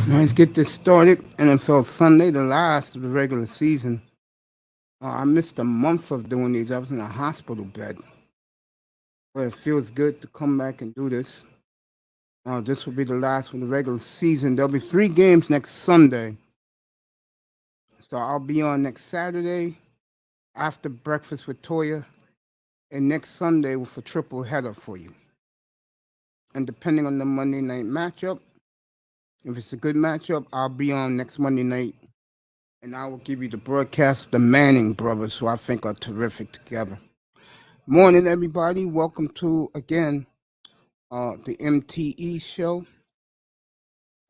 Let's get this started. N.F.L. Sunday, the last of the regular season. I missed a month of doing these. I was in a hospital bed. But it feels good to come back and do this. This will be the last of the regular season. There'll be 3 games next Sunday. So I'll be on next Saturday after breakfast with Toya, and next Sunday with a triple header for you. And depending on the Monday night matchup, if it's a good matchup, I'll be on next Monday night, and I will give you the broadcast of the Manning brothers, who I think are terrific together. Morning, everybody. Welcome to, again, the MTE show.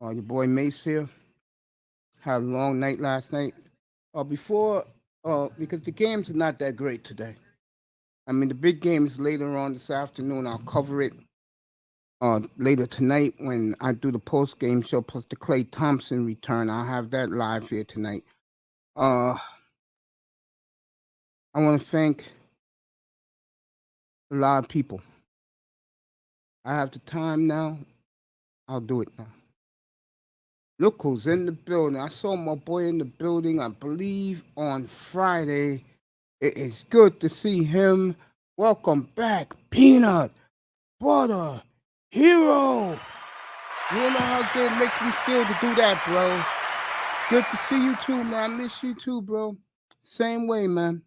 Your boy Mace here. Had a long night last night. Because the games are not that great today. I mean, the big game is later on this afternoon. I'll cover it later tonight when I do the post game show, plus the Clay Thompson return. I'll have that live here tonight. I want to thank a lot of people. I have the time now. I'll do it now. Look who's in the building. I saw my boy in the building, I believe, on Friday. It is good to see him. Welcome back, Peanut Butter Hero. You don't know how good it makes me feel to do that, bro. Good to see you too, man. I miss you too, bro. Same way, man.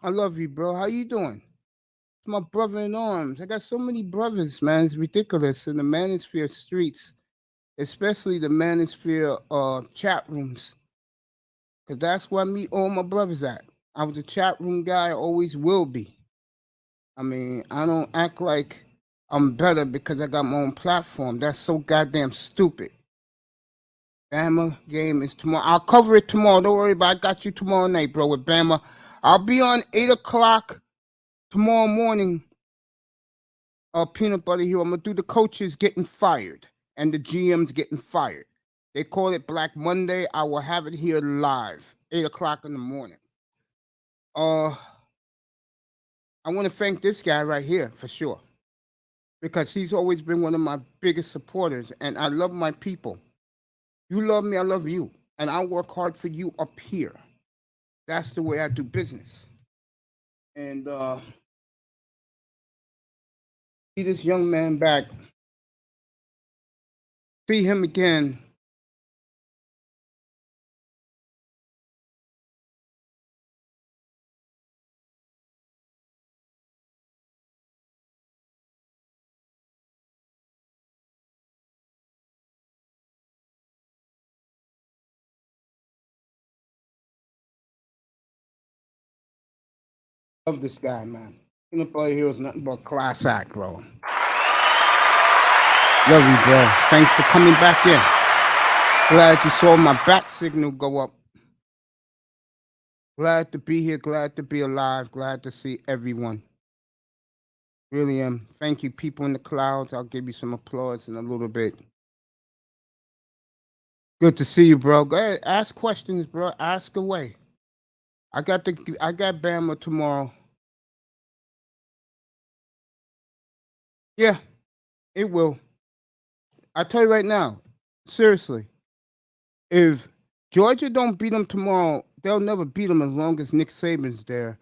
I love you, bro. How you doing? It's my brother in arms. I got so many brothers, man. It's ridiculous in the Manosphere streets, especially the Manosphere chat rooms, because that's where I meet all my brothers at. I was a chat room guy, always will be. I mean, I don't act like I'm better because I got my own platform. That's so goddamn stupid. Bama game is tomorrow. I'll cover it tomorrow. Don't worry about it. I got you tomorrow night, bro, with Bama. I'll be on 8 o'clock tomorrow morning. Peanut Butter Hero. I'm going to do the coaches getting fired and the GMs getting fired. They call it Black Monday. I will have it here live, 8 o'clock in the morning. I want to thank this guy right here for sure, because he's always been one of my biggest supporters, and I love my people. You love me, I love you, and I work hard for you up here. That's the way I do business. And see this young man back, see him again. Love this guy, man. Peanut Butter Hero is nothing but class act, bro. Love you, bro. Thanks for coming back in. Glad you saw my bat signal go up. Glad to be here. Glad to be alive. Glad to see everyone. Really am. Thank you, people in the clouds. I'll give you some applause in a little bit. Good to see you, bro. Go ahead, ask questions, bro. Ask away. I got Bama tomorrow. Yeah, it will. I tell you right now, seriously, if Georgia don't beat them tomorrow, they'll never beat them as long as Nick Saban's there.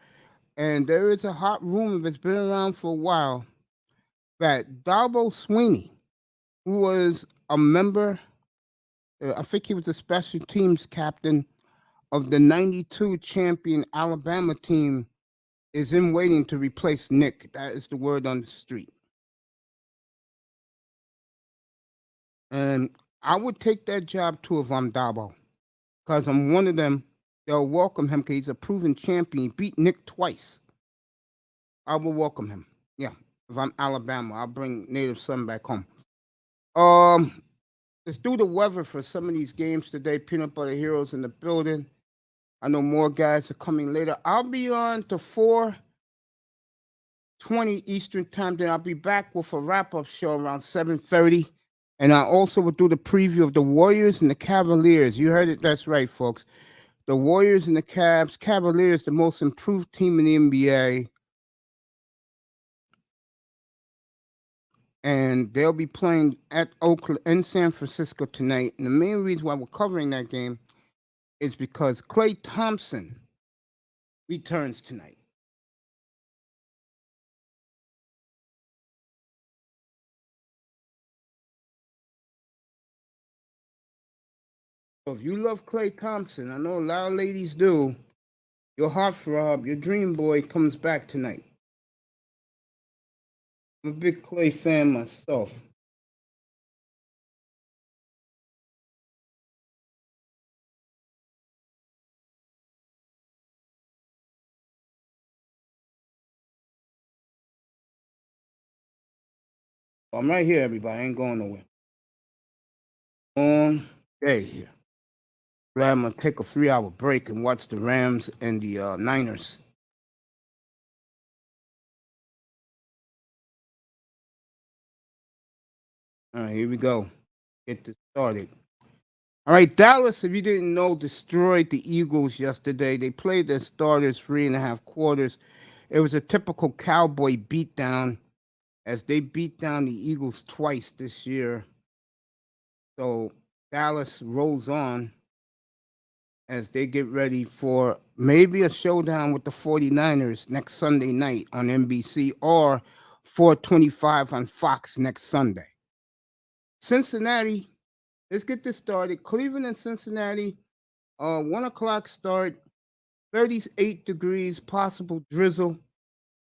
And there is a hot rumor that's been around for a while that Dabo Swinney, who was a member, I think he was a special teams captain of the '92 champion Alabama team, is in waiting to replace Nick. That is the word on the street. And I would take that job too if I'm Dabo, because I'm one of them. They'll welcome him because he's a proven champion. He beat Nick twice. I will welcome him. Yeah, if I'm Alabama, I'll bring Native Son back home. Let's do the weather for some of these games today. Peanut Butter Heroes in the building. I know more guys are coming later. I'll be on to 4:20 Eastern time. Then I'll be back with a wrap-up show around 7:30. And I also will do the preview of the Warriors and the Cavaliers. You heard it. That's right, folks. The Warriors and the Cavs. Cavaliers, the most improved team in the NBA. and they'll be playing at Oakland in San Francisco tonight. And the main reason why we're covering that game is because Klay Thompson returns tonight. So if you love Klay Thompson, I know a lot of ladies do, your heartthrob, your dream boy comes back tonight. I'm a big Klay fan myself. I'm right here, everybody. I ain't going nowhere. Long day here. Glad I'm gonna take a 3-hour break and watch the Rams and the Niners. All right, here we go. Get this started. All right, Dallas, if you didn't know, destroyed the Eagles yesterday. They played their starters 3.5 quarters. It was a typical Cowboy beatdown as they beat down the Eagles twice this year. So Dallas rolls on as they get ready for maybe a showdown with the 49ers next Sunday night on NBC or 425 on Fox next Sunday. Cincinnati, let's get this started. Cleveland and Cincinnati, 1 o'clock start, 38 degrees, possible drizzle.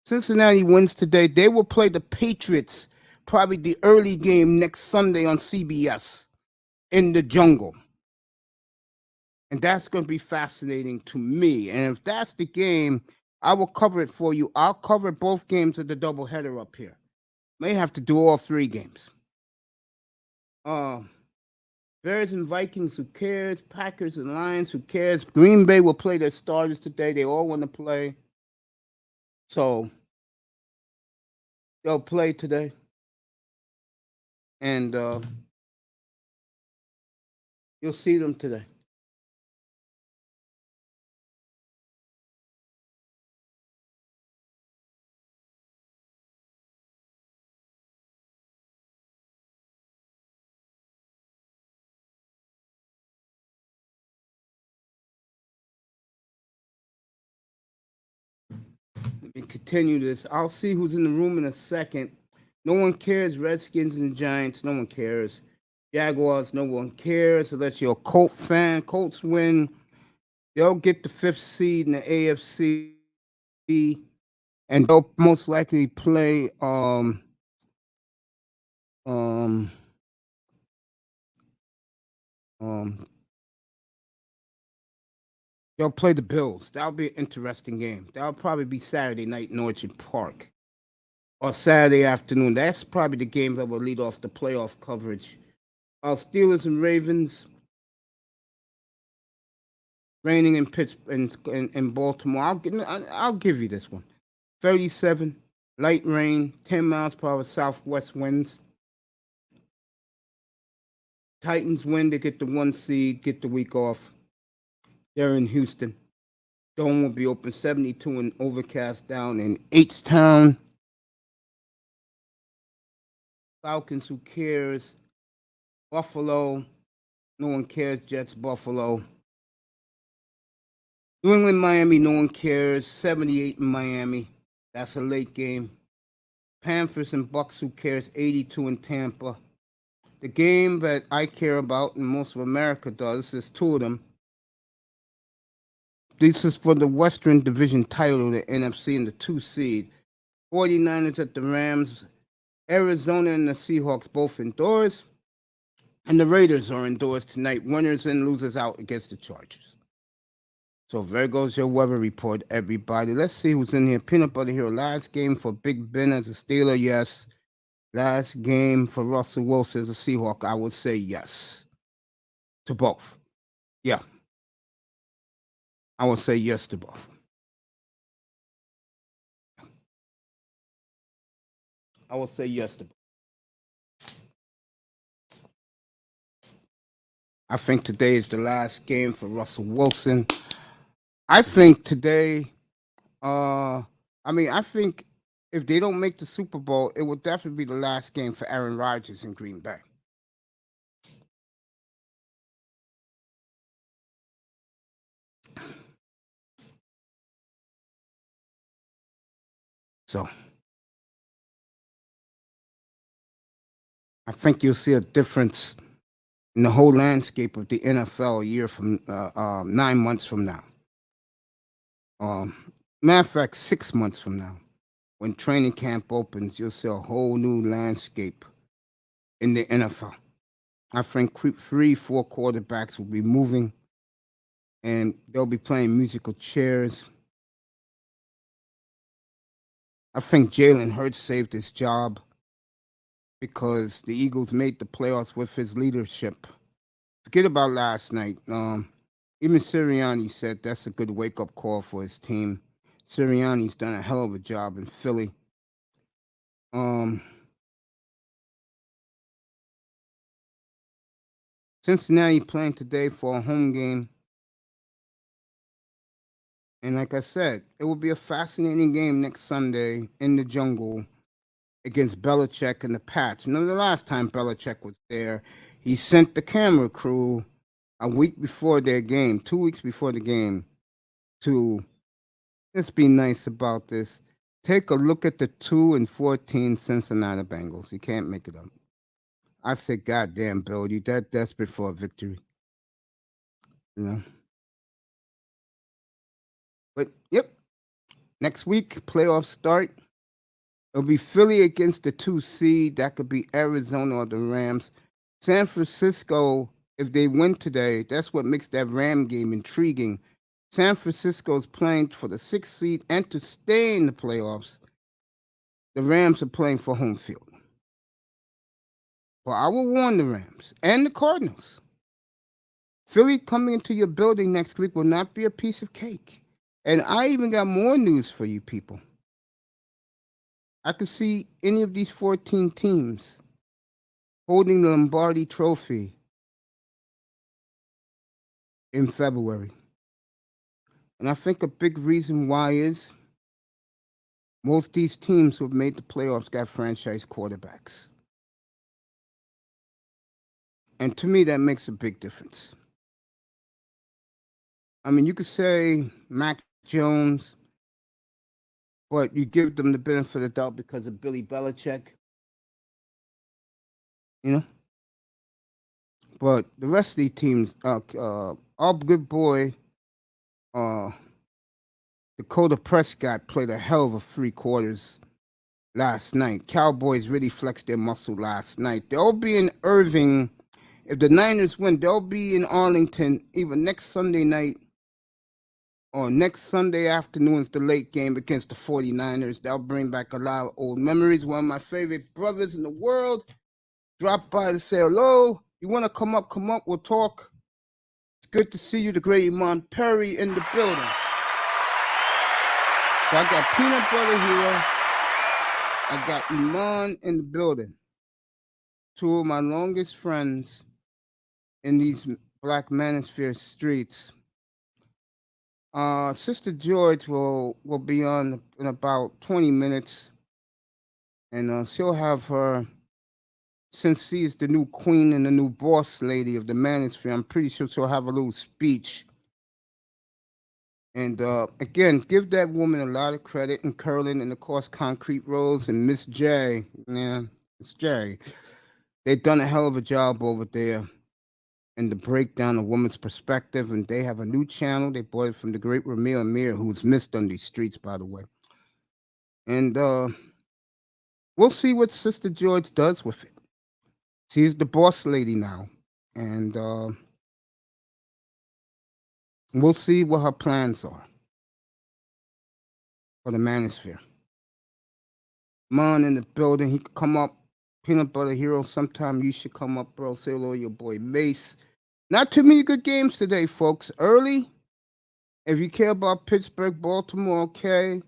Cincinnati wins today. They will play the Patriots, probably the early game next Sunday on CBS in the jungle. And that's going to be fascinating to me. And if that's the game, I will cover it for you. I'll cover both games of the doubleheader up here. May have to do all 3 games. Bears and Vikings, who cares? Packers and Lions, who cares? Green Bay will play their starters today. They all want to play. So they'll play today. And you'll see them today. Let me continue this. I'll see who's in the room in a second. No one cares. Redskins and Giants, no one cares. Jaguars, no one cares. Unless you're a Colt fan. Colts win. They'll get the 5th seed in the AFC. And they'll most likely play um they'll play the Bills. That'll be an interesting game. That'll probably be Saturday night in Orchard Park. Or Saturday afternoon. That's probably the game that will lead off the playoff coverage. Steelers and Ravens. Raining in Pittsburgh in Baltimore. I'll give you this one. 37, light rain, 10 miles per hour southwest winds. Titans win, they get the 1 seed, get the week off. They're in Houston. Dome will be open 72 and overcast down in H-Town. Falcons, who cares? Buffalo, no one cares. Jets, Buffalo. New England, Miami, no one cares. 78 in Miami. That's a late game. Panthers and Bucks, who cares? 82 in Tampa. The game that I care about, and most of America does, there's 2 of them. This is for the Western Division title, the NFC, and the 2 seed. 49ers at the Rams. Arizona and the Seahawks both indoors. And the Raiders are indoors tonight. Winners and losers out against the Chargers. So there goes your weather report, everybody. Let's see who's in here. Peanut Butter Hero. Last game for Big Ben as a Steeler, yes. Last game for Russell Wilson as a Seahawk, I would say yes. To both. Yeah. I would say yes to both. I will say yes to both. I think today is the last game for Russell Wilson. I think today, I think if they don't make the Super Bowl, it will definitely be the last game for Aaron Rodgers in Green Bay. So I think you'll see a difference in the whole landscape of the NFL a year from 9 months from now. Matter of fact, 6 months from now, when training camp opens, you'll see a whole new landscape in the NFL. I think 3-4 quarterbacks will be moving, and they'll be playing musical chairs. I think Jalen Hurts saved his job because the Eagles made the playoffs with his leadership. Forget about last night. Even Sirianni said that's a good wake-up call for his team. Sirianni's done a hell of a job in Philly. Cincinnati playing today for a home game. And like I said, it will be a fascinating game next Sunday in the jungle against Belichick and the Pats. You know, the last time Belichick was there, he sent the camera crew a week before their game, 2 weeks before the game, to, let's be nice about this, take a look at the 2-14 Cincinnati Bengals. You can't make it up. I said, goddamn, Bill, you that desperate for a victory. You know? But, yep, next week, playoffs start. It'll be Philly against the 2 seed. That could be Arizona or the Rams. San Francisco, if they win today, that's what makes that Ram game intriguing. San Francisco's playing for the 6th seed and to stay in the playoffs. The Rams are playing for home field. Well, I will warn the Rams and the Cardinals. Philly coming into your building next week will not be a piece of cake. And I even got more news for you people. I could see any of these 14 teams holding the Lombardi Trophy in February. And I think a big reason why is most of these teams who have made the playoffs got franchise quarterbacks. And to me, that makes a big difference. I mean, you could say Mac Jones, but you give them the benefit of the doubt because of Billy Belichick. You know? But the rest of these teams, our good boy, Dakota Prescott played a hell of a 3 quarters last night. Cowboys really flexed their muscle last night. They'll be in Irving. If the Niners win, they'll be in Arlington either next Sunday night or next Sunday afternoon's the late game against the 49ers. They'll bring back a lot of old memories. One of my favorite brothers in the world dropped by to say hello. You want to come up, we'll talk. It's good to see you, the great Iman Perry in the building. So I got Peanut Butter here. I got Iman in the building. 2 of my longest friends in these Black Manosphere streets. Sister George will be on in about 20 minutes. And she'll have her, since she's the new queen and the new boss lady of the Manosphere, I'm pretty sure she'll have a little speech. And again, give that woman a lot of credit in curling and, of course, Concrete Rose and Miss J. Yeah, Miss J. They've done a hell of a job over there in the breakdown of women's perspective. And they have a new channel. They bought it from the great Ramir Amir, who's missed on these streets, by the way. And we'll see what Sister George does with it. She's the boss lady now. And we'll see what her plans are for the Manosphere. Man in the building, he could come up. Peanut Butter Hero, sometime you should come up, bro. Say hello to your boy Mace. Not too many good games today, folks. Early, if you care about Pittsburgh, Baltimore, okay.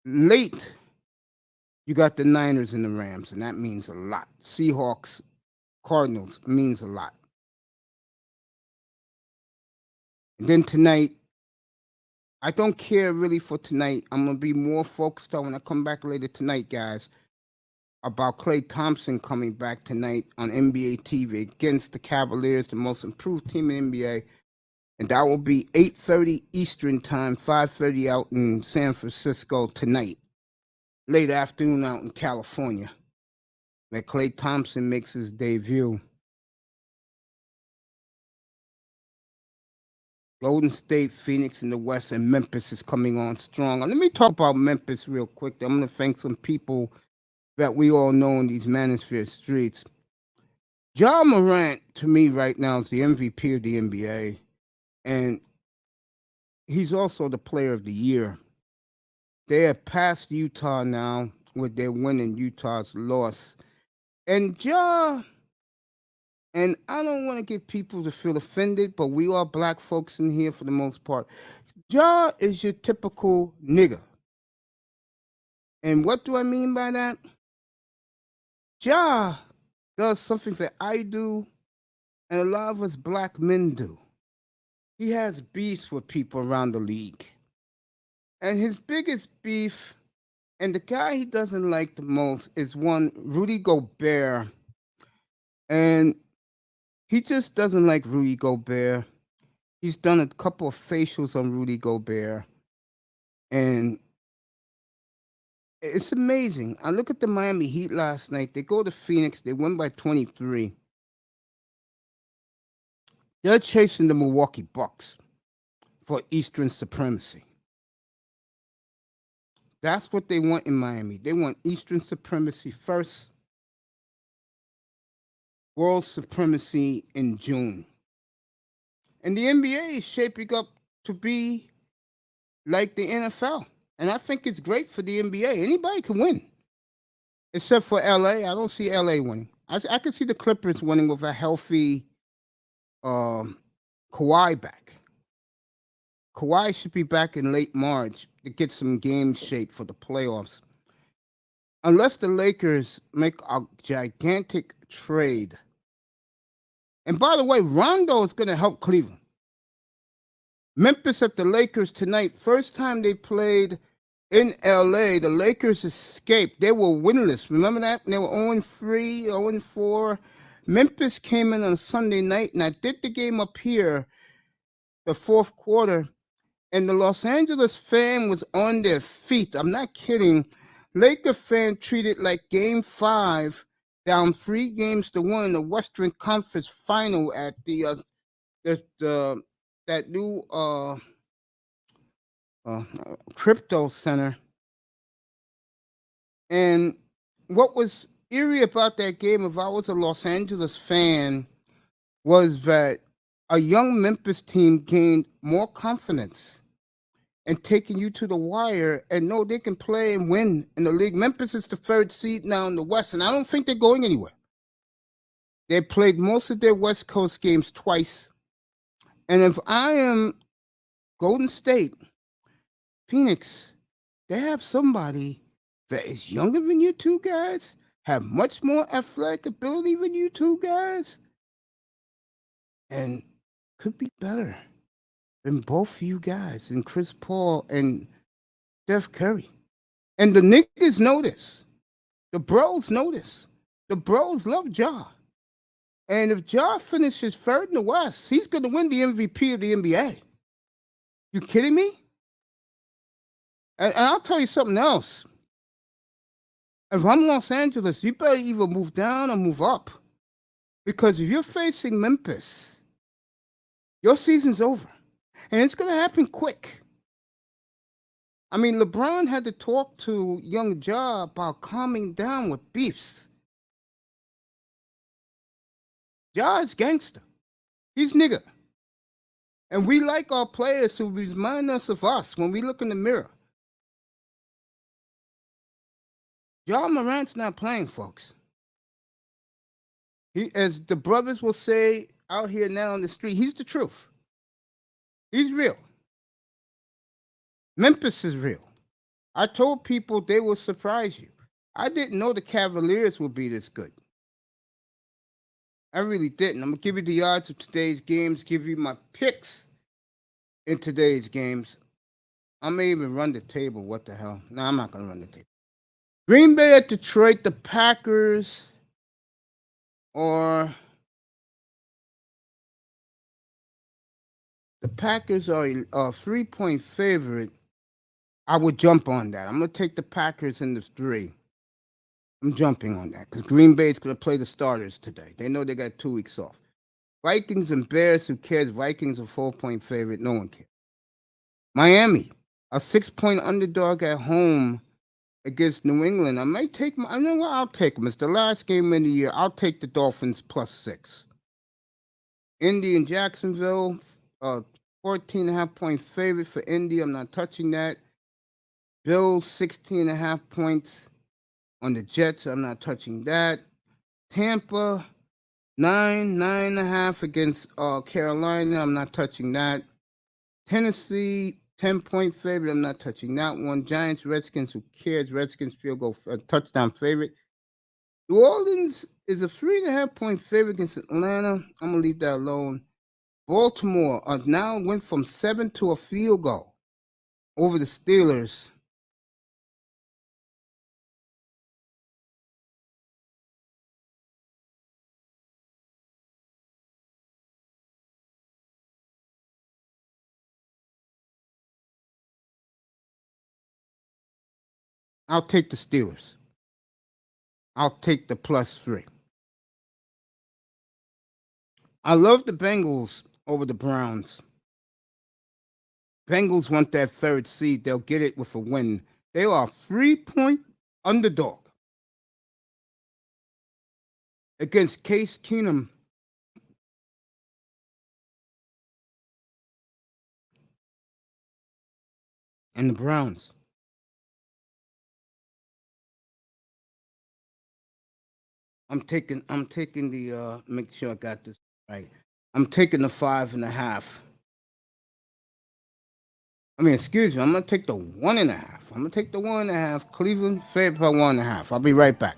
Late, you got the Niners and the Rams, and that means a lot. Seahawks, Cardinals means a lot. And then tonight, I don't care really for tonight. I'm going to be more focused on when I come back later tonight, guys, about Klay Thompson coming back tonight on NBA TV against the Cavaliers, the most improved team in NBA. And that will be 8:30 Eastern time, 5:30 out in San Francisco tonight, late afternoon out in California, where Klay Thompson makes his debut. Golden State, Phoenix in the West, and Memphis is coming on strong. And let me talk about Memphis real quick. I'm going to thank some people that we all know in these Manosphere streets. Ja Morant, to me right now, is the MVP of the NBA. And he's also the player of the year. They have passed Utah now with their win and Utah's loss. And Ja, and I don't want to get people to feel offended, but we are black folks in here for the most part. Ja is your typical nigga. And what do I mean by that? Ja does something that I do and a lot of us black men do. He has beefs with people around the league. And his biggest beef, and the guy he doesn't like the most, is one Rudy Gobert. And he just doesn't like Rudy Gobert. He's done a couple of facials on Rudy Gobert. And it's amazing. I look at the Miami Heat last night. They go to Phoenix. They win by 23. They're chasing the Milwaukee Bucks for Eastern supremacy. That's what they want in Miami. They want Eastern supremacy first, world supremacy in June. And the NBA is shaping up to be like the N.F.L. And I think it's great for the NBA. Anybody can win. Except for LA. I don't see LA winning. I can see the Clippers winning with a healthy Kawhi back. Kawhi should be back in late March to get some game shape for the playoffs. Unless the Lakers make a gigantic trade. And by the way, Rondo is going to help Cleveland. Memphis at the Lakers tonight. First time they played in LA, the Lakers escaped. They were winless. Remember that? They were 0-3, 0-4. Memphis came in on Sunday night, and I did the game up here, the fourth quarter, and the Los Angeles fan was on their feet. I'm not kidding. Laker fan treated like Game 5, down 3-1 in the Western Conference Final at that new crypto center. And what was eerie about that game, if I was a Los Angeles fan, was that a young Memphis team gained more confidence and taking you to the wire and know they can play and win in the league. Memphis is the third seed now in the West, and I don't think they're going anywhere. They played most of their West Coast games twice. And if I am Golden State, Phoenix, they have somebody that is younger than you two guys, have much more athletic ability than you two guys, and could be better than both of you guys, and Chris Paul and Steph Curry. And the niggas know this. The bros know this. The bros love Ja. And if Ja finishes third in the West, he's going to win the MVP of the NBA. You kidding me? And I'll tell you something else. If I'm Los Angeles, you better either move down or move up. Because if you're facing Memphis, your season's over. And it's going to happen quick. I mean, LeBron had to talk to young Ja about calming down with beefs. Ja is gangster. He's nigga. And we like our players to remind us of us when we look in the mirror. Ja Morant's not playing, folks. He, as the brothers will say out here now on the street, he's the truth. He's real. Memphis is real. I told people they will surprise you. I didn't know the Cavaliers would be this good. I really didn't. I'm going to give you the odds of today's games, give you my picks in today's games. I may even run the table. What the hell? No, I'm not gonna run the table. Green Bay at Detroit, the Packers, or the Packers are a 3-point favorite. I would jump on that. I'm gonna take the Packers in the 3. I'm jumping on that because Green Bay's gonna play the starters today. They know they got 2 weeks off. Vikings and Bears, who cares? Vikings are 4-point favorite. No one cares. Miami, a 6-point underdog at home against New England. I might take my. I know what? I'll take them. It's the last game of the year. I'll take the Dolphins +6. Indy and Jacksonville, 14.5-point favorite for Indy. I'm not touching that. Bills, 16.5 points on the Jets. I'm not touching that. Tampa, 9.5 against Carolina. I'm not touching that. Tennessee, 10-point favorite. I'm not touching that one. Giants, Redskins, who cares? Redskins field goal touchdown favorite. New Orleans is a 3.5-point favorite against Atlanta. I'm gonna leave that alone. Baltimore now went from 7 to a field goal over the Steelers. I'll take the Steelers. I'll take the +3. I love the Bengals over the Browns. Bengals want that third seed. They'll get it with a win. They are a 3-point underdog against Case Keenum and the Browns. I'm taking the make sure I got this right. I'm taking the 5.5. I mean, excuse me, I'm gonna take the 1.5. I'm gonna take the 1.5. Cleveland favored by 1.5. I'll be right back.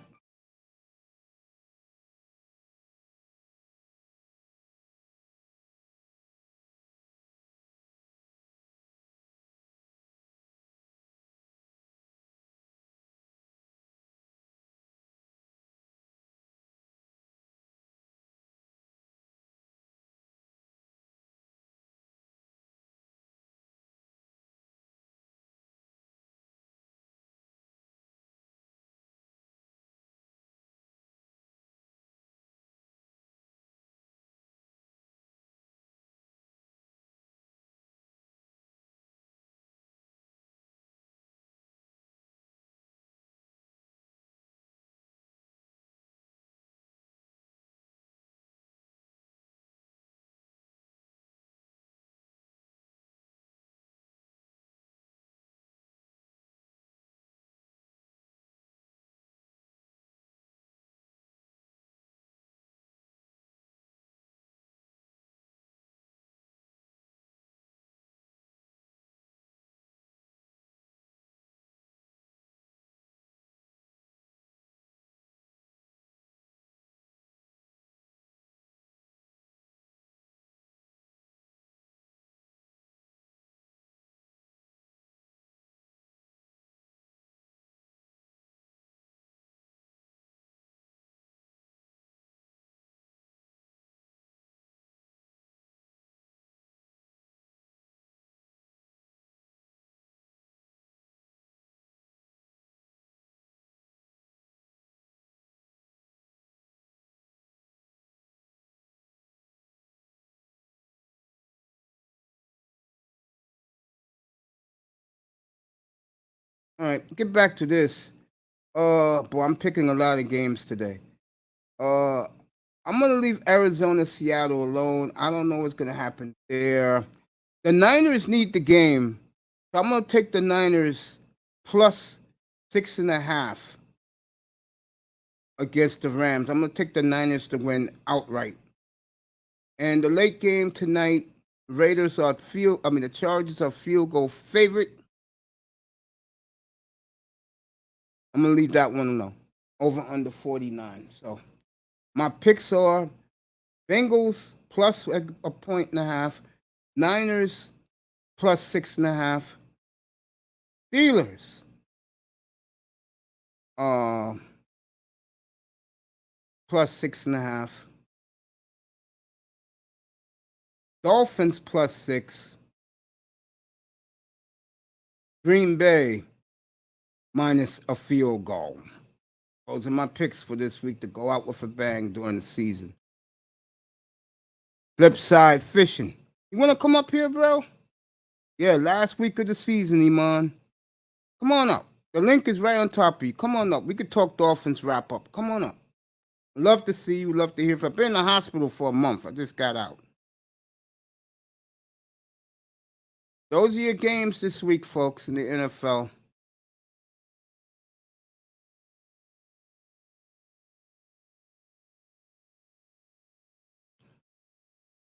All right, get back to this. Boy, I'm picking a lot of games today. Uh, I'm gonna leave Arizona, Seattle alone. I don't know what's gonna happen there. The Niners need the game, so I'm gonna take the Niners +6.5 against the Rams. I'm gonna take the Niners to win outright. And the late game tonight, Raiders are field. I mean, the Chargers are field goal favorite. I'm gonna leave that one alone. Over under 49. So my picks are Bengals +1.5, Niners +6.5, Steelers. Uh, plus 6.5. Dolphins plus 6. Green Bay minus a field goal. Those are my picks for this week to go out with a bang during the season. Flip side fishing. You want to come up here, bro? Yeah, last week of the season, Iman. Come on up. The link is right on top of you. Come on up. We could talk Dolphins wrap up. Come on up. Love to see you. Love to hear from you. I've been in the hospital for a month. I just got out. Those are your games this week, folks, in the NFL.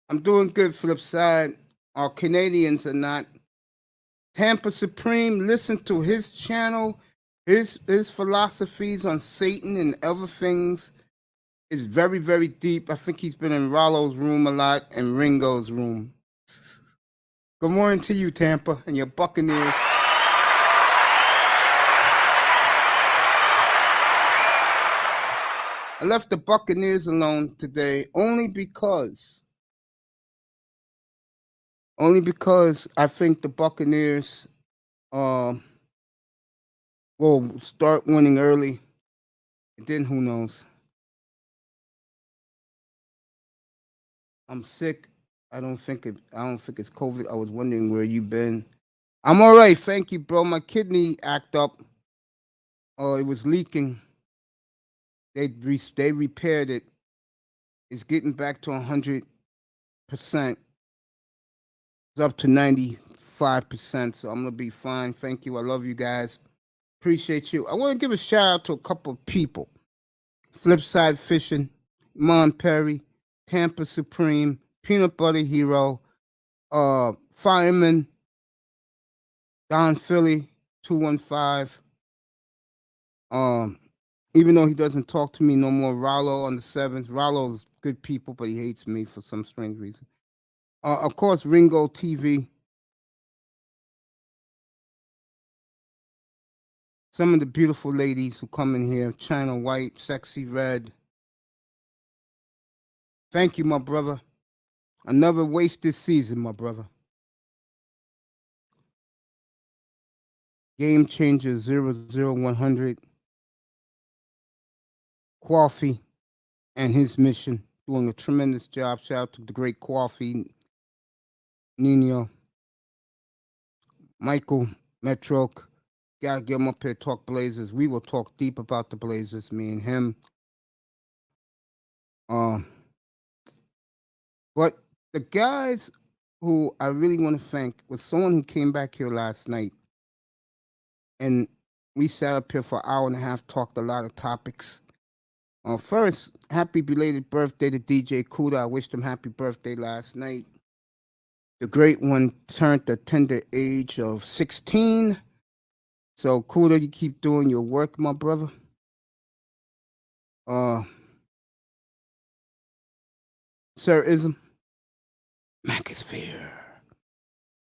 I'm doing good, flip side. Our Canadians are not. Tampa Supreme, listen to his channel. His philosophies on Satan and other things is very, very deep. I think he's been in Rollo's room a lot and Ringo's room. Good morning to you, Tampa, and your Buccaneers. I left the Buccaneers alone today only because I think the Buccaneers will start winning early. And then who knows? I'm sick. I don't think it's COVID. I was wondering where you been. I'm all right, thank you, bro. My kidney act up. Oh, it was leaking. They repaired it. It's getting back to 100%. It's up to 95%. So I'm gonna be fine. Thank you. I love you guys. Appreciate you. I want to give a shout out to a couple of people. Flipside Fishing, Mon Perry, Tampa Supreme, Peanut Butter Hero, Fireman, Don Philly, 215. Even though he doesn't talk to me no more, Rollo on the 7th. Rollo's good people, but he hates me for some strange reason. Of course, Ringo TV. Some of the beautiful ladies who come in here, China White, Sexy Red. Thank you, my brother. Another wasted season, my brother. Game Changer 00100. Coffee and his mission, doing a tremendous job. Shout out to the great Coffee, Nino, Michael, Metroke. Gotta get him up here, talk Blazers. We will talk deep about the Blazers, me and him. But the guys who I really want to thank was someone who came back here last night, and we sat up here for an hour and a half, talked a lot of topics. First, happy belated birthday to DJ Kuda. I wished him happy birthday last night. The great one turned the tender age of 16. So, Kuda, you keep doing your work, my brother. Sir Ism, Macosphere.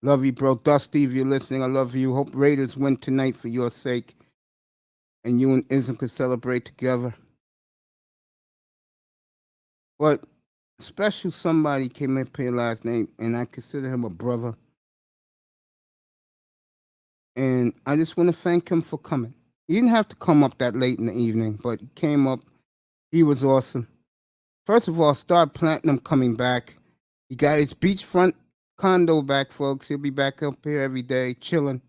Love you, bro. Dusty, if you're listening, I love you. Hope Raiders win tonight for your sake. And you and Ism could celebrate together. But special somebody came up here last night, and I consider him a brother. And I just want to thank him for coming. He didn't have to come up that late in the evening, but he came up. He was awesome. First of all, Star Platinum coming back. He got his beachfront condo back, folks. He'll be back up here every day, chilling,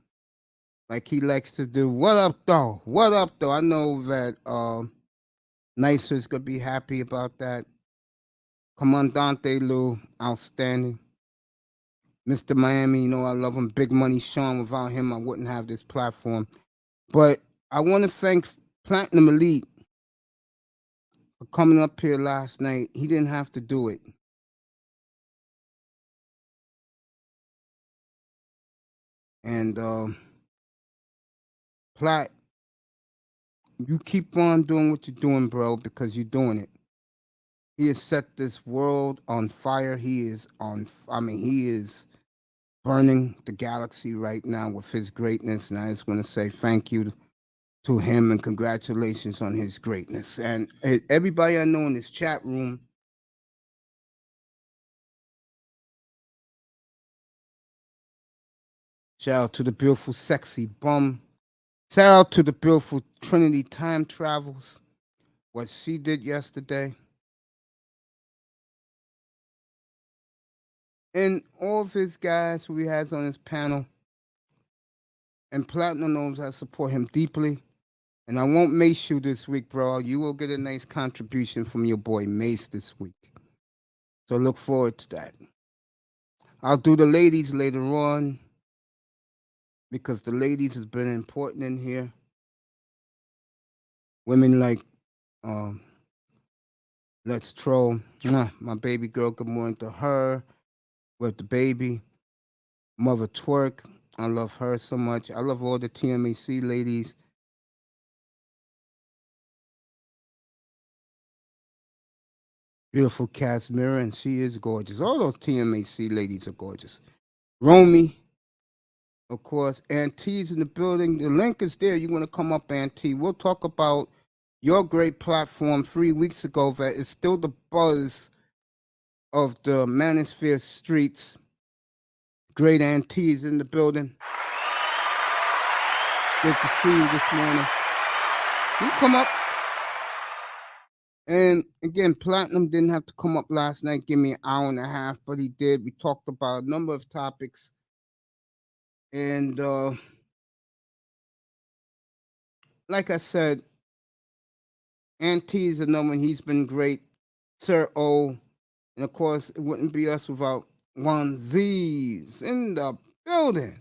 like he likes to do. What up, though? What up, though? I know that Nicer's gonna be happy about that. Commandante Lou, outstanding. Mr. Miami, you know I love him. Big Money Sean. Without him, I wouldn't have this platform. But I want to thank Platinum Elite for coming up here last night. He didn't have to do it. And Plat, you keep on doing what you're doing, bro, because you're doing it. He has set this world on fire. He is burning the galaxy right now with his greatness. And I just want to say thank you to him and congratulations on his greatness. And everybody I know in this chat room, shout out to the beautiful, sexy bum. Shout out to the beautiful Trinity Time Travels. What she did yesterday. And all of his guys who he has on his panel. And Platinum knows I support him deeply. And I won't mace you this week, bro. You will get a nice contribution from your boy Mace this week. So look forward to that. I'll do the ladies later on because the ladies has been important in here. Women like Let's Troll. My baby girl, good morning to her with the baby. Mother Twerk. I love her so much. I love all the TMAC ladies. Beautiful Casimira, and she is gorgeous. All those TMAC ladies are gorgeous. Romy, of course. Auntie's in the building. The link is there. You want to come up, Auntie. We'll talk about your great platform 3 weeks ago that is still the buzz of the Manosphere streets. Great Auntie's in the building. Good to see you this morning. You come up. And again, Platinum didn't have to come up last night, give me an hour and a half, but he did. We talked about a number of topics. And like I said, Auntie is another one. He's been great. Sir O. And of course, it wouldn't be us without One Z's in the building.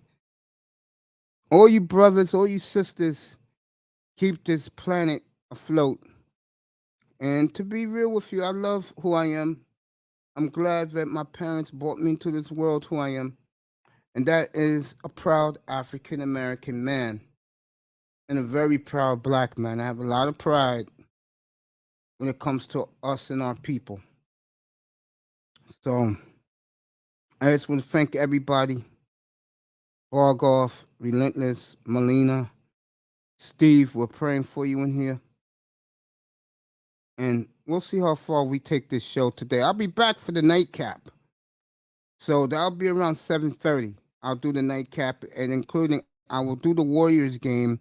All you brothers, all you sisters, keep this planet afloat. And to be real with you, I love who I am. I'm glad that my parents brought me into this world who I am. And that is a proud African American man and a very proud black man. I have a lot of pride when it comes to us and our people. So I just want to thank everybody. Bargoff, Relentless, Melina, Steve, we're praying for you in here. And we'll see how far we take this show today. I'll be back for the nightcap. So that'll be around 7:30. I'll do the nightcap, and including I will do the Warriors game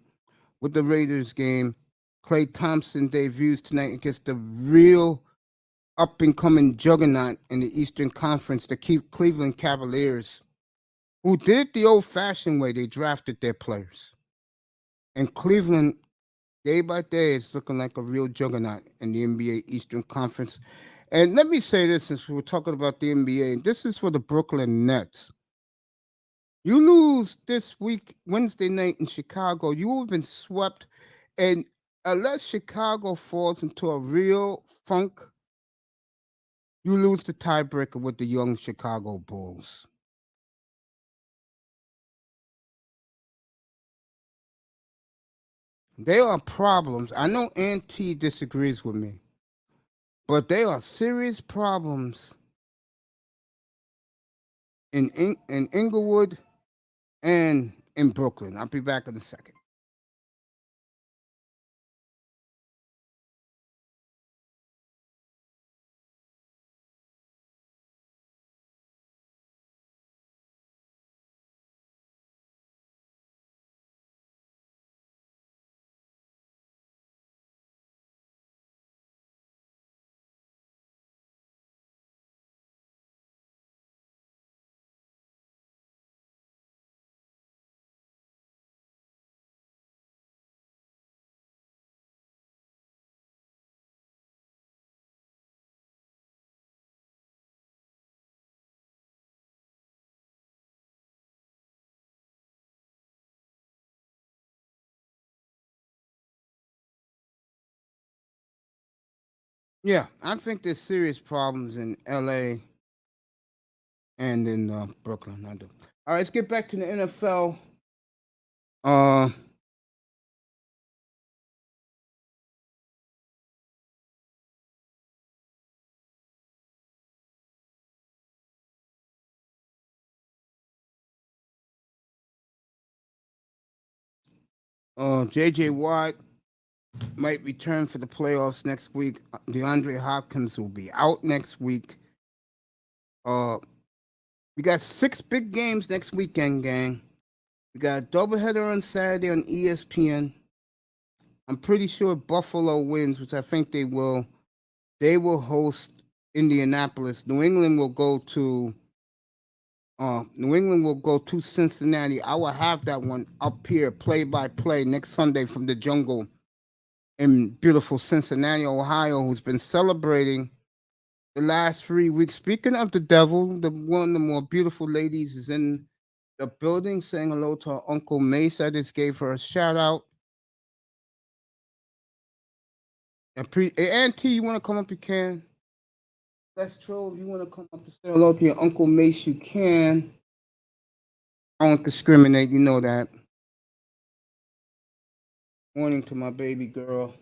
with the Raiders game. Klay Thompson debuts tonight against the real up and coming juggernaut in the Eastern Conference, the Cleveland Cavaliers, who did it the old fashioned way. They drafted their players. And Cleveland, day by day, is looking like a real juggernaut in the NBA Eastern Conference. And let me say this, since we were talking about the NBA, and this is for the Brooklyn Nets. You lose this week, Wednesday night in Chicago, you will have been swept. And unless Chicago falls into a real funk, you lose the tiebreaker with the young Chicago Bulls. They are problems. I know Auntie disagrees with me, but they are serious problems in Inglewood and in Brooklyn. I'll be back in a second. Yeah, I think there's serious problems in LA and in Brooklyn. I do. All right, let's get back to the NFL. Uh, J.J. Watt might return for the playoffs next week. DeAndre Hopkins will be out next week. Uh, we got 6 big games next weekend, gang. We got a doubleheader on Saturday on ESPN. I'm pretty sure Buffalo wins, which I think they will. They will host Indianapolis. New England will go to Cincinnati. I will have that one up here, play by play, next Sunday from the jungle in beautiful Cincinnati, Ohio, who's been celebrating the last 3 weeks. Speaking of the devil, one of the more beautiful ladies is in the building saying hello to her Uncle Mace. I just gave her a shout out. Hey, Auntie, you want to come up? You can. Let's troll. If you want to come up and say hello to your Uncle Mace, you can. I don't discriminate, you know that. Morning to my baby girl.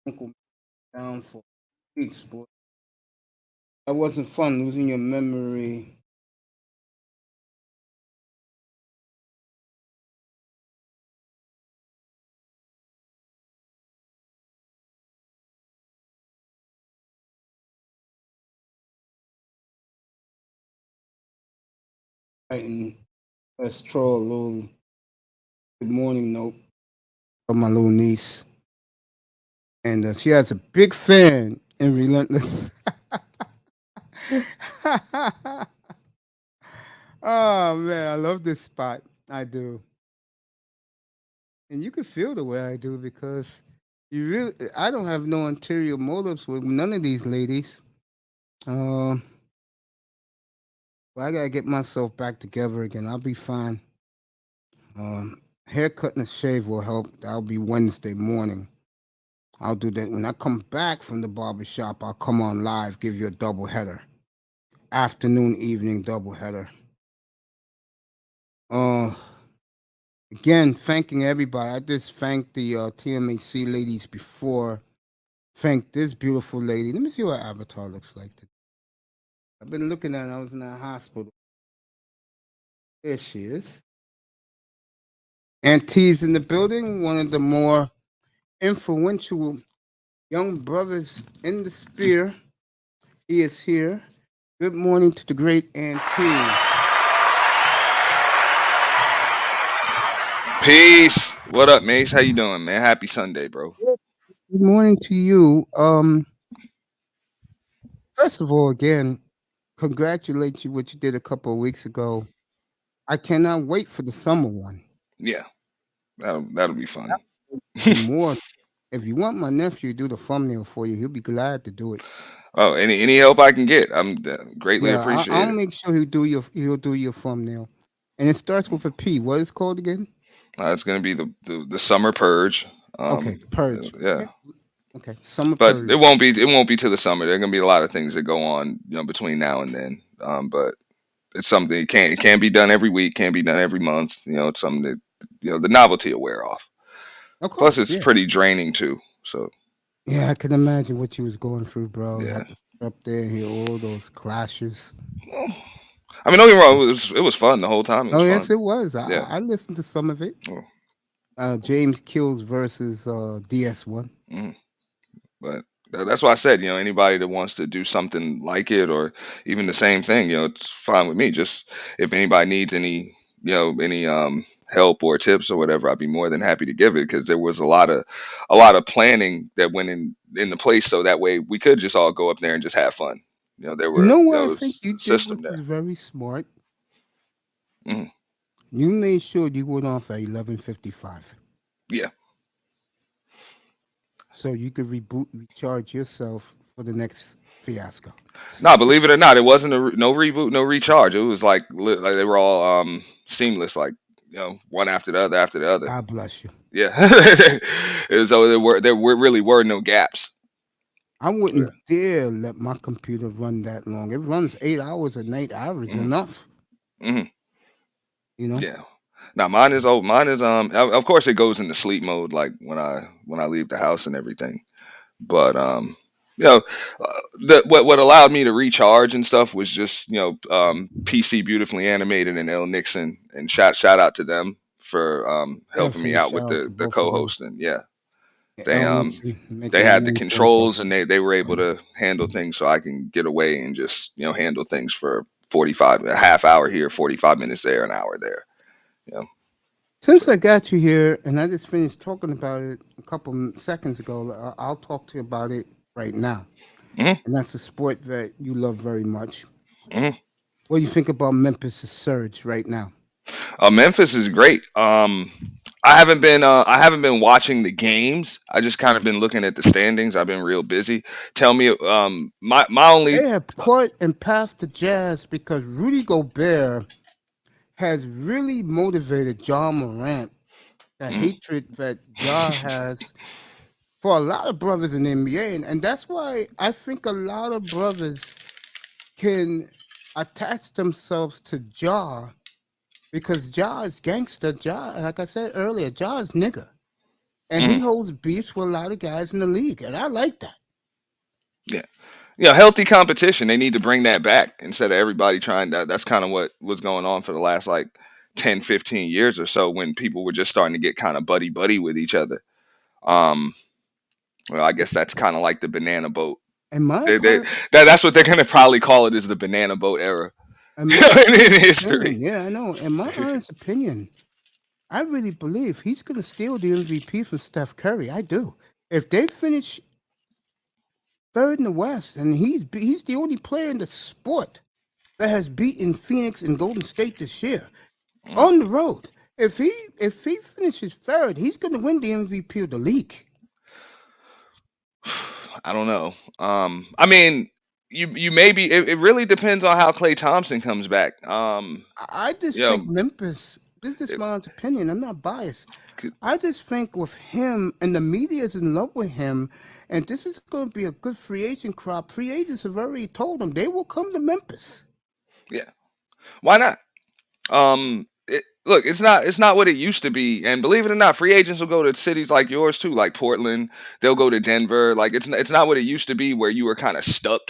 Uncle down for weeks, boy. That wasn't fun losing your memory. And let's troll a little good morning note of my little niece. And she has a big fan in Relentless. Oh man, I love this spot. I do. And you can feel the way I do because I don't have no ulterior motives with none of these ladies. But I gotta get myself back together again. I'll be fine. Haircut and a shave will help. That'll be Wednesday morning. I'll do that. When I come back from the barbershop, I'll come on live, give you a double header. Afternoon, evening double header. Again, thanking everybody. I just thanked the TMAC ladies before. Thank this beautiful lady. Let me see what Avatar looks like. I've been looking at it. I was in that hospital. There she is. Auntie's in the building. One of the more influential young brothers in the spear. He is here. Good morning to the great Auntie. Peace. What up, Mace? How you doing, man? Happy Sunday, bro. Good morning to you. First of all, again, congratulate you what you did a couple of weeks ago. I cannot wait for the summer one. Yeah, that'll be fun. Be more. If you want my nephew to do the thumbnail for you, he'll be glad to do it. Oh, any help I can get, I'm greatly Yeah, I'll appreciated. make sure he'll do your thumbnail. And it starts with a P. What is it called again? It's gonna be the summer purge. Okay, purge. Yeah, Okay, okay, summer but purge. it won't be to the summer. There are gonna be a lot of things that go on, between now and then. But it's something it can't be done every week, can't be done every month. It's something that the novelty will wear off. Of Plus, course, it's yeah. pretty draining too. So Yeah, I can imagine what you was going through, bro. You yeah. had to sit up there and hear all those clashes. Well, I mean, don't get me wrong. It was fun the whole time. It was Oh yes, fun. it was. Yeah. I listened to some of it. Oh, James Kills versus DS1. mhm. But that's why I said, anybody that wants to do something like it or even the same thing, it's fine with me. Just if anybody needs any help or tips or whatever, I'd be more than happy to give it because there was a lot of planning that went in the place so that way we could just all go up there and just have fun. There You were know you what I know think you a did, which system there. was very smart. Hmm. You made sure you went off at 11:55, Yeah. so you could recharge yourself for the next fiasco. No, believe it or not, it wasn't no reboot, no recharge. It was like they were all seamless, like one after the other after the other. God bless you. Yeah. And so there really were no gaps. I Yeah. wouldn't dare let my computer run that long. It runs 8 hours a night average Hmm. enough, Hmm. you know. Yeah. Now mine is of course it goes into sleep mode like when I leave the house and everything. But you know, what allowed me to recharge and stuff was just PC Beautifully Animated and L Nixon, and shout out to them for helping me Definitely out with shout out to the both of them. co-hosting. Yeah, they L um Nixon they making a had the name for himself. controls, and they were able to handle things so I can get away and just handle things for 45 a half hour here, 45 minutes there, an hour there. You know, Since so. I got you here and I just finished talking about it a couple seconds ago, I'll talk to you about it right now. Hmm. And that's a sport that you love very much. Hmm. What do you think about Memphis' surge right now? Memphis is great. I haven't been watching the games. I just kind of been looking at the standings. I've been real busy. Tell me, my only. They have caught and passed the Jazz because Rudy Gobert has really motivated John Morant. The Mm, hatred that Ja has for a lot of brothers in the NBA, and that's why I think a lot of brothers can attach themselves to Ja because Ja is gangster. Ja, like I said earlier, Ja is nigga, and he mm, holds beefs with a lot of guys in the league, and I like that. yeah, healthy competition. They need to bring that back instead of everybody trying that. That's kind of what was going on for the last like 10, 15 years or so when people were just starting to get kind of buddy buddy with each other. Um, well, I guess that's kind of like the banana boat. And my They, part, that's what they're gonna probably call it, is the banana boat era and my in honest history. opinion, yeah, I know. In my honest opinion, I really believe he's going to steal the MVP from Steph Curry. I do. If they finish third in the West, and he's the only player in the sport that has beaten Phoenix and Golden State this year Mm. on the road. If he finishes third, he's going to win the MVP of the league. I don't know. I mean, you maybe it really depends on how Clay Thompson comes back. I just You think know, Memphis. This is it, my opinion. I'm not biased. could- I just think with him and the media is in love with him, and this is going to be a good free agent crop. Free agents have already told him they will come to Memphis. yeah, why not? Look, it's not what it used to be, and believe it or not, free agents will go to cities like yours too, like Portland. They'll go to Denver. Like it's not what it used to be, where you were kind of stuck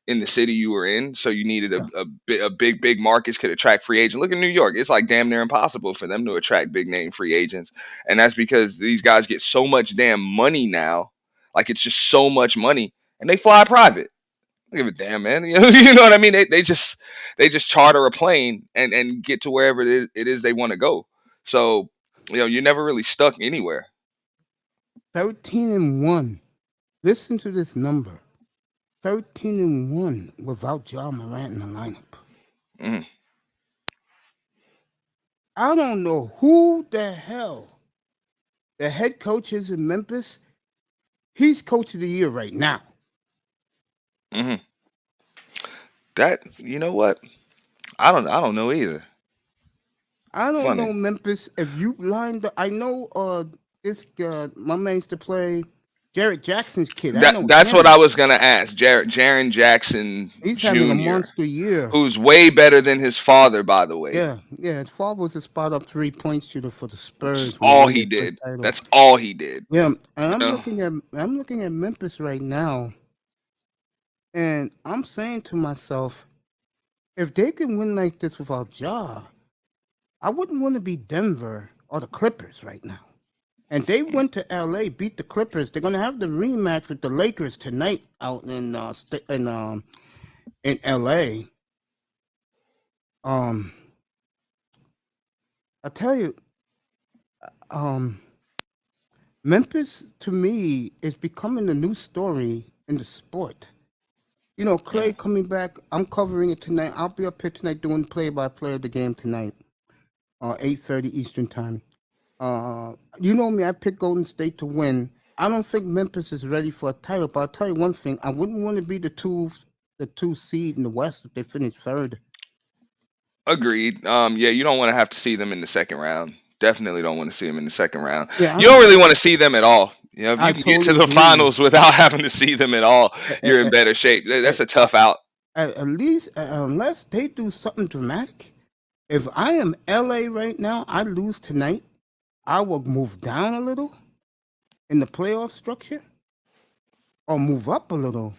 in the city you were in, so you needed Yeah, a big markets could attract free agents. Look at New York; it's like damn near impossible for them to attract big name free agents, and that's because these guys get so much damn money now. Like it's just so much money, and they fly private. I don't give a damn, man. You know what I mean? They just charter a plane and get to wherever it is they want to go. So you're never really stuck anywhere. 13-1. Listen to this number: 13-1 without John Morant in the lineup. Mm, I don't know who the hell the head coach is in Memphis. He's coach of the year right now. hmm That you know what? I don't know either. I don't Funny. know Memphis. If you lined up, I know this my man used to play Jarrett Jackson's kid. I know That's what I him. was gonna ask. Jaron Jackson He's having a Jr., monster year. who's way better than his father, by the way. Yeah, yeah. His father was a spot up 3 point shooter for the Which is Spurs when they all won he their first did. title. That's all he did. Yeah, and You know? I'm looking at Memphis right now, and I'm saying to myself, if they can win like this without Ja, I wouldn't want to be Denver or the Clippers right now. And they went to LA, beat the Clippers. They're gonna have the rematch with the Lakers tonight out in LA. Um, I tell you, um, Memphis to me is becoming the new story in the sport. You know, Mm. Clay coming back. I'm covering it tonight. I'll be up here tonight doing play-by-play of the game tonight, 8:30 Eastern time. You know me. I picked Golden State to win. I don't think Memphis is ready for a title, but I'll tell you one thing: I wouldn't want to be the two seed in the West if they finish third. Agreed. Yeah, you don't want to have to see them in the second round. Definitely don't want to see them in the second round. Yeah, You don't really want to see them at all. If you I can get to totally the agree. finals without having to see them at all, you're in At, better shape. That's a at, tough out. at least, unless they do something dramatic. If I am LA right now, I lose tonight. I will move down a little in the playoff structure, or move up a little.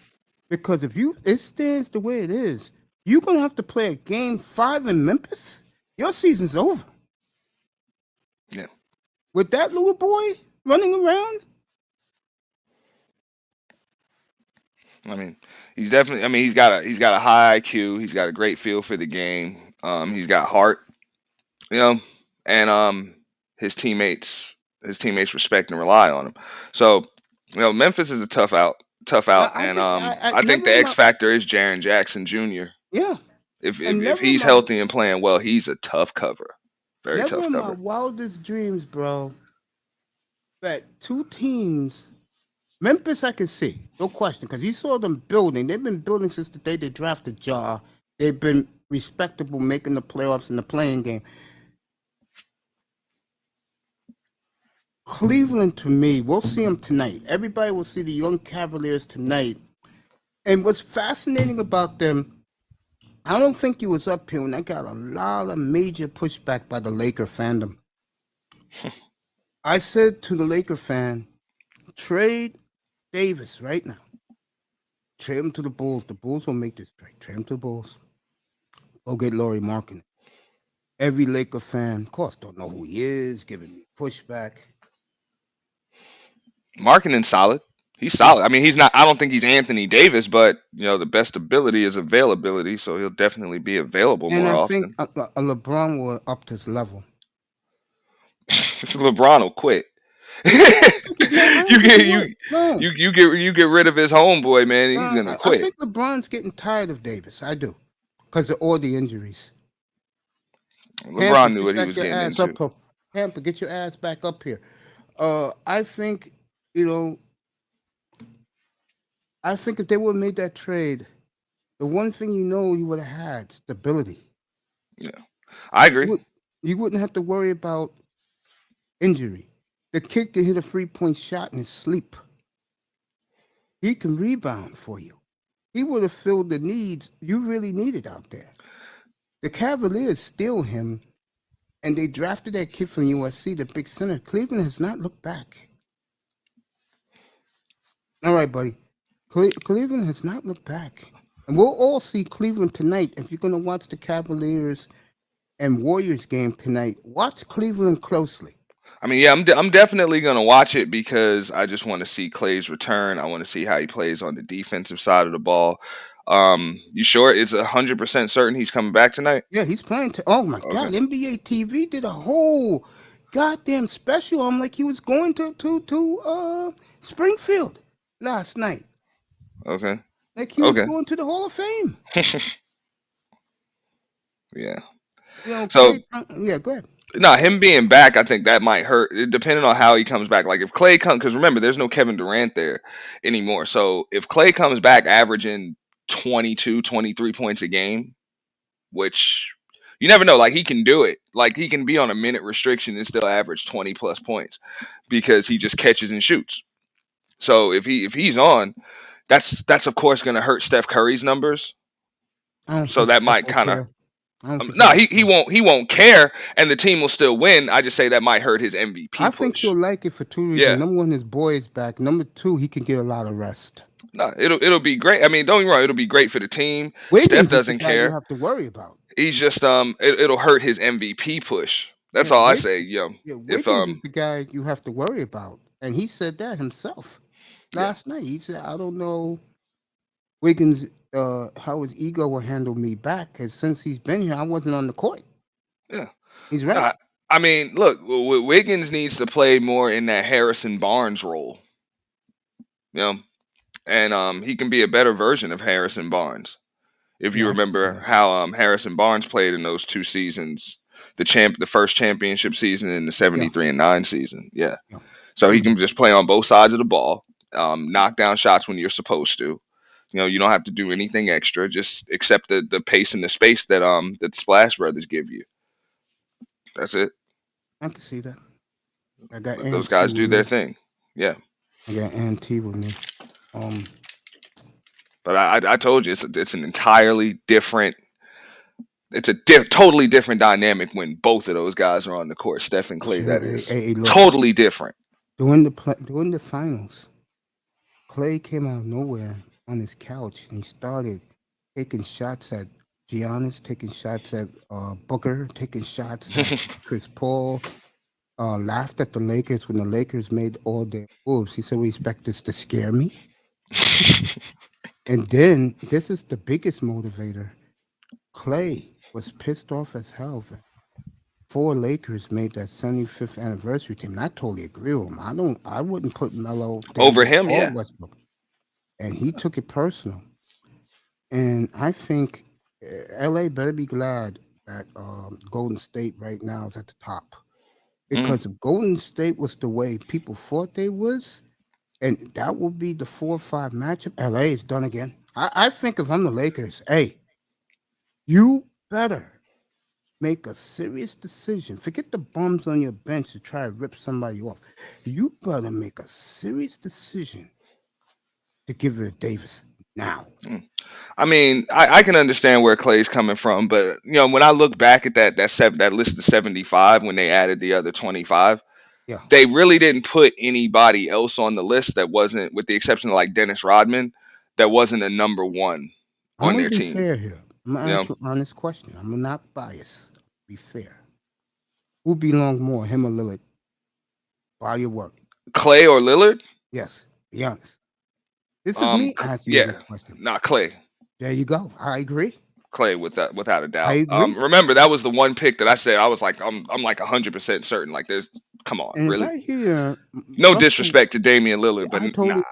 Because if it stands the way it is, you're gonna have to play a game 5 in Memphis. Your season's over. Yeah. With that little boy running around, I mean, he's definitely. I mean, he's got a high IQ. He's got a great feel for the game. He's got heart. You know, and his teammates respect and rely on him. So, Memphis is a tough out, I and think I I think never the in X my factor is Jaren Jackson Jr. yeah, and If he's healthy and playing well, he's a tough cover, very never tough in my cover. wildest dreams, bro, that two teams. Memphis, I can see, no question, because you saw them building. They've been building since the day they drafted Jar. They've been respectable, making the playoffs in the playing game. Cleveland, to me, we'll see them tonight. Everybody will see the young Cavaliers tonight. And what's fascinating about them, I don't think you was up here when I got a lot of major pushback by the Laker fandom. I said to the Laker fan, trade Davis right now. Trade him to the Bulls. The Bulls will make this trade. Trade him to the Bulls. Go get Laurie Markkinen. Every Laker fan, of course, don't know who he is, giving me pushback. Markkanen's solid. He's Yeah. solid. I mean, he's not. I don't think he's Anthony Davis, but the best ability is availability, so he'll definitely be available And more I think often. a LeBron will up his level. LeBron will quit. No, I don't think no, I don't you think he get would. you No, you get rid of his homeboy, man. no, He's gonna I quit. think LeBron's getting tired of Davis. I do, because of all the injuries. Tampa, LeBron knew get what he back was your getting ass into. up. Tampa, get your ass back up here. I think, you know, I think if they would have made that trade, the one thing you would have had stability. Yeah, I You, agree. would, you wouldn't have to worry about injury. The kid can hit a 3-point shot in his sleep. He can rebound for you. He would have filled the needs you really needed out there. The Cavaliers steal him, and they drafted that kid from USC, the big center. Cleveland has not looked back. All right, buddy. Cleveland has not looked back. And we'll all see Cleveland tonight. If you're going to watch the Cavaliers and Warriors game tonight, watch Cleveland closely. I mean, yeah, I'm definitely gonna watch it because I just want to see Clay's return. I want to see how he plays on the defensive side of the ball. You sure it's 100% certain he's coming back tonight? Yeah, he's playing. Oh my Okay, God! NBA TV did a whole goddamn special. I'm like he was going to Springfield last night. okay, Like he was okay. going to the Hall of Fame. Yeah. Clay. So Yeah, go ahead. no, him being back, I think that might hurt, depending on how he comes back. Like if Clay comes, because remember, there's no Kevin Durant there anymore. So if Clay comes back averaging 22, 23 points a game, which you never know, like he can do it. Like he can be on a minute restriction and still average 20 plus points because he just catches and shoots. So if he's on, that's of course going to hurt Steph Curry's numbers. I don't So think that Steph might will kind of care. I don't think no, he'll he care. won't care, and the team will still win. I just say that might hurt his MVP I think push. he'll like it for two reasons. Yeah, Number one, his boy is back. Number two, he can get a lot of rest. no, it'll be great. I mean, don't get me wrong, it'll be great for the team. Steph Wiggins is the doesn't guy you care. have to worry about. He's just it'll hurt his MVP push. That's Yeah, all I say. yeah, If Wiggins is the guy you have to worry about, and he said that himself yeah, last night. He said, "I don't know Wiggins how his ego will handle me back, because since he's been here, I wasn't on the court." yeah. He's right. No, I mean, look, Wiggins needs to play more in that Harrison Barnes role. You know, and he can be a better version of Harrison Barnes. If you Yeah, I can see remember that. how Harrison Barnes played in those two seasons, the first championship season and the Yeah, 73-9 season. Yeah. yeah. So he Mhm. can just play on both sides of the ball, knock down shots when you're supposed to. You don't have to do anything extra. Just accept the pace and the space that the Splash Brothers give you. That's it. I can see that. I got Let those Ant with guys do their me. thing. Yeah. I got Ant with me. Um, But I told you it's an entirely different. It's a totally different dynamic when both of those guys are on the court. Steph and Clay, sure. that is Hey, look, totally different. during the finals, Clay came out of nowhere on his couch and he started taking shots at Giannis, taking shots at Booker, taking shots at Chris Paul. Laughed at the Lakers when the Lakers made all their moves. He said, "We expect this to scare me." And then this is the biggest motivator. Clay was pissed off as hell that four Lakers made that 75th anniversary team. And I totally agree with him. I wouldn't put Melo, Over Davis, him, or yeah. Westbrook. And he took it personal. And I think LA better be glad that Golden State right now is at the top. Mm. Because if Golden State was the way people thought they was, and that will be the 4 or 5 matchup, LA is done again. I think if I'm the Lakers, hey, you better make a serious decision. Forget the bums on your bench to try to rip somebody off. You better make a serious decision to give it to Davis now. Mm. I mean, I can understand where Clay's coming from, but when I look back at that list of 75 when they added the other 25, Yeah. they really didn't put anybody else on the list that wasn't, with the exception of like Dennis Rodman, that wasn't a number one I'm on gonna their be team. fair here. I'm gonna You know, ask you an honest question. I'm not biased. Be fair. Who belongs more, him or Lillard? Body of work. Clay or Lillard? Yes. Be honest. This is me asking you Yeah, this question. not Clay. There you go. I agree. Clay with that, without a I doubt. agree. Remember that was the one pick that I said I was like I'm like 100% certain. Like there's, come on, And if really? I hear No Russell, disrespect to Damian Lillard, but I nah, totally.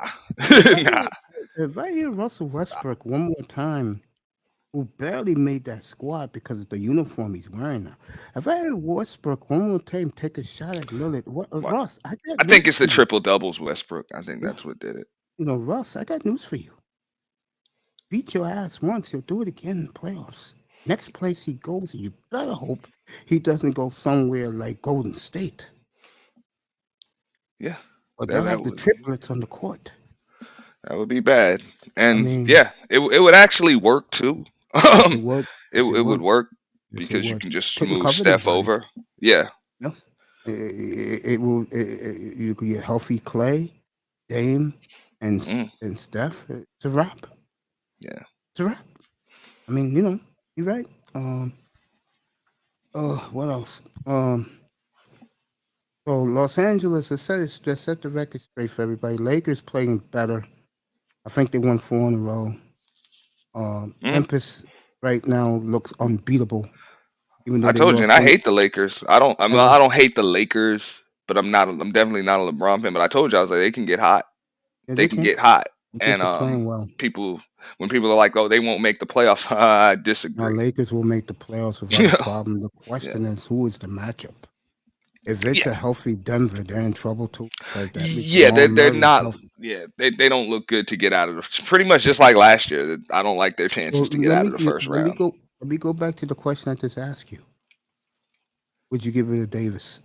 If I nah. hear, if I hear Russell Westbrook one more time, who barely made that squad because of the uniform he's wearing now. If I hear Westbrook one more time take a shot at Lillard, what What? Russ? I got I think news it's for the you. triple doubles Westbrook. I think Yeah, that's what did it. Russ, I got news for you. Beat your ass once, he'll do it again in the playoffs. Next place he goes, you better hope he doesn't go somewhere like Golden State, Yeah, or that they'll that have the would triplets on the court. that would be bad. I And mean, yeah, it would actually work too. yes, it would. It Yes, it would would. work Yes, it because you would. can just Couldn't move cover Steph anybody. over. Yeah. No, it will. You could get healthy Clay, Dame, Mm, and Steph. It's a wrap. yeah. It's a wrap. I mean, you're right. Oh, what else? So Los Angeles has set the record straight for everybody. Lakers playing better. I think they won 4 in a row. Mm. Memphis right now looks unbeatable, even though I they told you, and lost I one. hate the Lakers. I don't. And they, I don't hate the Lakers, but I'm not. I'm definitely not a LeBron fan. But I told you, I was like, they can get hot. yeah, They they can can. get hot. The And kids are playing well. people, when people are like, oh, they won't make the playoffs, I Now disagree. Lakers will make the playoffs without a problem. The Yeah. question is, who is the matchup? If it's Yeah. a healthy Denver, they're in trouble too because that Yeah, Jamal they're Murray is not. healthy. Yeah, they don't look good to get out of the. Pretty much just like last year. I don't like their Well, chances to get out of the first round. let me go back to the question I just asked you. Would you get rid of Davis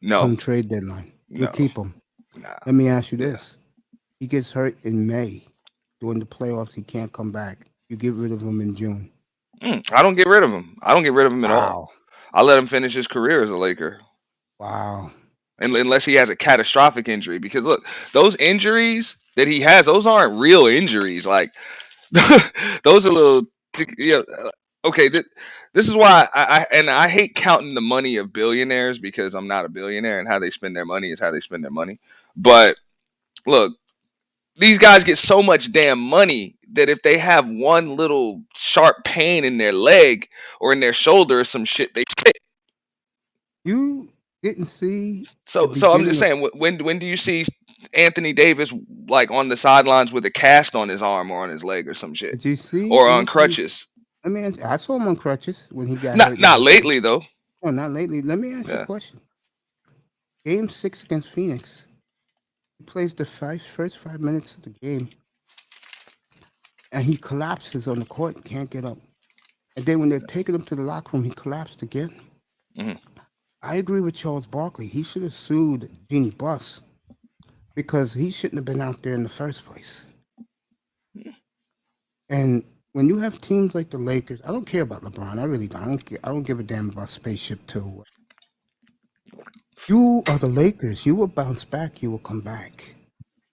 No, come trade deadline? You'll no, keep him. nah. Let me ask you Yeah. this: he gets hurt in May during the playoffs. He can't come back. You get rid of him in June. I don't get rid of him. I don't get rid of him at all. Wow, I let him finish his career as a Laker, wow. unless he has a catastrophic injury. Because look, those injuries that he has, those aren't real injuries. Like those are little. Yeah. Okay. This is why I hate counting the money of billionaires because I'm not a billionaire, and how they spend their money is how they spend their money. But look, these guys get so much damn money that if they have one little sharp pain in their leg or in their shoulder or some shit, they quit. You didn't see the So I'm just beginning of. saying, when do you see Anthony Davis like on the sidelines with a cast on his arm or on his leg or some shit, Did you see or on Anthony? crutches? I mean, I saw him on crutches when he got hurt Not last year. lately though. Oh, not lately. Let me ask you a Yeah. question. Game 6 against Phoenix. He plays the first 5 minutes of the game, and he collapses on the court and can't get up. And then when they're taking him to the locker room, he collapsed again. Hmm. I agree with Charles Barkley. He should have sued Jeannie Buss because he shouldn't have been out there in the first place. And when you have teams like the Lakers, I don't care about LeBron. I really don't. I don't give a damn about Spaceship Two. You are the Lakers. You will bounce back. You will come back.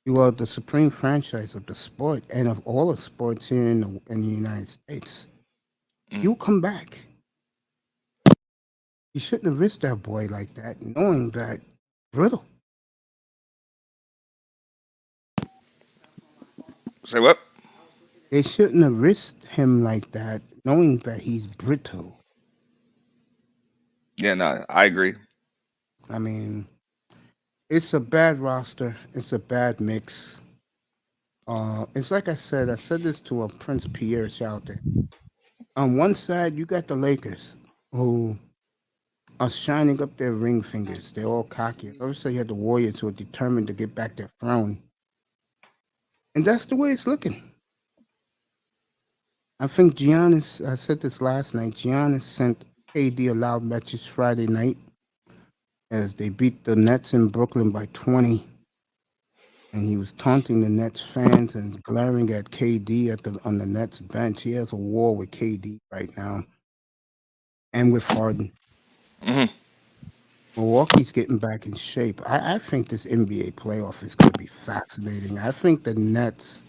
You are the supreme franchise of the sport and of all the sports here in the United States. Mm. You come back. You shouldn't have risked that boy like that, knowing that brittle. Say what? They shouldn't have risked him like that, knowing that he's brittle. Yeah, no, I agree. I mean, it's a bad roster. It's a bad mix. It's like I said this to a Prince Pierre out there. On one side, you got the Lakers, who are shining up their ring fingers. They're all cocky. Obviously, you had the Warriors who are determined to get back their throne. And that's the way it's looking. I think Giannis, I said this last night, Giannis sent KD a loud message Friday night as they beat the Nets in Brooklyn by 20. And he was taunting the Nets fans and glaring at KD on the Nets bench. He has a war with KD right now and with Harden. Hmm. Milwaukee's getting back in shape. I think this NBA playoff is going to be fascinating. I think the Nets,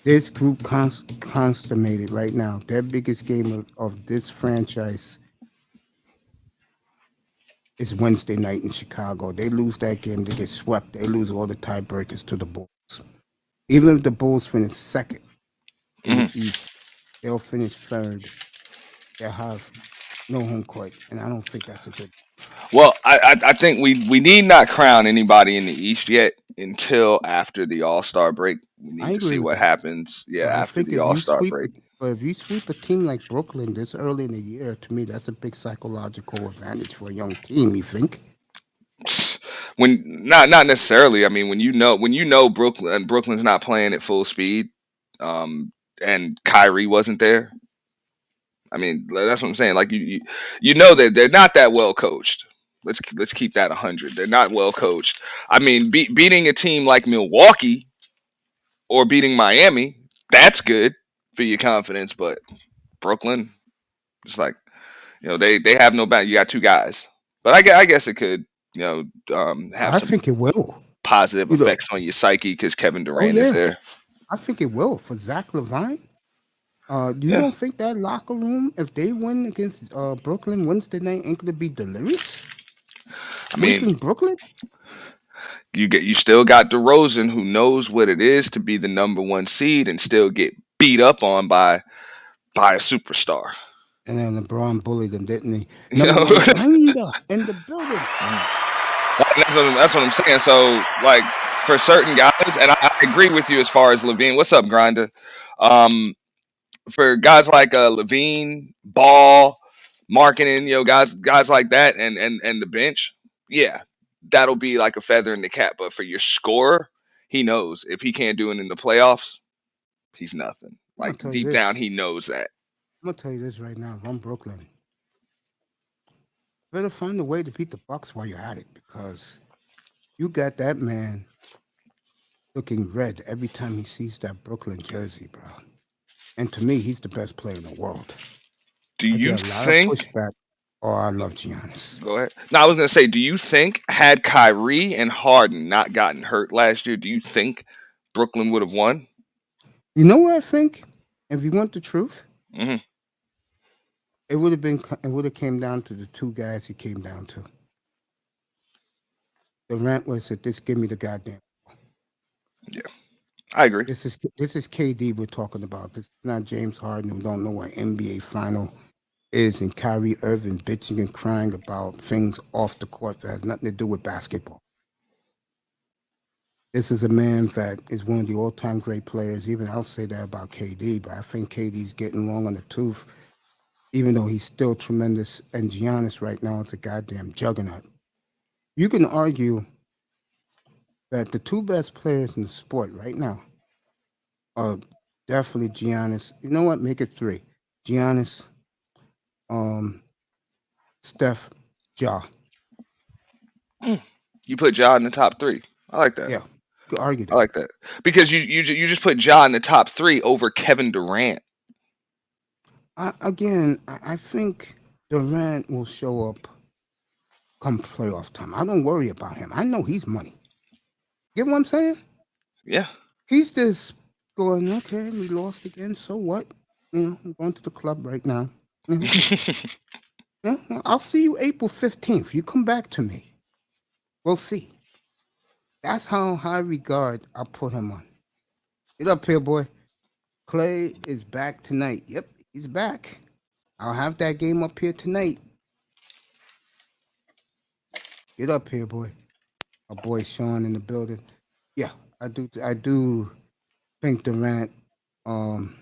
this group consummated right now. Their biggest game of this franchise is Wednesday night in Chicago. They lose that game, they get swept. They lose all the tiebreakers to the Bulls. Even if the Bulls finish second in the Hmm. East, they'll finish third. They'll have no home court, and I don't think that's a good. Well, I think we need not crown anybody in the East yet until after the All Star break. We I need to agree see with what that. happens. Yeah, But I after think the All Star break. if you sweep a team like Brooklyn this early in the year, to me that's a big psychological advantage for a young team. You think? When not necessarily. I mean, when you know Brooklyn's not playing at full speed, and Kyrie wasn't there. I mean, that's what I'm saying. Like you know that they're not that well coached. Let's keep that 100. They're not well coached. I mean, beating a team like Milwaukee or beating Miami, that's good for your confidence. But Brooklyn, it's like they have no back. You got two guys, but I guess it could have I some think it will. positive You know? effects on your psyche because Kevin Oh Durant is yeah, there. I think it will for Zach Levine. You Yeah, don't think that locker room, if they win against Brooklyn Wednesday night, ain't gonna be delirious? I mean, Sweeping Brooklyn? you still got DeRozan who knows what it is to be the number one seed and still get beat up on by a superstar. And then LeBron bullied them, didn't he? You Number know, one grinder in the building. that's what I'm saying. So like for certain guys, and I agree with you as far as Levine. What's up, Grinder? Um, for guys like Levine, Ball, marketing, guys like that, and the bench, yeah, that'll be like a feather in the cap. But for your scorer, he knows if he can't do it in the playoffs, he's nothing. I'm gonna Like tell you deep down, this. he knows that. I'm gonna tell you this right now. If I'm Brooklyn, better find a way to beat the Bucks while you're at it because you got that man looking red every time he sees that Brooklyn jersey, bro. And to me, he's the best player in the world. Do I you get a lot of think? pushback. Oh, I love Giannis. Go ahead. No, I was gonna say, do you think had Kyrie and Harden not gotten hurt last year, do you think Brooklyn would have won? You know what I think? If you want the truth, Hmm. it would have been. It would have came down to the two guys. He came down to the rant was said, "Just give me the goddamn." Yeah, I agree. This is KD we're talking about. This is not James Harden who don't know what NBA final is, and Kyrie Irving bitching and crying about things off the court that has nothing to do with basketball. This is a man that is one of the all-time great players. Even I'll say that about KD, but I think KD's getting long on the tooth, even though he's still tremendous. And Giannis right now is a goddamn juggernaut. You can argue that the two best players in the sport right now are definitely Giannis. You know what? Make it three: Giannis, um, Steph, Ja. Mm. You put Ja in the top three. I like that. Yeah, you could argue I that. like that because you just put Ja in the top three over Kevin Durant. I think Durant will show up come playoff time. I don't worry about him. I know he's money. Get what I'm saying? Yeah. He's just going, okay, we lost again. So what? I'm going to the club right now. You know, I'll see you April 15th. You come back to me. We'll see. That's how high regard I put him on. Get up here, boy. Clay is back tonight. Yep, he's back. I'll have that game up here tonight. Get up here, boy. My boy Sean in the building. Yeah, I do think Durant, um,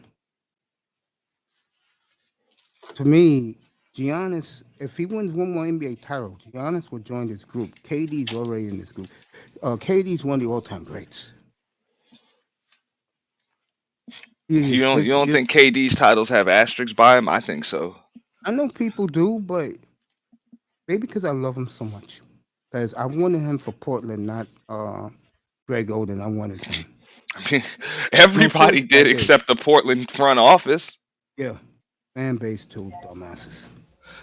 to me, Giannis, if he wins one more NBA title, Giannis will join this group. KD's already in this group. KD's one of the all-time greats. He You is don't you just, don't just think KD's titles have asterisks by him? I think so. I know people do, but maybe because I love him so much. Because I wanted him for Portland, not Greg Oden. I wanted him. I mean, No, everybody seriously, I did did. except the Portland front office. Yeah, fan base too, dumbasses.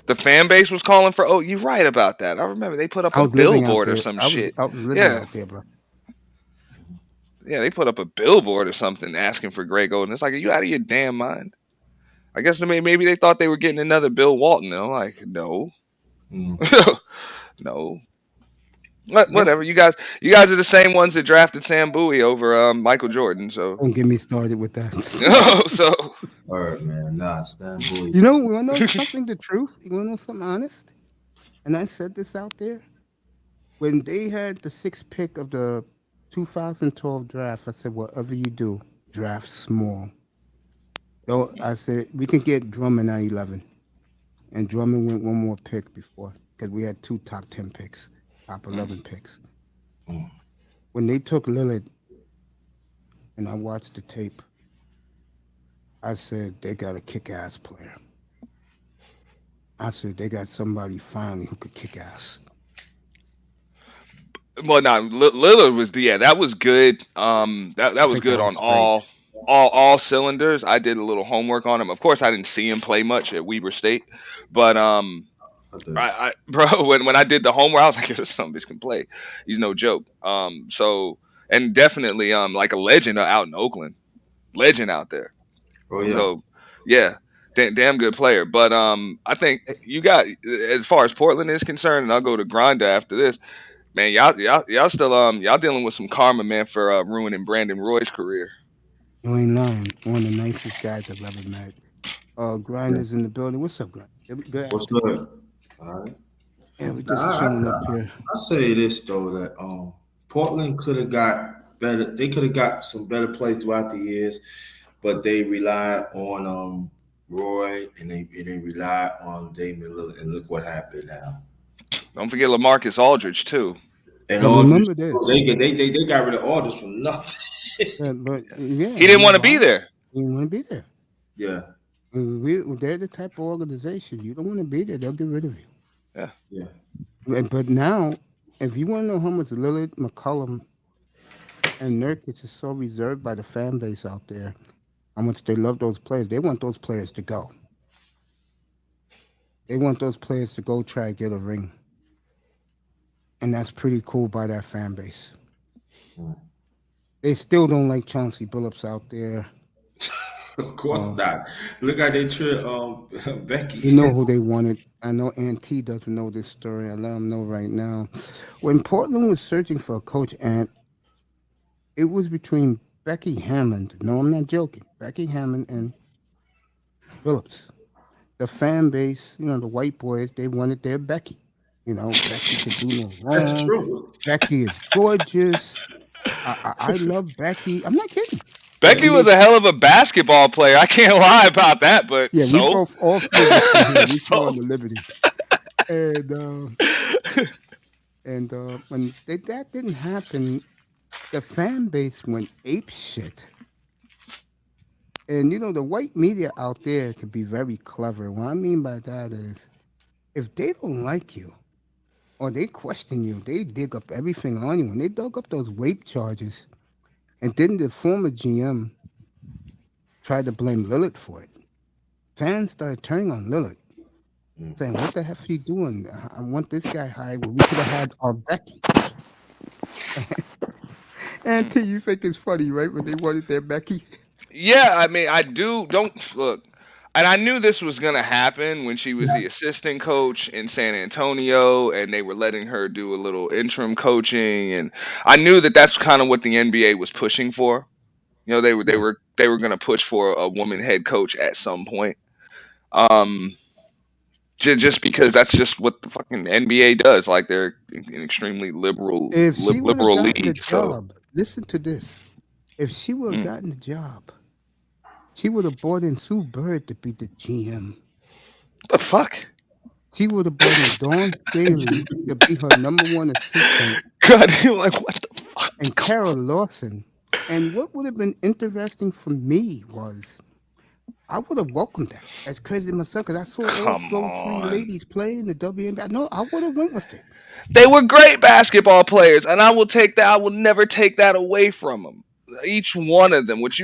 The fan base was calling for. Oh, you're right about that. I remember they put up I a was living out billboard or there. some I was shit. I was living Yeah, out there, bro. yeah, they put up a billboard or something asking for Greg Oden. It's like, are you out of your damn mind? I guess maybe they thought they were getting another Bill Walton. I'm like, no, Mm. no. Yeah, Whatever. You guys are the same ones that drafted Sam Bowie over Michael Jordan. So, don't get me started with that. so All right, man. Nah, Stan You know, Boys. you wanna know something? The truth. You wanna know something honest? And I said this out there when they had the sixth pick of the 2012 draft. I said, whatever you do, draft small. Though I said we can get Drummond at 11, and Drummond went one more pick before because we had two top 10 picks, top mm, 11 picks. Mm. When they took Lillard, and I watched the tape, I said they got a kick-ass player. I said they got somebody finally who could kick ass. well, no, Lillard was yeah, that was good. That I was think good that on was great. all cylinders. I did a little homework on him. Of course, I didn't see him play much at Weber State, but I did. bro, when I did the homework, I was like, this some bitch can play. He's no joke. So and definitely like a legend out in Oakland, legend out there. Oh yeah. So yeah, damn good player. But I think Eh, you got as far as Portland is concerned, and I'll go to Gronda after this. Man, y'all still y'all dealing with some karma, man, for ruining Brandon Roy's career. You ain't lying. One of the nicest guys I've ever met. Yeah. Grinders in the building. What's up, Grind? Good What's afternoon. good? All right. Yeah, we Now, just chilling up here. I say this though that Portland could have got better. They could have got some better plays throughout the years, but they relied on Roy and they relied on Damian Lillard, and look what happened now. Don't forget Lamarcus Aldridge too. And But Aldridge, remember this. they got rid of Aldridge for nothing. But yeah, He you didn't know want to be why? there. You didn't want to be there. Yeah, They're the type of organization you don't want to be there. They'll get rid of you. Yeah, yeah. But now, if you want to know how much Lillard, McCollum, and Nurkic is so reserved by the fan base out there, how much they love those players, they want those players to go. They want those players to go try to get a ring, and that's pretty cool by that fan base. Mm. They still don't like Chauncey Billups out there. Of course Uh, not. Look how they treat Becky. you know who they wanted. I know Auntie doesn't know this story. I let him know right now. When Portland was searching for a coach, and it was between Becky Hammond. No, I'm not joking. Becky Hammond and Billups. The fan base, the white boys, they wanted their Becky. Becky could do no That's wrong. true. Becky is gorgeous. I love Becky. I'm not kidding. Becky And was they, a hell of a basketball player. I can't lie about that. But yeah, we so, both, all three of us from here, we saw in so the Liberty. And when that didn't happen, the fan base went ape shit. And the white media out there can be very clever. What I mean by that is, if they don't like you or they question you, they dig up everything on you. And they dug up those rape charges, and then the former GM tried to blame Lillard for it. Fans started turning on Lillard, saying, "What the heck are you doing? I want this guy hired. Well, we could have had our Becky." Auntie, you think it's funny, right? When they wanted their Becky. Yeah, I mean, I do. Don't look. And I knew this was gonna happen when she was the assistant coach in San Antonio, and they were letting her do a little interim coaching, and I knew that that's kind of what the NBA was pushing for. You know, Yeah. they were gonna push for a woman head coach at some point. Um, just because that's just what the fucking NBA does. Like they're an extremely If she would have liberal gotten the league. So job, listen to this. If she would have mm, gotten the job, she would have brought in Sue Bird to be the GM. the fuck. She would have brought in Dawn Staley to be her number one assistant God, you're like what the and fuck? Carol Lawson. And what would have been interesting for me was I would have welcomed that as crazy as my son because I saw all Come those three on. ladies play in the WNBA. No, I would have went with it. They were great basketball players, and I will take that. I will never take that away from them. Each one of them, what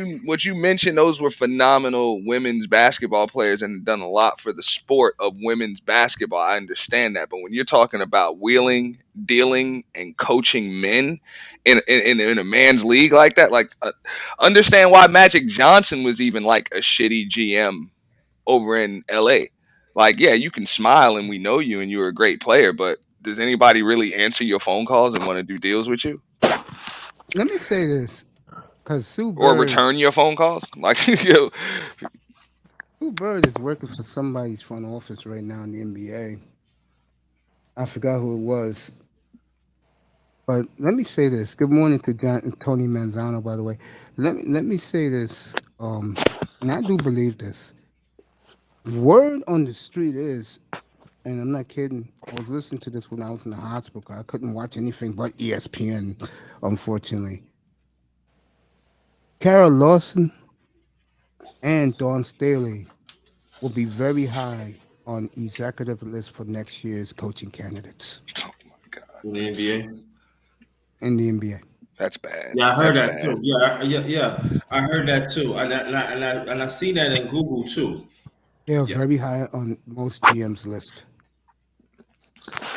you mentioned, those were phenomenal women's basketball players and done a lot for the sport of women's basketball. I understand that, but when you're talking about wheeling, dealing, and coaching men in a man's league like that, like understand why Magic Johnson was even like a shitty GM over in LA. Like, yeah, you can smile and we know you and you're a great player, but does anybody really answer your phone calls and want to do deals with you Let me say this because or return your phone calls? Like, you know, Sue Bird is working for somebody's front office right now in the NBA. I forgot who it was. But let me say this. Good morning to Tony Manzano, by the way. Let me say this, and I do believe this. Word on the street is, and I'm not kidding. I was listening to this when I was in the hospital. 'Cause I couldn't watch anything but ESPN, unfortunately. Carol Lawson and Dawn Staley will be very high on executive list for next year's coaching candidates oh my god, In the NBA. in the NBA. that's bad. Yeah, I heard That's that bad. too. Yeah. I heard that too, and I seen that in Google too. They are Yeah. very high on most GM's list.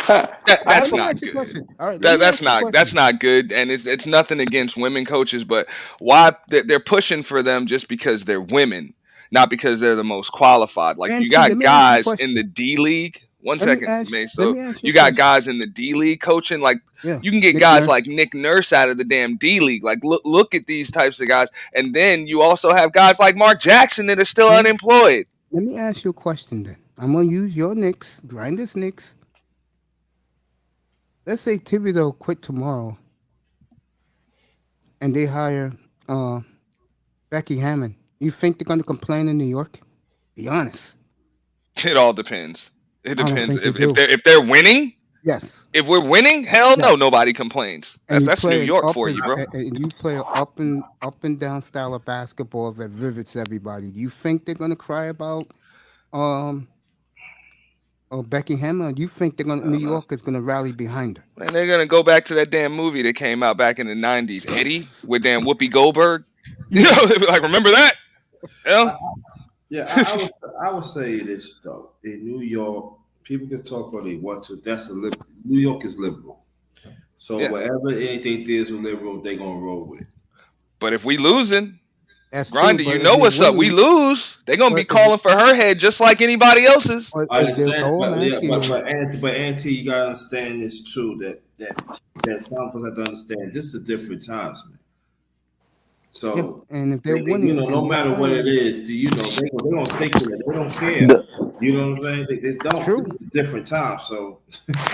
Uh, I Let That's have a me not ask you a good. question. All right, let me ask you a That's question. not good, and it's nothing against women coaches, but why they're pushing for them just because they're women, not because they're the most qualified. Like you Auntie, let got me ask you a guys in the question. D League. One Let me second, ask. May. Let So me ask you a you got question. guys in the D League coaching. Like Yeah, you can get Nick guys like Nurse. Nick Nurse out of the damn D League. Like look at these types of guys, and then you also have guys like Mark Jackson that are still Yeah. unemployed. Let me ask you a question then. I'm gonna use your Knicks, Grinders Knicks. Let's say Thibodeau quit tomorrow, and they hire uh, Becky Hammond. You think they're gonna complain in New York? Be honest. It all depends. It I don't depends think they if do. they're winning. Yes. If we're winning, hell no, Yes. nobody complains. And you That's New play an York up for you, bro. and you play an up and down style of basketball that rivets everybody. Do you think they're gonna cry about um Becky Hammond? Or do you think they're gonna New No, no. York is gonna rally behind her? Man, they're gonna go back to that damn movie that came out back in the '90s, Eddie, with damn Whoopi Goldberg. You Yeah. know, they be like, remember that? You know? I, yeah, I would say this though. In New York, people can talk all they want to. New York is liberal. So Yeah. whatever anything deals with liberal, they gonna roll with it. But if we losing, That's true. Grinder, you But if know they're what's up. We winning, lose, they gonna be but if calling for her head just like anybody else's. but I if they're understand, all I'm but yeah, asking is but Auntie, you gotta understand this too. That some of us have to understand. This is different times, man. yeah, So and if they're you winning know, and no they're matter what it playing, is, do you know they gonna stick with it? They don't care. the You know what I'm saying? They don't. This true. is a different time. So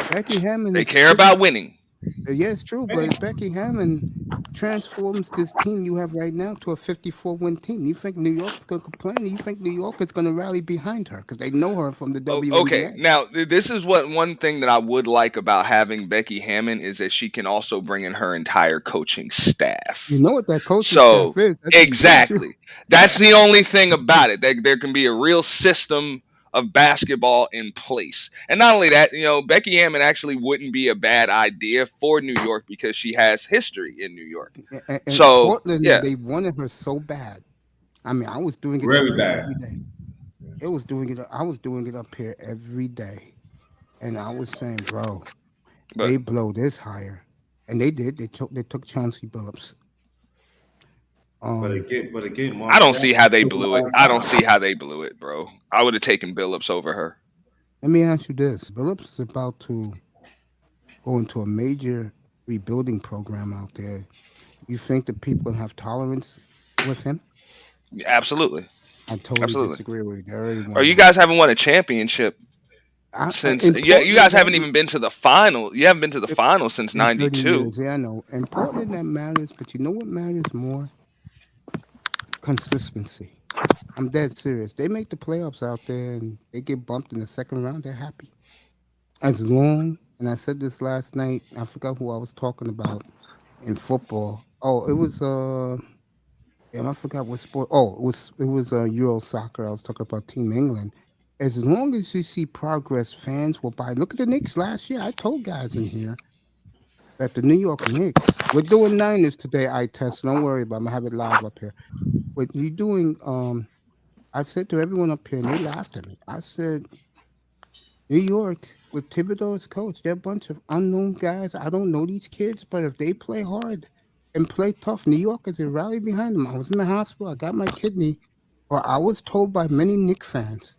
Becky Hammond They is care pretty. about winning. Yeah, it's true. But if Becky Hammond transforms this team you have right now to a 54-win team, you think New York is going to complain? You think New York is going to rally behind her because they know her from the Okay, WNBA? now this is what one thing that I would like about having Becky Hammond is that she can also bring in her entire coaching You staff. know what that coaching staff So is? That's a spiritual. exactly, that's the only thing about it. There can be a real system of basketball in place, and not only that, you know, Becky Hammond actually wouldn't be a bad idea for New York because she has history in New York. And So Portland, yeah, they wanted her so bad. I mean, I was doing it up very here bad. every day. It was doing it. I was doing it up here every day, and I was saying, bro, but they blow this higher, and they did. They took Chauncey Billups. Um, but again, I don't Marshall see how they took a blew it. long I don't time. see how they blew it, bro. I would have taken Billups over her. Let me ask you this: Billups is about to go into a major rebuilding program out there. You think the people have tolerance with him? Absolutely, I totally absolutely. disagree with you. They already Or won you one. guys haven't won a championship since. In Yeah, you guys Portland, haven't even been to the final. You haven't been to the final since in 30 '92. years, yeah, I know. In Portland, that matters, but you know what matters more? Consistency. I'm dead serious. They make the playoffs out there and they get bumped in the second round. They're happy. As long, and I said this last night, I forgot who I was talking about in football. Oh, it was damn, I forgot what sport. Oh, it was Euro soccer. I was talking about Team England. As long as you see progress, fans will buy. Look at the Knicks last year. I told guys in here that the New York Knicks. We're doing Niners today. I test. Don't worry about. It. I'm gonna have it live up here. What you doing? I said to everyone up here, and they laughed at me. I said, New York with Thibodeau as coach, they're a bunch of unknown guys. I don't know these kids, but if they play hard and play tough, New Yorkers will rally behind them. I was in the hospital. I got my kidney. Well, I was told by many Knicks fans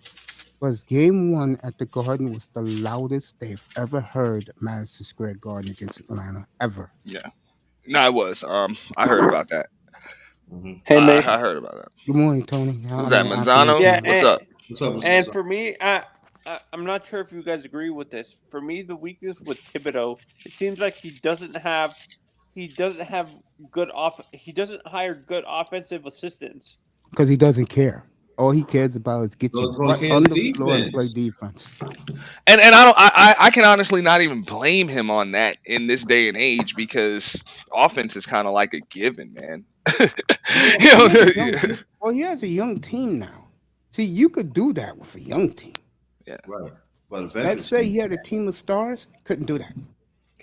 was game one at the Garden was the loudest they've ever heard Madison Square Garden against Atlanta ever. Yeah, no, it was. I heard about that. Hmm. Hey, I Mace. heard about that. Good morning, Tony. Who's I that? mean, afternoon to Manzano? Yeah, you. What's up? and What's up? for me, I'm not sure if you guys agree with this. For me, the weakness with Thibodeau, it seems like he doesn't have he doesn't hire good offensive assistants. Because he doesn't care. All he cares about is get your So butt he on has the floor and play defense. defense. And I can honestly not even blame him on that in this day and age because offense is kind of like a given, man. Yeah, You but he know, has a young team. Well, he has a young team now. See, you could do that with a young team. yeah. Right. But a Let's veterans say team he had a team of stars, couldn't do that.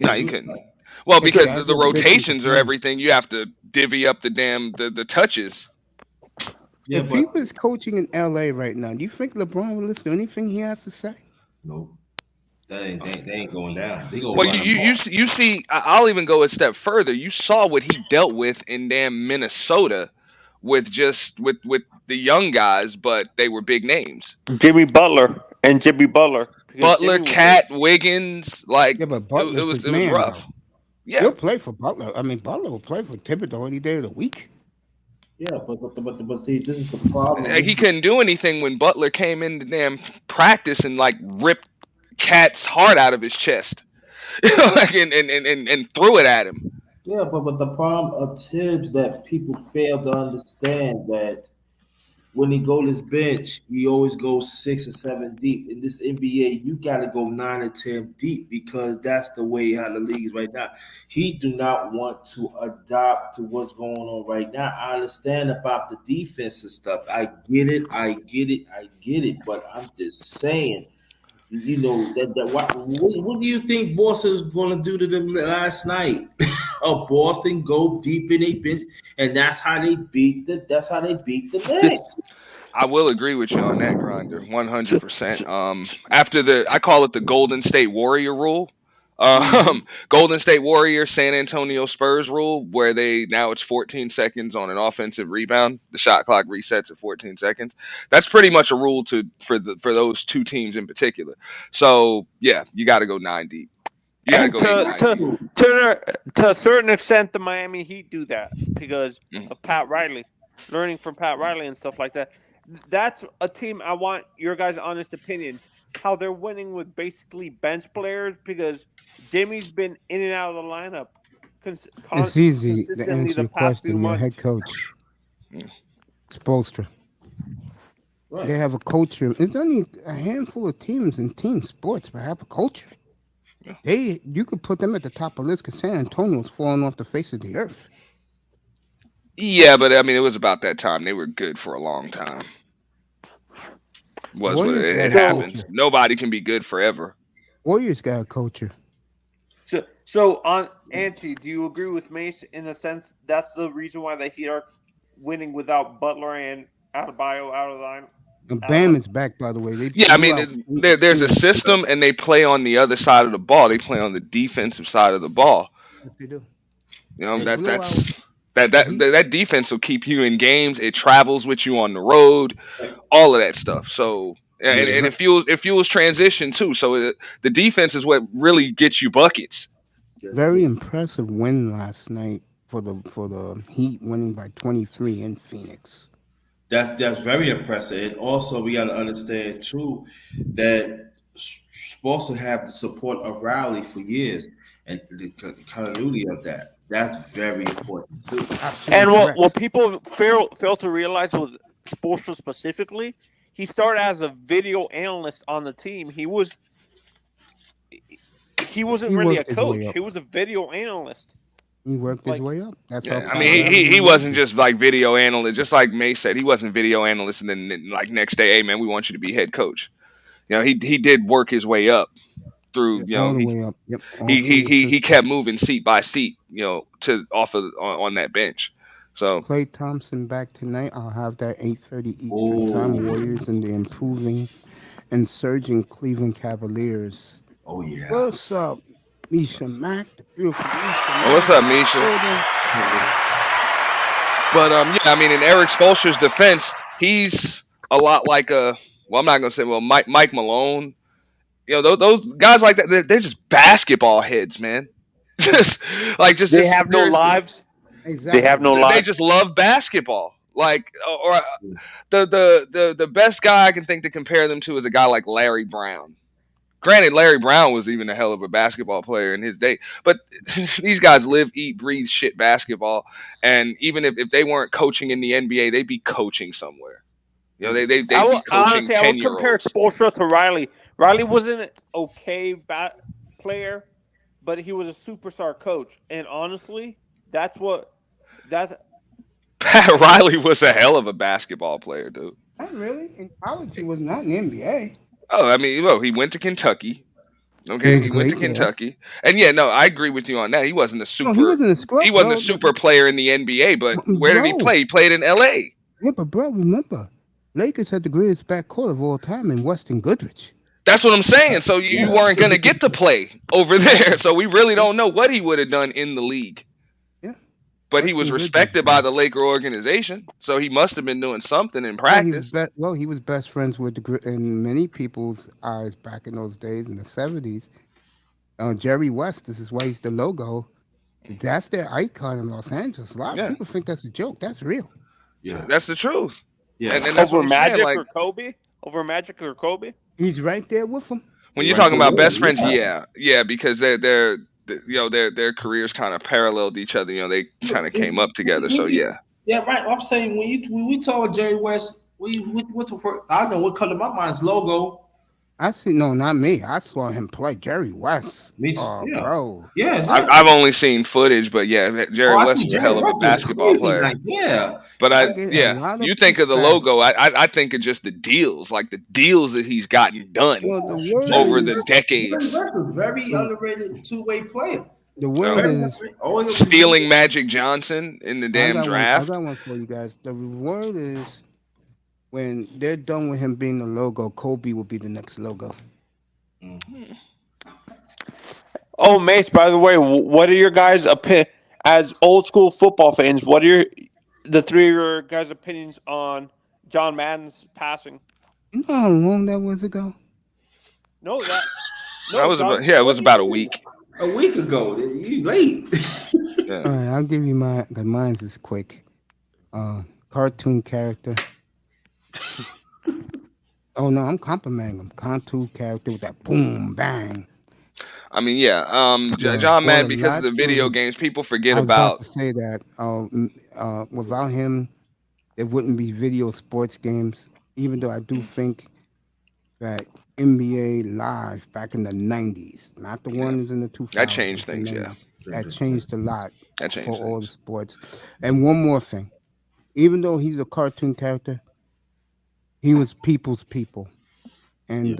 No, can't you do couldn't. that. Well, Because he because has the no business rotations are playing. everything. You have to divvy up the the touches. Yeah, If he but was coaching in LA right now, do you think LeBron would listen to anything he has to say? no, they ain't going down. They gonna Well, run them off. you see, I'll even go a step further. You saw what he dealt with in damn Minnesota with just with the young guys, but they were big names. Jimmy Butler, because Butler, Jimmy was hurt. Cat, Wiggins, like Yeah, but it Butler's was his it was man, rough. though. Yeah, He'll play for Butler. I mean, Butler will play for Thibodeau any day of the week. Yeah, but see, this is the problem. he couldn't do anything when Butler came into damn practice and like ripped Cat's heart out of his chest, like and threw it at him. Yeah, but the problem of Tibbs that people fail to understand that when he go to his bench, he always goes 6 or 7 deep. In this NBA, you got to go 9 or 10 deep because that's the way how the league is right now. He do not want to adopt to what's going on right now. I understand about the defense and stuff. I get it. I get it. But I'm just saying, what do you think Boston's going to do to them last night? Boston go deep in a bench, and that's how they beat the Knicks. I will agree with you on that, Grinder, So, 100%. so, After I call it the Golden State Warrior rule. Mhm. Golden State Warrior, San Antonio Spurs rule, where now it's 14 seconds on an offensive rebound. The shot clock resets at 14 seconds. That's pretty much a rule for those two teams in particular. So yeah, you got to go 9 deep. You got to and go eight, to nine to deep. to a certain extent, the Miami Heat do that because Mhm. of Pat Riley, learning from Pat Riley and stuff like that. That's a team I want your guys' honest opinion. How they're winning with basically bench players because Jimmy's been in and out of the lineup It's easy to consistently answer the your past few question. Your head months. coach, Mm. Spolstra. Right. They have a culture. There's only a handful of teams in team sports that have a culture. Yeah. You could put them at the top of the list because San Antonio's falling off the face of the earth. Yeah, but I mean, it was about that time. They were good for a long time. Was what Warriors got it a So happens. culture. Nobody can be good forever. Warriors got a culture. so on Auntie, do you agree with Mace in a sense that's the reason why the Heat are winning without Butler and Adebayo out of the line? And Out of Bam the, is back, by the way. They Yeah, I blew mean, out there's a Phoenix. system, and they play on the other side of the ball. They play on the defensive side of the ball. Yes, they do. You know, They And blew out the Heat. that defense will keep you in games. It travels with you on the road, all of that stuff. So yeah, and it fuels transition too. So the defense is what really gets you buckets. Very impressive win last night for the Heat, winning by 23 in Phoenix. that's very impressive. And also, we got to understand too that supposed to have the support of Riley for years, and the continuity of that. That's very important too. Absolutely And correct. what people fail to realize with Spoelstra specifically, he started as a video analyst on the team. He wasn't He really a worked his way coach. up. He was a video analyst. He worked his Like way up. That's how Yeah, I Pat mean, Riley he removed wasn't him. just like video analyst, just like May said, he wasn't video analyst, and then like next day, hey man, we want you to be head coach. You know, he did work his way up through. Yep, You know, all the he way up. Yep, all he from he the he he system. kept moving seat by seat. You know, to off of on that bench. So Clay Thompson back tonight. I'll have that 8:30 Eastern time. Oh, Warriors and the improving and surging Cleveland Cavaliers. oh yeah. What's up, Misha Mack? The beautiful Misha oh, what's Mack up, in the Misha? building. But yeah, I mean, in Eric Spoelstra's defense, he's a lot like well, I'm not gonna say well Mike Malone. You know, those guys like that, they're just basketball heads, man. just they have no seriously, lives. They have Exactly. no they lives. just love basketball. Like, or the best guy I can think to compare them to is a guy like Larry Brown. Granted, Larry Brown was even a hell of a basketball player in his day, but these guys live, eat, breathe shit basketball. And even if they weren't coaching in the NBA, they'd be coaching somewhere. You know, they'd be coaching Honestly, I would 10 year compare olds. Spoelstra to Riley. Riley was an okay player, but he was a superstar coach. And honestly, that's Pat Riley was a hell of a basketball player, dude. Not really. In college, he was not in the NBA. Oh, I mean, well, he went to Kentucky. He Okay, was he went to great there. Kentucky, and yeah, no, I agree with you on that. No, he wasn't a He scrub, wasn't a bro. super player in the NBA, but where did he Bro, play? He played in LA. yeah, but bro, remember, Lakers had the greatest backcourt of all time in Weston Goodrich. That's what I'm saying. So you Yeah. weren't gonna get to play over there. So we really don't know what he would have done in the league. Yeah, But he was Weston Goodrich, respected by bro. the Laker organization, so he must have been doing something in Well, he was practice. best. Well, he was best friends with in many people's eyes back in those days in the '70s. Jerry West. This is why he's the logo. That's their icon in Los Angeles. A lot of Yeah, people think that's a joke. That's real. Yeah. that's the truth, Yeah. and that's what over I'm saying. Magic Like or Kobe. Over Magic or Kobe. He's right there with him. when You're you're right talking there about with best him. friends, yeah, because their careers kind of paralleled each other. You know, they kind of came up together. So yeah, Yeah, right. I'm saying when we talk Jerry West, we what the first, I know what come to my mind is logo. I see. No, not me. I saw him play Jerry West. Me too. Oh, Yeah. bro. Yeah, I've exactly. only seen footage, but yeah, Oh, Jerry I West think was a Jerry hell of a West was basketball crazy player. nice. Yeah. But I get a yeah, lot of you think of the pushback. logo, I think of just the deals, like the deals that he's gotten done Well, the word over the is Jerry decades. West was very the, underrated two-way player. the Uh, word Very is. underrated. Always was stealing Magic Johnson in the I damn got one. I draft. got one for you guys. The word is when they're done with him being the logo, Kobe will be the next logo. Oh, Mace. By the way, what are your guys' as old school football fans? What are the three of your guys' opinions on John Madden's passing? You know how long that was ago? No, That no, was John. about it What was do you about a mean? week. a week ago. You late. Yeah. All right, I'll give you mine. Cause mine's is quick. Cartoon character. Oh no, I'm complimenting him. Cartoon character with that boom bang. I mean, yeah. John Brought Madden, a because of lot the to video the. games, people forget I was about about. to say that. Without him, there wouldn't be video sports games. Even though I do think that NBA Live back in the '90s, not the Yeah, ones in the that 2000s, changed the things. Yeah, '90s, that changed a lot that for changed all the things. sports. And one more thing, even though he's a cartoon character, he was people's people. Yeah. And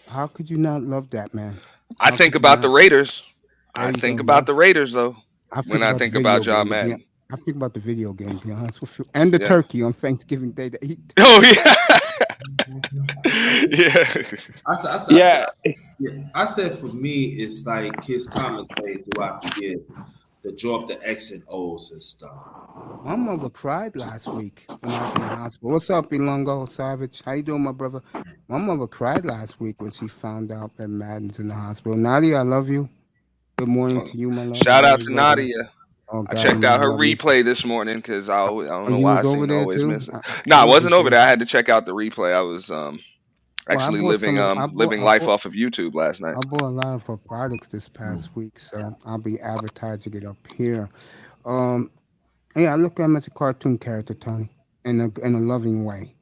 how could you not love that man? I How think could you about the not? Raiders. There I you go, think about man. the Raiders though I when think I about the think about video John game. Madden. I think about the video game. To be honest with you, and the Yeah. turkey on Thanksgiving Day that he. Oh yeah. Yeah. I said, Yeah, Yeah, I said for me, it's like his commentary throughout the year to draw up the X and O's and stuff. My mother cried last week when I was in the hospital. What's up, Ilongo Savage? How you doing, my brother? My mother cried last week when she found out that Madden's in the hospital. Nadia, I love you. Good morning Oh, to you, my love. shout Wherever out you to go, bro. Nadia. Oh I God, checked you know out I her love you. replay this morning because I don't Oh, know you why was I over seem to there always too. miss it. No, I I wasn't wasn't over there. there. I had to check out the replay. I was Well, I actually bought living some. living life off of YouTube last night. I bought a lot of her products this past week, so I'll be advertising it up here. Um, yeah, I look at him as a cartoon character, Tony, in a loving way.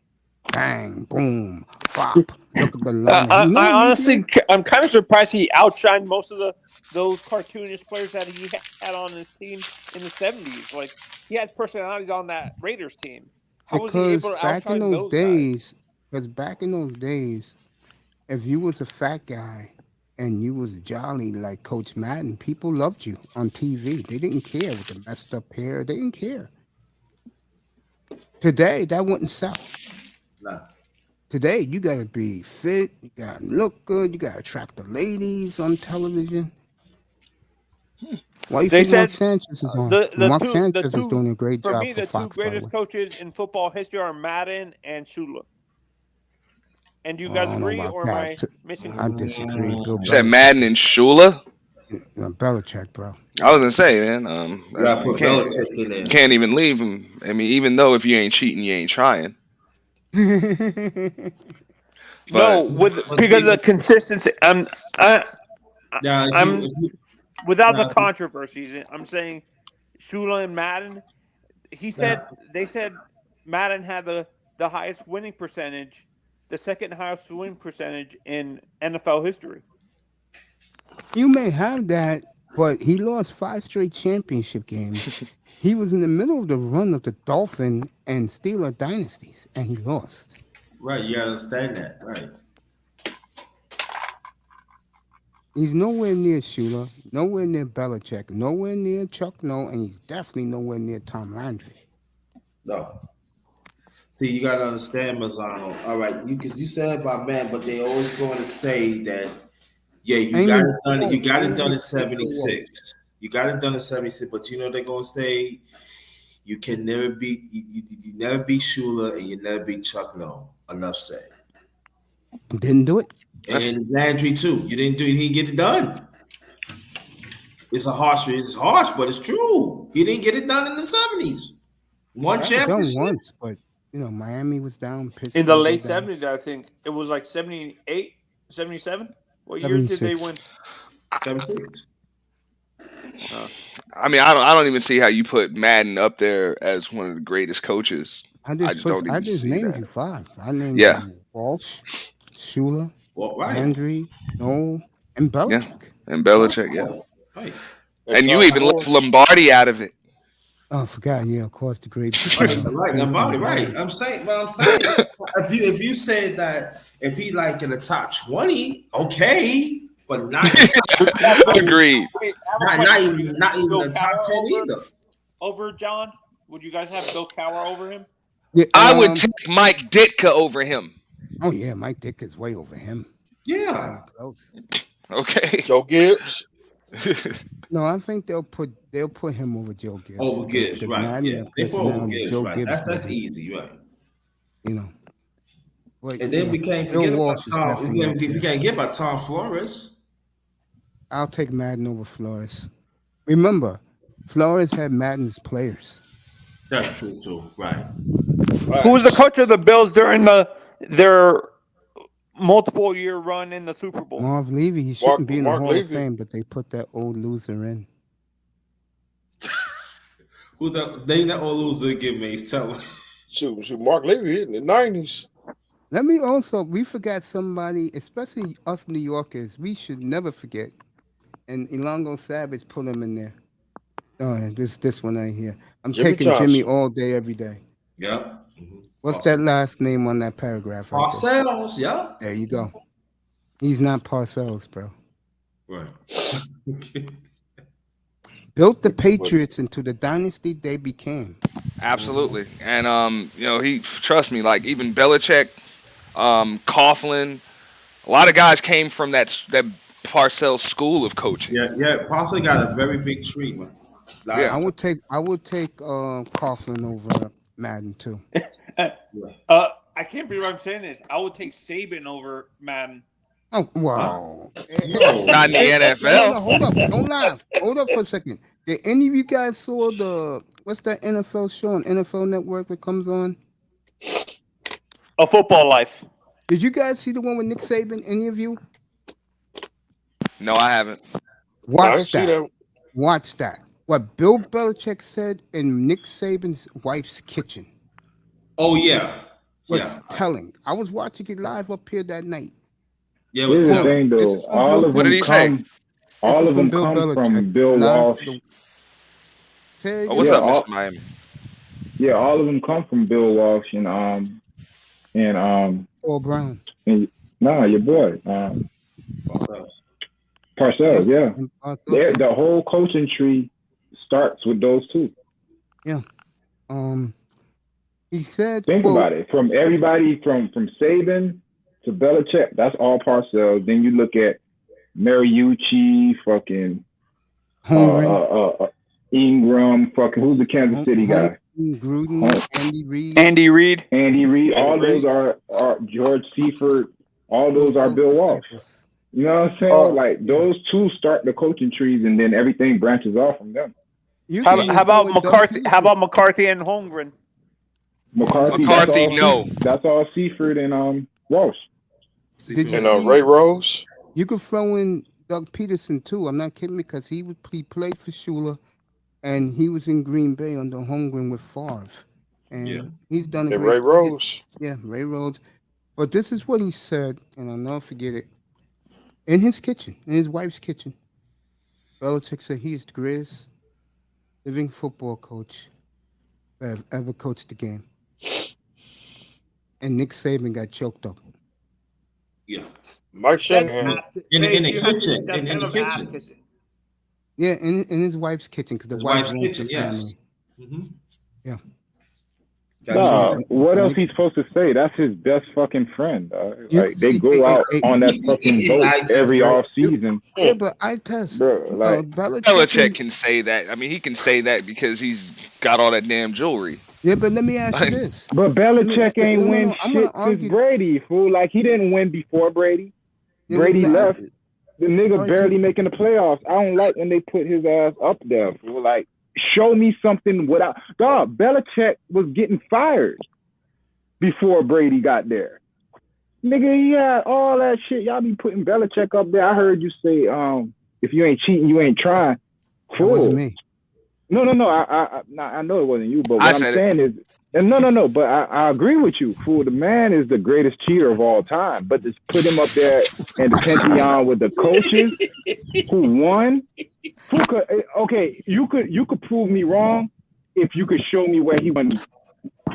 Bang, boom, bop. Look at the loving. You know I what he honestly, did? I'm kind of surprised he outshined most of those cartoonish players that he had on his team in the '70s. Like he had personalities on that Raiders team. How was he able Because to back in outshine those those guys? days, if you was a fat guy and you was jolly like Coach Madden, people loved you on TV. They didn't care with the messed up hair. They didn't care. Today, that wouldn't sell. Nah. Today, you gotta be fit. You gotta look good. You gotta attract the ladies on television. Why you They think Mark said Sanchez is on? the Mark two Sanchez is doing a great for job me for the two Fox, by the greatest way. coaches in football history are Madden and Shula. And do you I guys don't know agree, about or am that. I missing I something? disagree. Bill You said Belichick Madden is and Shula. Belichick, bro. I was gonna say, man, You gotta you put can't Belichick in you there. can't even leave him. I mean, even though if you ain't cheating, you ain't trying. No, But with But because see, of the consistency. I, now I'm if you without the now, controversies. I'm saying Shula and Madden. now They said Madden had the highest winning percentage, the second highest winning percentage in NFL history. You may have that, but he lost 5 straight championship games. He was in the middle of the run of the Dolphin and Steeler dynasties, and he lost. right, you gotta understand that, right? He's nowhere near Shula, nowhere near Belichick, nowhere near Chuck No, and he's definitely nowhere near Tom Landry. No. See, you gotta understand, Mazzano. All right, you said about man, but they always going to say that yeah, you Ain't got no it done. You quote. got it Ain't done no in quote to what. '76. You got it done in '76, but you know they're gonna say you can never beat you never beat Shula and you never beat Chuck No. Enough said. Didn't do it. And Landry too. You didn't do. He didn't get it done. It's harsh, but it's true. He didn't get it done in the '70s. One Got it done championship. once, but Miami was down, In the Pittsburgh was late down. '70s, I think it was like 78, 77. What year did they 76. win? '76. Uh, I mean, I don't even see how you put Madden up there as one of the greatest coaches. I just don't I even just see named that. you 5. I named Yeah, you Walsh, Shula, Well, right. Landry, Noel, and yeah, Belichick. and Right. Belichick, yeah, Right. And and you Tom even left Lawrence. Lombardi out of it. Oh, I forgot. Yeah, of course, the great Right, Vince Lombardi, right. Lombardi. I'm saying, if you said that if he like in the top 20, okay, but not in would you have Bill, Agreed. wait, I have a question. Would you guys not have even Bill the top Cowher 10 either. over John? Would you guys have Bill Cowher over him? Yeah. I would take Mike Ditka over him. Oh yeah, Mike Dick is way over him. Not Yeah. even close. Okay. Joe Gibbs. No, I think they'll put him over Joe Gibbs Over because Gibbs, the right. Yeah. Madden They put over personality Gibbs, Joe right. Gibbs That's doesn't. easy, right. You know, but And then we can't Bill forget about Walsh is Tom. definitely up We there. can't get about Tom Flores. I'll take Madden over Flores. Remember, Flores had Madden's players. That's true too. Right. Who was the Facts. coach of the Bills during their multiple year run in the Super Bowl? Marv Levy, he Mark shouldn't be in the Mark Hall of Levy. Fame, but they put that old loser in. Who's that? They not all loser again, mates. Tell them. Shoot, Mark Levy in the '90s. We forgot somebody, especially us New Yorkers, we should never forget. And Ilongo Savage put him in there. Oh, yeah, this one right here. I'm Jimmy taking Jimmy Johnson. all day, every day. Yep. What's that last name on that paragraph right there? Parcells, yeah. There you go. He's not Parcells, bro. Right. Built the Patriots into the dynasty they became. Absolutely. And he trust me, like even Belichick, Coughlin, A lot of guys came from that Parcells school of coaching. Yeah. Parsley got a very big tree, man. Yeah. I would take Coughlin over Madden too. I can't believe I'm saying this. I would take Saban over Madden. Oh wow! Not in the NFL. Hold up! Don't laugh. Hold up for a second. Did any of you guys saw what's that NFL show on NFL Network that comes on? A Football Life. Did you guys see the one with Nick Saban? Any of you? No, I haven't. Watch that. Watch that. What Bill Belichick said in Nick Saban's wife's kitchen. Oh yeah. Was telling. I was watching it live up here that night. Yeah, it was Here's the thing, though. All of them come from Bill Walsh. What's up, Mr. Miami? Yeah, all of them come from Bill Walsh and Paul Brown. Your boy. Parcells, yeah. The whole coaching tree starts with those two. Yeah. He said, think about it. From everybody from Saban to Belichick, that's all Parcells. Then you look at Mariucci, fucking Ingram, fucking who's the Kansas City guy? Gruden, Andy Reid. All those are George Seifert. All those are Bill Walsh. You know what I'm saying? Like those two start the coaching trees, and then everything branches off from them. How about McCarthy? How about McCarthy and Holmgren? McCarthy, no. That's all Seifert and Walsh. And Ray Rose. You could throw in Doug Peterson too. I'm not kidding, because he played for Shula, and he was in Green Bay under Holmgren with Favre, and he's done a great. Ray Rose. Yeah, Ray Rose. But this is what he said, and I'll never forget it. In his kitchen, in his wife's kitchen, Belichick said he is the greatest living football coach that have ever coached the game. And Nick Saban got choked up. Yeah. Mike Shanahan. In the kitchen. In the kitchen. Yeah, in his wife's kitchen, because the wife's kitchen, yes. Mm-hmm. Yeah. What else he's supposed to say? That's his best fucking friend. Like they go out on that fucking boat every off season. Yeah, but I test. Bro, like Belichick can say that. I mean, he can say that because he's got all that damn jewelry. Yeah, but let me ask you this. But Belichick ain't win shit since Brady, fool. Like he didn't win before Brady. Brady left. The nigga barely making the playoffs. I don't like when they put his ass up there, fool. Like, show me something without Belichick was getting fired before Brady got there. Nigga, he had all that shit. Y'all be putting Belichick up there. I heard you say, if you ain't cheating, you ain't trying. Cool. That wasn't me. No. I know it wasn't you, but what I'm saying is, no. But I agree with you, fool. The man is the greatest cheater of all time. But to put him up there in the pantheon with the coaches who won. Okay, you could prove me wrong if you could show me where he won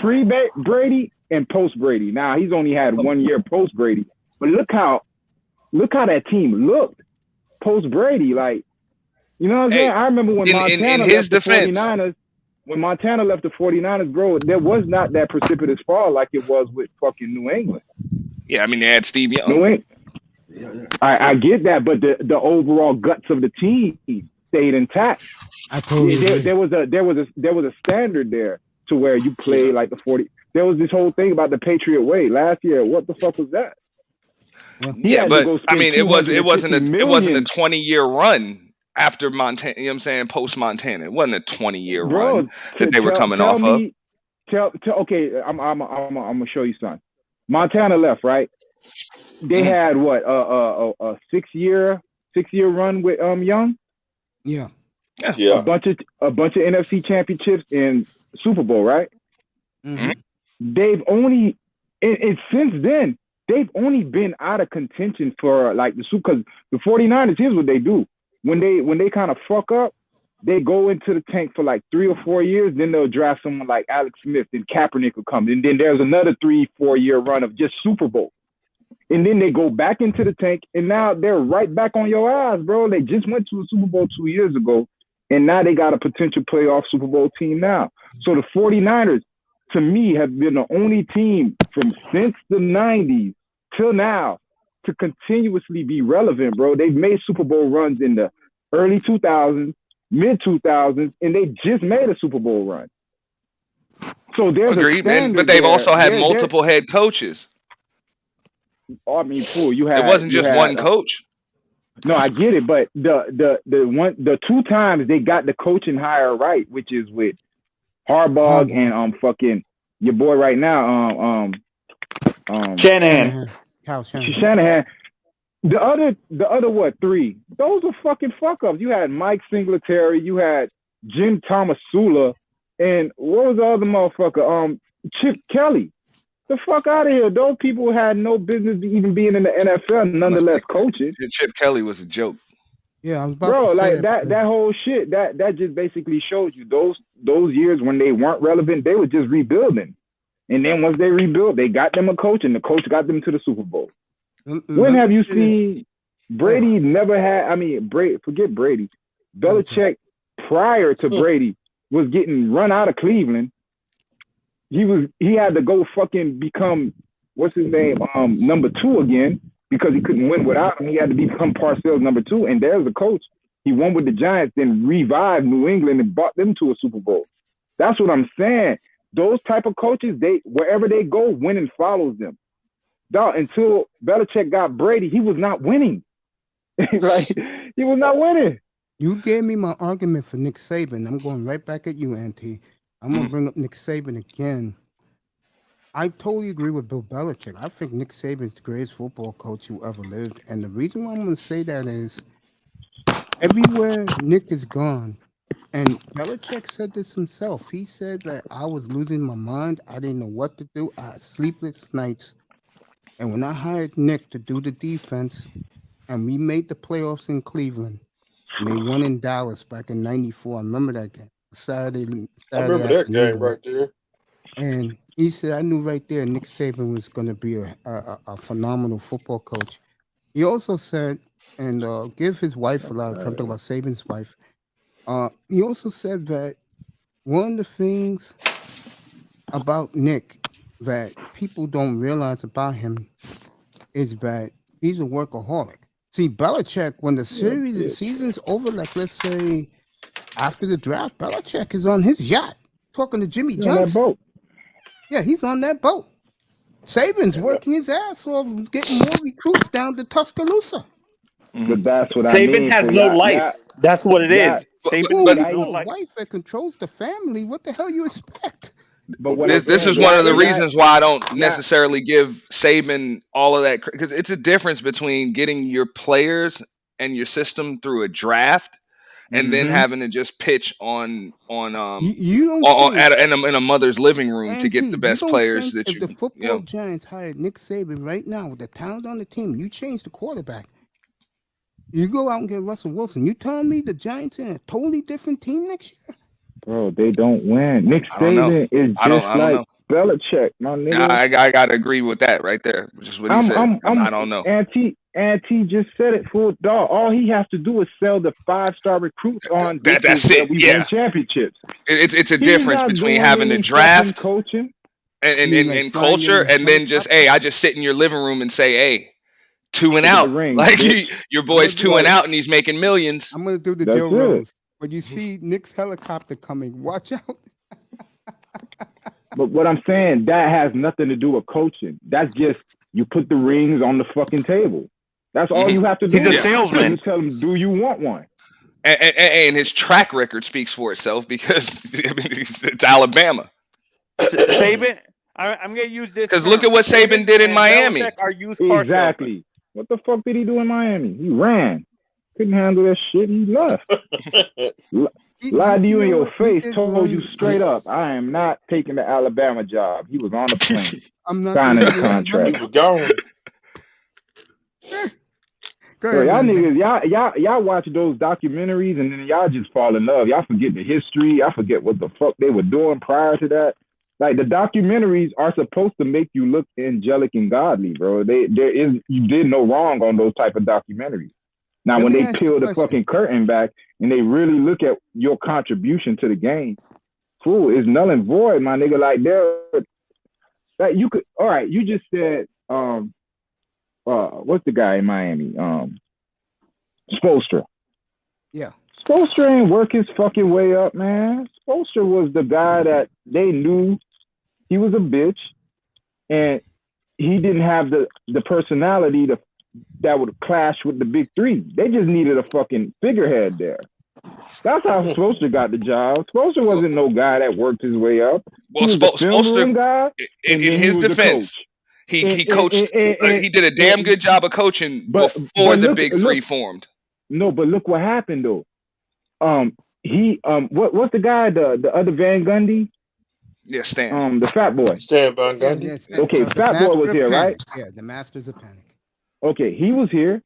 pre-Brady and post-Brady. Now he's only had 1 year post-Brady, but look how that team looked post-Brady. Like, you know what I'm saying? I remember when Montana left the 49ers. When Montana left the 49ers, bro, there was not that precipitous fall like it was with fucking New England. Yeah, I mean they had Steve Young. New England. Yeah. I get that, but the overall guts of the team stayed intact. I totally there was a standard there to where you play like the 40. There was this whole thing about the Patriot way last year. What the fuck was that? Yeah, but I mean it wasn't a 20-year run after Montana. You know what I'm saying? Post Montana, it wasn't a 20-year run that they were coming off of. Okay, I'm gonna show you something. Montana left, right? They had what a 6-year run with Young. Yeah. A bunch of NFC championships and Super Bowl, right? Mm-hmm. They've only and since then they've only been out of contention for like the Super. Because the 49ers, here's what they do when they kind of fuck up, they go into the tank for like 3 or 4 years. Then they'll draft someone like Alex Smith, and Kaepernick will come, and then there's another 3-4 year run of just Super Bowl. And then they go back into the tank, and now they're right back on your ass, bro. They just went to a Super Bowl 2 years ago, and now they got a potential playoff Super Bowl team now. So the 49ers, to me, have been the only team from since the 90s till now to continuously be relevant, bro. They've made Super Bowl runs in the early 2000s, mid 2000s, and they just made a Super Bowl run. So there's a standard but they've there. also had multiple head coaches. I mean, fool, It wasn't just one coach. No, I get it, but the 2 times they got the coaching hire right, which is with Harbaugh and fucking your boy right now, Shanahan. Kyle Shanahan. The other what 3? Those are fucking fuck ups. You had Mike Singletary, you had Jim Thomasula, and what was the other motherfucker? Chip Kelly. The fuck out of here. Those people had no business even being in the NFL, nonetheless coaching. Chip Kelly was a joke. Yeah, I was about to say like that whole shit, that just basically shows you those years when they weren't relevant, they were just rebuilding. And then once they rebuilt, they got them a coach, and the coach got them to the Super Bowl. When have you seen Brady never had, forget Brady. Belichick prior to Brady was getting run out of Cleveland. He had to go fucking become, what's his name, number 2 again, because he couldn't win without him. He had to become Parcells number 2. And there's the coach. He won with the Giants, then revived New England and brought them to a Super Bowl. That's what I'm saying. Those type of coaches, wherever they go, winning follows them. Dog, until Belichick got Brady, he was not winning. Like, he was not winning. You gave me my argument for Nick Saban. I'm going right back at you, Auntie. I'm going to bring up Nick Saban again. I totally agree with Bill Belichick. I think Nick Saban is the greatest football coach who ever lived. And the reason why I'm going to say that is everywhere Nick is gone, and Belichick said this himself. He said that I was losing my mind. I didn't know what to do. I had sleepless nights. And when I hired Nick to do the defense, and we made the playoffs in Cleveland, and they won in Dallas back in '94. I remember that game. Saturday I remember that game right there. And he said, I knew right there Nick Saban was going to be a phenomenal football coach. He also said, and give his wife a lot of credit, I'm talking about Saban's wife. He also said that one of the things about Nick that people don't realize about him is that he's a workaholic. See, Belichick, when the season's over, like let's say after the draft, Belichick is on his yacht talking to Jimmy Johnson. Yeah, he's on that boat. Saban's working his ass off, getting more recruits down to Tuscaloosa. But that's what Saban I mean. has no life. That's what it is. Saban has no wife that controls the family. What the hell you expect? But this is one of the reasons why I don't necessarily give Saban all of that, because it's a difference between getting your players and your system through a draft and then having to just pitch in a mother's living room to get the best players that if the football Giants hired Nick Saban right now with the talent on the team, you change the quarterback. You go out and get Russell Wilson. You telling me the Giants are a totally different team next year? Bro, they don't win. Nick Saban is just like Belichick, my nigga. I gotta agree with that right there. Just what he said. I don't know. Auntie just said it, full dog. All he has to do is sell the 5-star recruits on. That's it. We win championships. It's a difference between having the draft coaching and culture, and then just I just sit in your living room and say, hey, 2 and out. Like your boy's 2 and out, and he's making millions. I'm gonna do the Joe Rose. When you see Nick's helicopter coming, watch out. But what I'm saying, that has nothing to do with coaching. That's just you put the rings on the fucking table. That's all you have to do. He's a salesman. You tell him, do you want one? And his track record speaks for itself because it's Alabama. Saban, I'm going to use this. Because look at what Saban did in Miami. Exactly. What the fuck did he do in Miami? He ran. Couldn't handle that shit. He left. Lied to you in your face. Told you straight up, I am not taking the Alabama job. He was on the plane. I'm not signing the contract. He was gone. Bro, y'all niggas, y'all watch those documentaries and then y'all just fall in love. Y'all forget the history. Y'all forget what the fuck they were doing prior to that. Like the documentaries are supposed to make you look angelic and godly, bro. You did no wrong on those type of documentaries. Now, when they peel the fucking curtain back and they really look at your contribution to the game, fool, it's null and void, my nigga. Like you could, all right. You just said, what's the guy in Miami? Spoelstra. Yeah. Spoelstra ain't work his fucking way up, man. Spoelstra was the guy that they knew he was a bitch, and he didn't have the personality that would clash with the big three. They just needed a fucking figurehead there. That's how Spoelstra got the job. Spoelstra wasn't no guy that worked his way up. Well, he was the film room guy, in his defense, he coached. He did a damn good job of coaching before the big three formed. No, but look what happened though. What's the guy? The other Van Gundy? Yeah, Stan. The fat boy. Stan Van Gundy. Yeah, okay, fat boy was here, right? Yeah, the Masters of Panic. Okay, he was here,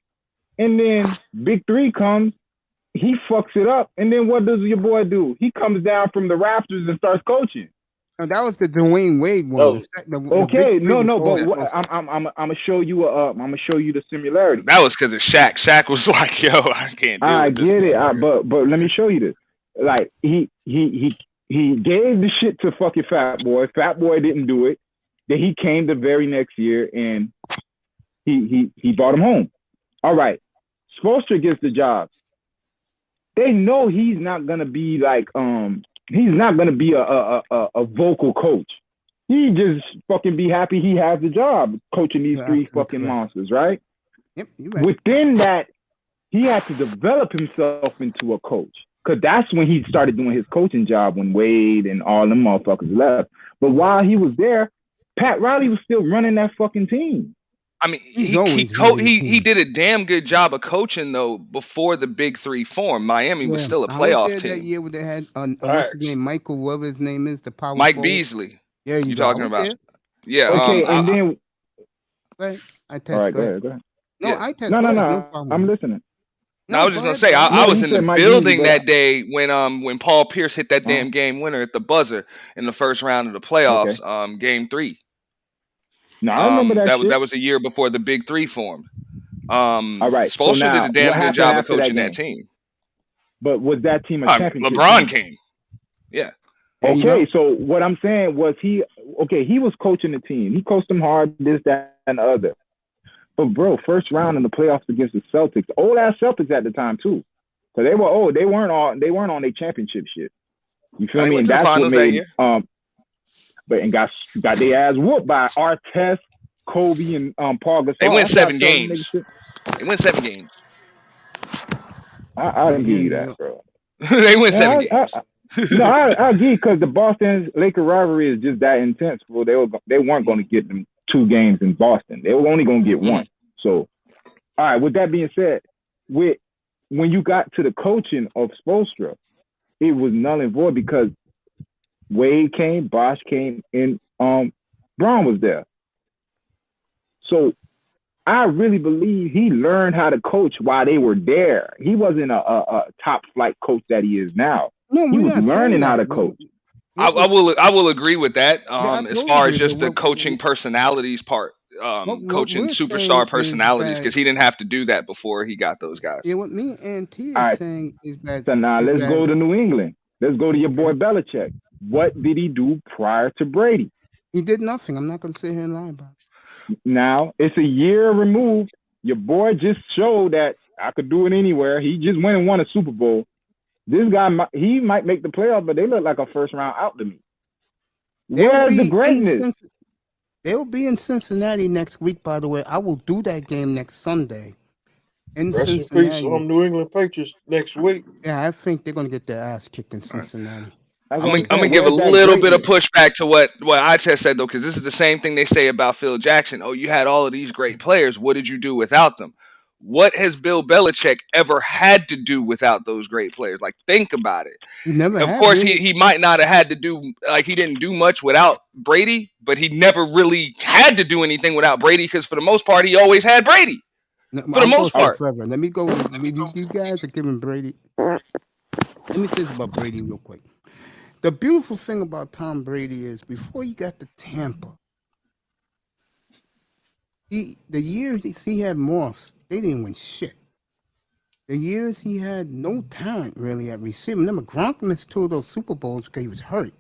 and then Big Three comes. He fucks it up, and then what does your boy do? He comes down from the rafters and starts coaching. And that was the Dwayne Wade one. Okay, but I'm gonna show you the similarity. That was because of Shaq. Shaq was like, "Yo, I can't do it." I get it, but let me show you this. Like he gave the shit to fucking Fat Boy. Fat Boy didn't do it. Then he came the very next year and he brought him home. All right, Spoelstra gets the job. They know he's not gonna be like he's not gonna be a vocal coach. He just fucking be happy he has the job coaching these three fucking monsters, right? Yep, you're right. Within that, he had to develop himself into a coach. Cause that's when he started doing his coaching job when Wade and all them motherfuckers left. But while he was there, Pat Riley was still running that fucking team. I mean, he did a damn good job of coaching though before the big three formed. Miami was still a playoff team. That year when they had what's his name, Michael, whatever his name is, the power. Mike Beasley. Yeah, you talking about? There. Yeah. Okay, and then. I test. All right, go ahead. No, yeah. I test. No. I'm listening. No, I was just gonna say I was in the building that day when Paul Pierce hit that damn game winner at the buzzer in the first round of the playoffs, game 3. No, I remember that. That was a year before the big three formed. All right, Spoelstra did a damn good job of coaching that team. But was that team a championship? LeBron came. Yeah. Okay, so what I'm saying was he was coaching the team. He coached them hard, this, that, and the other. But bro, first round in the playoffs against the Celtics, old ass Celtics at the time too. So they were old. They weren't on their championship shit. You feel me? And that's what made and got their ass whooped by Artest, Kobe, and Paul Gasol. They win 7 games. I didn't give you that, bro. They win 7 games. I agree because the Boston Lakers rivalry is just that intense. Well, they weren't going to get them 2 games in Boston. They were only going to get 1. So, all right. With that being said, when you got to the coaching of Spoelstra, it was null and void because Wade came, Bosh came, and Braun was there. So I really believe he learned how to coach while they were there. He wasn't a top flight coach that he is now. No, he was learning how to coach. I will agree with that. As far as just the coaching personalities part, coaching superstar personalities, because he didn't have to do that before he got those guys. Yeah, what me and T is saying is that. So now let's go to New England. Let's go to your boy Belichick. What did he do prior to Brady? He did nothing. I'm not going to sit here and lie about it. Now, it's a year removed. Your boy just showed that I could do it anywhere. He just went and won a Super Bowl. This guy, he might make the playoffs, but they look like a first round out to me. Where's the greatness? They'll be in Cincinnati next week, by the way. I will do that game next Sunday. In Cincinnati. New England Patriots next week. Yeah, I think they're going to get their ass kicked in Cincinnati. I'm gonna give a little bit of pushback to what I just said though, because this is the same thing they say about Phil Jackson. Oh, you had all of these great players. What did you do without them? What has Bill Belichick ever had to do without those great players? Like, think about it. Of course, he might not have had to do, like, he didn't do much without Brady, but he never really had to do anything without Brady because for the most part, he always had Brady. For the most part. Forever. Let me go. You guys are giving Brady. Let me say this about Brady real quick. The beautiful thing about Tom Brady is before he got to Tampa, the years he had Moss, they didn't win shit. The years he had no talent really at receiver. Remember, Gronk missed 2 of those Super Bowls because he was hurt.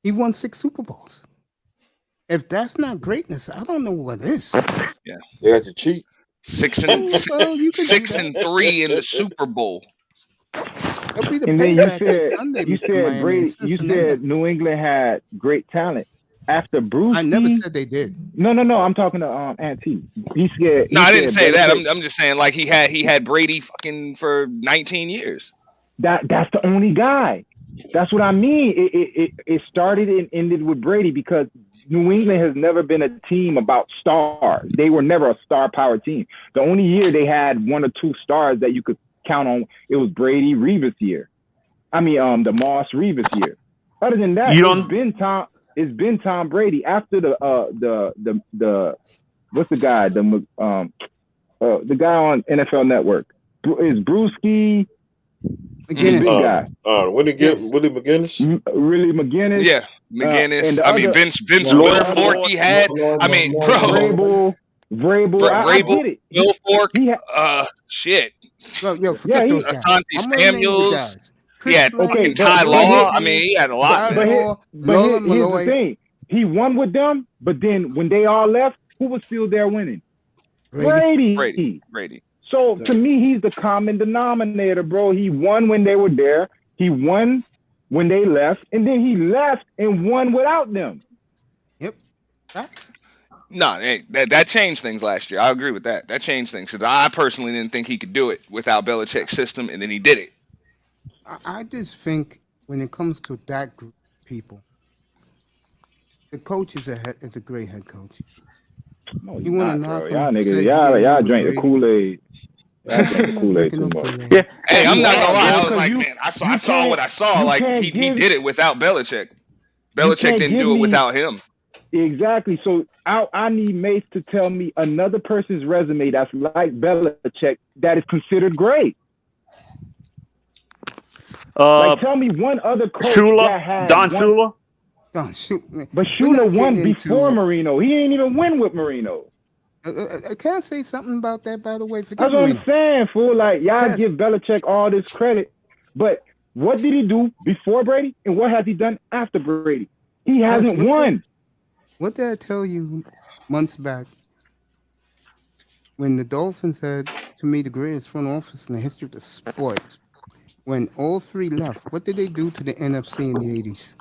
He won 6 Super Bowls. If that's not greatness, I don't know what is. Yeah, they had to cheat. 6 and Well, you can do 6 that. and 3 in the Super Bowl. It'll be the And then you payback next Sunday, you Mr. said Miami in Brady. You Cincinnati. said New England had great talent after Brewski. I never said they did. No. I'm talking to Auntie. He said. No, I didn't say that. Belichick, I'm just saying like he had Brady fucking for 19 years. that's the only guy. That's what I mean. It started and ended with Brady because New England has never been a team about stars. They were never a star power team. The only year they had 1 or 2 stars that you could count on, it was Brady Revis year. I mean, the Moss Revis year. Other than that, it's been Tom Brady after the what's the guy the guy on NFL Network is Brewski. Again, big guy. Willie McGinnis. Really McGinnis. Yeah, McGinnis. Vince Lord, Wilfork he had. I mean, bro. Vrabel. I get it. Wilfork. Shit. Yo, forget those guys. Asante I'm gonna name the Samuels. guys. Yeah, okay, Ty Law. I mean, he had a lot. But here's the thing. He won with them, but then when they all left, who was still there winning? Brady. So to me, he's the common denominator, bro. He won when they were there. He won when they left, and then he left and won without them. Yep. No, that changed things last year. I agree with that. That changed things because I personally didn't think he could do it without Belichick's system, and then he did it. I just think when it comes to that group of people, the coach is a great head coach. No, you want to knock him? Y'all niggas, y'all drink the Kool-Aid. Y'all drink the Kool-Aid too much. Yeah. Hey, I'm not gonna lie. I was like, man, I saw what I saw. Like he did it without Belichick. Belichick didn't do it without him. Exactly. So I need Mace to tell me another person's resume that's like Belichick that is considered great. Like tell me one other coach that had Don Shula. Don't shoot me. But Shula won before Marino. He ain't even win with Marino. Can I say something about that, by the way? That's what I'm saying, fool. Like, y'all give Belichick all this credit, but what did he do before Brady, and what has he done after Brady? He hasn't won. What did I tell you months back? When the Dolphins had, to me, the greatest front office in the history of the sport, when all 3 left, what did they do to the NFC in the 80s?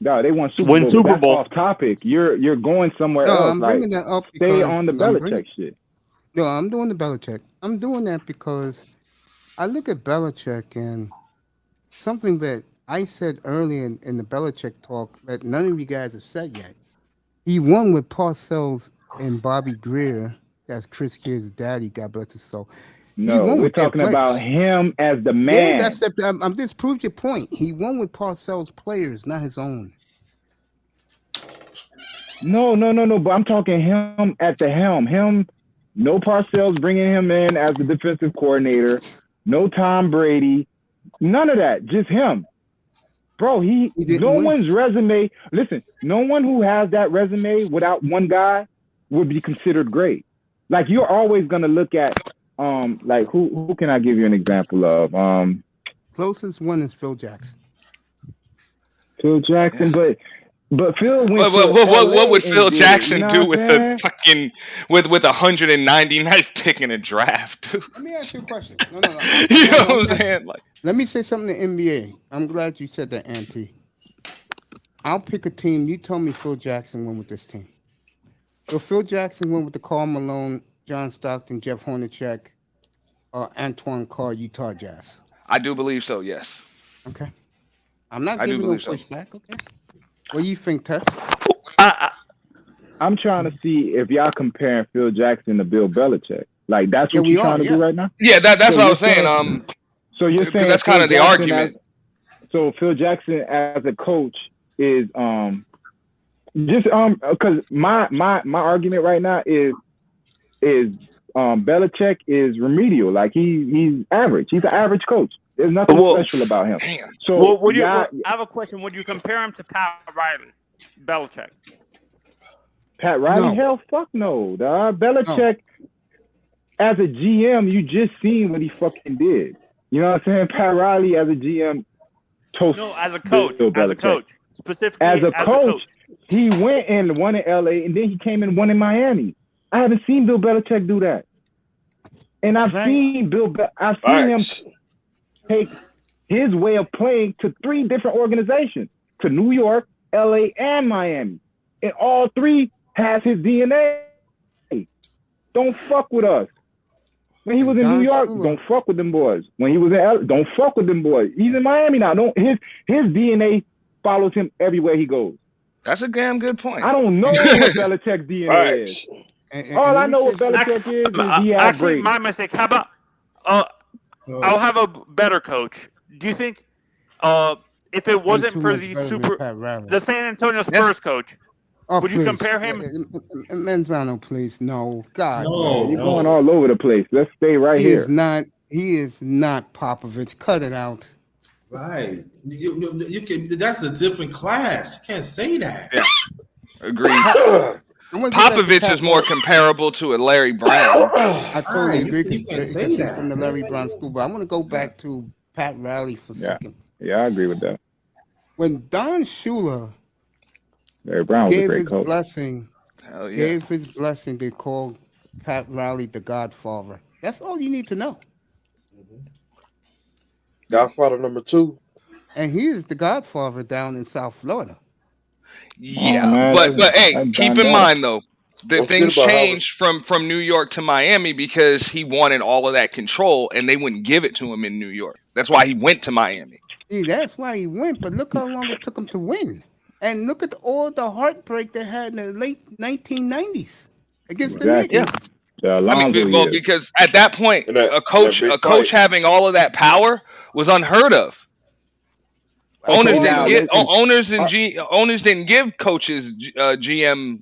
No, they won Super Bowl. Off topic. You're going somewhere else. I'm bringing that up because stay on the Belichick shit. No, I'm doing the Belichick. I'm doing that because I look at Belichick and something that I said earlier in the Belichick talk that none of you guys have said yet. He won with Parcells and Bobby Greer. That's Chris Gear's daddy. God bless his soul. No, we're talking about him as the man. Yeah, I'm just proved your point. He won with Parcells players, not his own. No. But I'm talking him at the helm. Him, no Parcells bringing him in as the defensive coordinator. No Tom Brady. None of that. Just him. Bro, no one's resume. Listen, no one who has that resume without one guy would be considered great. Like, you're always going to look at like who can I give you an example of? Closest one is Phil Jackson. Phil Jackson, but Phil went. What would Phil Jackson do with the fucking with 199th pick in a draft? Let me ask you a question. No. You know what I'm saying? Like, let me say something to NBA. I'm glad you said that, Auntie. I'll pick a team. You tell me Phil Jackson went with this team. So Phil Jackson went with the Karl Malone, John Stockton, Jeff Hornacek, Antoine Carr, Utah Jazz. I do believe so, yes. Okay. I'm not giving no pushback, okay? What do you think, Tess? I'm trying to see if y'all comparing Phil Jackson to Bill Belichick. Like, that's what you're trying to do right now? Yeah, that's what I was saying. So you're saying that's kind of the argument. So Phil Jackson as a coach is because my argument right now is Belichick is remedial. Like he's average. He's an average coach. There's nothing special about him. Damn. So I have a question. Would you compare him to Pat Riley, Belichick? Pat Riley? No. Hell, fuck no. Belichick, as a GM, you just seen what he fucking did. You know what I'm saying? Pat Riley as a GM toast. No, as a coach. As a coach. Specifically as a coach. He went and won in LA, and then he came and won in Miami. I haven't seen Bill Belichick do that. And I've seen I've seen him take his way of playing to 3 different organizations, to New York, LA, and Miami. And all 3 has his DNA. Don't fuck with us. When he was in New York, don't fuck with them boys. When he was in LA, don't fuck with them boys. He's in Miami now. His DNA follows him everywhere he goes. That's a damn good point. I don't know what Belichick's DNA is. All I know what Belichick is he had actually, my mistake. How about I'll have a better coach. Do you think if it wasn't for the San Antonio Spurs coach, would you compare him? Manzano, please. No. God. No. You're going all over the place. Let's stay right here. He is not Popovich. Cut it out. Right. You can. That's a different class. You can't say that. Yeah. Agreed. Popovich is more comparable to a Larry Brown. I totally agree because he's from the Larry Brown school. But I want to go back to Pat Riley for a second. Yeah, I agree with that. When Don Shula Larry Brown was a great coach. Gave his blessing, they called Pat Riley the Godfather. That's all you need to know. Godfather number 2. And he is the Godfather down in South Florida. Yeah, but hey, keep in mind though, that things changed from New York to Miami because he wanted all of that control, and they wouldn't give it to him in New York. That's why he went to Miami. See, that's why he went. But look how long it took him to win, and look at all the heartbreak they had in the late 1990s against the Knicks. Yeah. Because at that point, a coach having all of that power was unheard of. Owners didn't give coaches GM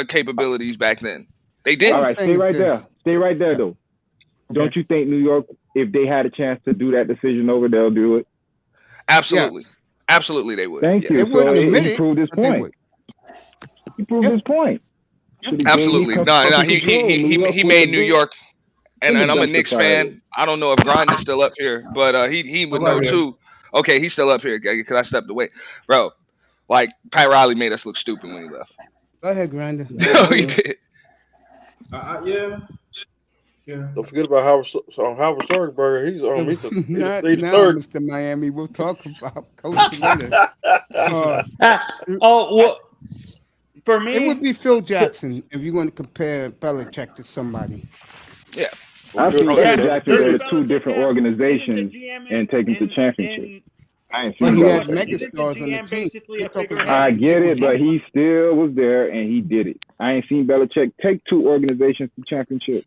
capabilities back then. They didn't. All right, stay right there. Stay right there, though. Okay. Don't you think New York, if they had a chance to do that decision over, they'll do it? Absolutely. Yes. Absolutely, they would. Thank you. So he proved his point. He proved his point. Absolutely. No, he made New York, and I'm a Knicks fan. I don't know if Grind is still up here, but he would know too. Okay, he's still up here because I stepped away. Bro, like, Pat Riley made us look stupid when he left. Go ahead, Grinder. No, he did. Yeah. Don't forget about Howard Sorgenberger. He's not now, Mr. Miami. We'll talk about coaching later. For me, it would be Phil Jackson if you want to compare Belichick to somebody. Yeah. I think Jackson go to 2 different organizations and take them to championship. But he had megastars on the team. I get it, but he still was there and he did it. I ain't seen Belichick take 2 organizations to championship.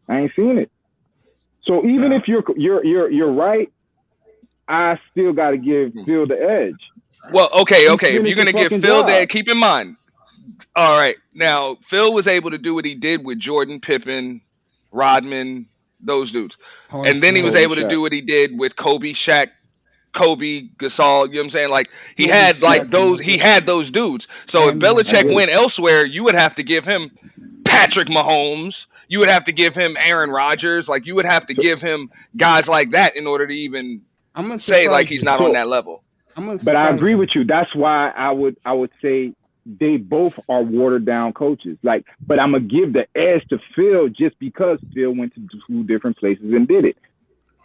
I ain't seen it. So even if you're right, I still got to give Phil the edge. Well, okay. If you're gonna give Phil the edge, keep in mind. All right, now Phil was able to do what he did with Jordan, Pippen, Rodman, those dudes. And then he was able to do what he did with Kobe, Shaq, Gasol, you know what I'm saying? Like he had those dudes. So if Belichick went elsewhere, you would have to give him Patrick Mahomes, you would have to give him Aaron Rodgers, like you would have to give him guys like that in order to even say like he's not on that level. But I agree with you. That's why I would say they both are watered down coaches. Like, but I'm gonna give the edge to Phil just because Phil went to 2 different places and did it.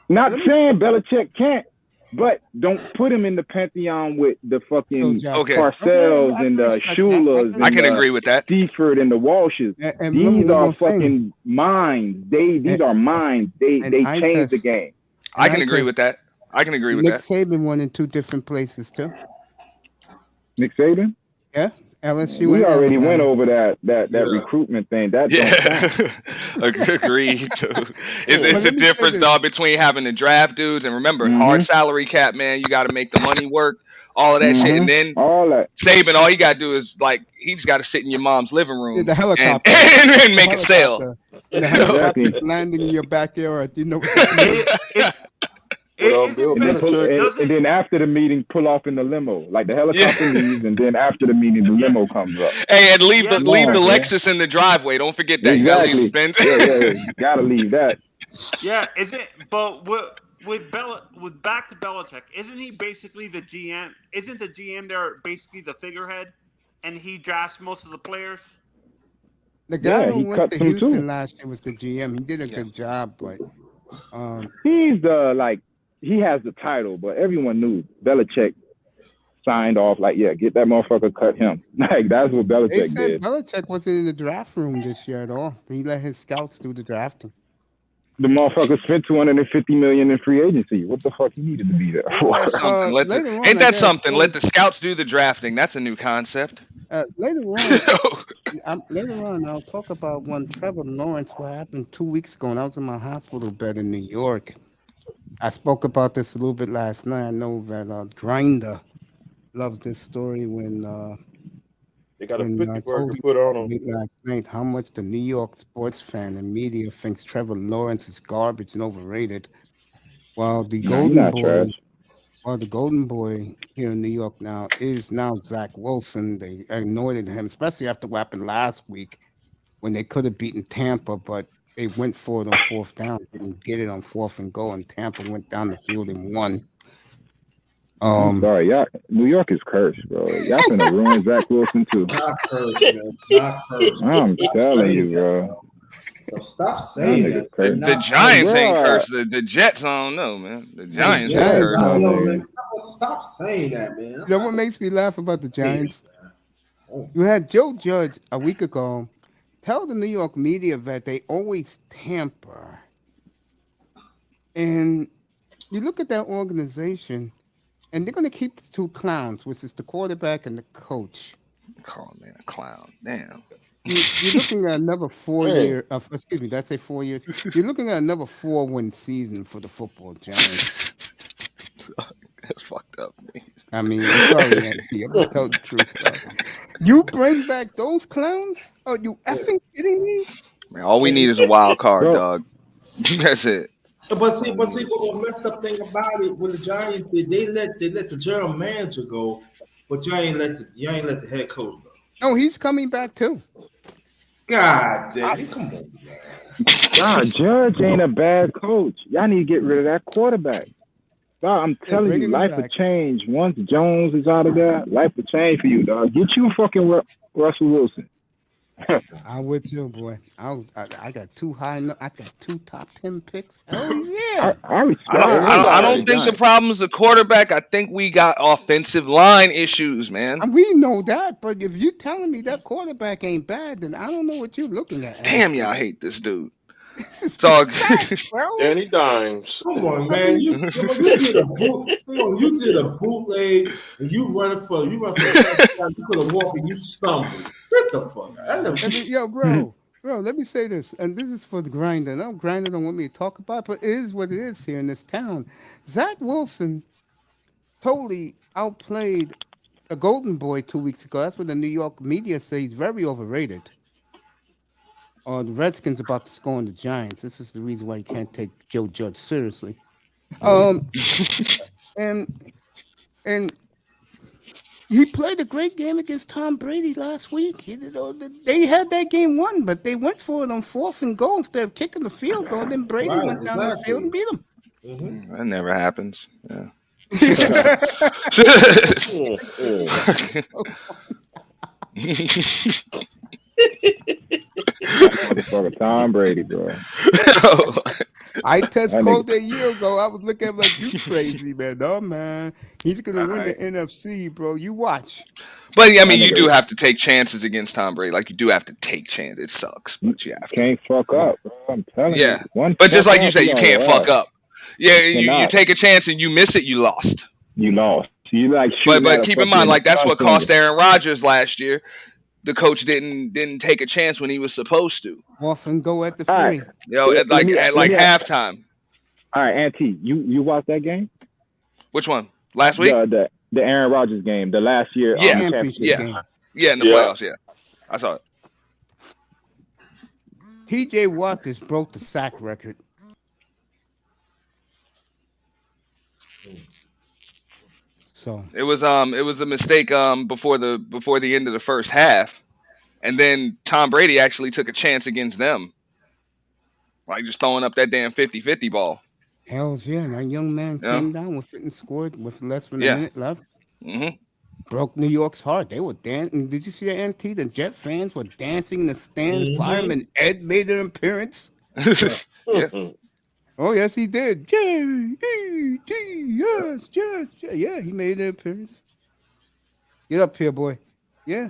Not saying Belichick can't, but don't put him in the pantheon with the fucking Parcells and the Shulas. I can agree with that. Seaford and the Walshes. And these are fucking minds. These are minds. They changed the game. I can agree with that. Nick Saban won in 2 different places too. Nick Saban? Yeah. LSU. We already went over that recruitment thing. That don't count. Agreed. It's a difference though between having to draft dudes and remember hard salary cap, man. You got to make the money work, all of that shit, and then all that. Saban, all you got to do is like he just got to sit in your mom's living room the helicopter and make it sail. The helicopter landing in your backyard. You know. And then after the meeting, pull off in the limo. Like the helicopter leaves, and then after the meeting, the limo comes up. Hey, and leave the Lexus in the driveway. Don't forget that. Exactly. You gotta leave you gotta leave that. Yeah, is it? But with back to Belichick, isn't he basically the GM? Isn't the GM there basically the figurehead, and he drafts most of the players? The guy Yeah, who he went cuts to him too. Houston last year was the GM. He did a Yeah. good job, but He's he has the title, but everyone knew Belichick signed off like, yeah, get that motherfucker, cut him. Like that's what they Belichick said did. Belichick wasn't in the draft room this year at all. He let his scouts do the drafting. The motherfucker spent 250 million in free agency. What the fuck he needed to be there for? That's something. Later on, Ain't I that guess. something? Let the scouts do the drafting. That's a new concept. Later on, I'll talk about one Trevor Lawrence. What happened 2 weeks ago? And I was in my hospital bed in New York. I spoke about this a little bit last night. I know that Grinder loves this story They got a when 50 I burger told him put on them. late last night how much the New York sports fan and media thinks Trevor Lawrence is garbage and overrated, while the Nah, he golden not trash. boy, while the golden boy here in New York now is now Zach Wilson. They anointed him, especially after what happened last week when they could have beaten Tampa, but they went for it on fourth down, didn't get it on fourth and goal, and Tampa went down the field and won. I'm sorry, y'all. New York is cursed, bro. Y'all finna ruin Zach Wilson too. Not cursed, man. Not cursed. I'm Stop telling saying you, that. bro. So stop Y'all saying niggas that. The, cursed. the Not Giants cursed. ain't Bro, cursed. The Jets, I don't know, man. The The Giants Jets ain't are Giants, cursed. my not, yo, nigga. man. Stop saying that, man. You know what makes me laugh about the Yeah, Giants? man. Oh. You had Joe Judge a week ago tell the New York media that they always tamper. And you look at that organization, and they're going to keep the two clowns, which is the quarterback and the coach. Call man a clown. Damn. You're looking at another Man, 4 year. Excuse me, did I say 4 years? You're looking at another 4-win season for the football Giants. That's fucked up, man. I mean, I'm sorry, Andy. I'm just telling the truth. You bring back those clowns? Are you effing kidding me? Man, all we need is a wild card, Bro, dog. That's it. But see, what messed up thing about it when the Giants did they let the general manager go, but you ain't let the head coach go. No, he's coming back too. God damn it, come on, man. nah, Judge ain't a bad coach. Y'all need to get rid of that quarterback. Dog, I'm They're telling you, bringing him life will back. change. Once Jones is out of there, life will change for you, dog. Get you fucking Russell Wilson. I would too, boy. I got two I got two top 10 picks. Hell yeah. I respect. I don't. I I don't. I respect the don't think the Giants. problem's the quarterback. I think we got offensive line issues, man. And we know that, but if you're telling me that quarterback ain't bad, then I don't know what you're looking at, Damn, Auntie. y'all hate this dude. This is It's the all fact, bro. Danny Dimes. Come on, I man. mean, You did a boot. Come on, you did a bootleg, and you run for a touchdown. You could have walked and you stumbled. Get the fuck out. yo, bro, let me say this, and this is for the grinder. No, grinder don't want me to talk about, but it is what it is here in this town. Zach Wilson totally outplayed a Golden Boy 2 weeks ago. That's what the New York media say he's very overrated. The Redskins about to score on the Giants. This is the reason why you can't take Joe Judge seriously. Um, and and he played a great game against Tom Brady last week. They had that game won, but they went for it on fourth and goal instead of kicking the field goal. Then Brady Right, went down the field exactly. and beat him. that never happens. Yeah. Motherfucker Tom Brady, bro. I test That nigga, called a year ago. I was looking at him like, you crazy, man. No, man. He's going to win the Alright. NFC, bro. You watch. But I that mean, you do nigga have to take chances against Tom Brady. Like you do have to take chances. It sucks, but you have to. can't fuck up, bro. I'm telling you. Yeah. One But just fuck like you up, said, he you on can't your fuck ass. up. Yeah, You you cannot. take a chance and you miss it, you lost. You lost. You like But shooting at a keep in mind, fucking like that's what cost gunslinger. Aaron Rodgers last year. The coach didn't take a chance when he was supposed to. Off and go at the All right, 3. You know, at let like me at let like me. halftime. All right, Auntie, you watched that game? Which one? Last week? The Aaron Rodgers game, the last year Yeah, championship Championship yeah, game. game. yeah. In the Yeah. playoffs, yeah. I saw it. TJ Watt just broke the sack record. So, It was a mistake before the end of the first half, and then Tom Brady actually took a chance against them, like just throwing up that damn 50-50 ball. hells yeah. That young man Yeah, came down with it and scored with less than a yeah. minute left. hmm broke New York's heart. They were dancing. Did you see the NT? The Jet fans were dancing in the stands. Mm-hmm. Fireman Ed made an appearance. Yeah. Oh yes, he did. J-E-T, yes, yes, yeah. He made an appearance. Get up here, boy. Yeah.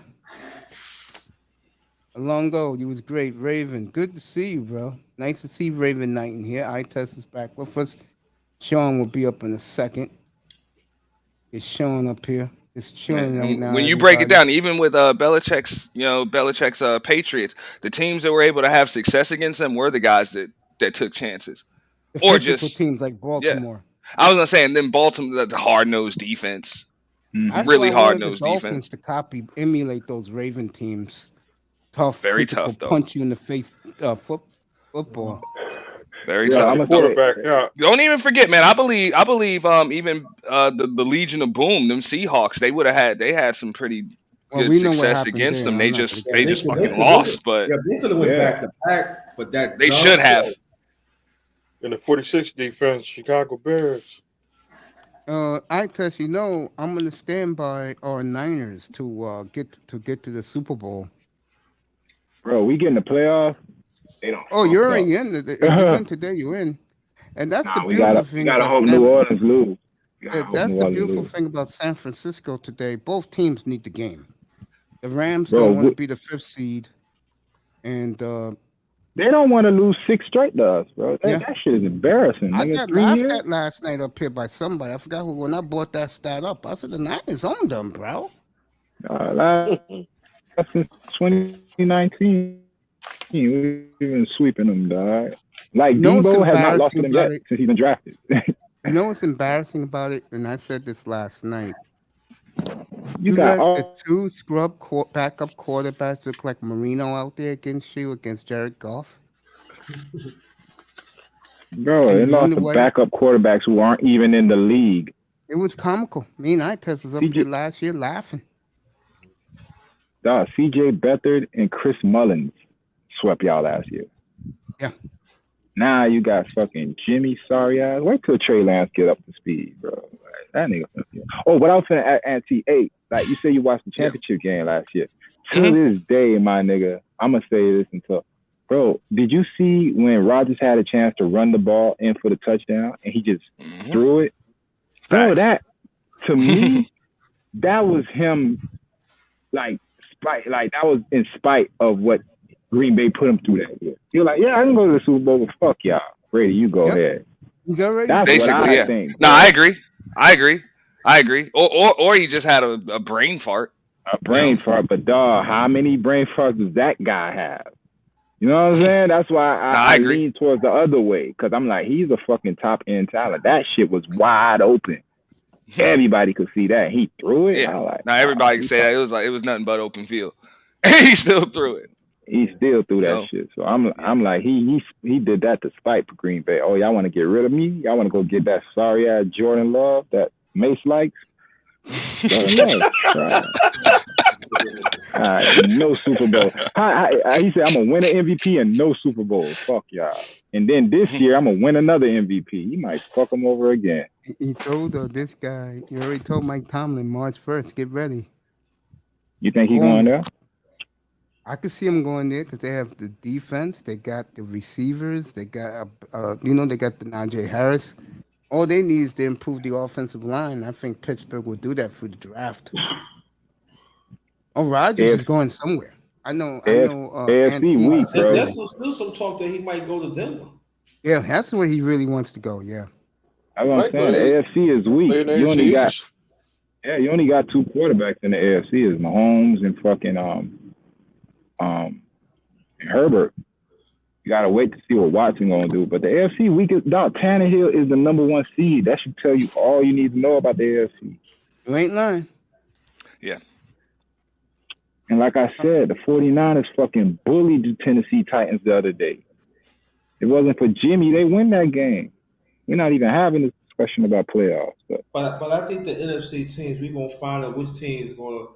Alongo, you was great. Raven, good to see you, bro. Nice to see Raven Knight in here. I Test is back with us. Sean will be up in a second. It's Sean up here. It's chilling right now, When you break it everybody. down, even with Belichick's Patriots, the teams that were able to have success against them were the guys that took chances, The or physical just teams like yeah. Baltimore. I was gonna say, and then Baltimore, the hard nosed defense, Mm-hmm. That's why really I hard wanted the nosed Dolphins defense, to emulate those Raven teams. Tough, very physical, tough though, punch you in the face football. very Yeah, Got I'm the tough. gonna say. quarterback out. Don't even forget, man. I believe even the Legion of Boom, them Seahawks, they had some pretty Well, good we know what success happened against there. them. I'm not going to Yeah, get They they into just could, that. they fucking could, they could, lost, but yeah, they could have went Yeah. back to back, but that they jump, should have. In the 46 defense, Chicago Bears. I test you know I'm going to stand by our Niners to get to the Super Bowl. Bro, we get in the playoffs. They don't Oh, fuck you're up. already in. If you win today, you win. And that's the Nah, beautiful we thing gotta about hope New San. Orleans lose. We gotta hope That's New the Orleans beautiful lose. thing about San Francisco today. Both teams need the game. The Rams Bro, don't want to be the fifth seed, and they don't want to lose 6 straight to us, bro. yeah, That shit is embarrassing, I nigga. got 3 laughed years? at last night up here by somebody. I forgot who when I brought that stat up. I said the Niners owned them, bro. Last since 2019, we've been sweeping them, dog. Like You know what's Debo has not lost embarrassing to them about yet it? since he's been drafted. You know what's embarrassing about it? And I said this last night. You You got let the all two scrub backup quarterbacks look like Marino out there against you, against Jared Goff, bro. and They you lost wonder to why. backup quarterbacks who aren't even in the league. It was comical. Me and I test was up here CJ, last year laughing. CJ Beathard and Chris Mullins swept y'all last year. Yeah. Now you got fucking Jimmy sorry ass. Wait till Trey Lance get up to speed, bro. Like, that nigga. Oh, what I was finna anti 8. Like you say you watched the Yeah. championship game last year. To Mhm. this day, my nigga, I'ma say this until bro, did you see when Rodgers had a chance to run the ball in for the touchdown and he just Mhm. threw it? Bro, Facts. that to me, that was him like that was in spite of what Green Bay put him through that year. You're like, yeah, I can go to the Super Bowl, but fuck y'all. Brady, you go Yep. ahead. He's already That's done what it. Basically, I yeah. think. No, Bro. I agree. Or he just had a brain fart. A brain fart, but dog, how many brain farts does that guy have? You know what I'm saying? That's why I I agree. lean towards the other way because I'm like, he's a fucking top end talent. That shit was wide open. Everybody could see that. He threw it. Yeah. I like, Now everybody can say that it was nothing but open field. He still threw it. he still threw that No. shit. So I'm like, he did that to spite for Green Bay. Oh, y'all want to get rid of me? Y'all want to go get that sorry ass Jordan Love that Mace likes? Jordan Love, right? No Super Bowl. He said, I'm going to win an MVP and no Super Bowl. Fuck y'all. And then this year, I'm going to win another MVP. He might fuck him over again. He told this guy. He already told Mike Tomlin March 1st. Get ready. You think he Call going me. there? I could see him going there because they have the defense. They got the receivers. They got they got the Najee Harris. All they need is to improve the offensive line. I think Pittsburgh will do that through the draft. Oh, Rodgers is going somewhere. I know. AFC Anthony weak, said bro. there's still some talk that he might go to Denver. Yeah, that's where he really wants to go. Yeah. That's what I'm saying. The AFC is weak. You only got 2 quarterbacks in the AFC. Is Mahomes and fucking and Herbert. You gotta wait to see what Watson gonna do. But the AFC weakest dog, Tannehill is the number 1 seed. That should tell you all you need to know about the AFC. You ain't lying. Yeah. And like I said, the 49ers fucking bullied the Tennessee Titans the other day. If it wasn't for Jimmy, they win that game. We're not even having this discussion about playoffs. But I think the NFC teams, we're gonna find out which team is gonna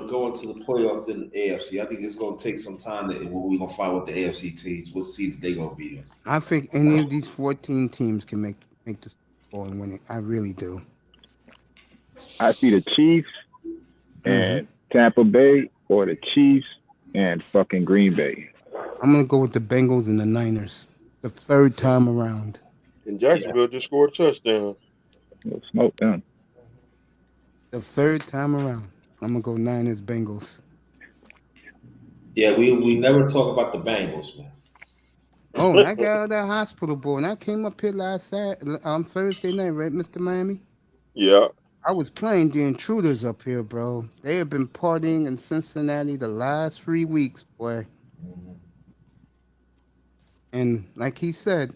go into the playoffs in the AFC. I think it's gonna take some time we're gonna find what the AFC teams, what seed they're gonna be in. I think any of these 14 teams can make the Super Bowl and win it. I really do. I see the Chiefs, and Tampa Bay or the Chiefs and fucking Green Bay. I'm gonna go with the Bengals and the Niners. The third time around. And Jacksonville just scored a touchdown. We'll smoke them. The third time around. I'm gonna go Niners Bengals. Yeah, we never talk about the Bengals, man. Oh, and I got out of that hospital, boy, and I came up here Thursday night, right, Mr. Miami? Yeah. I was playing the Intruders up here, bro. They have been partying in Cincinnati the last 3 weeks, boy. And like he said,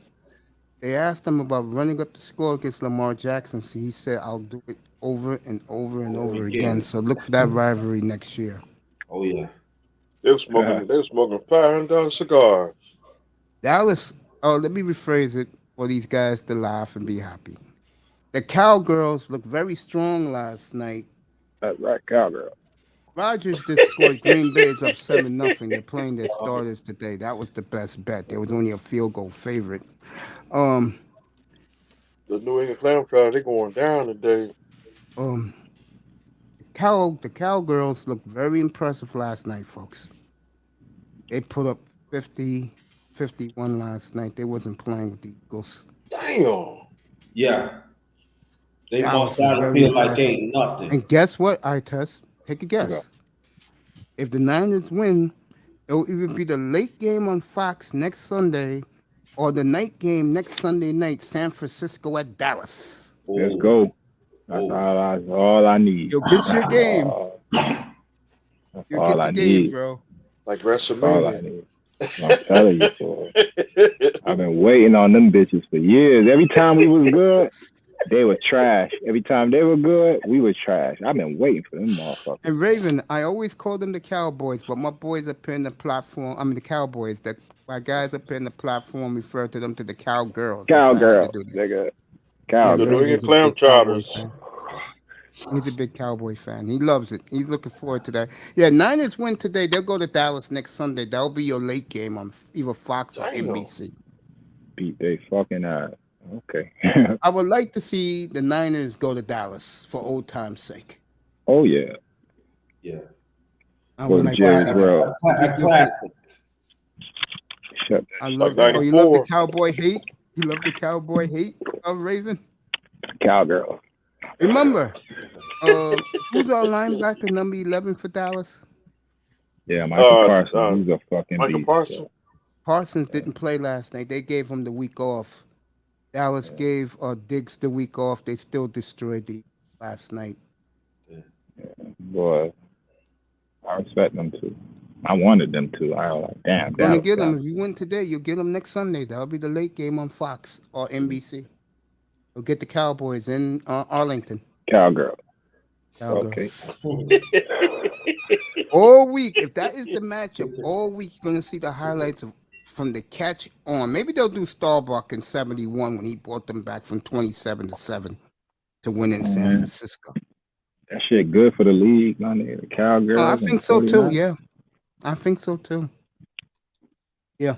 they asked him about running up the score against Lamar Jackson. So he said, I'll do it over and over and over again. So look for that rivalry next year. Oh yeah. They were smoking $500 cigars. Dallas, let me rephrase it for these guys to laugh and be happy. The Cowgirls looked very strong last night. That's right, Cowgirl. Rodgers just scored. Green Bay is up 7-0. They're playing their starters today. That was the best bet. There was only a field goal favorite. The New England Clam Chowder, they going down today. The Cowgirls looked very impressive last night, folks. They put up 50, 51 last night. They wasn't playing with the Eagles. Damn. Yeah. They Dallas must not feel like they ain't nothing. And guess what, Tess? Take a guess. Okay. If the Niners win, it'll either be the late game on Fox next Sunday or the night game next Sunday night, San Francisco at Dallas. Let's go. That's all I need. You'll get your game. That's You'll all get I your game, need. bro. Like That's all I WrestleMania. need. I'm telling you, boy. I've been waiting on them bitches for years. Every time we was good, they were trash. Every time they were good, we were trash. I've been waiting for them motherfuckers. And Raven, I always call them the Cowboys, but my boys up here in the platform, the Cowboys, my guys up here in the platform refer to them to the Cowgirls. Cowgirl, nigga. The Cowgirl. New England Raven's a Clam big Cowboy Chowders. fan. He's a big Cowboy fan. He loves it. He's looking forward to that. Yeah, Niners win today. They'll go to Dallas next Sunday. That'll be your late game on either Fox or Damn. NBC. Beat they fucking ass. Okay. I would like to see the Niners go to Dallas for old time's sake. Oh yeah. Yeah. I would Well, like Jerry to see World. that. A classic. Shut I love Like that. Oh, you love the 94. Cowboy hate? You love the Cowboy hate of Raven? Cowgirl. Remember, who's our linebacker, number 11 for Dallas? Yeah, Michael Parsons. He's a fucking Michael beast. Parsons. Parsons didn't play last night. They gave him the week off. Dallas gave Diggs the week off. They still destroyed the last night. Boy, I respect them too. I wanted them to. I was like, damn. You're gonna get Dallas them. If you win today, you'll get them next Sunday. That'll be the late game on Fox or NBC. You'll get the Cowboys in Arlington. Cowgirl. Cowgirls. Okay. All week, if that is the matchup, all week you're gonna see the highlights from the catch on. Maybe they'll do Starbuck in '71 when he brought them back from 27-7 to win in San Francisco. That shit good for the league, my nigga. The Cowgirls. I think so too. Yeah, I think so too. Yeah,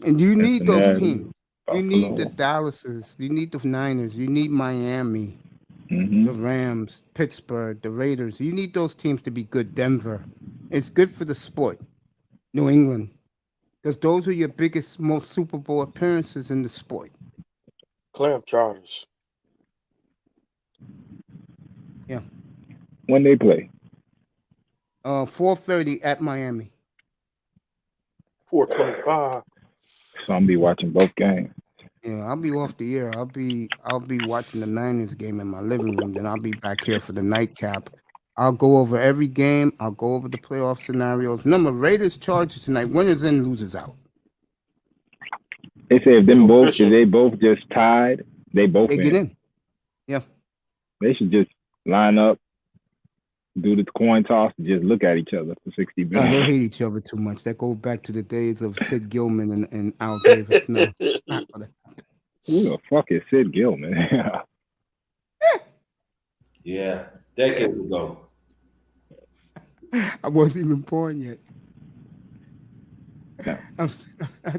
and you need those teams. You need the Dallases. You need the Niners. You need Miami, the Rams, Pittsburgh, the Raiders. You need those teams to be good. Denver. It's good for the sport. New England. Because those are your biggest, most Super Bowl appearances in the sport. Clam Chowders. Yeah. When they play? 4:30 at Miami. 425. So I'm be watching both games. Yeah, I'll be off the air. I'll be watching the Niners game in my living room. Then I'll be back here for the nightcap. I'll go over every game. I'll go over the playoff scenarios. Remember, Raiders Chargers tonight. Winners in, losers out. They say if they both just tied, they get in. Yeah. They should just line up, do the coin toss, and just look at each other for 60 No, minutes. they hate each other too much. That goes back to the days of Sid Gilman and Al Davis. No, not gonna happen. Who the fuck is Sid Gilman? Yeah, decades ago. I wasn't even born yet. I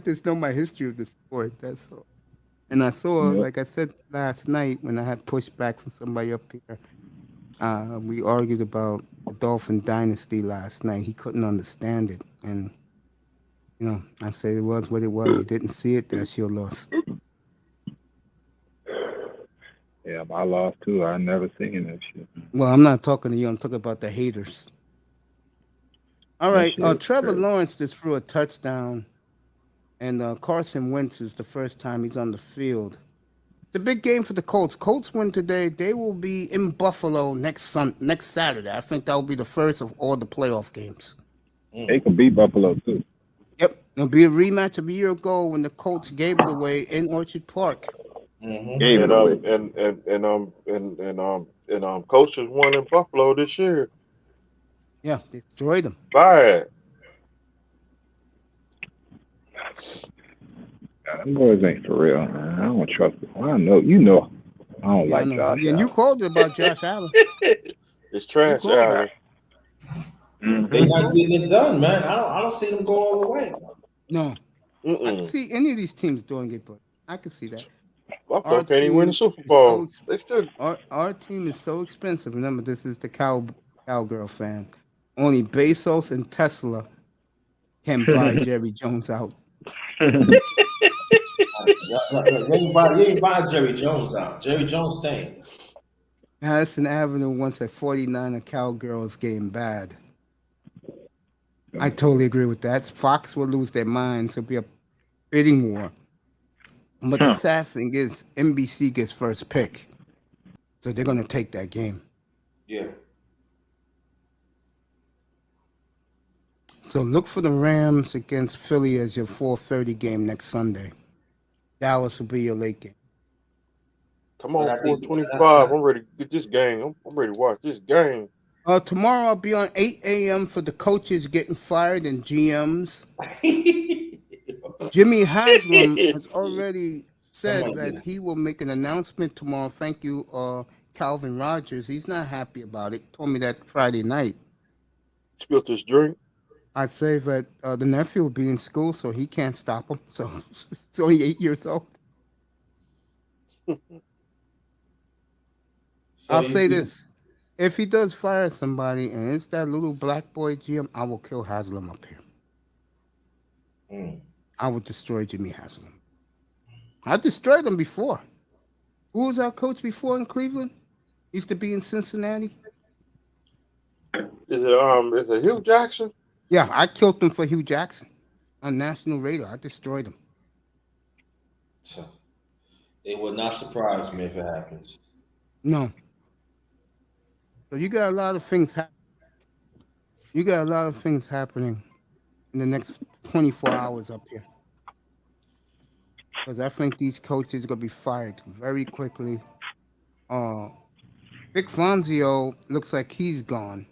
just know my history of the sport. That's all. And I saw, like I said last night when I had pushback from somebody up here, We argued about the Dolphin dynasty last night. He couldn't understand it, and I said it was what it was. You didn't see it. That's your loss. Yeah, I lost too. I never seen that shit. Well, I'm not talking to you. I'm talking about the haters. All That right. shit is Trevor crazy. Lawrence just threw a touchdown, and Carson Wentz is the first time he's on the field. The big game for the Colts. Colts win today. They will be in Buffalo next Saturday. I think that will be the first of all the playoff games. They could beat Buffalo too. Yep, it'll be a rematch of a year ago when the Colts gave it away in Orchard Park. Gave it away. Coaches won in Buffalo this year. Yeah, they destroyed them. Bad. Them boys ain't for real, man. I don't trust them. I know. I don't like Josh And you Allen. called it about Josh Allen. It's trash, Allen. They're not getting it done, man. I don't see them go all the way. No. I can see any of these teams doing it, but I can see that. Buffalo can't even win the Super Bowl. Our team is so expensive. Remember, this is the cowgirl fan. Only Bezos and Tesla can buy Jerry Jones out. You ain't buy Jerry Jones out. Jerry Jones staying. Madison Avenue wants a 49er Cowgirls game bad. I totally agree with that. Fox will lose their minds. It'll be a bidding war. But the sad thing is, NBC gets first pick. So they're going to take that game. Yeah. So look for the Rams against Philly as your 4:30 game next Sunday. Dallas will be your late game. Come on, 425. I'm ready to get this game. I'm ready to watch this game. Tomorrow I'll be on 8 a.m. for the coaches getting fired and GMs. Jimmy Haslam has already said that he will make an announcement tomorrow. Thank you, Calvin Rogers. He's not happy about it. Told me that Friday night. Spilled this drink. I'd say that the nephew will be in school, so he can't stop him. So he's 8 years old. I'll say this. If he does fire somebody and it's that little black boy GM, I will kill Haslam up here. I will destroy Jimmy Haslam. I destroyed him before. Who was our coach before in Cleveland? Used to be in Cincinnati. Is it Hugh Jackson? Yeah, I killed him for Hugh Jackson on national radio. I destroyed him. So, it would not surprise me if it happens. No. So you got a lot of things happening in the next 24 hours up here. Because I think these coaches are going to be fired very quickly. Vic Fangio looks like he's gone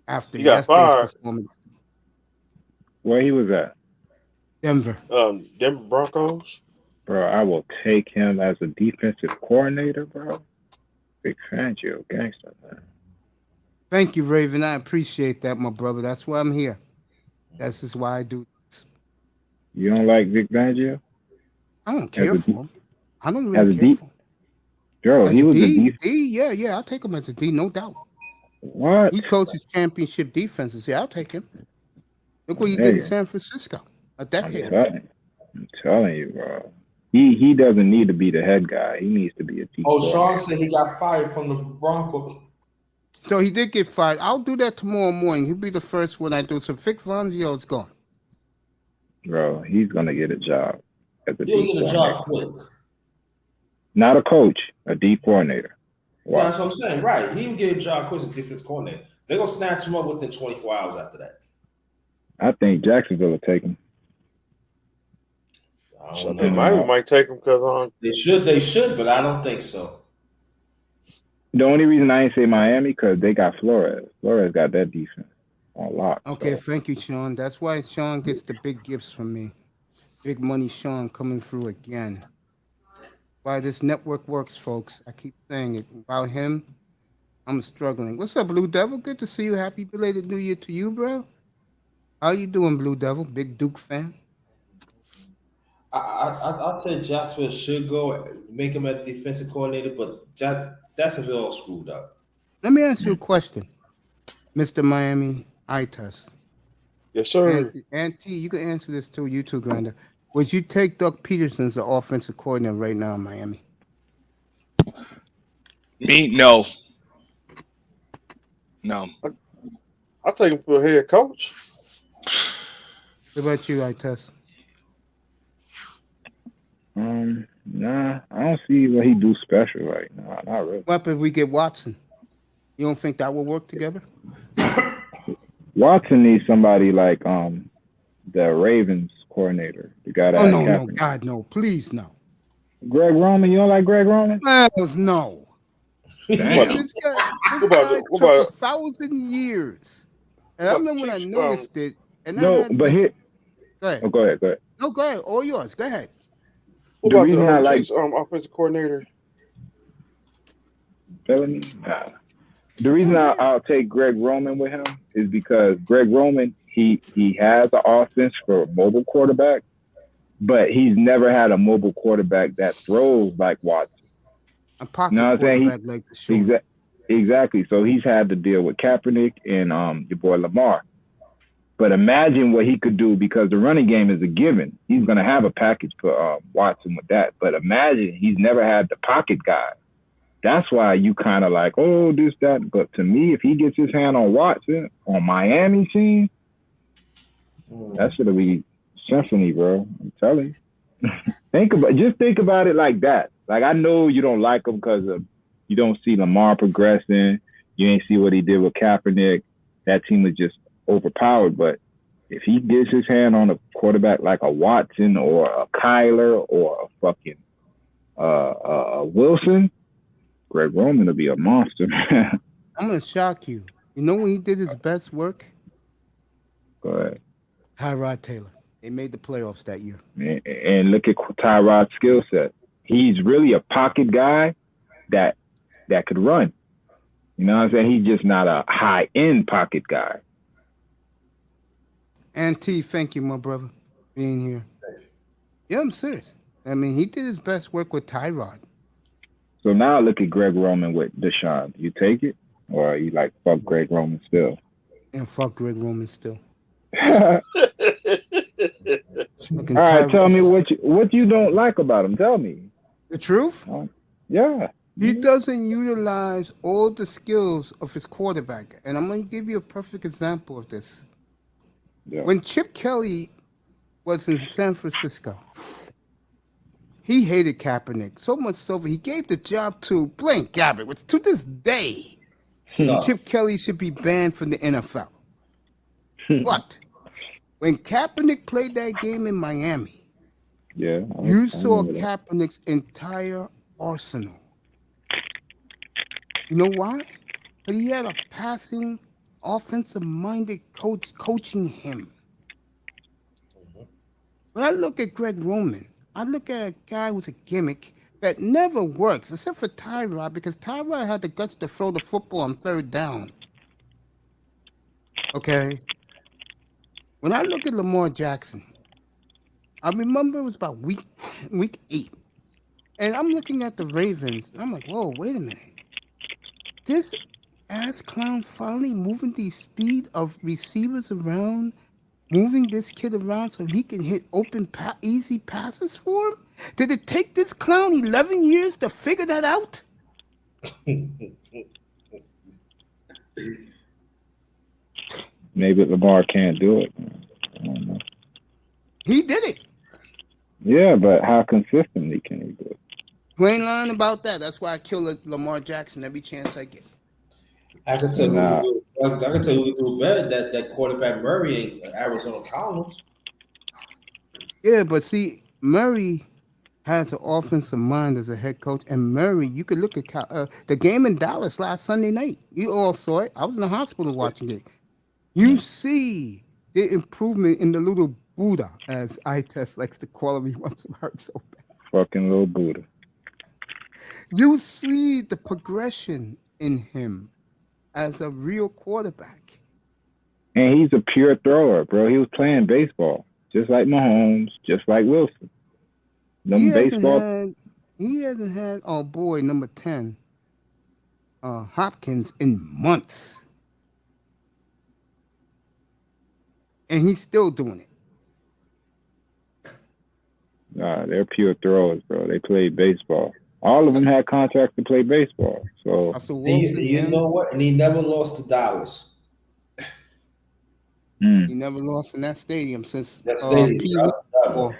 after yesterday's performance. Where he was at? Denver. Denver Broncos. Bro, I will take him as a defensive coordinator, bro. Big Fangio, gangster, man. Thank you, Raven. I appreciate that, my brother. That's why I'm here. That's just why I do this. You don't like Vic Fangio? I don't care for him. I don't really care for him. Bro, he was a D. Yeah, I'll take him as a D, no doubt. What? He coaches championship defenses. Yeah, I'll take him. Look what he did in San Francisco a decade ago. I'm telling you, bro. He doesn't need to be the head guy. He needs to be a team. Sean said he got fired from the Broncos. So he did get fired. I'll do that tomorrow morning. He'll be the first one I do. So Vic Fangio's gone. Bro, he's gonna get a job as a He'll get a job quick. Not a coach, a D coordinator. Wow. Yeah, that's what I'm saying. Right. He would get a job quick as a defense coordinator. They're gonna snatch him up within 24 hours after that. I think Jacksonville will take him. They might take him because they should, but I don't think so. The only reason I ain't say Miami because they got Flores. Flores got that defense on lock. Okay, thank you, Sean. That's why Sean gets the big gifts from me. Big money, Sean, coming through again. Why this network works, folks. I keep saying it. Without him, I'm struggling. What's up, Blue Devil? Good to see you. Happy belated New Year to you, bro. How you doing, Blue Devil? Big Duke fan. I said Jacksonville should go make him a defensive coordinator, but Jacksonville all screwed up. Let me ask you a question, Mr. Miami Itas. Yes, sir. And T, you can answer this too. You too, Grander. Would you take Doug Peterson as the offensive coordinator right now in Miami? Me, no. No. I'll take him for a head coach. What about you, Itas? Nah, I don't see what he do special right now. Not really. What if we get Watson? You don't think that will work together? Watson needs somebody like the Ravens coordinator, the guy that. Oh no, God no, please no. Greg Roman, you don't like Greg Roman? No. Damn. This guy took 1,000 years. And I remember when I noticed it. And no, but here. Go ahead. Oh, go ahead. No, go ahead. All yours. Go ahead. What about the Chiefs, offensive coordinator? Nah. The reason I'll take Greg Roman with him is because Greg Roman, he has an offense for a mobile quarterback, but he's never had a mobile quarterback that throws like Watson. A pocket quarterback like the show. Exactly. So he's had to deal with Kaepernick and your boy Lamar. But imagine what he could do, because the running game is a given. He's going to have a package for Watson with that. But imagine he's never had the pocket guy. That's why you kind of like, oh, this, that. But to me, if he gets his hand on Watson on Miami team, that's going to be symphony, bro. I'm telling you. Think about it like that. Like, I know you don't like him because you don't see Lamar progressing. You ain't see what he did with Kaepernick. That team was just overpowered. But if he gets his hand on a quarterback like a Watson or a Kyler or a fucking Wilson, Greg Roman will be a monster. I'm gonna shock you. You know when he did his best work? Go ahead. Tyrod Taylor. They made the playoffs that year. And look at Tyrod's skill set. He's really a pocket guy that could run. You know what I'm saying? He's just not a high-end pocket guy. And T, thank you, my brother, being here. Yeah, I'm serious. I mean, he did his best work with Tyrod. So now look at Greg Roman with Deshaun. You take it? Or are you like, fuck Greg Roman still? And fuck Greg Roman still. All right, tell me what you don't like about him. Tell me. The truth? Yeah. He doesn't utilize all the skills of his quarterback. And I'm going to give you a perfect example of this. Yeah. When Chip Kelly was in San Francisco, he hated Kaepernick so much so he gave the job to Blaine Gabbert, which to this day, Chip Kelly should be banned from the NFL. But when Kaepernick played that game in Miami, you saw Kaepernick's entire arsenal. You know why? Because he had a passing, offensive-minded coach coaching him. When I look at Greg Roman, I look at a guy with a gimmick that never works, except for Tyrod, because Tyrod had the guts to throw the football on third down. Okay? When I look at Lamar Jackson, I remember it was about week 8. And I'm looking at the Ravens, and I'm like, whoa, wait a minute. This ass clown finally moving the speed of receivers around, moving this kid around so he can hit open, easy passes for him? Did it take this clown 11 years to figure that out? Maybe Lamar can't do it. I don't know. He did it. Yeah, but how consistently can he do it? You ain't lying about that. That's why I kill Lamar Jackson every chance I get. I can tell you who do better. That quarterback Murray in Arizona Cardinals. Yeah, but see, Murray has an offensive mind as a head coach, and Murray, you could look at the game in Dallas last Sunday night. You all saw it. I was in the hospital watching it. You see the improvement in the little Buddha, as Itest likes to call him. He wants to hurt so bad. Fucking little Buddha. You see the progression in him as a real quarterback. And he's a pure thrower, bro. He was playing baseball, just like Mahomes, just like Wilson. He hasn't had, oh boy, number 10. Hopkins in months, and he's still doing it. Nah, they're pure throwers, bro. They played baseball. All of them had contracts to play baseball. So Russell Wilson, you know what? And he never lost to Dallas. He never lost in that stadium since That stadium, Pee-wee.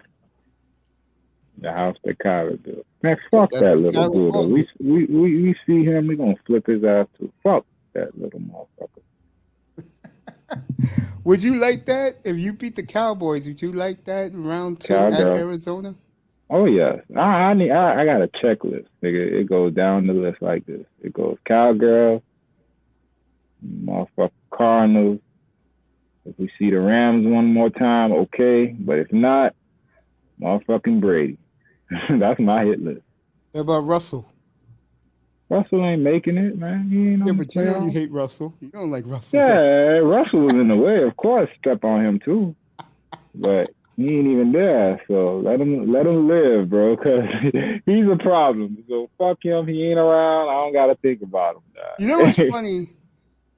The house that Kyler built. Man, fuck That's that what little Kyler dude. calls it. We see him, we gonna flip his ass too. Fuck that little motherfucker. Would you like that if you beat the Cowboys? Would you like that in round 2 at Arizona? Oh yes, I got a checklist, nigga. It goes down the list like this. It goes Cowgirl, motherfucker Cardinals. If we see the Rams one more time, okay. But if not, motherfucking Brady. That's my hit list. What about Russell? Russell ain't making it, man. He ain't on the But you know playoffs. you hate Russell. You don't like Russell. Yeah, Russell was in the way. Of course, step on him too. But he ain't even there. So let him live, bro, because he's a problem. So fuck him. He ain't around. I don't gotta think about him. You know what's funny?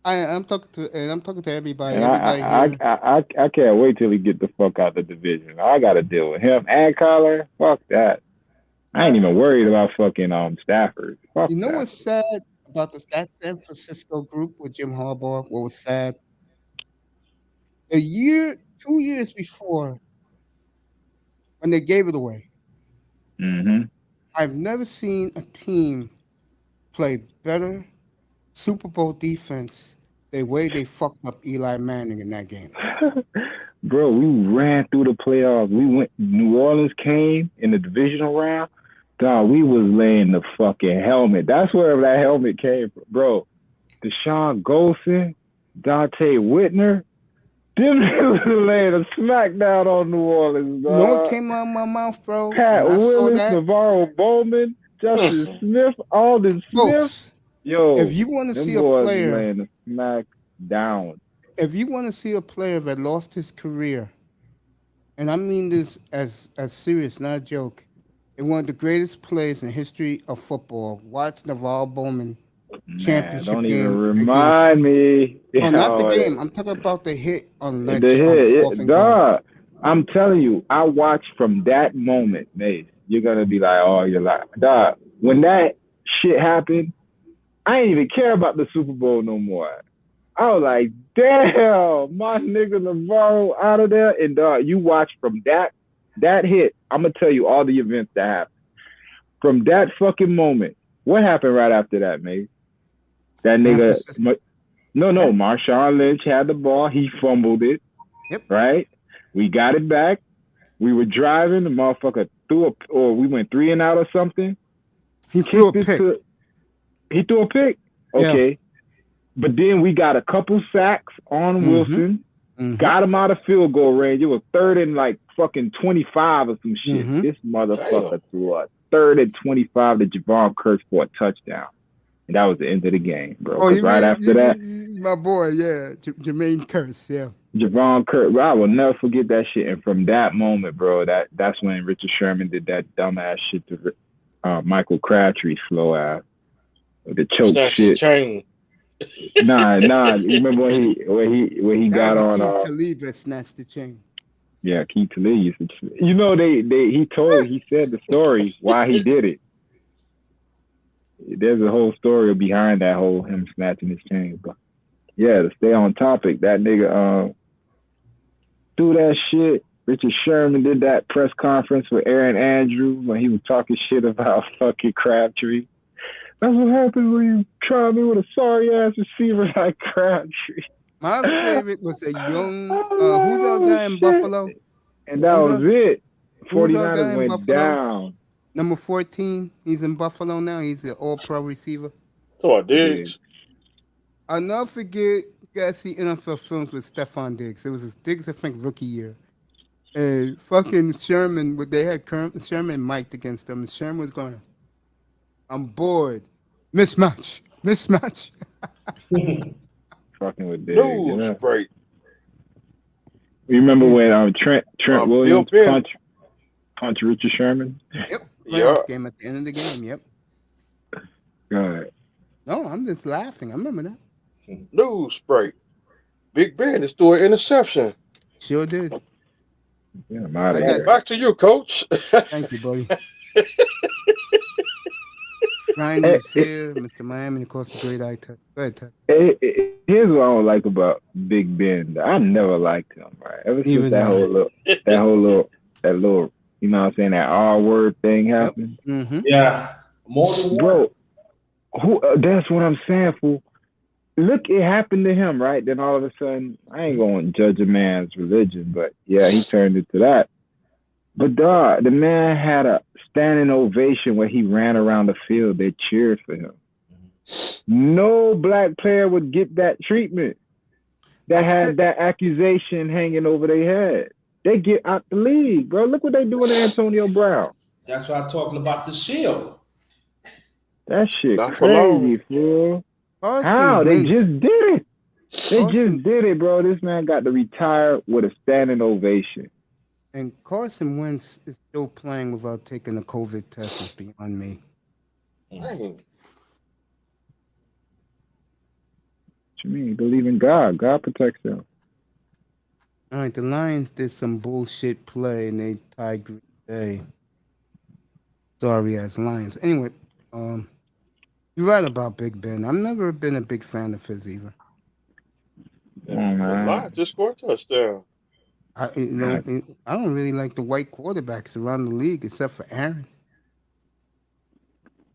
I'm talking to everybody. And everybody here. I can't wait till he get the fuck out the division. I gotta deal with him and Kyler. Fuck that. I ain't even worried about fucking Stafford. Fuck You know that. what's sad about that San Francisco group with Jim Harbaugh? What was sad? 2 years before, when they gave it away, I've never seen a team play better Super Bowl defense the way they fucked up Eli Manning in that game. Bro, we ran through the playoffs. New Orleans came in the divisional round. Dog, we was laying the fucking helmet. That's where that helmet came from. Bro, Deshaun Golson, Dante Whitner, them was laying a smackdown on New Orleans, dog. You know what came out of my mouth, bro? Pat Willis, Navarro Bowman, Justin Smith, Alden Folks, Smith. Yo, if you want to see a player laying a smack down. If you want to see a player that lost his career, and I mean this as serious, not a joke, in one of the greatest plays in history of football, watch Navarro Bowman championship don't game. Don't even remind me. No, not the game. I'm talking about the hit on Lynch. The hit, dog. I'm telling you, I watched from that moment, Mace. You're gonna be like, oh, you're like, dog. When that shit happened, I ain't even care about the Super Bowl no more. I was like, damn, my nigga Navarro out of there. And you watch from that hit, I'm going to tell you all the events that happened. From that fucking moment, what happened right after that, mate? That nigga, Marshawn Lynch had the ball. He fumbled it. Yep. Right? We got it back. We were driving. The motherfucker we went 3 and out or something. He threw a pick. He threw a pick? Okay. Yeah. But then we got a couple sacks on Wilson, got him out of field goal range. It was 3rd and like fucking 25 or some shit. This motherfucker threw a 3rd and 25 to Javon Curse for a touchdown. And that was the end of the game, bro. After that, my boy, Jermaine Curse, yeah. Javon Curse, I will never forget that shit. And from that moment, bro, that's when Richard Sherman did that dumbass shit to Michael Crabtree's slow ass. The choke shit. Chain. Nah. You remember when he got on? Keith Talib that snatched the chain. Yeah, Keith Talib used to. You know, he said the story why he did it. There's a whole story behind that whole him snatching his chain. But yeah, to stay on topic, that nigga do that shit. Richard Sherman did that press conference with Aaron Andrews when he was talking shit about fucking Crabtree. That's what happens when you try me with a sorry-ass receiver like Crabtree. My favorite was a young, who's that guy in Buffalo? And that was it. 49ers went down. Number 14, he's in Buffalo now. He's an all-pro receiver. Oh, Diggs. I'll never forget, you guys see NFL films with Stephon Diggs. It was his Diggs, I think, rookie year. And fucking Sherman, they had Sherman mic'd against them, and Sherman was going, I'm bored. Mismatch. Fucking with Diggs. No, break. You remember when Trent Williams punched Richard Sherman? Yep. Playoff game at the end of the game. Yep. Go ahead. No, I'm just laughing. I remember that. News break. Big Ben is threw an interception. Sure did. Yeah, I'm out I of got. here. Back to you, coach. Thank you, buddy. Grinders here, Mr. Miami, and of course the great eye touch. Go ahead, touch. Here's what I don't like about Big Ben. I never liked him, right? Ever Neither since did I. that little, you know what I'm saying, that R word thing Yep. happened. Mm-hmm. Yeah, more than Bro, that's what I'm saying, fool. Look, it happened to him, right? Then all of a sudden, I ain't going to judge a man's religion, but yeah, he turned into that. But dog, the man had a standing ovation where he ran around the field. They cheered for him. No black player would get that treatment. That had that accusation hanging over their head. They get out the league, bro. Look what they doing to Antonio Brown. That's why I'm talking about the shield. That shit Not for long. crazy, fool. Carson How? They Wentz. just did it. They Carson- just did it, bro. This man got to retire with a standing ovation. And Carson Wentz is still playing without taking a COVID test. Is beyond me. Dang. What you mean? You believe in God. God protects them. All right, the Lions did some bullshit play and they tied Green Bay. Sorry ass Lions. Anyway, you're right about Big Ben. I've never been a big fan of his either. Lions just scored a touchdown. I don't really like the white quarterbacks around the league except for Aaron.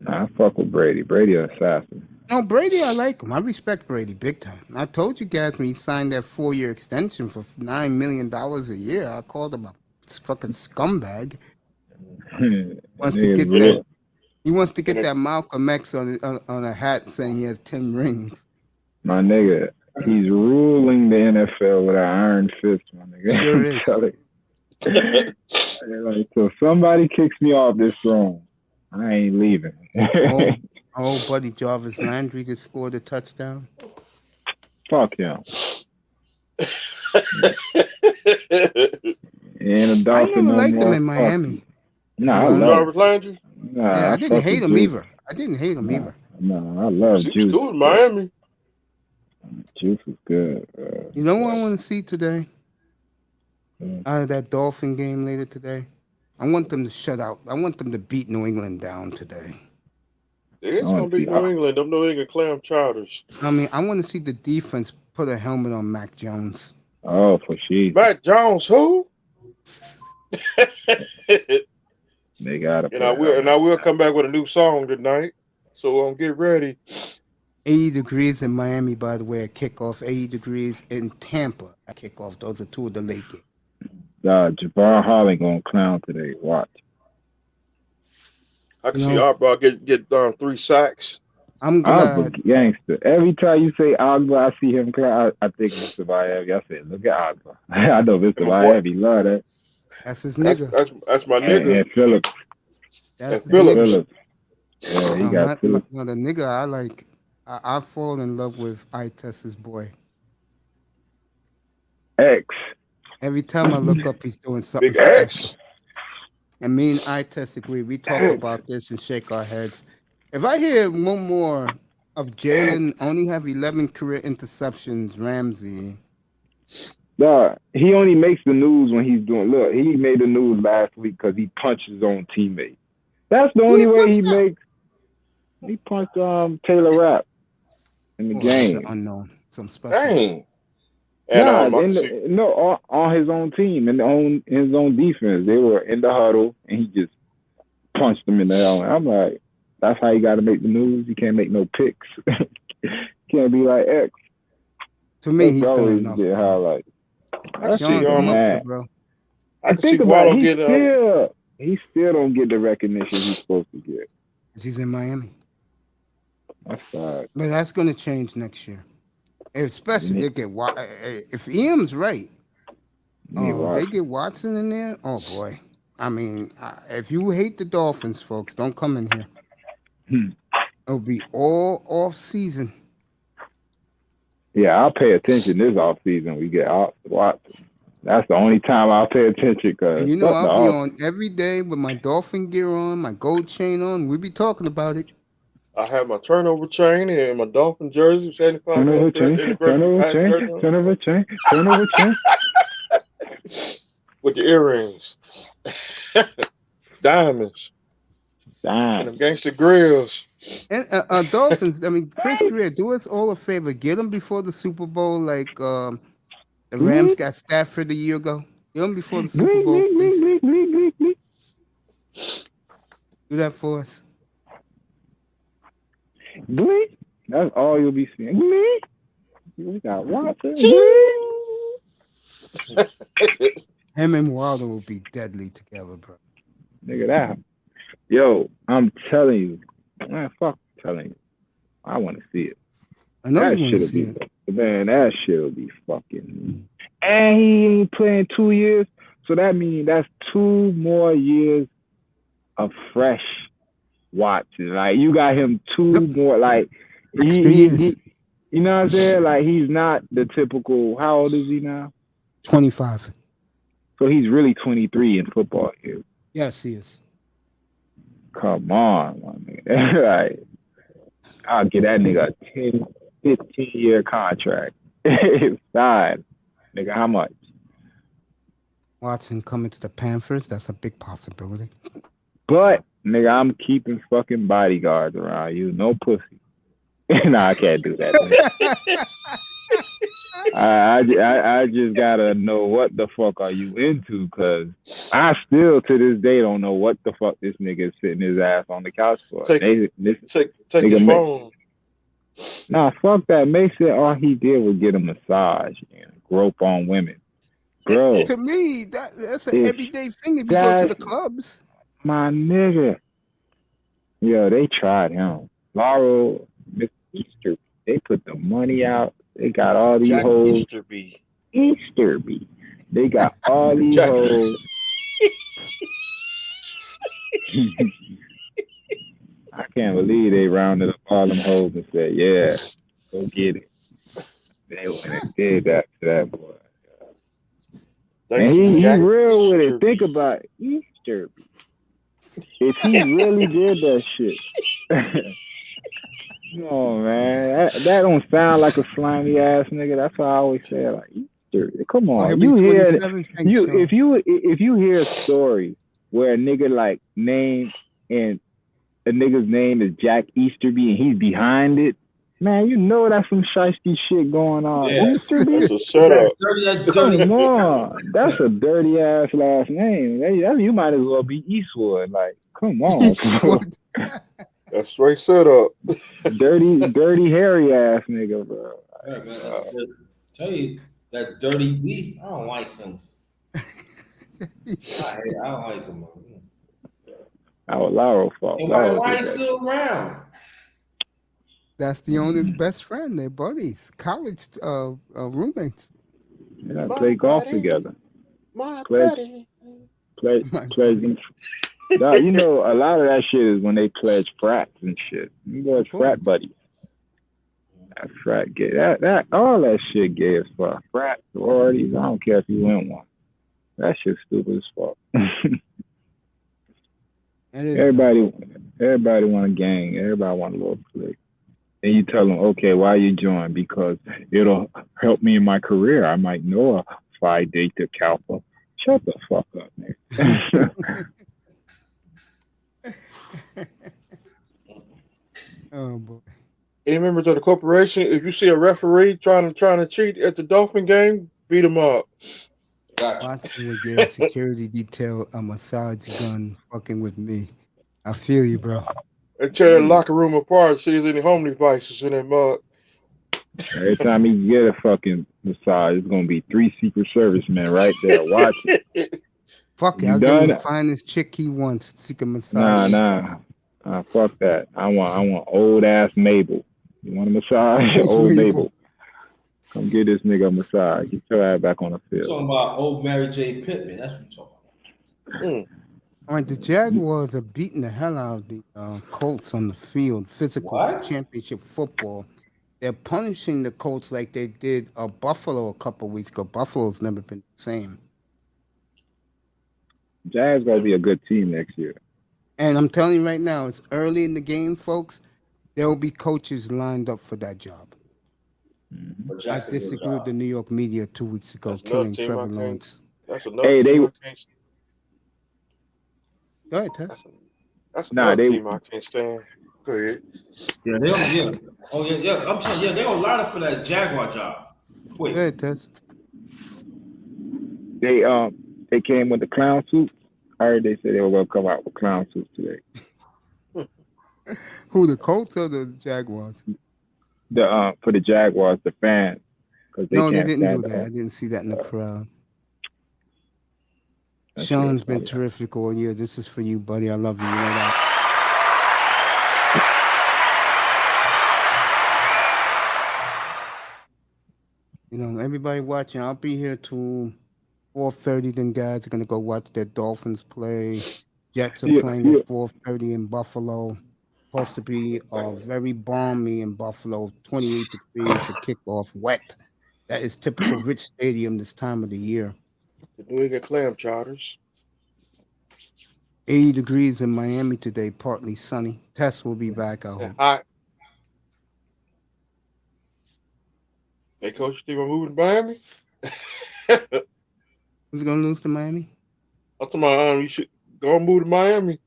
Nah, I fuck with Brady. Brady an assassin. No, Brady, I like him. I respect Brady big time. I told you guys when he signed that 4-year extension for $9 million a year, I called him a fucking scumbag. Wants to get that. He wants to get that Malcolm X on a hat saying he has 10 rings. My nigga, he's ruling the NFL with an iron fist, my nigga. Sure is. Like, so somebody kicks me off this throne, I ain't leaving. Oh, buddy Jarvis Landry just scored a touchdown. Fuck him. And a I Dolphin never liked no him in more. Miami. Nah, I Jarvis love. Landry. Nah, Yeah, I didn't fuck hate with him Juice. either. I didn't hate him either. No, I love He was Juice. cool in Miami. Juice is good. You know what I want to see today? Out of that Dolphin game later today? I want them to shut out. I want them to beat New England down today. It's going to be New England. Them New England clam chowders. I mean, I want to see the defense put a helmet on Mac Jones. Oh, for sure. Mac Jones, who? They got it. And I will come back with a new song tonight. So get ready. 80 degrees in Miami, by the way, at kickoff. 80 degrees in Tampa at kickoff. Those are two of the late games. Jabbar Holly gonna clown today. Watch. I can see Arbrough get 3 sacks. I'm glad. Agba gangster. Every time you say Agba, I see him clown. I think Mr. Miami. I say, look at Agba. I know Mr. Miami love that. That's his nigga. That's my nigga. And Phillips. That's Phillips. Yeah, he got Phillips. The nigga I like, I fall in love with Ites's boy. X. Every time I look up, he's doing something Big X. special. And me and Ites agree. We talk about this and shake our heads. If I hear one more of Jalen only have 11 career interceptions, Ramsey. Nah, he only makes the news when he's doing. Look, he made the news last week because he punched his own teammate. That's the only way he makes. He punched Taylor Rapp in the game. That's unknown. Some special. Dang. And on his own team and on his own defense, they were in the huddle and he just punched them in the helmet. I'm like, that's how you got to make the news. You can't make no picks. Can't be like X. To me, he's doing enough. Highlights. I see, bro. I think about it. He still don't get the recognition he's supposed to get. He's in Miami. That's sad. But that's going to change next year. Especially they get if Ian's right, they get Watson in there. Oh boy! I mean, if you hate the Dolphins, folks, don't come in here. It'll be all off season. Yeah, I'll pay attention this off season. We get Watson. That's the only time I'll pay attention. Cause and I'll be on every day with my Dolphin gear on, my gold chain on. We be talking about it. I have my turnover chain and my Dolphin jersey, 75 Turnover chain, turnover chain, turnover chain, turnover chain. With the earrings. Diamonds. Damn. And them gangster grills. And Dolphins, I mean, Chris Greer, do us all a favor. Get them before the Super Bowl, like the Rams got Stafford a year ago. Get them before the Super Bowl, please. Do that for us. Bleep. That's all you'll be seeing. Bleep. We got Watson. Him and Wilder will be deadly together, bro. Nigga, that. Yo, I'm telling you. Man, fuck telling you. I want to see it. I know that you want to see it. Man, that shit'll be fucking. And he ain't playing 2 years. So that means that's 2 more years of fresh watching. Like, you got him 2 more, like, he you know what I'm saying? Like, he's not the typical, how old is he now? 25. So he's really 23 in football here. Yes, he is. Come on, my nigga. Like, I'll get that nigga a 10, 15-year contract. Fine. Nigga, how much? Watson coming to the Panthers, that's a big possibility. But, nigga, I'm keeping fucking bodyguards around you. No pussy. Nah, I can't do that. I just gotta know what the fuck are you into, because I still to this day don't know what the fuck this nigga is sitting his ass on the couch for. Take his phone. Nah, fuck that. May said all he did was get a massage and grope on women. Bro. To me, that's an everyday thing if you go to the clubs. My nigga. Yo, they tried him. Laurel, Mr. Easter, they put the money out. They got all these hoes. Easterby. They got all these hoes. I can't believe they rounded up all them hoes and said, yeah, go get it. They went and did that to that boy. And he real with it. Think about it. Easterby. If he really did that shit. No, man. That don't sound like a slimy ass nigga. That's why I always say, like, Easter. Come on. You hear if you hear a story where a nigga like name and a nigga's name is Jack Easterby and he's behind it, man, you know that's some shiesty shit going on. Yeah, Easterby? that's a shut up. Come on. That's a dirty ass last name. You might as well be Eastwood. Like, come on. That's straight set up. dirty, hairy ass nigga, bro. Right, man. Tell you that dirty B, I don't like him. I don't like him. That was Laurel's fault. Why is still around? That's the owner's best friend. They're buddies, college roommates. Yeah, play golf together. My buddy. Pledge. Nah, you know, a lot of that shit is when they pledge frats and shit. You know, it's frat buddies. That frat gay. That all that shit gay as fuck. Frat sororities. I don't care if you win one. That shit's stupid as fuck. Everybody want a gang. Everybody want a little clique. And you tell them, okay, why you join? Because it'll help me in my career. I might know a Phi Delta Kappa. Shut the fuck up, man. Oh boy. Any members of the corporation, if you see a referee trying to cheat at the Dolphin game, beat him up. Watson would give security detail a massage gun fucking with me. I feel you, bro. And tear the locker room apart, see if there's any home devices in that mug. Every time he get a fucking massage, it's gonna be 3 Secret Service men right there watching. Fuck it, I'll give him the finest chick he wants. Secret massage. Nah. Fuck that. I want old ass Mabel. You want a massage? Old Mabel. Come get this nigga a massage. Get your ass back on the field. You're talking about old Mary J. Pittman. That's what you're talking about. All right, the Jaguars are beating the hell out of the Colts on the field. Physical championship football. They're punishing the Colts like they did Buffalo a couple weeks ago. Buffalo's never been the same. Jags gonna be a good team next year. And I'm telling you right now, it's early in the game, folks. There will be coaches lined up for that job. I disagree with the New York media 2 weeks ago, That's another killing team I Trevor can't. Lawrence. That's another team I can't. Go ahead, Ted. That's another team I can't stand. Go ahead. Yeah, they don't. Yeah. Oh yeah. I'm telling you, they don't line up for that Jaguar job. Quick. Go ahead, Ted. They came with the clown suits. I heard they said they were going to come out with clown suits today. Who, the Colts or the Jaguars? For the Jaguars, the fans, because they No, can't they didn't stand do that. them. I didn't see that in the crowd. Sean's been terrific all year. This is for you, buddy. I love you. You know that. You know, everybody watching, I'll be here till 4:30. Then guys are going to go watch their Dolphins play. Jets are playing at 4:30 in Buffalo. Supposed to be very balmy in Buffalo, 28 degrees for kickoff, wet. That is typical Rich Stadium this time of the year. The New England Clam Charters. 80 degrees in Miami today, partly sunny. Tess will be back, I hope. Hot. Hey, Coach, Steve, I'm moving to Miami. Who's going to lose to Miami? I'm talking about you should go and move to Miami.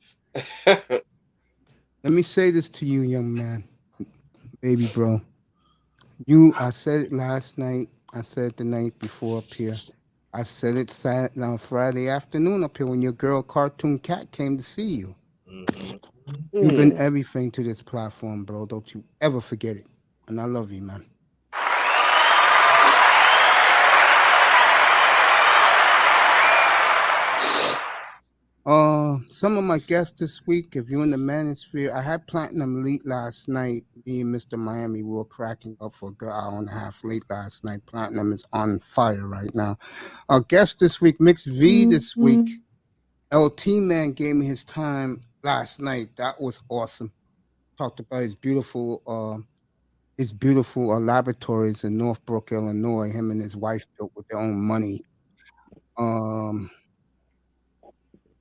Let me say this to you, young man, baby bro. I said it last night. I said it the night before up here. I said it Friday afternoon up here when your girl Cartoon Cat came to see you. You've been everything to this platform, bro. Don't you ever forget it. And I love you, man. Some of my guests this week, if you're in the manosphere, I had Platinum Elite last night. Me and Mr. Miami, we were cracking up for a good hour and a half late last night. Platinum is on fire right now. Our guest this week, Mix V this week. LT Man gave me his time last night. That was awesome. Talked about his beautiful laboratories in Northbrook, Illinois. Him and his wife built with their own money.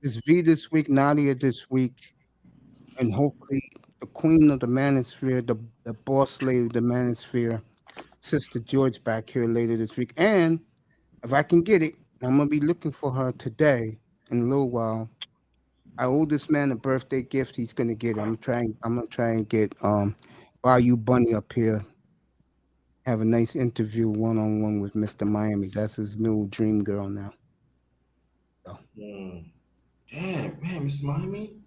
This V this week, Nadia this week, and hopefully the queen of the manosphere, the boss lady of the manosphere, Sister George back here later this week. And if I can get it, I'm gonna be looking for her today in a little while. I owe this man a birthday gift. He's gonna get it. I'm gonna try and get Bayou Bunny up here. Have a nice interview one-on-one with Mr. Miami. That's his new dream girl now. So. Damn, man, Mr. Miami.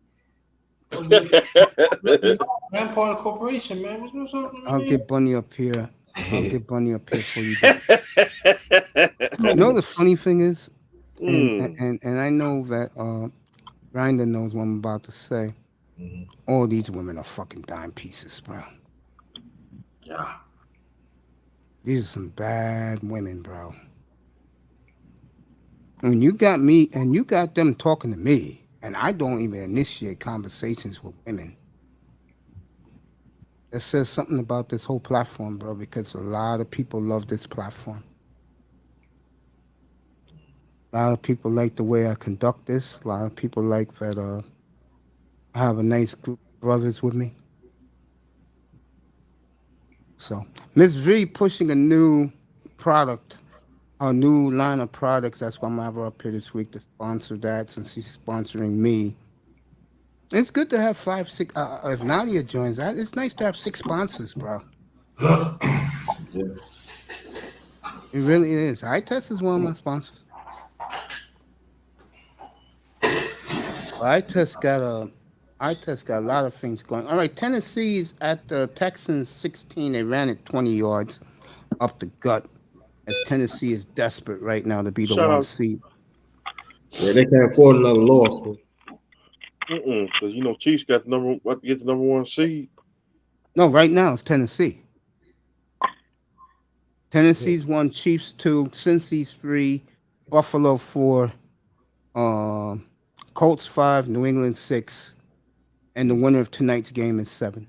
Man, part of the corporation, man. What's up, man? I'll get Bunny up here. I'll get Bunny up here for you. You know the funny thing is, and I know that Grinder knows what I'm about to say. All these women are fucking dime pieces, bro. Yeah. These are some bad women, bro. When you got me and you got them talking to me, and I don't even initiate conversations with women, that says something about this whole platform, bro, because a lot of people love this platform. A lot of people like the way I conduct this. A lot of people like that I have a nice group of brothers with me. So, Ms. V pushing a new product, a new line of products. That's why I'm having her up here this week to sponsor that, since she's sponsoring me. It's good to have 5, 6. If Nadia joins that, it's nice to have 6 sponsors, bro. It really is. iTest is one of my sponsors. iTest got a lot of things going. All right, Tennessee's at the Texans 16. They ran it 20 yards up the gut, as Tennessee is desperate right now to be the one seed. Yeah, they can't afford another loss, man. Because Chiefs got the number 1 seed. No, right now it's Tennessee. Tennessee's 1, Chiefs 2, Cincy's 3, Buffalo 4, Colts 5, New England 6, and the winner of tonight's game is 7.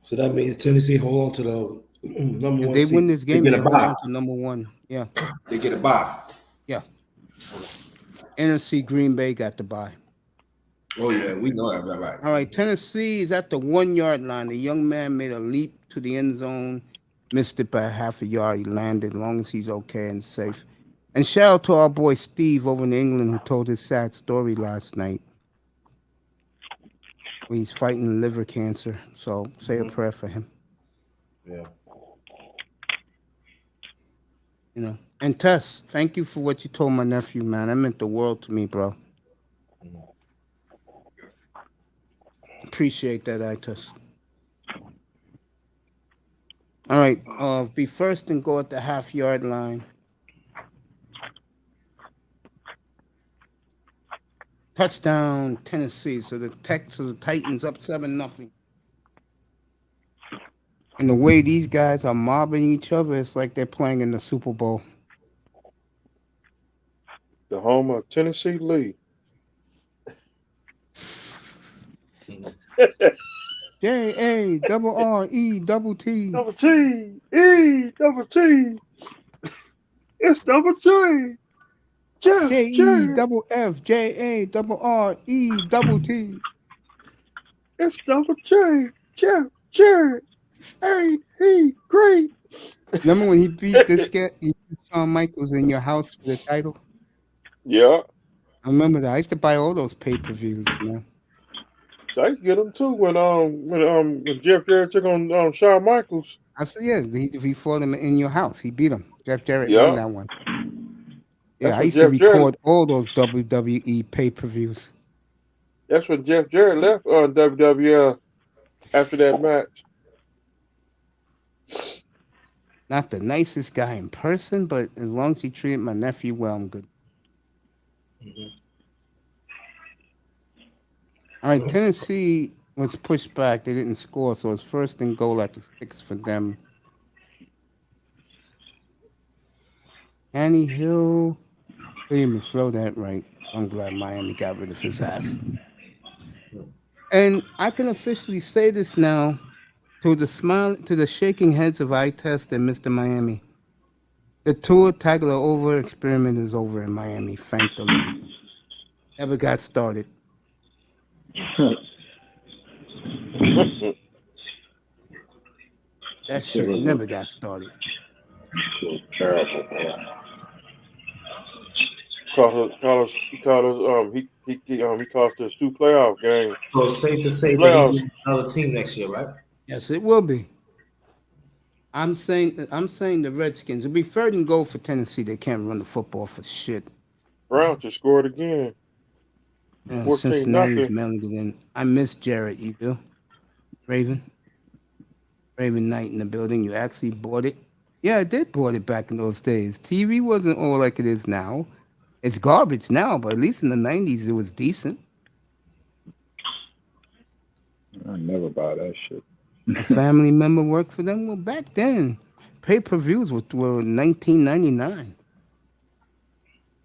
So that means Tennessee hold on to the number 1 if they seed. win this game, they hold on to number 1. Yeah. They get a bye. Yeah. NFC Green Bay got the bye. Oh yeah, we know that, right? All right, Tennessee is at the 1 yard line. The young man made a leap to the end zone, missed it by half a yard. He landed, as long as he's okay and safe. And shout out to our boy Steve over in England who told his sad story last night. He's fighting liver cancer, so say a prayer for him. Yeah. You know. And Tess, thank you for what you told my nephew, man. That meant the world to me, bro. Appreciate that, Tess. All right, be first and go at the half-yard line. Touchdown, Tennessee. So the Titans up 7-0. And the way these guys are mobbing each other, it's like they're playing in the Super Bowl. The home of Tennessee Lee. J-A-R-R-E-T-T. Double T. E. Double T. It's double J. Jeff. J-E-F-F-J-A-R-R-E-T-T. It's double J. Jeff. Jared. Ain't he great? Remember when he beat Shawn Michaels in your house for the title? Yeah. I remember that. I used to buy all those pay-per-views, man. So I used to get them too when Jeff Jarrett took on Shawn Michaels. I said, yeah, he fought him in your house. He beat him. Jeff Jarrett won that one. Yeah, I used to record all those WWE pay-per-views. That's when Jeff Jarrett left WWF after that match. Not the nicest guy in person, but as long as he treated my nephew well, I'm good. All right, Tennessee was pushed back. They didn't score, so it's first and goal at the 6 for them. Annie Hill, didn't even throw that right. I'm glad Miami got rid of his ass. And I can officially say this now to the shaking heads of I-Test and Mr. Miami. The Tua Tagovailoa experiment is over in Miami, thank the Lord. Never got started. That shit never got started. So terrible, bro. He cost us 2 playoff games. So safe to say that he'll be another team next year, right? Yes, it will be. I'm saying the Redskins. It'll be third and goal for Tennessee. They can't run the football for shit. Browns just scored again. Yeah, Cincinnati's mailing it in. I miss Jarrett. You do? Raven Knight in the building. You actually bought it? Yeah, I did bought it back in those days. TV wasn't all like it is now. It's garbage now, but at least in the 90s it was decent. I never buy that shit. A family member worked for them? Well, back then, pay-per-views were 1999.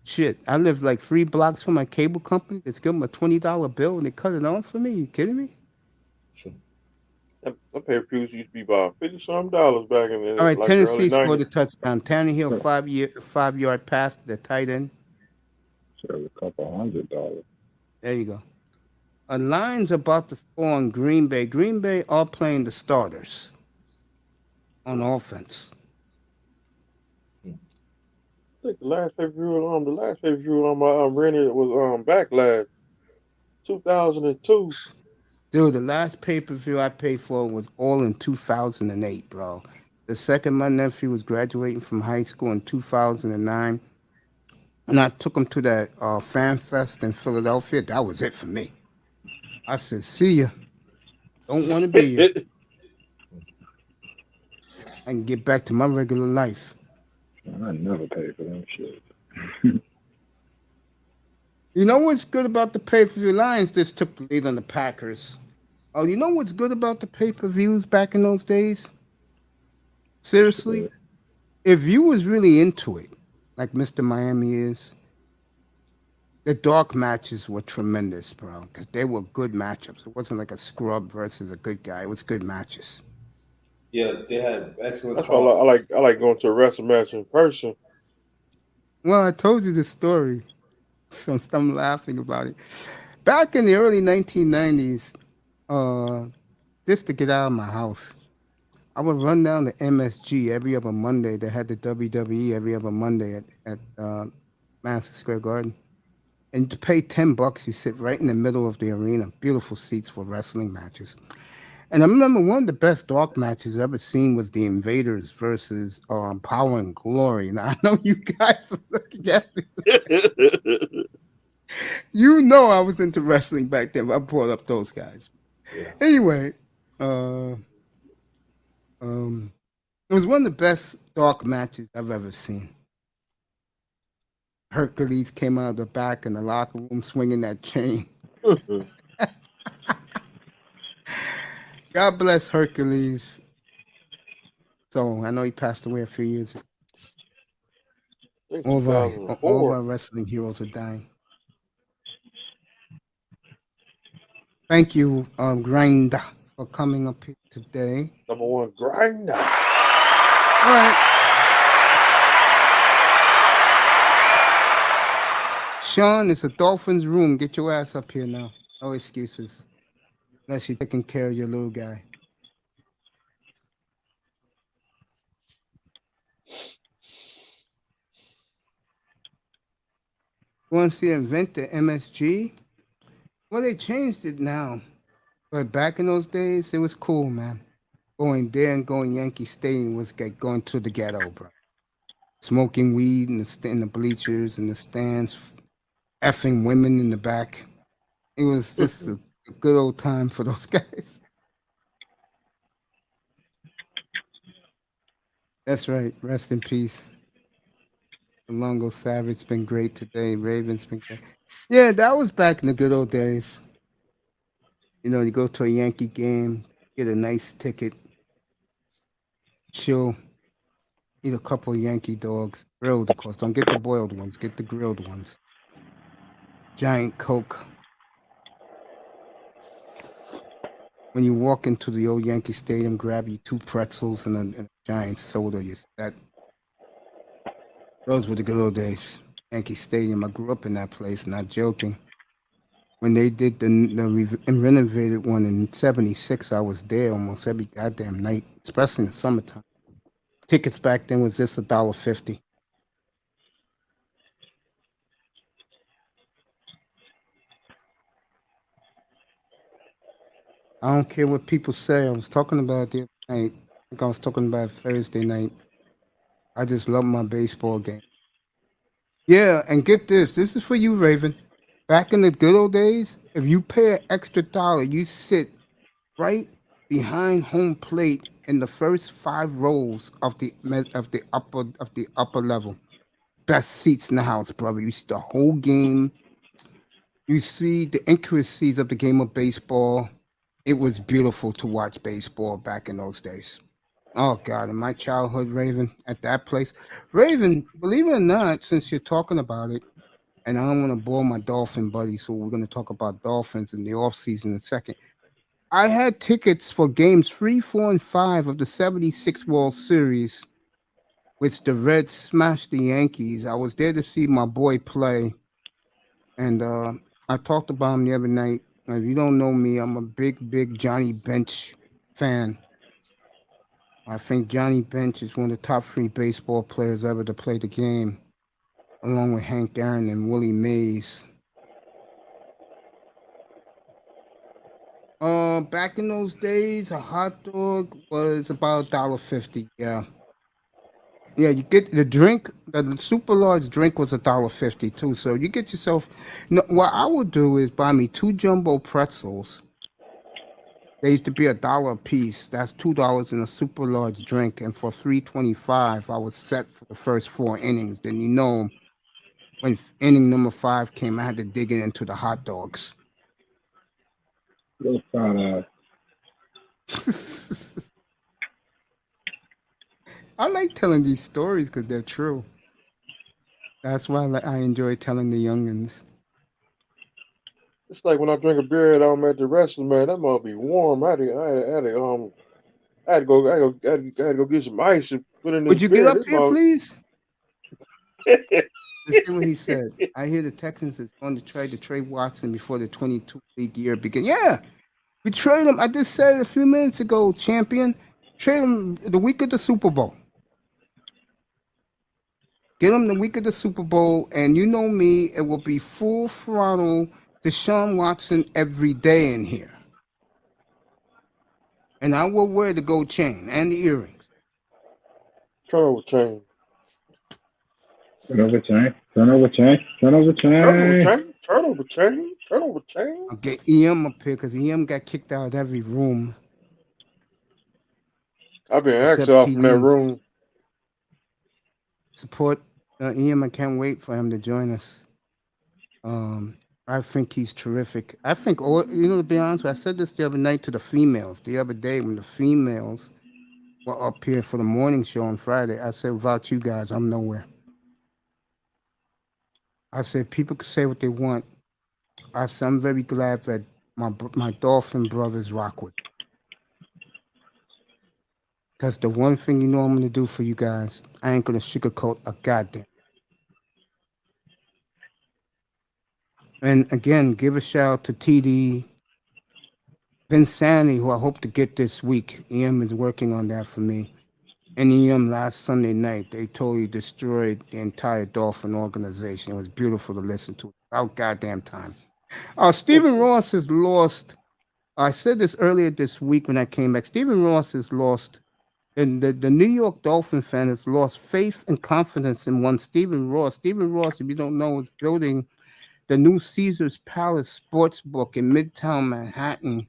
Shit, I lived like 3 blocks from my cable company. Let's give them a $20 bill and they cut it on for me. You kidding me? That pay-per-views used to be about $50-some back in the All right, like Tennessee scored a 90s. touchdown. Tannehill 5-yard pass to the tight end. So it was a couple $100. There you go. A line's about to score on Green Bay. Green Bay are playing the starters on offense. I think the last pay-per-view I rented was Backlash 2002. Dude, the last pay-per-view I paid for was all in 2008, bro. The second my nephew was graduating from high school in 2009, and I took him to that Fan Fest in Philadelphia. That was it for me. I said, see ya. Don't want to be here. I can get back to my regular life. I never paid for them shit. You know what's good about the pay-per-view? Lions just took the lead on the Packers. Oh, you know what's good about the pay-per-views back in those days? Seriously? If you was really into it, like Mr. Miami is, the dark matches were tremendous, bro, because they were good matchups. It wasn't like a scrub versus a good guy. It was good matches. Yeah, they had excellent. That's why I like going to a wrestling match in person. Well, I told you the story, so I'm laughing about it. Back in the early 1990s, just to get out of my house, I would run down to MSG every other Monday. They had the WWE every other Monday at Madison Square Garden. And to pay $10, you sit right in the middle of the arena. Beautiful seats for wrestling matches. And I remember one of the best dark matches I've ever seen was the Invaders versus Power and Glory. Now I know you guys are looking at me. You know I was into wrestling back then. I brought up those guys. Yeah. Anyway, it was one of the best dark matches I've ever seen. Hercules came out of the back in the locker room swinging that chain. God bless Hercules. So I know he passed away a few years ago. I think All of 2004. our wrestling heroes are dying. Thank you, Grinder, for coming up here today. Number one grinder. All right. Sean, it's a Dolphins room. Get your ass up here now. No excuses. Unless you're taking care of your little guy. You want to see invent the MSG? Well, they changed it now. But back in those days, it was cool, man. Going there and going Yankee Stadium was like going to the ghetto, bro. Smoking weed in the bleachers and the stands, effing women in the back. It was just a good old time for those guys. That's right. Rest in peace. Longo Savage been great today. Raven's been great. Yeah, that was back in the good old days. You know, you go to a Yankee game, get a nice ticket, chill, eat a couple of Yankee dogs, grilled, of course. Don't get the boiled ones, get the grilled ones. Giant Coke. When you walk into the old Yankee Stadium, grab you 2 pretzels and a giant soda. Those were the good old days. Yankee Stadium. I grew up in that place, not joking. When they did the renovated one in '76, I was there almost every goddamn night, especially in the summertime. Tickets back then was just $1.50. I don't care what people say. I was talking about it the other night. I think I was talking about Thursday night. I just love my baseball game. Yeah, and get this. This is for you, Raven. Back in the good old days, if you pay an extra $1, you sit right behind home plate in the first 5 rows of the upper level. Best seats in the house, brother. You see the whole game. You see the intricacies of the game of baseball. It was beautiful to watch baseball back in those days. Oh God, in my childhood, Raven, at that place. Raven, believe it or not, since you're talking about it, and I don't want to bore my Dolphin buddy, so we're going to talk about Dolphins in the offseason in a second. I had tickets for games 3, 4, and 5 of the '76 World Series, which the Reds smashed the Yankees. I was there to see my boy play, and I talked about him the other night. If you don't know me, I'm a big Johnny Bench fan. I think Johnny Bench is one of the top 3 baseball players ever to play the game, along with Hank Aaron and Willie Mays. Back in those days, a hot dog was about $1.50. Yeah, you get the drink. The super large drink was $1.50 too. So you get yourself. What I would do is buy me 2 jumbo pretzels. They used to be $1 a piece. That's $2 in a super large drink, and for $3.25, I was set for the first 4 innings. Then when inning number 5 came, I had to dig into the hot dogs. I like telling these stories because they're true. That's why I enjoy telling the youngins. It's like when I drink a beer at the wrestling, man, that must be warm. I had to go get some ice and put in Would this you get beer. up here, please? Listen what he said. I hear the Texans is going to try to trade Watson before the 22 league year begins. Yeah, we trade him. I just said a few minutes ago, champion. Trade him the week of the Super Bowl. Get him the week of the Super Bowl, and you know me, it will be full throttle Deshaun Watson every day in here. And I will wear the gold chain and the earrings. Turnover chain. Turnover chain. Turnover chain. Turnover Turnover chain. chain. Turnover chain. Turnover chain. I'll get EM up here because EM got kicked out of every room I've been except exiled from that TD's. room. Support EM. I can't wait for him to join us. I think he's terrific. I think, to be honest, I said this the other night to the females. The other day when the females were up here for the morning show on Friday, I said, without you guys, I'm nowhere. I said, people can say what they want. I said, I'm very glad that my Dolphin brothers rock with. Because the one thing you know I'm going to do for you guys, I ain't going to sugarcoat a goddamn. And again, give a shout out to TD Vincani, who I hope to get this week. EM is working on that for me. And EM last Sunday night, they totally destroyed the entire Dolphin organization. It was beautiful to listen to. About goddamn time. Stephen Ross has lost. I said this earlier this week when I came back. Stephen Ross has lost. And the New York Dolphin fan has lost faith and confidence in one Stephen Ross. Stephen Ross, if you don't know, is building the new Caesars Palace Sportsbook in Midtown Manhattan.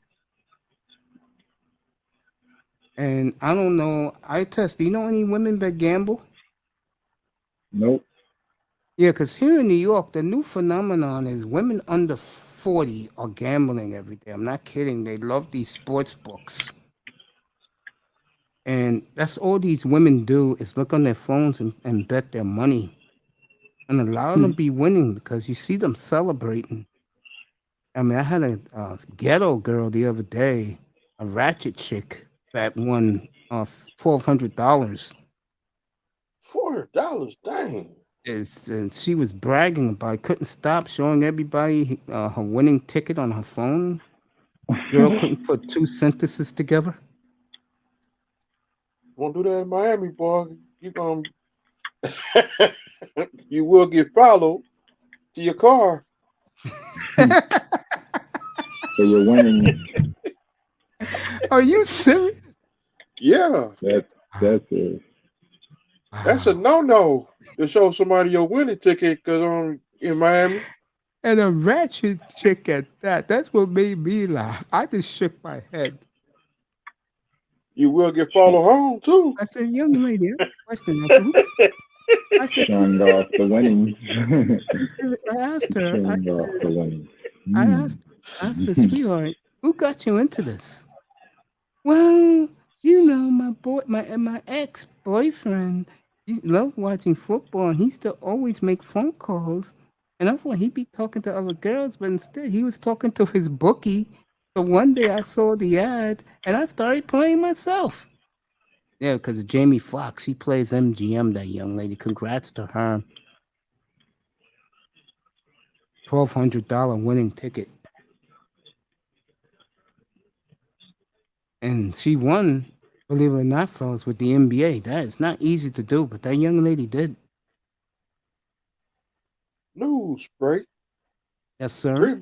And I don't know. Do you know any women that gamble? Nope. Yeah, because here in New York, the new phenomenon is women under 40 are gambling every day. I'm not kidding. They love these sports books. And that's all these women do is look on their phones and bet their money. And a lot of them be winning because you see them celebrating. I mean, I had a ghetto girl the other day, a ratchet chick that won $1,200. $400, dang. And she was bragging about it. Couldn't stop showing everybody her winning ticket on her phone. Girl couldn't put two sentences together. Won't do that in Miami, boy. You will get followed to your car. So you're winning. Are you serious? Yeah. That's it. That's a no-no to show somebody your winning ticket in Miami. And a ratchet chick at that. That's what made me laugh. I just shook my head. You will get followed home, too. I said, young lady, question. I said, showing off the winnings. I asked her. Showing off the winnings. I said, sweetheart, who got you into this? Well, you know, my ex-boyfriend, he loved watching football, and he used to always make phone calls. And I thought he'd be talking to other girls, but instead he was talking to his bookie. So one day I saw the ad, and I started playing myself. Yeah, because Jamie Foxx, he plays MGM, that young lady. Congrats to her. $1,200 winning ticket. And she won, believe it or not, fellas, with the NBA. That is not easy to do, but that young lady did. News break. Yes, sir. Green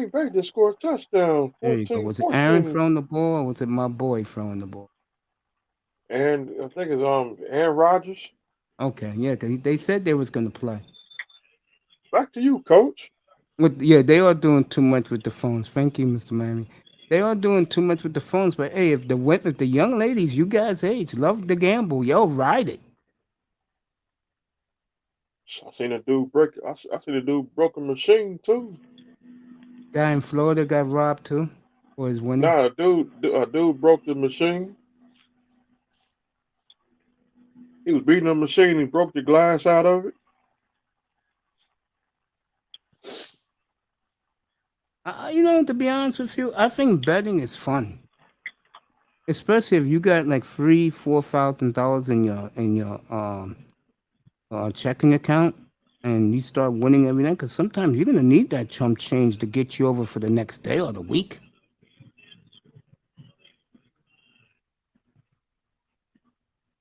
Bay just scored a touchdown. 14, there you go. Was it Aaron throwing the ball, or was it my boy throwing the ball? And I think it's Aaron Rodgers. Okay, yeah, they said they was going to play. Back to you, Coach. They are doing too much with the phones. Thank you, Mr. Miami. They are doing too much with the phones, but hey, if the young ladies, you guys' age, love to gamble, yo, ride it. I seen a dude broke a machine too. Guy in Florida got robbed too for his winnings. Nah, a dude broke the machine. He was beating the machine and broke the glass out of it. To be honest with you, I think betting is fun, especially if you got like $3,000-$4,000 in your checking account. and you start winning every night, because sometimes you're gonna need that chump change to get you over for the next day or the week.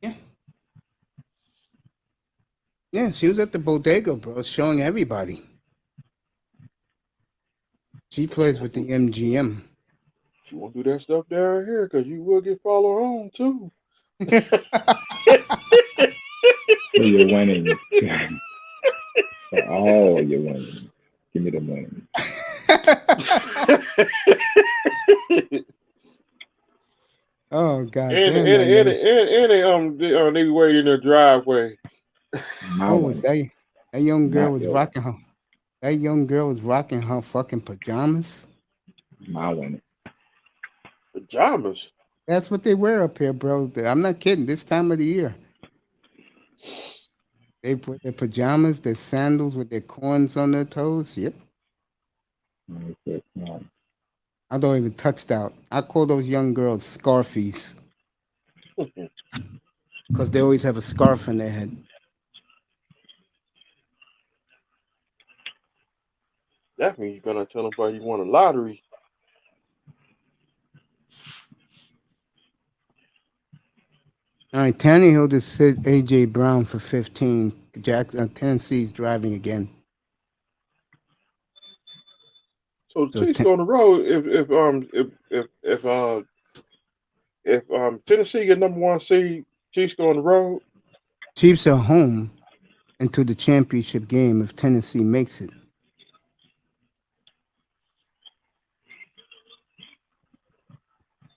Yeah. Yeah, she was at the bodega, bro, showing everybody. She plays with the MGM. She won't do that stuff down here because you will get followed on too. For your winnings. For all your winnings. Give me the winnings. Oh god and damn and that and young. and they be waiting in their driveway. My Oh, was winning. that young girl Not was your winning. rocking her. That young girl was rocking her fucking pajamas. My winning. Pajamas. That's what they wear up here, bro. I'm not kidding. This time of the year, they put their pajamas, their sandals with their corns on their toes. Yep. I don't even touch that. I call those young girls scarfies because they always have a scarf in their head. That means you're gonna tell nobody you won a lottery. All right, Tannehill just hit A.J. Brown for 15. Tennessee's driving again. So the So Chiefs go on the road if Tennessee get number 1 seed, Chiefs go on the road. Chiefs are home into the championship game if Tennessee makes it.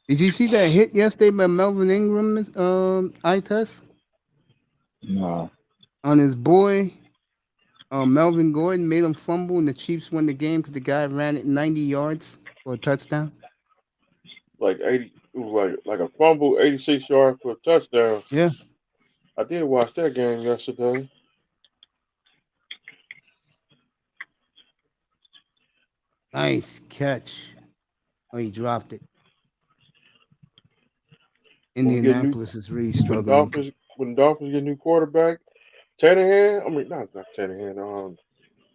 Did you see that hit yesterday by Melvin Ingram, eye test? No. On his boy, Melvin Gordon made him fumble, and the Chiefs won the game because the guy ran it 90 yards for a touchdown. Like 80, it was like a fumble, 86 yards for a touchdown. Yeah. I did watch that game yesterday. Nice catch. Oh, he dropped it. Indianapolis is really struggling. When Dolphins get a new quarterback, Tannehill, I mean not Tannehill,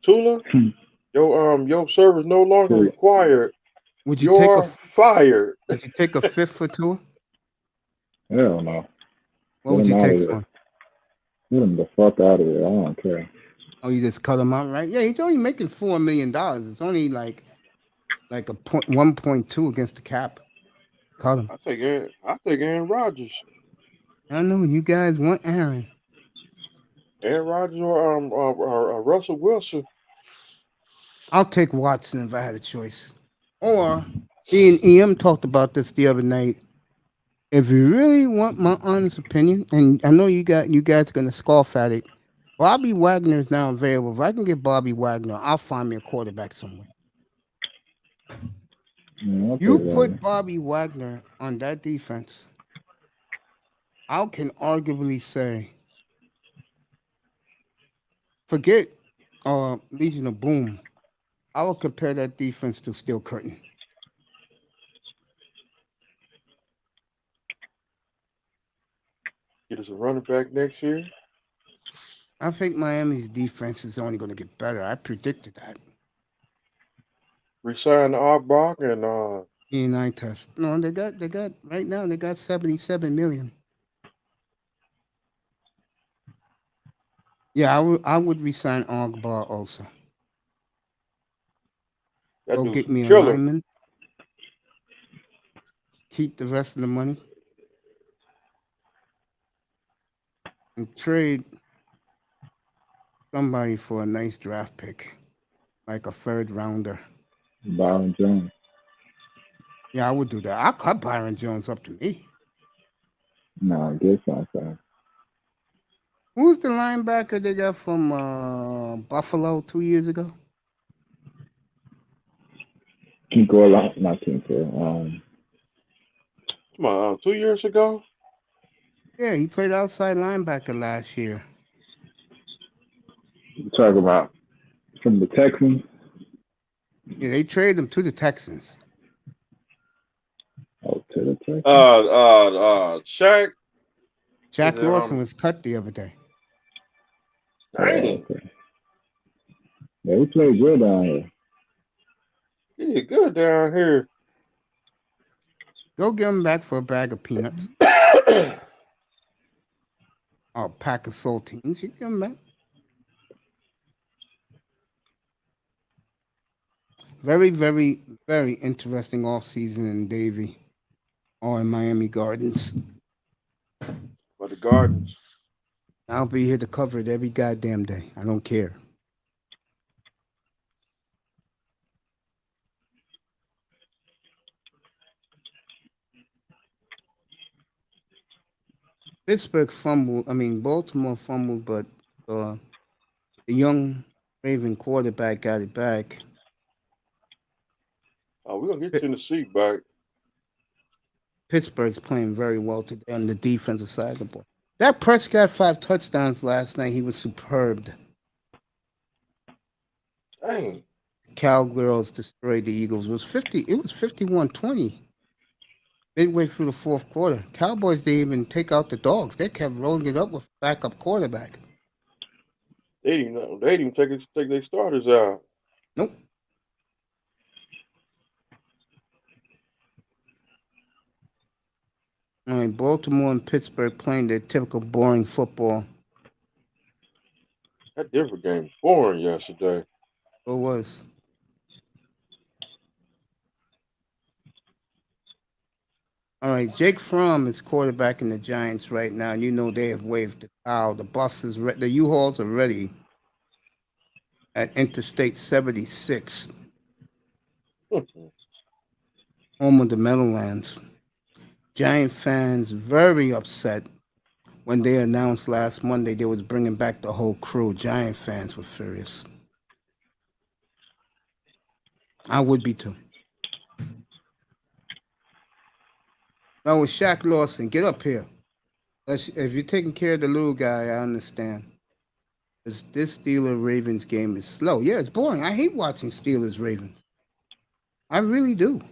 Tula, your service no longer required. Would you You're fired. Would you take a fifth for Tua? Hell no. What would you take for him? Get him the fuck out of there. I don't care. Oh, you just cut him out, right? Yeah, he's only making $4 million. It's only like a 1.2 against the cap. Cut him. I take Aaron Rodgers. I know you guys want Aaron. Aaron Rodgers or Russell Wilson. I'll take Watson if I had a choice. Or me and EM talked about this the other night. If you really want my honest opinion, and I know you guys are gonna scoff at it, Bobby Wagner is now available. If I can get Bobby Wagner, I'll find me a quarterback somewhere. Yeah, you put Bobby Wagner on that defense, I can arguably say, forget Legion of Boom. I will compare that defense to Steel Curtain. Get us a running back next year. I think Miami's defense is only going to get better. I predicted that. Resign Arbach and Ian eye test. No, they got right now they got 77 million. Yeah, I would resign Ogbar also. Go get me a lineman. Keep the rest of the money. And trade somebody for a nice draft pick. Like a third rounder. Byron Jones. Yeah, I would do that. I'll cut Byron Jones up to me. No, get something. Who's the linebacker they got from Buffalo 2 years ago? Kinko a lot, not Kinko. Come on, 2 years ago? Yeah, he played outside linebacker last year. You talk about from the Texans? Yeah, they traded him to the Texans. Oh, to the Texans? Shaq. Jack Lawson was cut the other day. Dang. Okay. Yeah, he played good down here. He did good down here. Go get him back for a bag of peanuts or a pack of saltines. You get him back. Very, very, very interesting off season in Davie or in Miami Gardens. For the Gardens. I'll be here to cover it every goddamn day. I don't care. Pittsburgh fumbled. I mean, Baltimore fumbled, but the young Raven quarterback got it back. Oh, we're going to get Tennessee back. Pittsburgh's playing very well today on the defensive side of the ball. Dak Prescott 5 touchdowns last night. He was superb. Dang. Cowgirls destroyed the Eagles. It was 51-20. Midway through the fourth quarter. Cowboys didn't even take out the dogs. They kept rolling it up with a backup quarterback. They didn't even take their starters out. Nope. All right, Baltimore and Pittsburgh playing their typical boring football. That Denver game was boring yesterday. It was. All right, Jake Fromm is quarterbacking the Giants right now. You know they have waved the towel. The buses, the U-Hauls are ready at Interstate 76, home of the Meadowlands. Giant fans very upset when they announced last Monday they was bringing back the whole crew. Giant fans were furious. I would be too. No, with Shaq Lawson, get up here. If you're taking care of the little guy, I understand. This Steelers-Ravens game is slow. Yeah, it's boring. I hate watching Steelers-Ravens. I really do.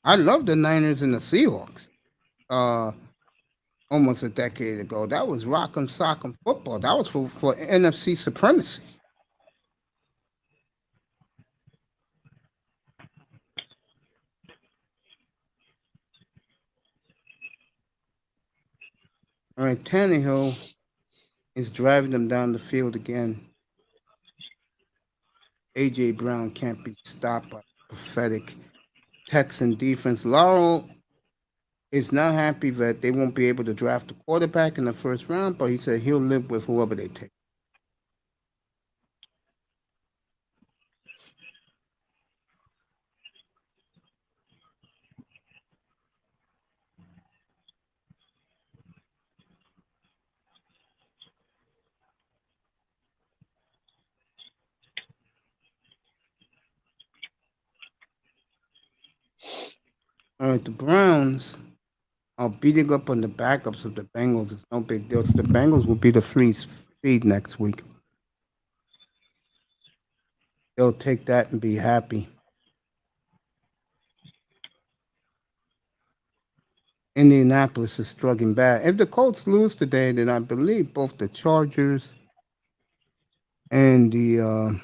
I love the Niners and the Seahawks. Almost a decade ago. That was rock'em sock'em football. That was for NFC supremacy. All right, Tannehill is driving them down the field again. A.J. Brown can't be stopped by pathetic Texan defense. Laurel is not happy that they won't be able to draft a quarterback in the first round, but he said he'll live with whoever they take. All right, the Browns are beating up on the backups of the Bengals. It's no big deal. So the Bengals will be the free feed next week. They'll take that and be happy. Indianapolis is struggling bad. If the Colts lose today, then I believe both the Chargers and the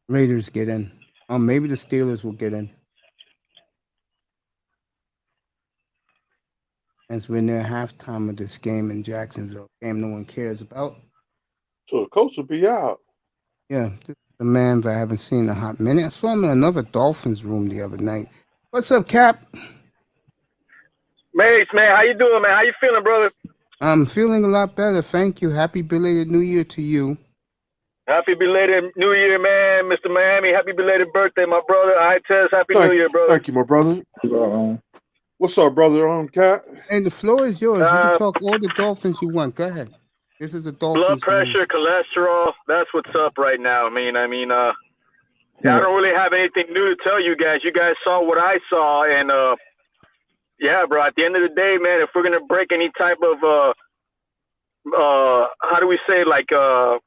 Raiders get in. Or maybe the Steelers will get in. As we're near halftime of this game in Jacksonville, game no one cares about. So the Colts will be out. Yeah, this is the man that I haven't seen in a hot minute. I saw him in another Dolphins room the other night. What's up, Cap? Mace, man, how you doing, man? How you feeling, brother? I'm feeling a lot better, thank you. Happy belated New Year to you. Happy belated New Year, man. Mr. Miami, happy belated birthday, my brother. I Tess, happy New Year, brother. Thank you, my brother. What's up, brother? Cat? Hey, the floor is yours. You can talk all the Dolphins you want. Go ahead. This is a Dolphins. Blood pressure, cholesterol. That's what's up right now. I don't really have anything new to tell you guys. You guys saw what I saw, and yeah, bro. At the end of the day, man, if we're gonna break any type of how do we say, like they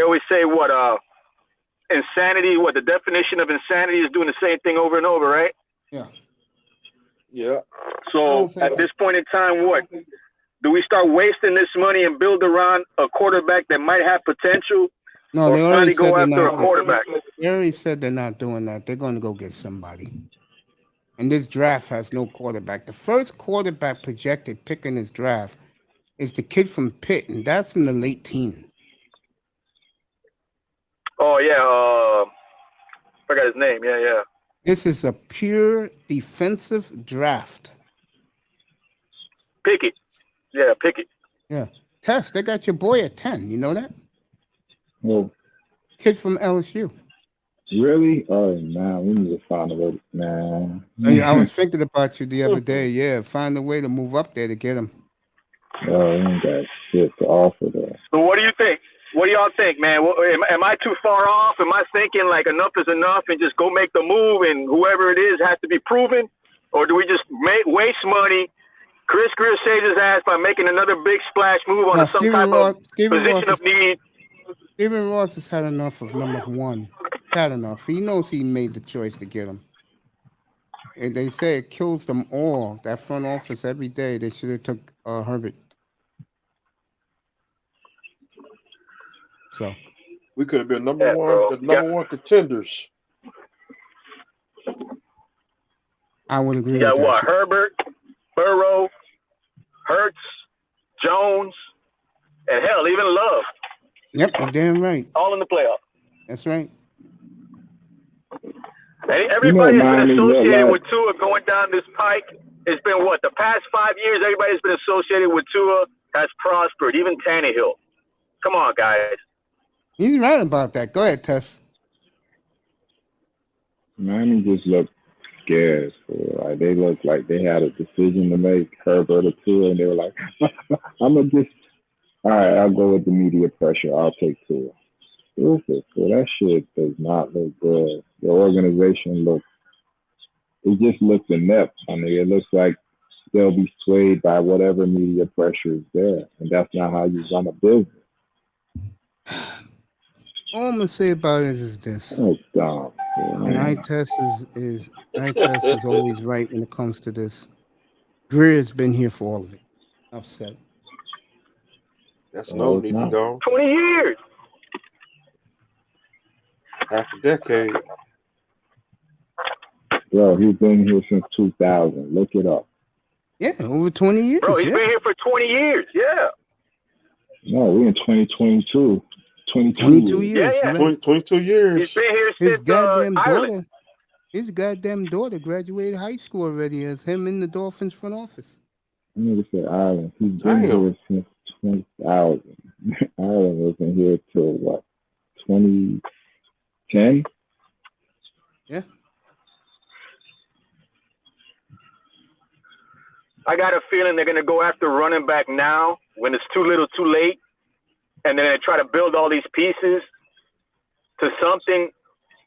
always say what insanity. What the definition of insanity is doing the same thing over and over, right? Yeah. Yeah. So at this point in time, what Do we start wasting this money and build around a quarterback that might have potential? No, they or already finally said go they're after a not. quarterback? They already said they're not doing that. They're going to go get somebody. And this draft has no quarterback. The first quarterback projected pick in this draft is the kid from Pitt, and that's in the late teens. Oh yeah, forgot his name. Yeah. This is a pure defensive draft. Pickett. Yeah, Pickett. Yeah. Tess, they got your boy at 10. You know that? Well, Kid from LSU. really? Oh, man, we need to find a way. Man. I was thinking about you the other day. Yeah, find a way to move up there to get him. Oh, we ain't got shit to offer there. So what do you think? What do y'all think, man? Am I too far off? Am I thinking like enough is enough and just go make the move and whoever it is has to be proven? Or do we just waste money? Chris Greer saves his ass by making another big splash move on some type of position of need. Stephen Ross has had enough of number one. He's had enough. He knows he made the choice to get him. And they say it kills them all. That front office every day. They should have took Herbert. So we could have been number one contenders. I would agree. You got with that. What? Herbert, Burrow, Hurts, Jones, and hell, even Love. Yep, you're damn right. All in the playoff. That's right. Everybody has been associated with Tua going down this pike. It's been what? The past 5 years, everybody's been associated with Tua has prospered, even Tannehill. Come on, guys. He's right about that. Go ahead, Tess. Miami just looked scared. Like they looked like they had a decision to make, Herbert or Tua, and they were like, I'm going to just, all right, I'll go with the media pressure. I'll take Tua. So that shit does not look good. The organization it just looks inept. I mean, it looks like they'll be swayed by whatever media pressure is there. And that's not how you run a business. All I'm gonna say about it is this. Oh, dumb. And eye test is always right when it comes to this. Greer's been here for all of it. Upset. That's no need to go. 20 years. Half a decade. Bro, he's been here since 2000. Look it up. Yeah, over 20 years. Bro, he's been here for 20 years. Yeah. No, we're in 2022. 22 years. Yeah. 22 years. He's been here since his goddamn Ireland. daughter. His goddamn daughter graduated high school already as him in the Dolphins front office. I need to say Ireland. He's been here since 2000. Ireland wasn't here till what? 2010? Yeah. I got a feeling they're going to go after running back now when it's too little too late. And then they try to build all these pieces to something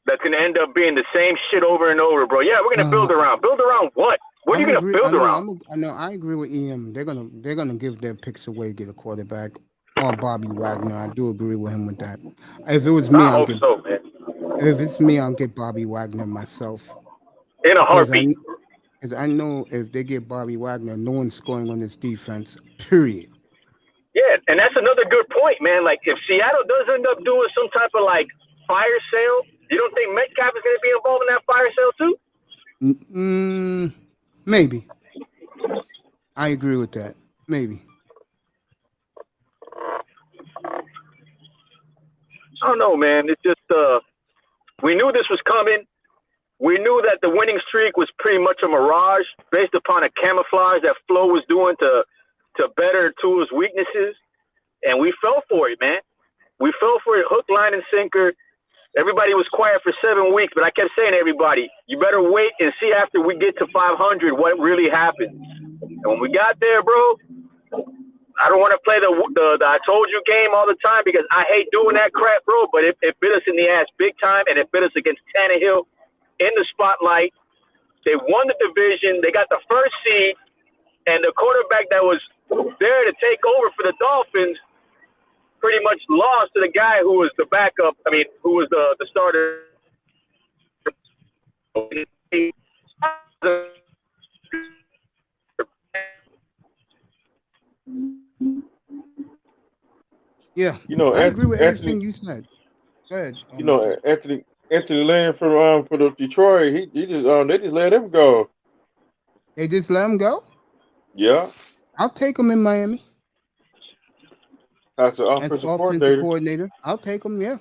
that's going to end up being the same shit over and over, bro. Yeah, we're going to build around. Build around what? What are you going to build around? I agree with EM. They're gonna give their picks away to get a quarterback or Bobby Wagner. I do agree with him with that. If it was me, if it's me, I'll get Bobby Wagner myself. In a heartbeat. Because I know if they get Bobby Wagner, no one's scoring on this defense, period. Yeah, and that's another good point, man. Like, if Seattle does end up doing some type of, like, fire sale, you don't think Metcalf is going to be involved in that fire sale, too? Maybe. I agree with that. Maybe. I don't know, man. It's just, we knew this was coming. We knew that the winning streak was pretty much a mirage based upon a camouflage that Flo was doing to better Tua's weaknesses. And we fell for it, man. We fell for it hook, line, and sinker. Everybody was quiet for 7 weeks, but I kept saying to everybody, you better wait and see after we get to 500 what really happens. And when we got there, bro, I don't want to play the I told you game all the time because I hate doing that crap, bro, but it bit us in the ass big time, and it bit us against Tannehill in the spotlight. They won the division. They got the first seed, and the quarterback that was there to take over for the Dolphins pretty much lost to the guy who was the backup. I mean, who was the starter. Yeah, You know, I agree with Anthony. everything you said. Go ahead. You know, Anthony Lynn for the Detroit. He just they just let him go. They just let him go? Yeah, I'll take him in Miami as an as offensive offensive coordinator. coordinator. I'll take him, yeah.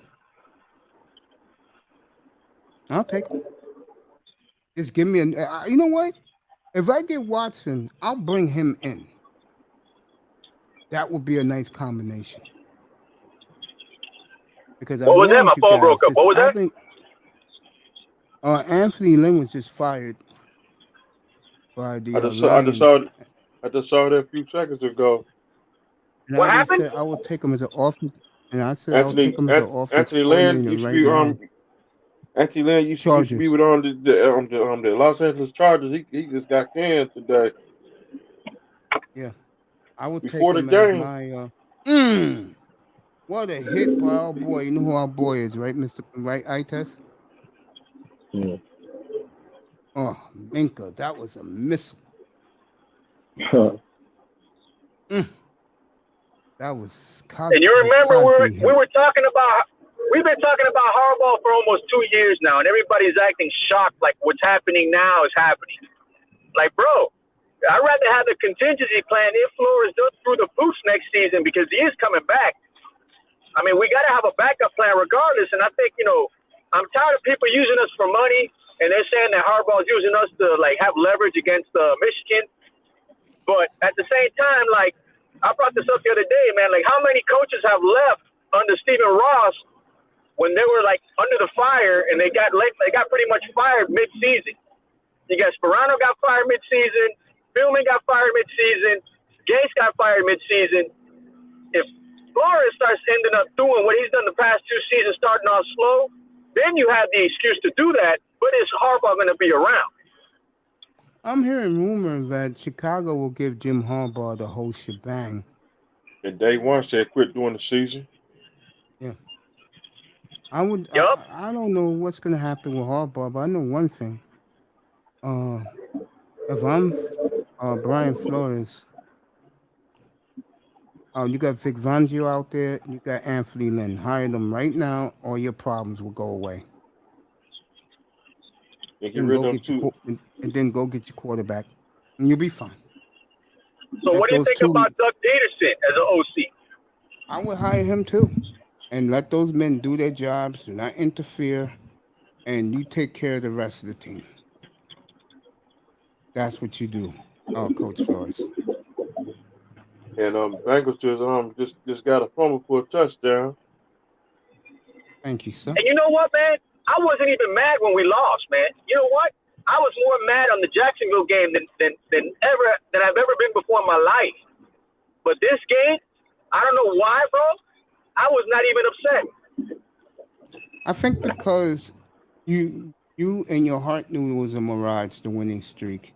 I'll take him. Just give me you know what? If I get Watson, I'll bring him in. That would be a nice combination. Because I What was that? warned My you phone guys, broke up. this What was that? Alvin, Anthony Lynn was just fired by the I just Lions. saw that a few seconds ago. And What I just happened? said I would take him as an offense. And I said I would take him as an offensive Anthony Lynn coordinator used to right be now. Anthony Lynn used to be Chargers. with the Los Angeles Chargers. He just got canned today Yeah. I would take before the him as game. my what a hit by our boy. You know who our boy is, right, Mr. Right, Ites? Yeah. Oh, Minka, that was a missile. That was And you remember Kazi we were talking about we've been talking about Harbaugh for almost 2 years now, and everybody's acting shocked like what's happening now is happening. Like, bro, I'd rather have the contingency plan if Flores does through the boots next season because he is coming back. I mean, we got to have a backup plan regardless. And I think, I'm tired of people using us for money, and they're saying that Harbaugh's using us to, like, have leverage against Michigan. But at the same time, like, I brought this up the other day, man. Like, how many coaches have left under Stephen Ross when they were, like, under the fire and they got pretty much fired mid-season? You got Sperano got fired mid-season. Philman got fired mid-season. Gase got fired mid-season. If Flores starts ending up doing what he's done the past 2 seasons, starting off slow, then you have the excuse to do that. But is Harbaugh going to be around? I'm hearing rumors that Chicago will give Jim Harbaugh the whole shebang. And day one said quit during the season. Yeah. I would. Yep. I don't know what's going to happen with Harbaugh, but I know one thing. If I'm Brian Flores, you got Vic Fangio out there, you got Anthony Lynn. Hire them right now, or your problems will go away. And get rid of them too. And then go get your quarterback, and you'll be fine. So what do you think about Doug Peterson as an OC? I would hire him too, and let those men do their jobs, do not interfere, and you take care of the rest of the team. That's what you do, Coach Flores. And Bengals just got a fumble for a touchdown. Thank you, sir. And you know what, man? I wasn't even mad when we lost, man. You know what? I was more mad on the Jacksonville game than I've ever been before in my life. But this game, I don't know why, bro. I was not even upset. I think because you in your heart knew it was a mirage, the winning streak.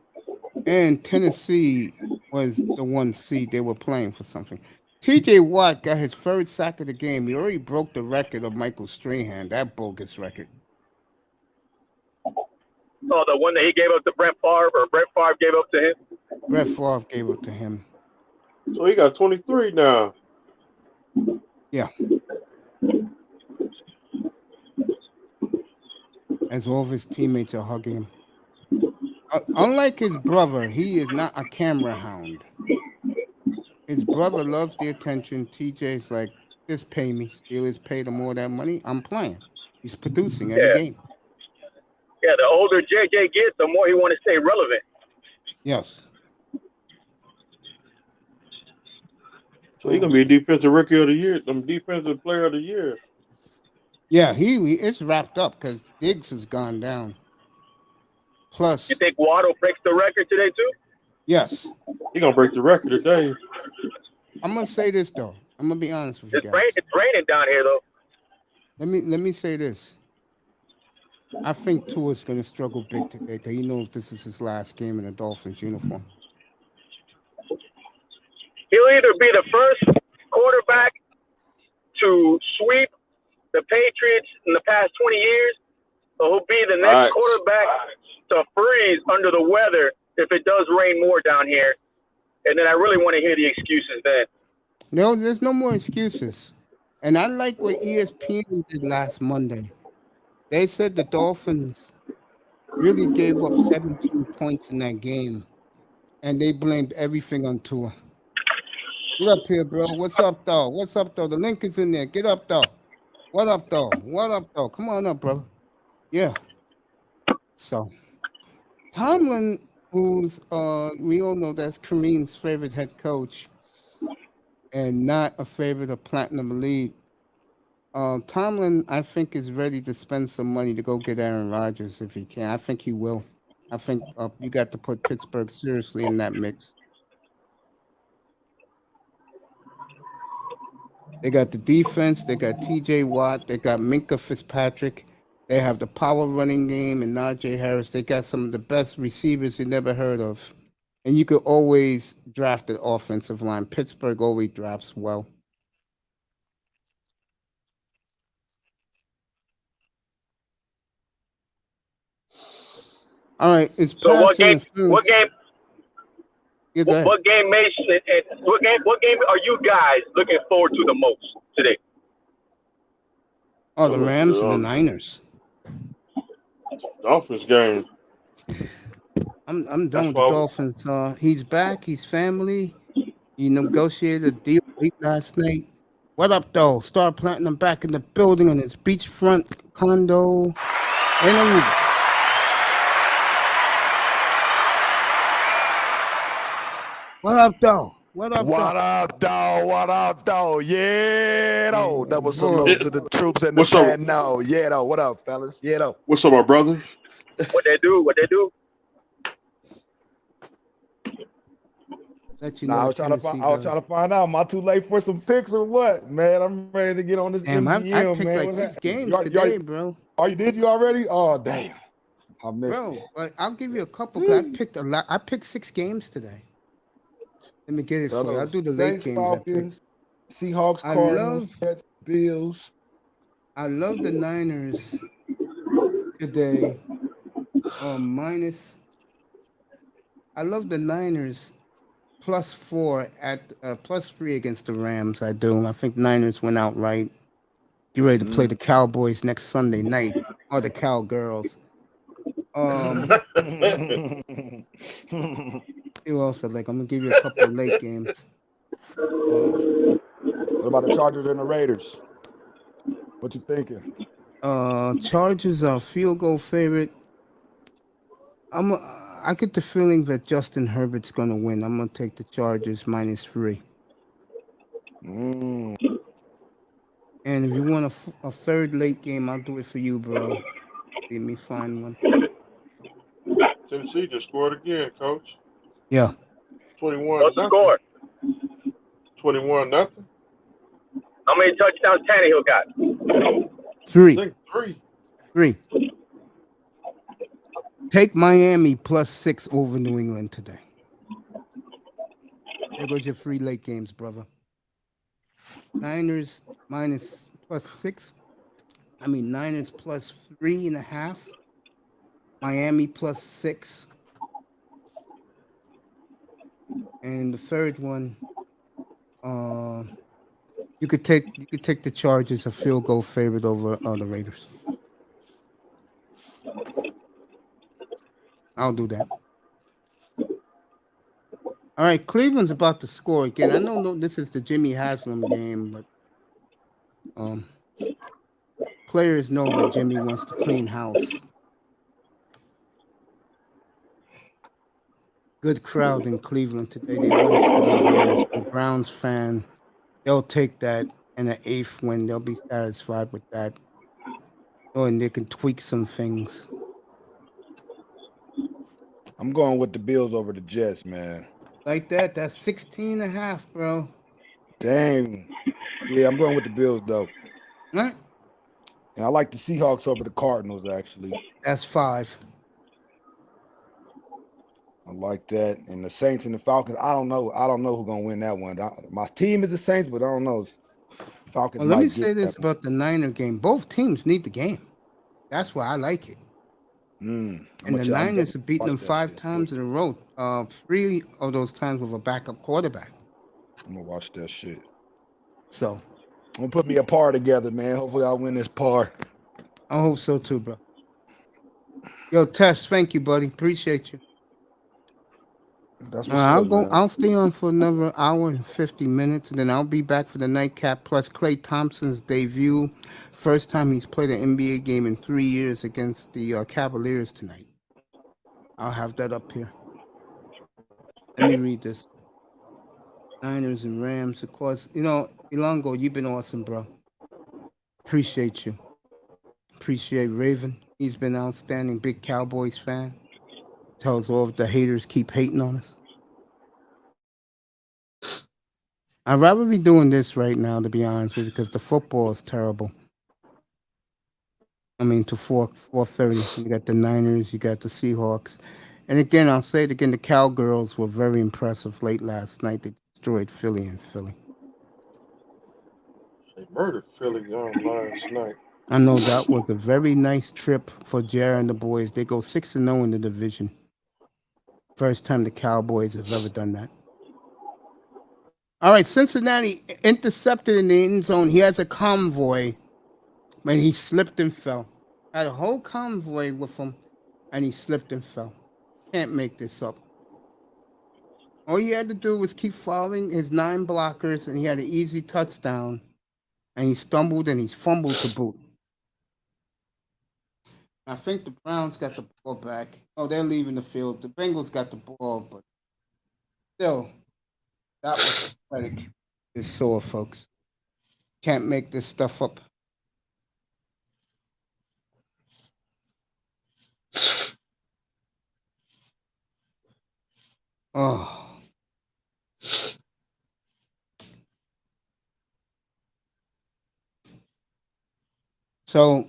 And Tennessee was the 1 seed. They were playing for something. T.J. Watt got his third sack of the game. He already broke the record of Michael Strahan, that bogus record. Oh, the one that he gave up to Brett Favre, or Brett Favre gave up to him? Brett Favre gave up to him. So he got 23 now. Yeah. As all of his teammates are hugging him. Unlike his brother, he is not a camera hound. His brother loves the attention. TJ's like, just pay me. Steelers pay them all that money. I'm playing. He's producing every game. Yeah, the older JJ gets, the more he want to stay relevant. Yes. So he's gonna be defensive rookie of the year, defensive player of the year. Yeah, it's wrapped up because Diggs has gone down. Plus, you think Waddle breaks the record today too? Yes. He's gonna break the record today. I'm gonna say this though. I'm gonna be honest with you guys. It's raining down here though. Let me say this. I think Tua's gonna struggle big today because he knows this is his last game in a Dolphins uniform. He'll either be the first quarterback to sweep the Patriots in the past 20 years, or he'll be the next quarterback to freeze under the weather if it does rain more down here. and then I really want to hear the excuses then. No, there's no more excuses. And I like what ESPN did last Monday. They said the Dolphins really gave up 17 points in that game, and they blamed everything on Tua. Get up here, bro. What's up, though? What's up, though? The link is in there. Get up, though. What up, though? What up, though? Come on up, brother. Yeah. So, Tomlin, who's we all know that's Kareem's favorite head coach, and not a favorite of Platinum Elite. Tomlin, I think, is ready to spend some money to go get Aaron Rodgers if he can. I think he will. I think you got to put Pittsburgh seriously in that mix. They got the defense. They got T.J. Watt. They got Minka Fitzpatrick. They have the power running game and Najee Harris. They got some of the best receivers you never heard of. And you could always draft the offensive line. Pittsburgh always drafts well. All right, it's So what game? What game are you guys looking forward to the most today? Oh, the Rams and the Niners. Dolphins game. I'm done with the Dolphins. He's back. He's family. He negotiated a deal late last night. What up, though? Star Platinum back in the building on his beachfront condo in Aruba. What up, though? What up, though? What up, though? Yeah, though. That was salute to the troops and the band. No, yeah, though. What up, fellas? Yeah, though. What's up, my brother? What they do? Let you know. I was trying to find out. Am I too late for some picks or what? Man, I'm ready to get on this damn, MGM, I picked man. like 6 games today, bro. Oh, you did? You already? Oh, damn. I missed it. But I'll give you a couple. I picked a lot. I picked 6 games today. Let me get it for you. I'll do the late games. Falcons, Seahawks, Cardinals, Jets, Bills. I love the Niners today. I love the Niners +4 at +3 against the Rams. I do. I think Niners went out right. You ready to play the Cowboys next Sunday night or the Cowgirls? You also I'm gonna give you a couple of late games. What about the Chargers and the Raiders? What you thinking? Chargers are field goal favorite. I get the feeling that Justin Herbert's gonna win. I'm gonna take the Chargers -3. And if you want a third late game, I'll do it for you, bro. Let me find one. Tennessee just scored again, Coach. Yeah. 21. What's the score? 21-0. How many touchdowns Tannehill got? 3. I think 3. Take Miami +6 over New England today. There goes your 3 late games, brother. Niners +6. Niners +3.5. Miami +6. And the third one, you could take the Chargers a field goal favorite over the Raiders. I'll do that. All right, Cleveland's about to score again. I know this is the Jimmy Haslam game, but players know that Jimmy wants to clean house. Good crowd in Cleveland today. They won 7 games. The Browns fan, they'll take that in an 8th win. They'll be satisfied with that. And they can tweak some things. I'm going with the Bills over the Jets, man. Like that? That's 16.5, bro. Dang. Yeah, I'm going with the Bills, though. Right? And I like the Seahawks over the Cardinals, actually. That's 5. I like that. And the Saints and the Falcons, I don't know who's going to win that one. My team is the Saints, but I don't know. Falcons. Well, let me say this about the Niner game. Both teams need the game. That's why I like it. And the Niners have beaten them 5 times in a row. 3 of those times with a backup quarterback. I'm gonna watch that shit. So I'm gonna put me a par together, man. Hopefully I'll win this par. I hope so too, bro. Yo, Tess, thank you, buddy. Appreciate you. That's what's up, man. I'll stay on for another hour and 50 minutes, and then I'll be back for the nightcap plus Klay Thompson's debut. First time he's played an NBA game in 3 years against the Cavaliers tonight. I'll have that up here. Let me read this. Niners and Rams, of course. You know, Ilongo, you've been awesome, bro. Appreciate you. Appreciate Raven. He's been outstanding. Big Cowboys fan. Tells all of the haters keep hating on us. I'd rather be doing this right now, to be honest with you, because the football is terrible. I mean, to 4:30, you got the Niners, you got the Seahawks. And again, I'll say it again, the Cowgirls were very impressive late last night. They destroyed Philly in Philly. They murdered Philly last night. I know that was a very nice trip for Jared and the boys. They go 6-0 in the division. First time the Cowboys have ever done that. All right, Cincinnati intercepted in the end zone. He has a convoy, but he slipped and fell. Had a whole convoy with him, and he slipped and fell. Can't make this up. All he had to do was keep following his 9 blockers, and he had an easy touchdown. And he stumbled and he fumbled to boot. I think the Browns got the ball back. Oh, they're leaving the field. The Bengals got the ball, but still, that was pathetic. It's sore, folks. Can't make this stuff up. Oh. So,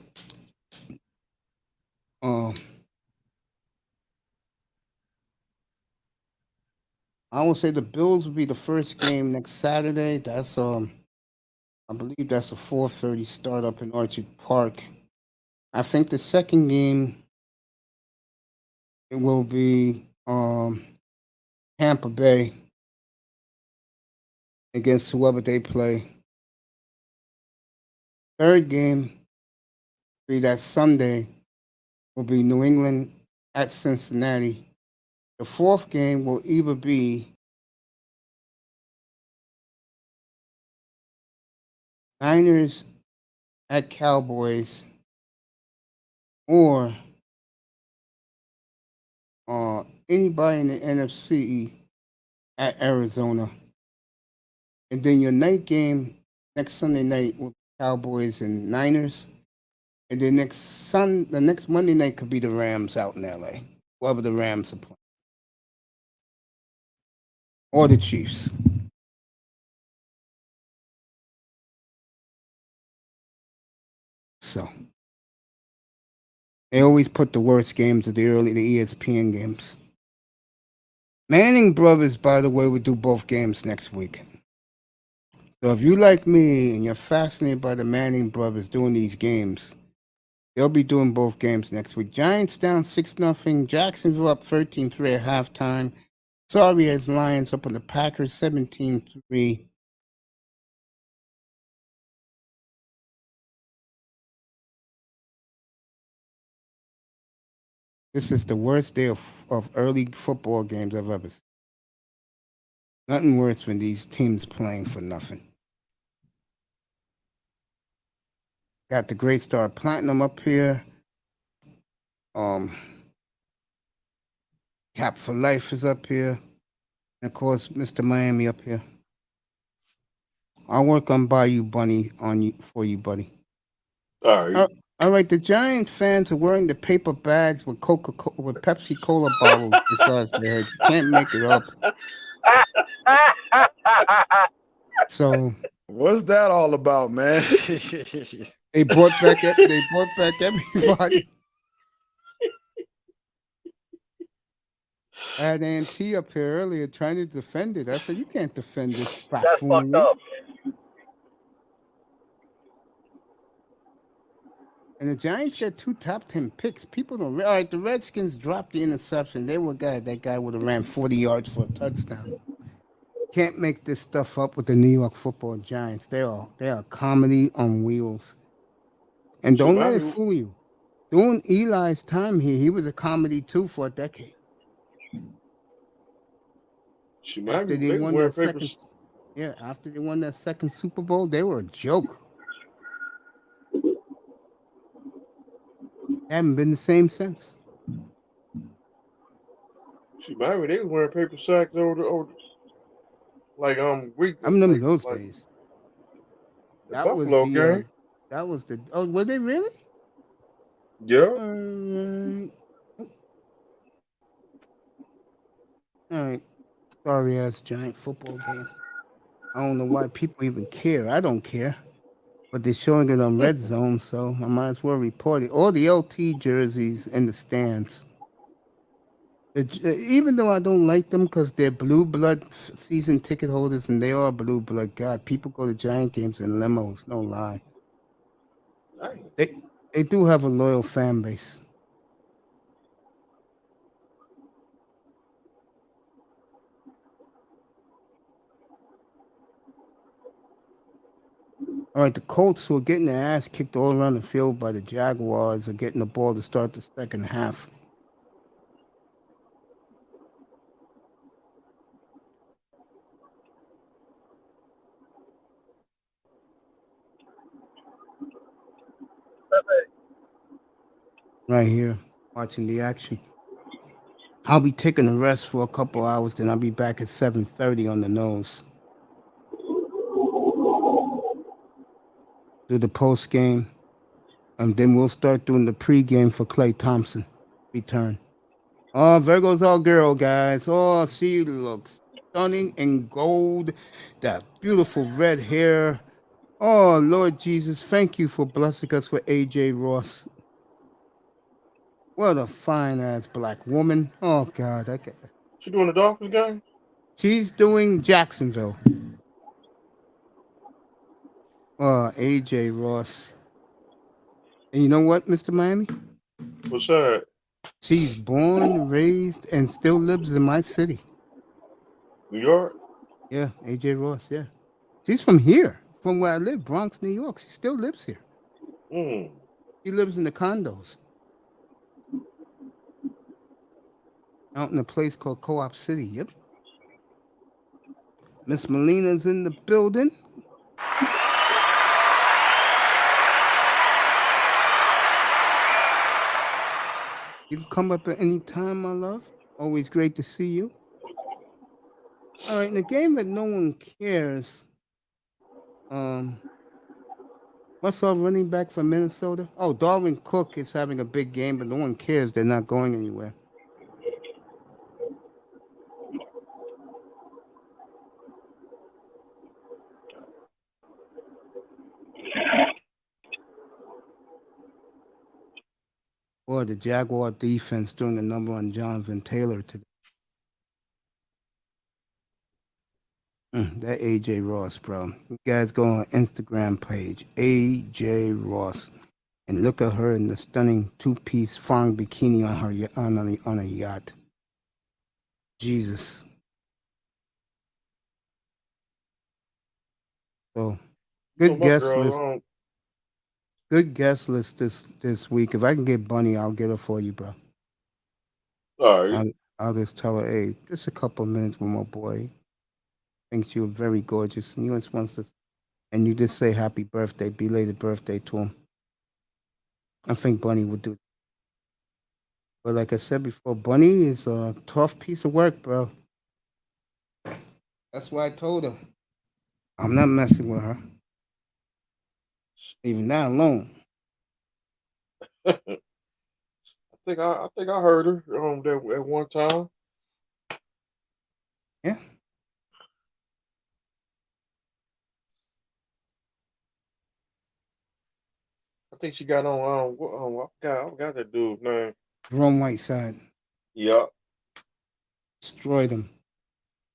I will say the Bills will be the first game next Saturday. That's I believe that's a 4:30 start up in Orchard Park. I think the second game it will be Tampa Bay against whoever they play. Third game be that Sunday will be New England at Cincinnati. The fourth game will either be Niners at Cowboys or anybody in the NFC at Arizona. And then your night game next Sunday night will be Cowboys and Niners. And then the next Monday night could be the Rams out in LA. Whoever the Rams are playing. Or the Chiefs. So they always put the worst games at the ESPN games. Manning brothers, by the way, will do both games next week. So if you like me and you're fascinated by the Manning brothers doing these games, they'll be doing both games next week. Giants down 6-0. Jacksonville up 13-3 at halftime. Sorry as Lions up on the Packers 17-3. This is the worst day of early football games I've ever seen. Nothing worse than these teams playing for nothing. Got the Great Star Platinum up here. Cap for Life is up here. And of course, Mr. Miami up here. I'll work on Bayou Bunny for you, buddy. All right. All right, the Giants fans are wearing the paper bags with with Pepsi Cola bottles besides their heads. You can't make it up. So what's that all about, man? They brought back everybody. I had Auntie up here earlier trying to defend it. I said, "You can't defend this buffoonery." That's fucked up. And the Giants got 2 top 10 picks. People don't. All right, the Redskins dropped the interception. They were that guy would have ran 40 yards for a touchdown. Can't make this stuff up with the New York Football Giants. They are comedy on wheels. And don't let it fool you. During Eli's time here, he was a comedy too for a decade. After they won that second, after they won that second Super Bowl, they were a joke. Haven't been the same since. Miami, they was wearing paper sacks over like week. I remember those days. The Buffalo game. That was the. Oh, were they really? Yeah. All right. Sorry ass Giant football game. I don't know why people even care. I don't care. But they're showing it on Red Zone, so I might as well report it. All the LT jerseys in the stands. Even though I don't like them because they're blue blood season ticket holders and they are blue blood. God, people go to Giant games in limos, no lie. They do have a loyal fan base. All right, the Colts, who are getting their ass kicked all around the field by the Jaguars, are getting the ball to start the second half. Right here, watching the action. I'll be taking a rest for a couple hours, then I'll be back at 7:30 on the nose. Do the post game, and then we'll start doing the pre-game for Clay Thompson return. Oh, Virgo's all girl, guys. Oh, she looks stunning in gold. That beautiful red hair. Oh, Lord Jesus, thank you for blessing us with AJ Ross. What a fine-ass black woman. Oh, God. She doing the Dolphins game? She's doing Jacksonville. AJ Ross. And you know what, Mr. Miami? What's that? She's born, raised, and still lives in my city. New York? Yeah, AJ Ross, yeah. She's from here, from where I live, Bronx, New York. She still lives here. She lives in the condos. Out in a place called Co-op City, yep. Miss Molina's in the building. You can come up at any time, my love. Always great to see you. All right, in a game that no one cares, what's our running back from Minnesota? Oh, Dalvin Cook is having a big game, but no one cares. They're not going anywhere. Boy, the Jaguar defense doing a number on Jonathan Taylor today. That AJ Ross, bro. You guys go on Instagram page, AJ Ross, and look at her in the stunning 2-piece fawn bikini on her on a yacht. Jesus. So, good guest list. Good guest list this week. If I can get Bunny, I'll get her for you, bro. All right. I'll just tell her, hey, just a couple of minutes with my boy. Thinks you're very gorgeous, and you just wants to, and you just say happy birthday, belated birthday to him. I think Bunny would do that. But like I said before, Bunny is a tough piece of work, bro. That's why I told her I'm not messing with her. Even that alone. I think I heard her at one time. Yeah. I think she got on I forgot that dude's name. Jerome Whiteside. Yeah. Destroyed him.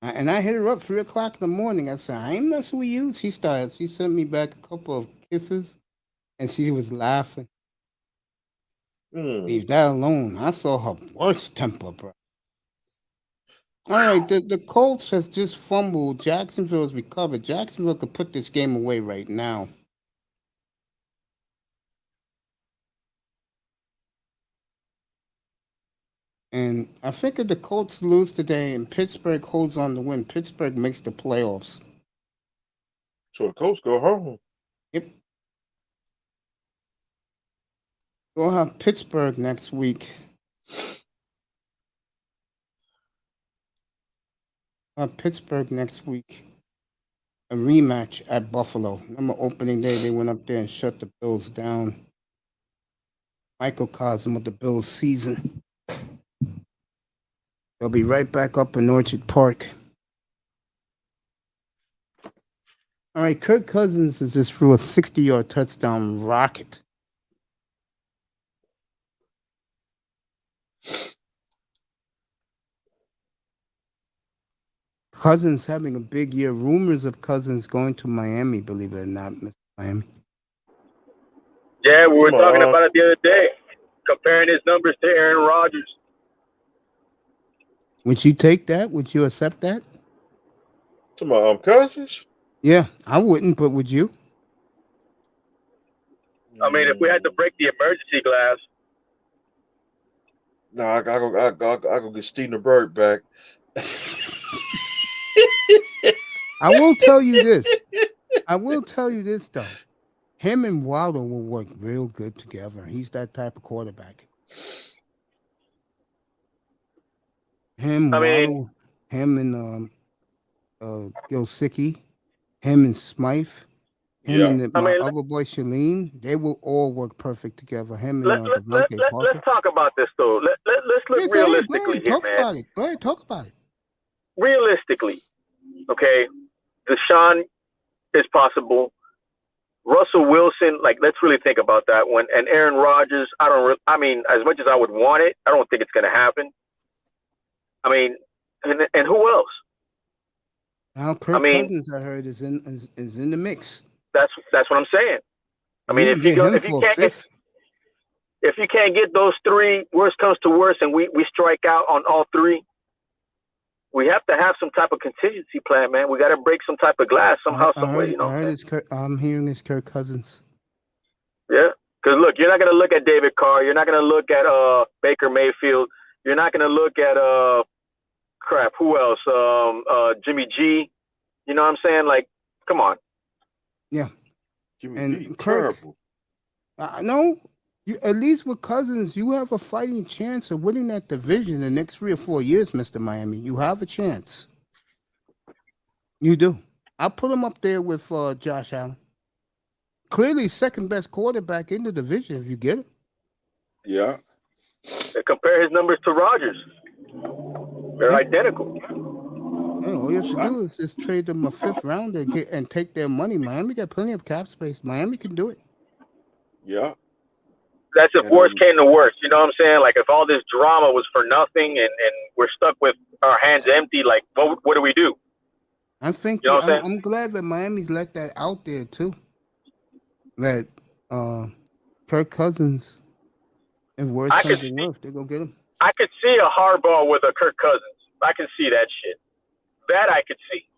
And I hit her up 3 o'clock in the morning. I said, I ain't messing with you. She sent me back a couple of kisses, and she was laughing. Leave that alone. I saw her worst temper, bro. All right, the Colts has just fumbled. Jacksonville has recovered. Jacksonville could put this game away right now. And I think if the Colts lose today and Pittsburgh holds on to win, Pittsburgh makes the playoffs. So the Colts go home. Yep. We'll have Pittsburgh next week. Pittsburgh next week. A rematch at Buffalo. Remember opening day, they went up there and shut the Bills down. Microcosm of the Bills season. They'll be right back up in Orchard Park. All right, Kirk Cousins is just threw a 60-yard touchdown rocket. Cousins having a big year. Rumors of Cousins going to Miami, believe it or not, Mr. Miami. Yeah, we were talking about it the other day, comparing his numbers to Aaron Rodgers. Would you take that? Would you accept that? To my Cousins? Yeah, I wouldn't, but would you? I mean, if we had to break the emergency glass. No, I go get Steven Berg back. I will tell you this, though. Him and Waddle will work real good together. He's that type of quarterback. Waddle, him and Gilsicki, him and Smythe, and my other boy Shalene, they will all work perfect together. Him and Devontae Parker. Let's talk about this, though. Let's look realistically here, man. Go ahead, talk about it. Realistically, okay, Deshaun is possible. Russell Wilson, let's really think about that one. And Aaron Rodgers, as much as I would want it, I don't think it's going to happen. I mean, and who else? Now, Kirk Cousins, I heard, is in the mix. That's what I'm saying. I mean, if you can't get those three, worst comes to worst, and we strike out on all three, we have to have some type of contingency plan, man. We got to break some type of glass somehow, some way. I'm hearing it's Kirk Cousins. Yeah, because look, you're not going to look at David Carr. You're not going to look at Baker Mayfield. You're not going to look at who else? Jimmy G. You know what I'm saying? Come on. Yeah. Jimmy G. Terrible. No. At least with Cousins, you have a fighting chance of winning that division the next 3 or 4 years, Mr. Miami. You have a chance. You do. I'll put him up there with Josh Allen. Clearly second best quarterback in the division if you get him. Yeah. Compare his numbers to Rodgers. They're identical. Yeah, all you have to do is just trade them a 5th rounder and take their money. Miami got plenty of cap space. Miami can do it. Yeah. That's if worst came to worst. You know what I'm saying? If all this drama was for nothing and we're stuck with our hands empty, what do we do? I think I'm glad that Miami's let that out there too. That Kirk Cousins, if worst comes to worst, they're gonna get him. I could see a hardball with a Kirk Cousins. I can see that shit. That I could see.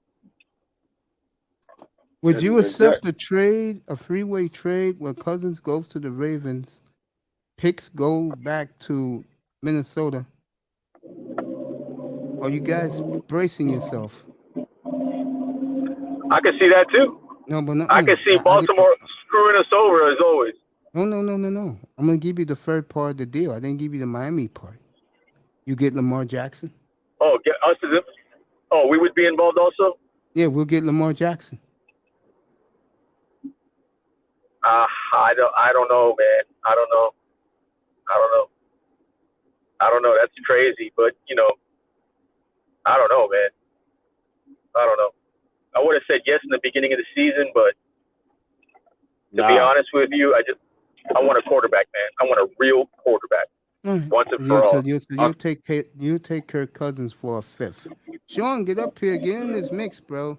Would you accept a freeway trade where Cousins goes to the Ravens, picks go back to Minnesota? Are you guys bracing yourself? I can see that too. No, but I can see Baltimore screwing us over as always. No. I'm gonna give you the third part of the deal. I didn't give you the Miami part. You get Lamar Jackson. Oh, get us to the. Oh, we would be involved also. Yeah, we'll get Lamar Jackson. I don't know, man. I don't know. That's crazy, but I don't know, man. I don't know. I would have said yes in the beginning of the season, but to be honest with you, I want a quarterback, man. I want a real quarterback. Once and for all. So you take Kirk Cousins for a 5th. Sean, get up here, get in this mix, bro.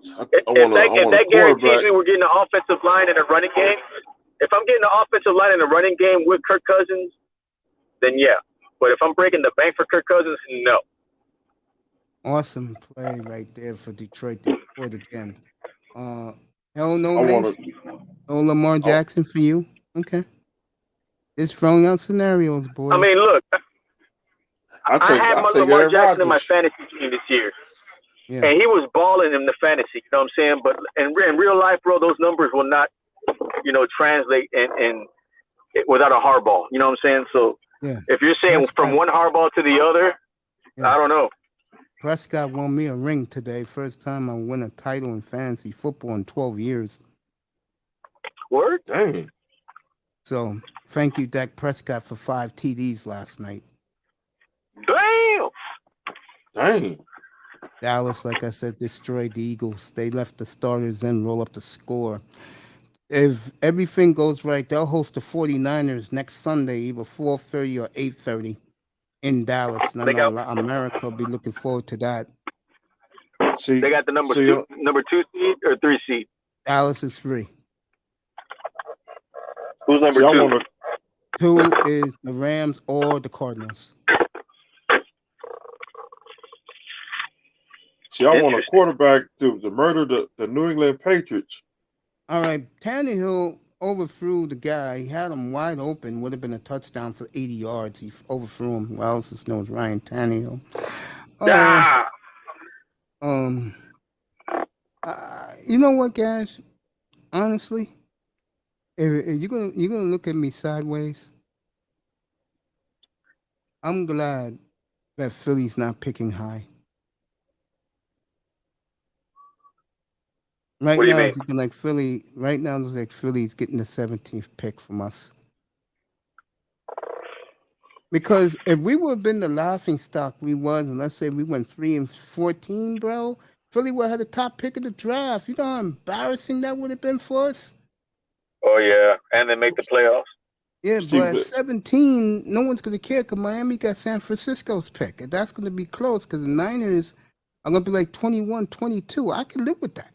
If that guarantees me we're getting an offensive line and a running game, if I'm getting the offensive line in the running game with Kirk Cousins, then yeah. But if I'm breaking the bank for Kirk Cousins, no. Awesome play right there for Detroit. They scored again. Hell no, I Mace. No Lamar Jackson for you. Okay. Just throwing out scenarios, boys. I mean, look, I had Lamar Jackson in my Rodgers. fantasy team this year. Yeah. And he was balling in the fantasy, you know what I'm saying? But in real life, bro, those numbers will not, translate in without a hardball. You know what I'm saying? So if you're saying from one hardball to the other, I don't know. Prescott won me a ring today. First time I win a title in fantasy football in 12 years. Word? Dang. So thank you, Dak Prescott, for 5 TDs last night. Dang. Dallas, like I said, destroyed the Eagles. They left the starters in, roll up the score. If everything goes right, they'll host the 49ers next Sunday, either 4:30 or 8:30 in Dallas. And I know America will be looking forward to that. They got the number 2 seed or 3 seed? Dallas is 3. Who's number 2? 2 is the Rams or the Cardinals. See, I want a quarterback to murder the New England Patriots. All right, Tannehill overthrew the guy. He had him wide open. Would have been a touchdown for 80 yards. He overthrew him. Well, else is known as Ryan Tannehill. You know what, guys? Honestly, if you're gonna look at me sideways, I'm glad that Philly's not picking high. Right now, it's looking like Philly. Right now, it looks like Philly's getting the 17th pick from us. Because if we would have been the laughing stock we was, and let's say we went 3-14, bro, Philly would have had the top pick of the draft. You know how embarrassing that would have been for us? Oh, yeah. And then make the playoffs. Yeah, but at 17, no one's going to care because Miami got San Francisco's pick. And that's going to be close because the Niners are going to be like 21-22. I can live with that.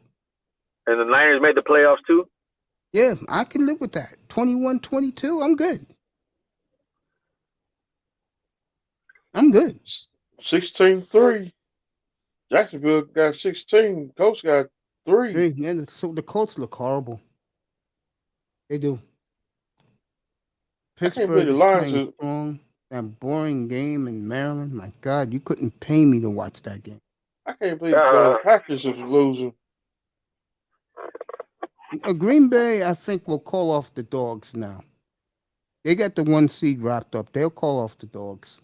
And the Niners made the playoffs too? Yeah, I can live with that. 21-22, I'm good. I'm good. 16-3. Jacksonville got 16. Colts got 3. Yeah, so the Colts look horrible. They do. Pittsburgh is playing strong. That boring game in Maryland. My God, you couldn't pay me to watch that game. I can't believe the Packers is losing. Green Bay, I think, will call off the Dogs now. They got the 1 seed wrapped up. They'll call off the Dogs.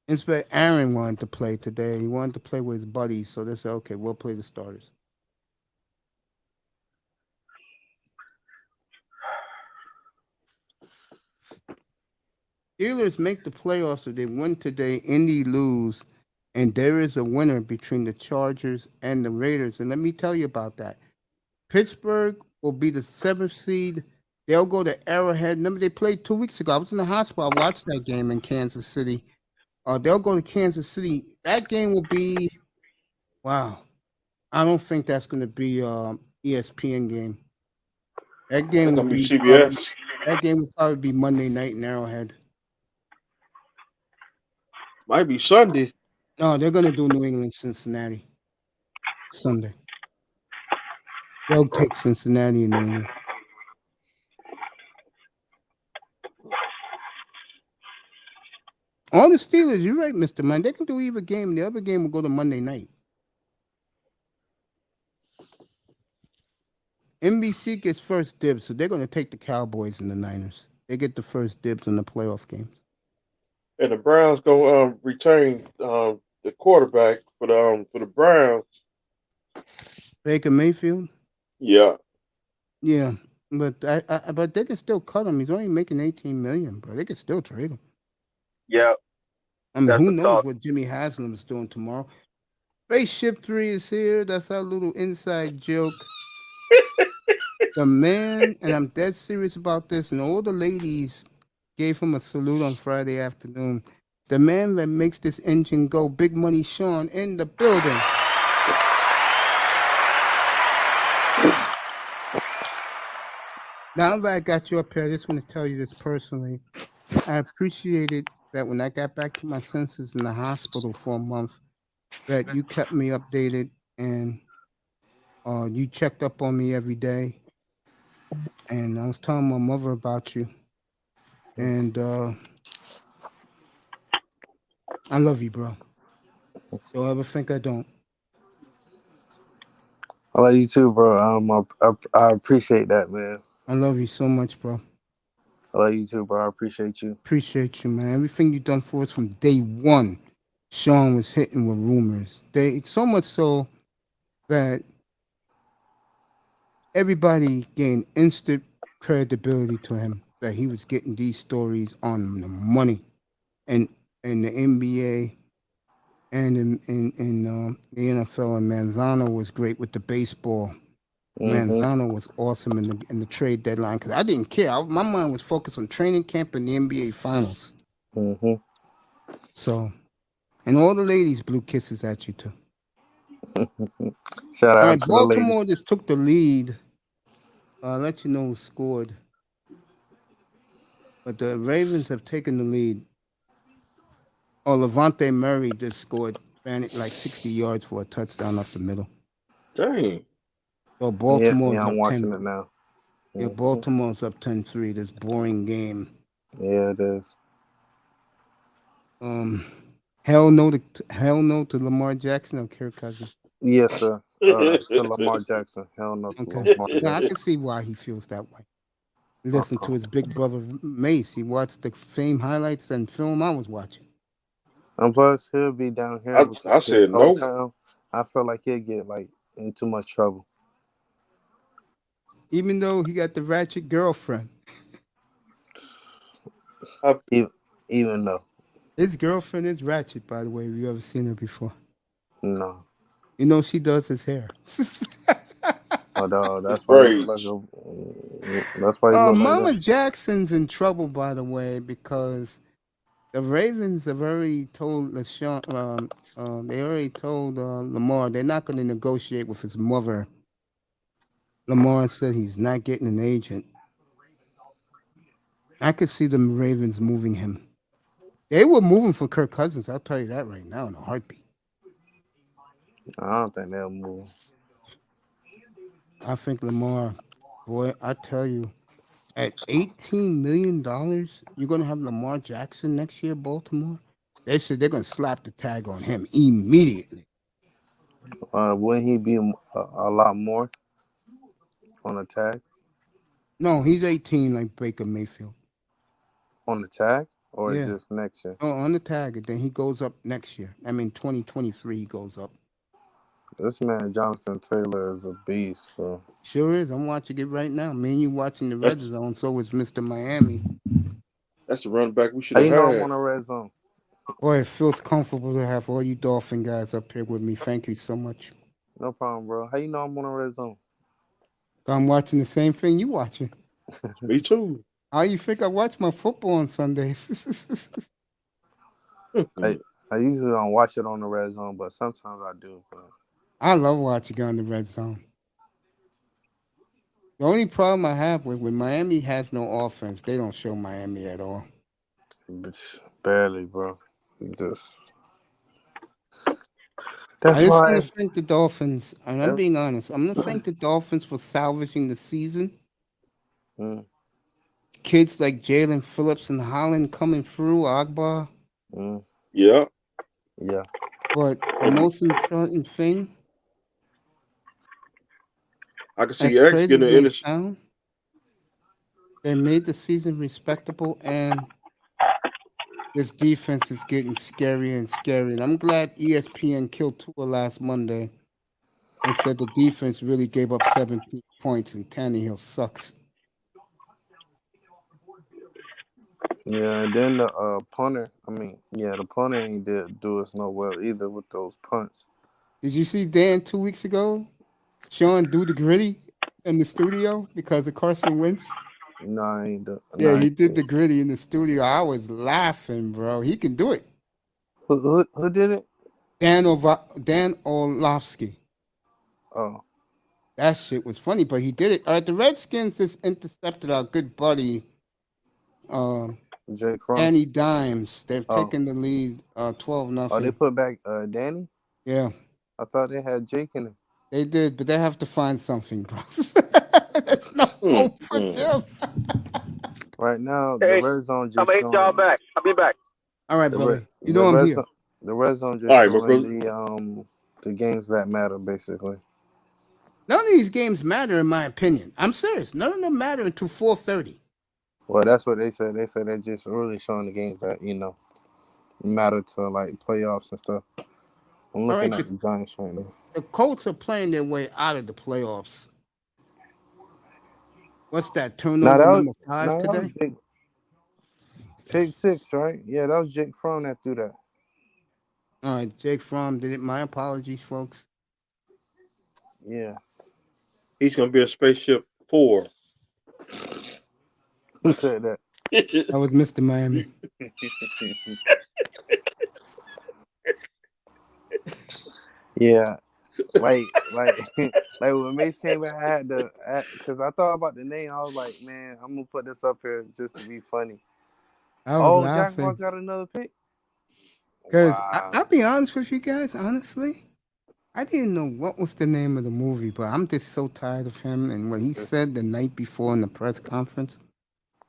In fact, Aaron wanted to play today. He wanted to play with his buddies, so they said, okay, we'll play the starters. Steelers make the playoffs if they win today, Indy lose, and there is a winner between the Chargers and the Raiders. And let me tell you about that. Pittsburgh will be the 7th seed. They'll go to Arrowhead. Remember, they played 2 weeks ago. I was in the hospital. I watched that game in Kansas City. They'll go to Kansas City. That game will be, wow. I don't think that's going to be ESPN game. That game will be CBS. That game will probably be Monday night in Arrowhead. Might be Sunday. No, they're going to do New England, Cincinnati Sunday. They'll take Cincinnati and New England. All the Steelers, you're right, Mr. Man. They can do either game. The other game will go to Monday night. NBC gets first dibs, so they're going to take the Cowboys and the Niners. They get the first dibs in the playoff games. And the Browns go retain the quarterback for the Browns. Baker Mayfield? Yeah. Yeah, but but they can still cut him. He's only making $18 million, bro. They can still trade him. Yeah. I mean, who knows what Jimmy Haslam is doing tomorrow? Spaceship 3 is here. That's our little inside joke. The man, and I'm dead serious about this, and all the ladies gave him a salute on Friday afternoon. The man that makes this engine go, Big Money Sean, in the building. Now that I got you up here, I just want to tell you this personally. I appreciated that when I got back to my senses in the hospital for a month, that you kept me updated and you checked up on me every day. And I was telling my mother about you. And I love you, bro. Don't ever think I don't. I love you too, bro. I appreciate that, man. I love you so much, bro. I love you too, bro. I appreciate you. Appreciate you, man. Everything you've done for us from day one, Sean was hitting with rumors. So much so that everybody gained instant credibility to him that he was getting these stories on the money, and in the NBA and in the NFL. And Manzano was great with the baseball. Manzano was awesome in the trade deadline because I didn't care. My mind was focused on training camp and the NBA finals. So, and all the ladies blew kisses at you too. Shout out all right, to Baltimore the ladies. just took the lead. I'll let you know who scored. But the Ravens have taken the lead. Oh, Levante Murray just scored, ran it like 60 yards for a touchdown up the middle. Dang. So Baltimore's Yeah, I'm up watching 10. it now. Yeah, Baltimore's up 10-3. This boring game. Yeah, it is. Hell no to Lamar Jackson or Kirk Cousins. Yes, sir. To Lamar Jackson. Hell no to Lamar Jackson. Now, I can see why he feels that way. Listen to his big brother Mace. He watched the same highlights and film I was watching. And plus, he'll be down here with I said no. hometown. I feel like he'll get like in too much trouble. Even though he got the ratchet girlfriend. Even though. His girlfriend is ratchet, by the way. Have you ever seen her before? No. You know she does his hair. That's why he looks like that's why he looks like Mama that. Jackson's in trouble, by the way, because the Ravens have already told LaShawn, they already told Lamar they're not going to negotiate with his mother. Lamar said he's not getting an agent. I could see the Ravens moving him. They were moving for Kirk Cousins. I'll tell you that right now in a heartbeat. I don't think they'll move. I think Lamar, boy, I tell you, at $18 million, you're going to have Lamar Jackson next year, Baltimore? They said they're going to slap the tag on him immediately. Wouldn't he be a lot more on the tag? No, he's 18 like Baker Mayfield. On the tag? Or just next year? Oh, on the tag, and then he goes up next year. I mean, 2023 he goes up. This man, Jonathan Taylor, is a beast, bro. Sure is. I'm watching it right now. Me and you watching the Red Zone, so is Mr. Miami. That's the running back we should have had. How you know I'm on the Red Zone? Boy, it feels comfortable to have all you Dolphin guys up here with me. Thank you so much. No problem, bro. How you know I'm on the Red Zone? I'm watching the same thing you watching. Me too. How you think I watch my football on Sundays? I usually don't watch it on the Red Zone, but sometimes I do. But I love watching on the Red Zone. The only problem I have with when Miami has no offense, they don't show Miami at all. Barely, bro. Just. I just want to thank the Dolphins, and I'm being honest. I'm going to thank the Dolphins for salvaging the season. Kids like Jalen Phillips and Holland coming through, Agba. Yeah. But the most important thing, I can see X getting an sound, they made the season respectable, and this defense is getting scarier and scarier. And I'm glad ESPN killed Tua last Monday and said the defense really gave up 17 points and Tannehill sucks. Yeah, and then the punter, the punter ain't did do us no well either with those punts. Did you see Dan 2 weeks ago? Sean do the gritty in the studio because of Carson Wentz? No, I ain't do. Yeah, he did the gritty in the studio. I was laughing, bro. He can do it. Who did it? Dan Orlovsky. Oh. That shit was funny, but he did it. The Redskins just intercepted our good buddy, Jake Fromm. Danny Dimes. They've taken the lead, 12-0. Oh, they put back Danny? Yeah. I thought they had Jake in it. They did, but they have to find something, bro. There's no hope for them. Right now, Hey, the red zone just I'm gonna hit y'all back. I'll be back. All right, brother. You know I'm here. The red zone just All right, showing the games that matter, basically. None of these games matter, in my opinion. I'm serious. None of them matter until 4:30. Well, that's what they said. They said they're just really showing the games that, matter to, like, playoffs and stuff. I'm looking at the Giants right now. The Colts are playing their way out of the playoffs. What's that, turnover number 5 today? Pick 6, right? Yeah, that was Jake Fromm that threw that. All right, Jake Fromm did it. My apologies, folks. Yeah. He's going to be a spaceship 4. Who said that? That was Mr. Miami. Yeah. Like when Mace came back, I had to, because I thought about the name. I was like, man, I'm going to put this up here just to be funny. I was laughing. Jack Moss got another pick? Because I'll be honest with you guys, honestly. I didn't know what was the name of the movie, but I'm just so tired of him and what he said the night before in the press conference.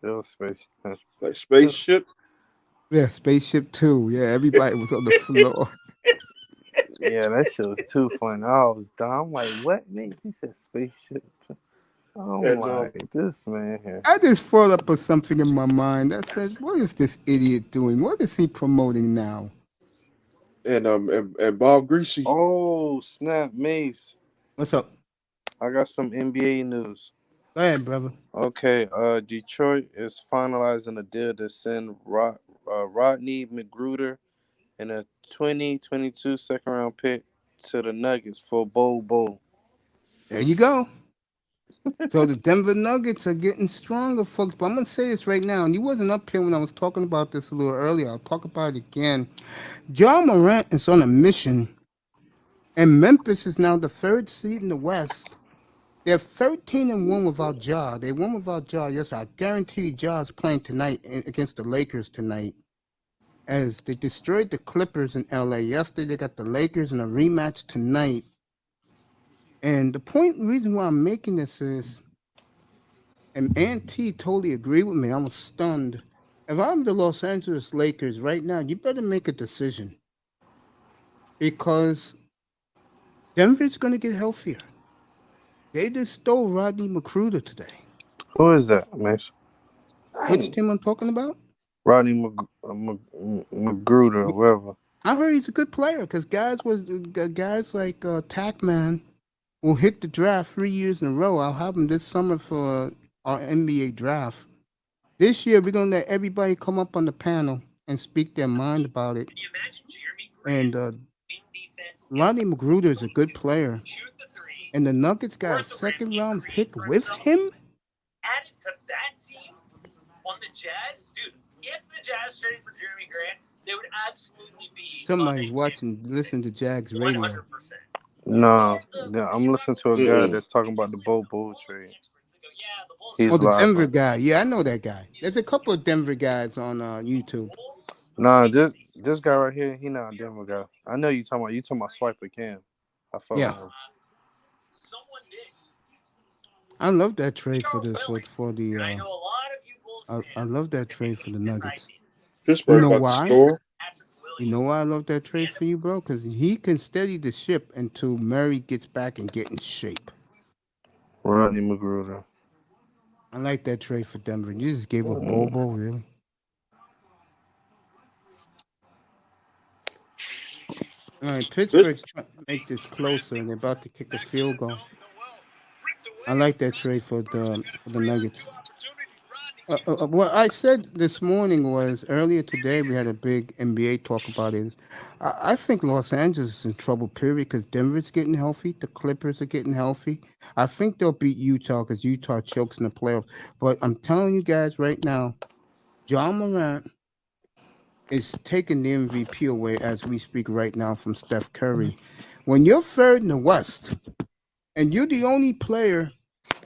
It was space. Like Spaceship? Yeah, Spaceship 2. Yeah, everybody was on the floor. Yeah, that shit was too funny. I was dumb. I'm like, what, Nate? He said Spaceship 2. I'm like, this man here. I just thought up with something in my mind. I said, what is this idiot doing? What is he promoting now? And Bob Greasy. Oh, snap, Mace. What's up? I got some NBA news. Go ahead, brother. Okay, Detroit is finalizing a deal to send Rodney McGruder and a 2022 second-round pick to the Nuggets for Bowl. There you go. So the Denver Nuggets are getting stronger, folks. But I'm going to say this right now, and you wasn't up here when I was talking about this a little earlier. I'll talk about it again. Ja Morant is on a mission, and Memphis is now the 3rd seed in the West. They're 13-1 without Ja. They won without Ja. Yes, I guarantee Ja's playing tonight against the Lakers tonight, as they destroyed the Clippers in L.A. Yesterday, they got the Lakers in a rematch tonight. And the reason why I'm making this is, and Auntie totally agreed with me. I was stunned. If I'm the Los Angeles Lakers right now, you better make a decision, because Denver's going to get healthier. They just stole Rodney McGruder today. Who is that, Mace? Which team I'm talking about? Rodney McGruder, whatever. I heard he's a good player, because guys like Tackman will hit the draft 3 years in a row. I'll have him this summer for our NBA draft. This year, we're going to let everybody come up on the panel and speak their mind about it. And Rodney McGruder is a good player. And the Nuggets got a second-round pick with him? Added to that team on the Jazz, dude, if the Jazz traded for Jeremy Grant, they would absolutely be... Somebody's listening to Jags radio. 100%. No, I'm listening to a guy that's talking about the Bull trade. He's the Denver guy. Yeah, I know that guy. There's a couple of Denver guys on YouTube. Nah, this guy right here, he not a Denver guy. I know you talking about Swiper Cam. I fuck with him. I love that trade for the I love that trade for the Nuggets. You know why? You know why I love that trade for you, bro? Because he can steady the ship until Murray gets back and get in shape. Rodney McGruder. I like that trade for Denver. You just gave up Bobo, really? All right, Pittsburgh's trying to make this closer, and they're about to kick a field goal. I like that trade for the Nuggets. What I said this morning was, earlier today we had a big NBA talk about it. I think Los Angeles is in trouble, period, because Denver's getting healthy. The Clippers are getting healthy. I think they'll beat Utah because Utah chokes in the playoffs. But I'm telling you guys right now, Ja Morant is taking the MVP away as we speak right now from Steph Curry. When you're 3rd in the West And you're the only player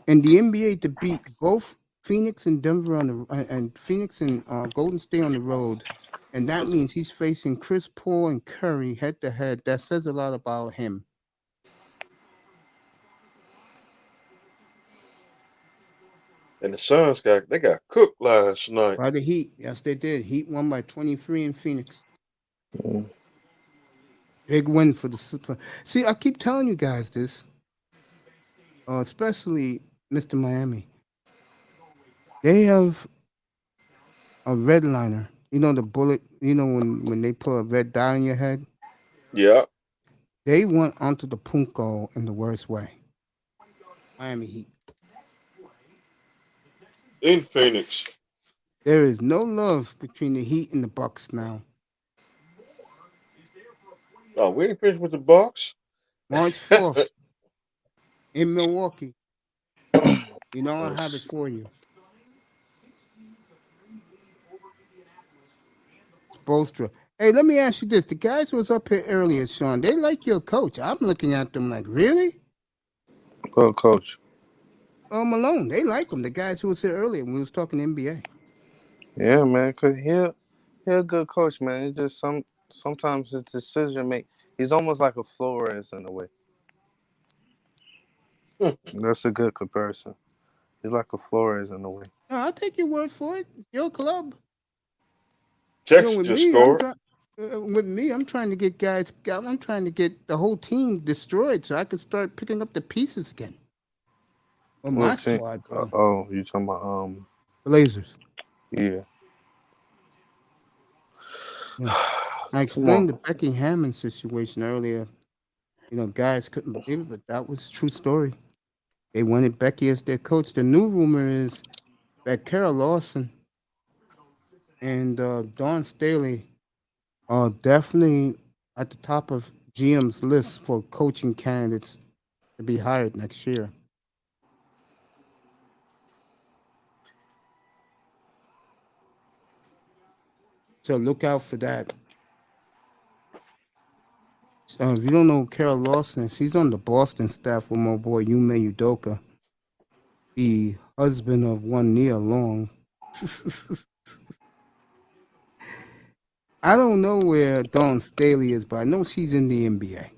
in the NBA to beat both Phoenix and Denver on the and Phoenix and Golden State on the road, and that means he's facing Chris Paul and Curry head to head. That says a lot about him. And the Suns got cooked last night. By the Heat, yes, they did. Heat won by 23 in Phoenix. Big win for the Super. See, I keep telling you guys this, especially Mr. Miami. They have a red liner. You know the bullet. You know when they put a red dye on your head. Yeah. They went onto the Punko in the worst way. Miami Heat. In Phoenix. There is no love between the Heat and the Bucks now. Oh, we ain't finished with the Bucks. March 4th in Milwaukee. You know I have it for you. Bolstra. Hey, let me ask you this. The guys who was up here earlier, Sean, they like your coach. I'm looking at them like, really? Well, coach. Malone. They like him. The guys who was here earlier when we was talking NBA. Yeah, man. Cause he a good coach, man. It's just sometimes his decision make. He's almost like a Flores in a way. That's a good comparison. He's like a Flores in a way. No, I'll take your word for it. Your club. Texas just scored. With me, I'm trying to get guys. I'm trying to get the whole team destroyed so I can start picking up the pieces again. Well, my squad. You talking about Blazers? Yeah. I explained the Becky Hammond situation earlier. You know, guys couldn't believe it, but that was a true story. They wanted Becky as their coach. The new rumor is that Carol Lawson and Dawn Staley are definitely at the top of GM's list for coaching candidates to be hired next year. So look out for that. If you don't know who Carol Lawson is, she's on the Boston staff with my boy Yume Udoka, the husband of one Nia Long. I don't know where Dawn Staley is, but I know she's in the NBA.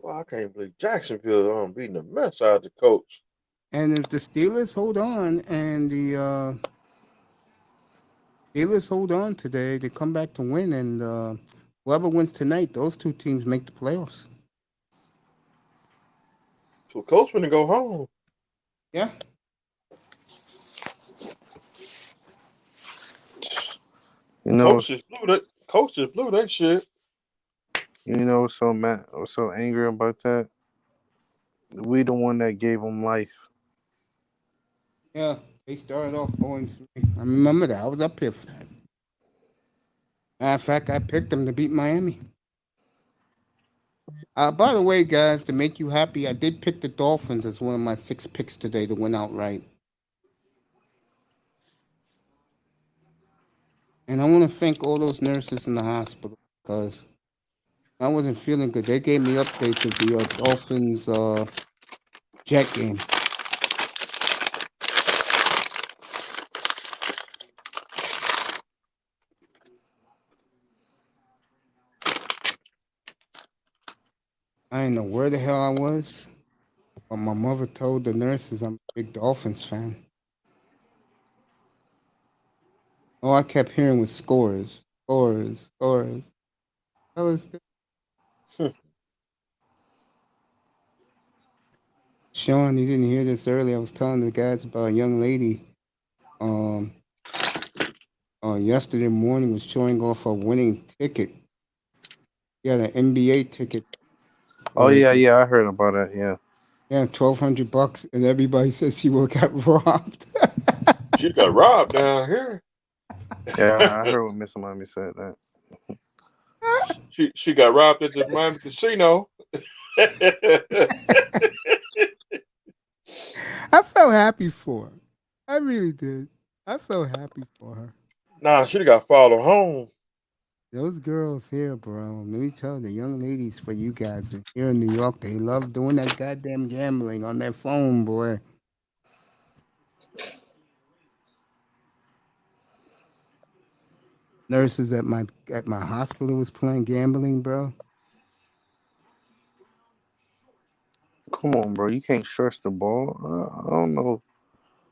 Well, I can't believe Jacksonville beating the mess out of the coach. And if the Steelers hold on and the Steelers hold on today, they come back to win, and whoever wins tonight, those two teams make the playoffs. So coach gonna go home. Yeah. You know, Coach just blew that shit. You know, so Matt, I was so angry about that. We the one that gave him life. Yeah, they started off 0-3. I remember that. I was up here for that. Matter of fact, I picked them to beat Miami. By the way, guys, to make you happy, I did pick the Dolphins as one of my 6 picks today to win outright. And I want to thank all those nurses in the hospital because I wasn't feeling good. They gave me updates of the Dolphins Jet game. I didn't know where the hell I was, but my mother told the nurses I'm a big Dolphins fan. All I kept hearing was scores. That was Sean, you didn't hear this earlier. I was telling the guys about a young lady yesterday morning was showing off a winning ticket. She had an NBA ticket. Oh, yeah, I heard about that, yeah. Yeah, $1,200, and everybody says she will got robbed. She got robbed down here. Yeah, I heard what Miss Miami said that. She got robbed at the Miami casino. I felt happy for her. I really did. I felt happy for her. Nah, she'd have got followed home. Those girls here, bro. Let me tell the young ladies for you guys here in New York, they love doing that goddamn gambling on their phone, boy. Nurses at my hospital was playing gambling, bro. Come on, bro. You can't stretch the ball. I don't know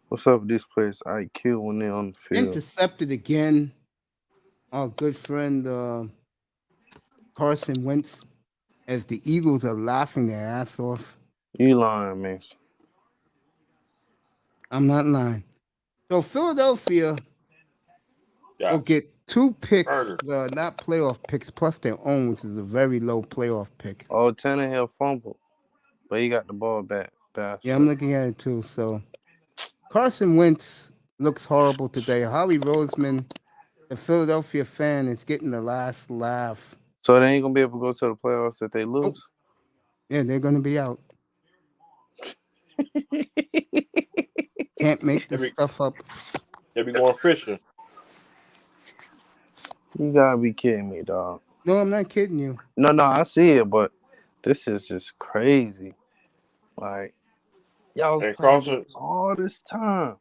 what's up with this place. I kill when they're on the field. Intercepted again. Our good friend Carson Wentz, as the Eagles are laughing their ass off. You lying, man. I'm not lying. So Philadelphia will get 2 picks, not playoff picks, plus their own, which is a very low playoff pick. Oh, Tannehill fumbled, but he got the ball back. Yeah, I'm looking at it too. So Carson Wentz looks horrible today. Holly Roseman, the Philadelphia fan, is getting the last laugh. So they ain't gonna be able to go to the playoffs if they lose? Oh. Yeah, they're gonna be out. Can't make this stuff up. They be going fishing. You gotta be kidding me, dog. No, I'm not kidding you. No, I see it, but this is just crazy. Like, y'all was playing all this time.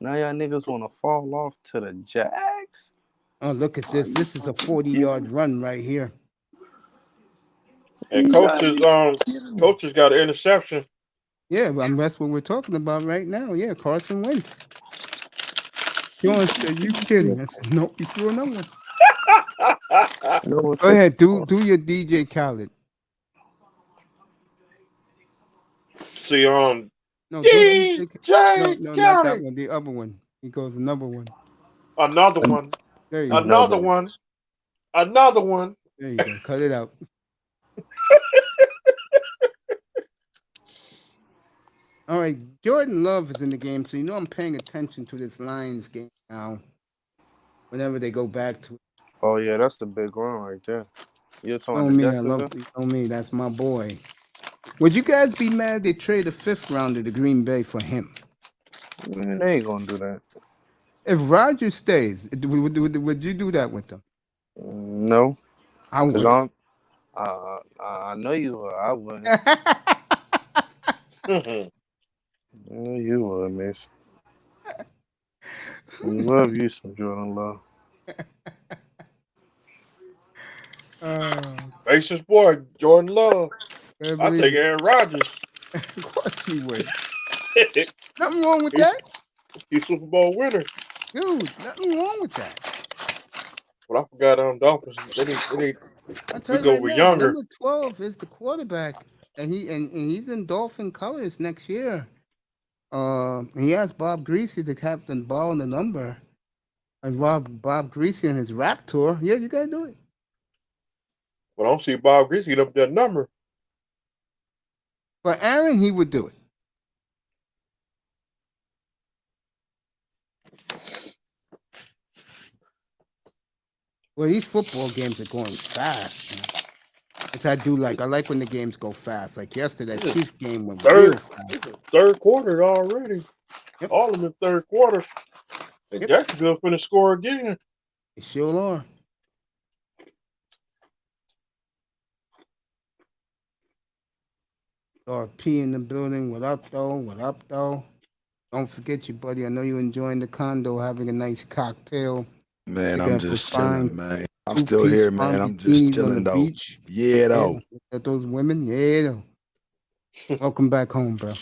Now y'all niggas want to fall off to the Jags? Oh, look at this. This is a 40-yard run right here. And coaches got an interception. Yeah, that's what we're talking about right now. Yeah, Carson Wentz. Sean said, "You kidding?" I said, "Nope." He threw another one. Go ahead, do your DJ Khaled. See, no, DJ no, not that one. The other one. He goes another one. Another one. There you go. Another one. Another one. There you go. Cut it out. All right, Jordan Love is in the game, so you know I'm paying attention to this Lions game now. Whenever they go back to it. Oh yeah, that's the big one right there. You're talking me, I love you. Know me, that's my boy. Would you guys be mad they trade a 5th rounder to Green Bay for him? Man, they ain't gonna do that. If Rodgers stays, would you do that with them? No. I would. I know you would. I wouldn't. I know you would, miss. We love you some Jordan Love. Racist boy, Jordan Love. I take Aaron Rodgers. Of course he would. Nothing wrong with that. He's Super Bowl winner. Dude, nothing wrong with that. But I forgot Dolphins. They go with younger. Number 12 is the quarterback, and he's in Dolphin colors next year. He asked Bob Greasy to captain ball in the number, and Bob Greasy in his rap tour. Yeah, you gotta do it. But I don't see Bob Greasy get up that number. For Aaron, he would do it. Well, these football games are going fast. Which I like when the games go fast. Like yesterday, that Chiefs game went real fast. Third quarter already. Yep. All of them in third quarter. And Jacksonville finna score again. They sure are. RP in the building. What up, though? What up, though? Don't forget you, buddy. I know you're enjoying the condo, having a nice cocktail. Man, I'm just chilling, man. I'm still here, man. I'm just chilling, though. Beach. Yeah, though. At those women? Yeah, though. Welcome back home, bro.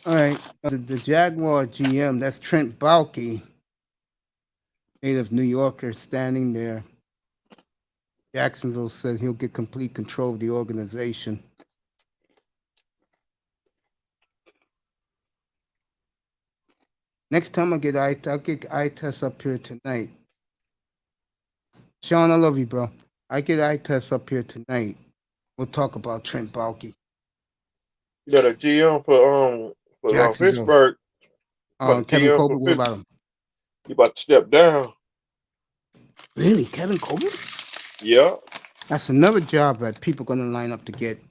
All right. The Jaguar GM, that's Trent Baalke, native New Yorker, standing there. Jacksonville said he'll get complete control of the organization. Next time I'll get eye test up here tonight. Sean, I love you, bro. I get eye test up here tonight. We'll talk about Trent Baalke. You got a GM for Pittsburgh. Kevin Colbert, what about him? He about to step down. Really? Kevin Colbert? Yeah. That's another job that people are going to line up to get.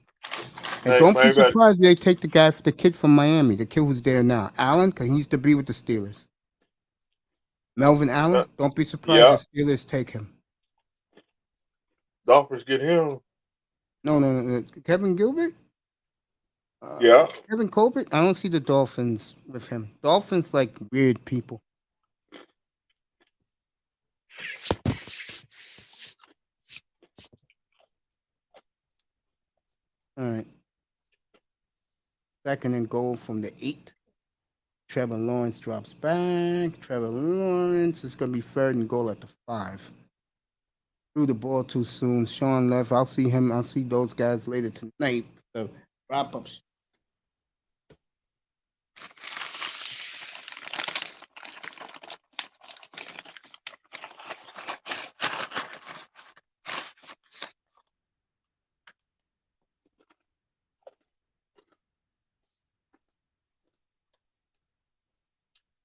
And don't be surprised if they take the kid from Miami, the kid who's there now, Allen, because he used to be with the Steelers. Melvin Allen. Don't be surprised if the Steelers take him. Dolphins get him. No. Kevin Gilbert? Kevin Colbert? I don't see the Dolphins with him. Dolphins like weird people. All right. Second and goal from the 8. Trevor Lawrence drops back. Trevor Lawrence is going to be third and goal at the 5. Threw the ball too soon. Sean left. I'll see him. I'll see those guys later tonight. The wrap-up.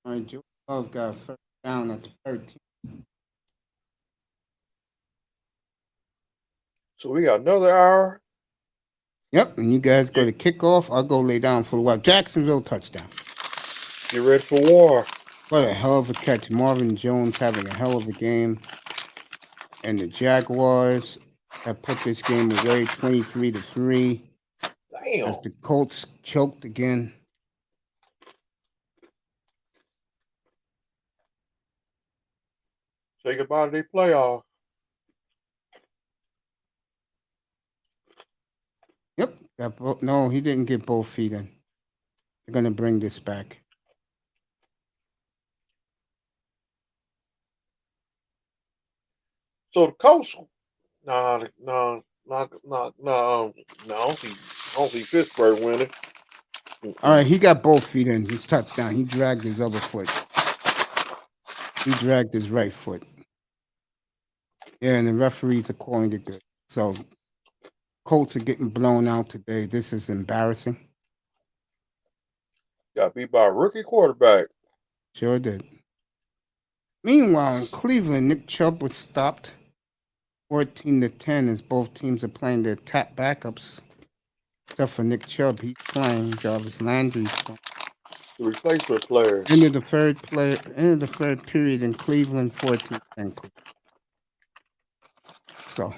All right, Joe Love got first down at the 13. So we got another hour. Yep, and you guys go to kickoff. I'll go lay down for a while. Jacksonville touchdown. Get ready for war. What a hell of a catch. Marvin Jones having a hell of a game. And the Jaguars have put this game away 23-3. Damn. As the Colts choked again. Say goodbye to their playoff. Yep. No, he didn't get both feet in. They're going to bring this back. So the Colts, no. I don't see Pittsburgh winning. All right, he got both feet in. His touchdown. He dragged his other foot. He dragged his right foot. Yeah, and the referees are calling it good. So Colts are getting blown out today. This is embarrassing. Got beat by a rookie quarterback. Sure did. Meanwhile, in Cleveland, Nick Chubb was stopped 14-10 as both teams are playing their tap backups. Except for Nick Chubb, he's playing. Jarvis Landry's playing. The replacement player. End of the third period in Cleveland, 14-10 Cleveland. So.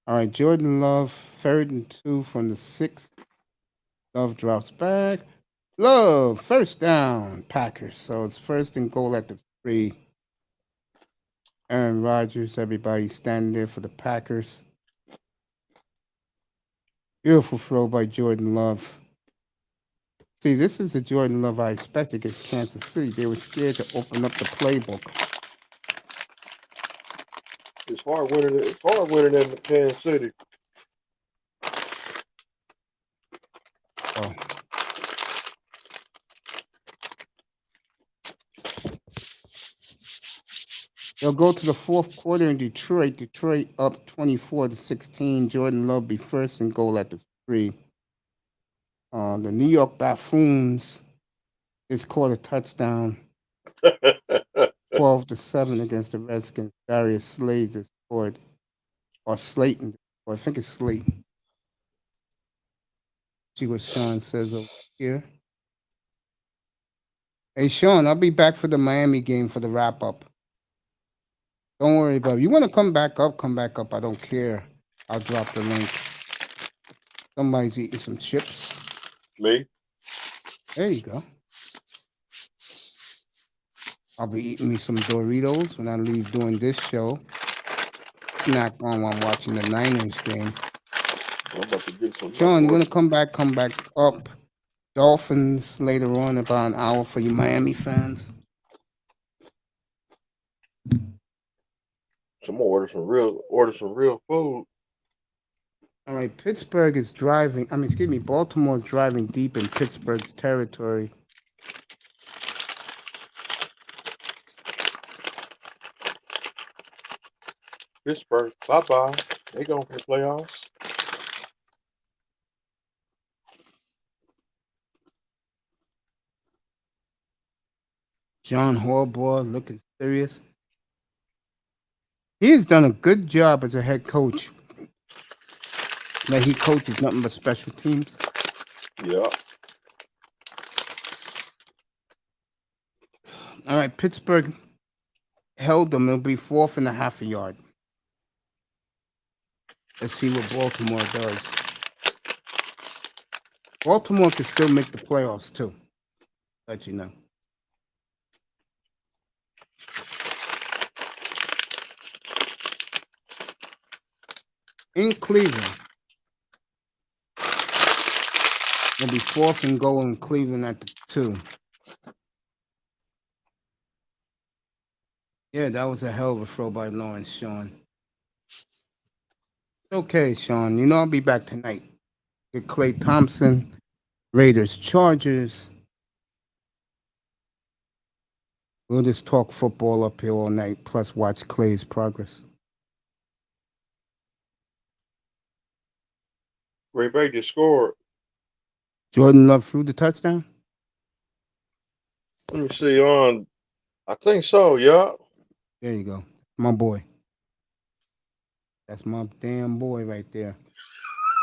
All right, Jordan Love, 3rd and 2 from the 6. Love drops back. Love, first down, Packers. So it's 1st and goal at the 3. Aaron Rodgers, everybody standing there for the Packers. Beautiful throw by Jordan Love. See, this is the Jordan Love I expected against Kansas City. They were scared to open up the playbook. It's hard winning in Kansas City. Oh. They'll go to the 4th quarter in Detroit. Detroit up 24-16. Jordan Love be 1st and goal at the 3. The New York Buffoons just scored a touchdown. 12-7 against the Redskins. Darius Slade has scored. Or Slayton. Or I think it's Slayton. See what Sean says over here. Hey, Sean, I'll be back for the Miami game for the wrap-up. Don't worry about it. You want to come back up? I don't care. I'll drop the link. Somebody's eating some chips. Me? There you go. I'll be eating me some Doritos when I leave doing this show. Snack on while I'm watching the Niners game. I'm about to get some. Sean, you want to come back up. Dolphins later on, about an hour for you Miami fans. Order some real food. All right, Pittsburgh is driving. Baltimore is driving deep in Pittsburgh's territory. Pittsburgh, bye-bye. They going for the playoffs. John Harbaugh looking serious. He has done a good job as a head coach. That he coaches nothing but special teams. Yeah. All right, Pittsburgh held them. It'll be 4.5 a yard. Let's see what Baltimore does. Baltimore can still make the playoffs too. Let you know. In Cleveland, it'll be 4th and goal in Cleveland at the 2. Yeah, that was a hell of a throw by Lawrence, Sean. Okay, Sean. You know I'll be back tonight. Get Clay Thompson, Raiders, Chargers. We'll just talk football up here all night, plus watch Clay's progress. Green Bay just scored. Jordan Love threw the touchdown? Let me see. I think so, yeah. There you go. My boy. That's my damn boy right there.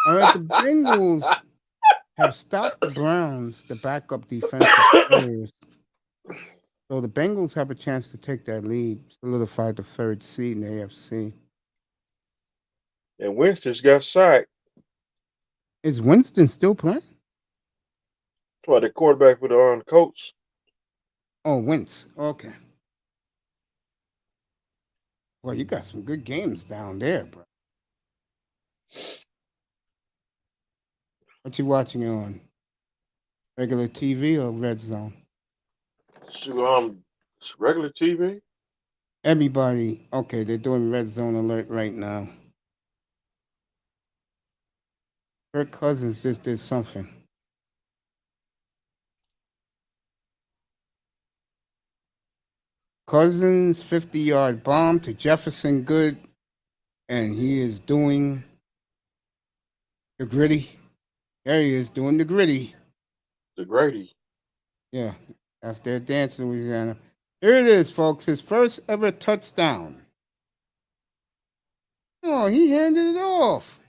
All right, the Bengals have stopped the Browns, the backup defensive players. So the Bengals have a chance to take that lead, solidify the 3rd seed in the AFC. And Winston's got sacked. Is Winston still playing? That's why the quarterback for the Colts. Oh, Wentz. Okay. Well, you got some good games down there, bro. What you watching on? Regular TV or Red Zone? It's regular TV. Everybody, okay, they're doing Red Zone alert right now. Kirk Cousins just did something. Cousins 50-yard bomb to Jefferson Good, and he is doing the gritty. There he is doing the gritty. The Grady. Yeah, that's their dance in Louisiana. Here it is, folks. His first ever touchdown. Oh, he handed it off.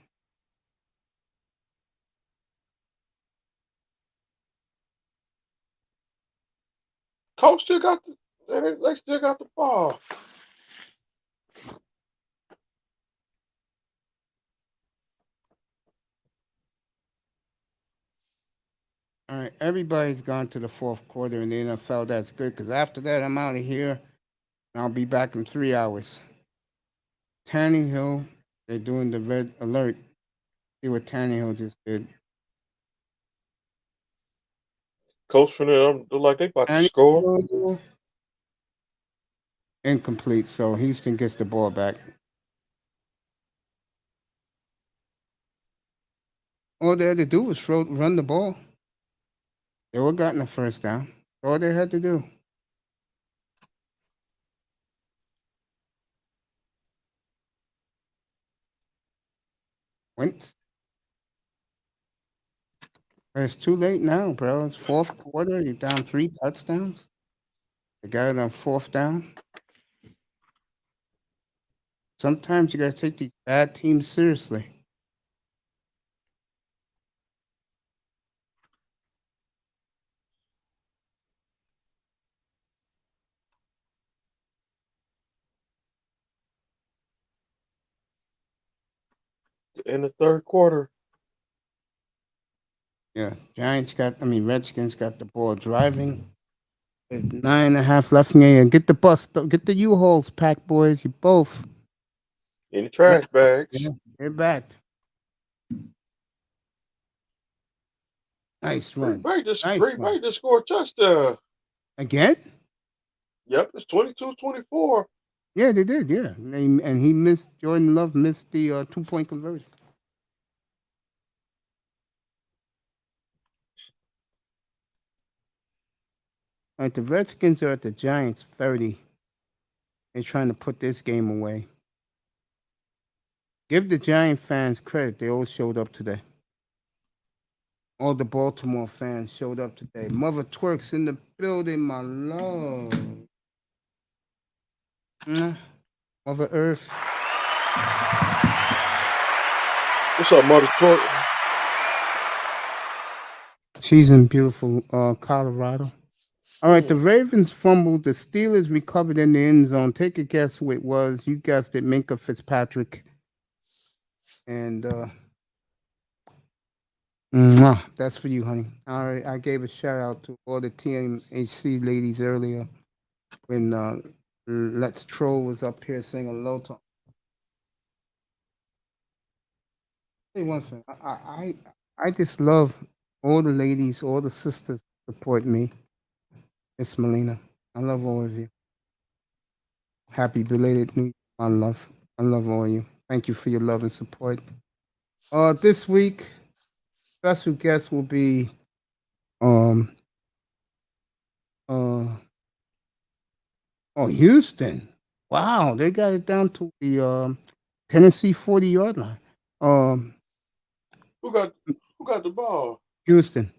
Colts still got they still got the ball. All right, everybody's gone to the 4th quarter in the NFL. That's good because after that, I'm out of here. And I'll be back in 3 hours. Tannehill, they're doing the red alert. See what Tannehill just did. Coach for them look like they about to score. Incomplete, so Houston gets the ball back. All they had to do was run the ball. They would have gotten the first down. All they had to do. Wentz. It's too late now, bro. It's 4th quarter. You're down 3 touchdowns. They got it on 4th down. Sometimes you got to take these bad teams seriously. In the 3rd quarter. Yeah, Redskins got the ball driving. 9.5 left in the game. Get the bus, get the U-Hauls packed, boys. You both. In the trash bags. Yeah, they're back. Nice run. Green Bay just scored a touchdown. Again? Yep, it's 22-24. Yeah, they did, yeah. And Jordan Love missed the 2-point conversion. All right, the Redskins are at the Giants 30. They're trying to put this game away. Give the Giant fans credit. They all showed up today. All the Baltimore fans showed up today. Mother Twerk's in the building, my love. Mother Earth. What's up, Mother Detroit? She's in beautiful Colorado. All right, the Ravens fumbled. The Steelers recovered in the end zone. Take a guess who it was. You guessed it, Minkah Fitzpatrick. And that's for you, honey. All right, I gave a shout out to all the TMHC ladies earlier when Let's Troll was up here singing low tone. Say one thing, I just love all the ladies, all the sisters support me. Miss Melina, I love all of you. Happy belated New Year, my love. I love all of you. Thank you for your love and support. This week, special guest will be Houston. Wow, they got it down to the Tennessee 40-yard line. Who got the ball? Houston.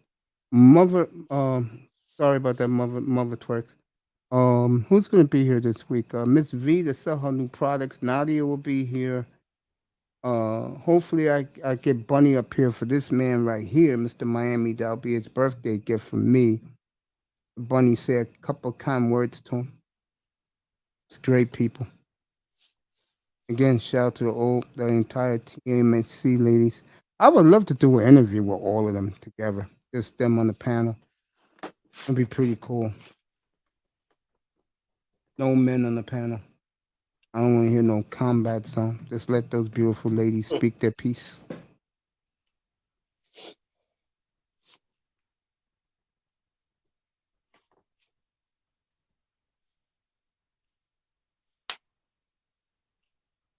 Mother sorry about that, mother twerks. Who's gonna be here this week? Miss V to sell her new products. Nadia will be here. Hopefully I get Bunny up here for this man right here, Mr. Miami. That'll be his birthday gift from me. Bunny said a couple kind words to him. It's great people. Again, shout out to the entire TMSC ladies. I would love to do an interview with all of them together. Just them on the panel. It'd be pretty cool. No men on the panel. I don't want to hear no combat song. Just let those beautiful ladies speak their piece.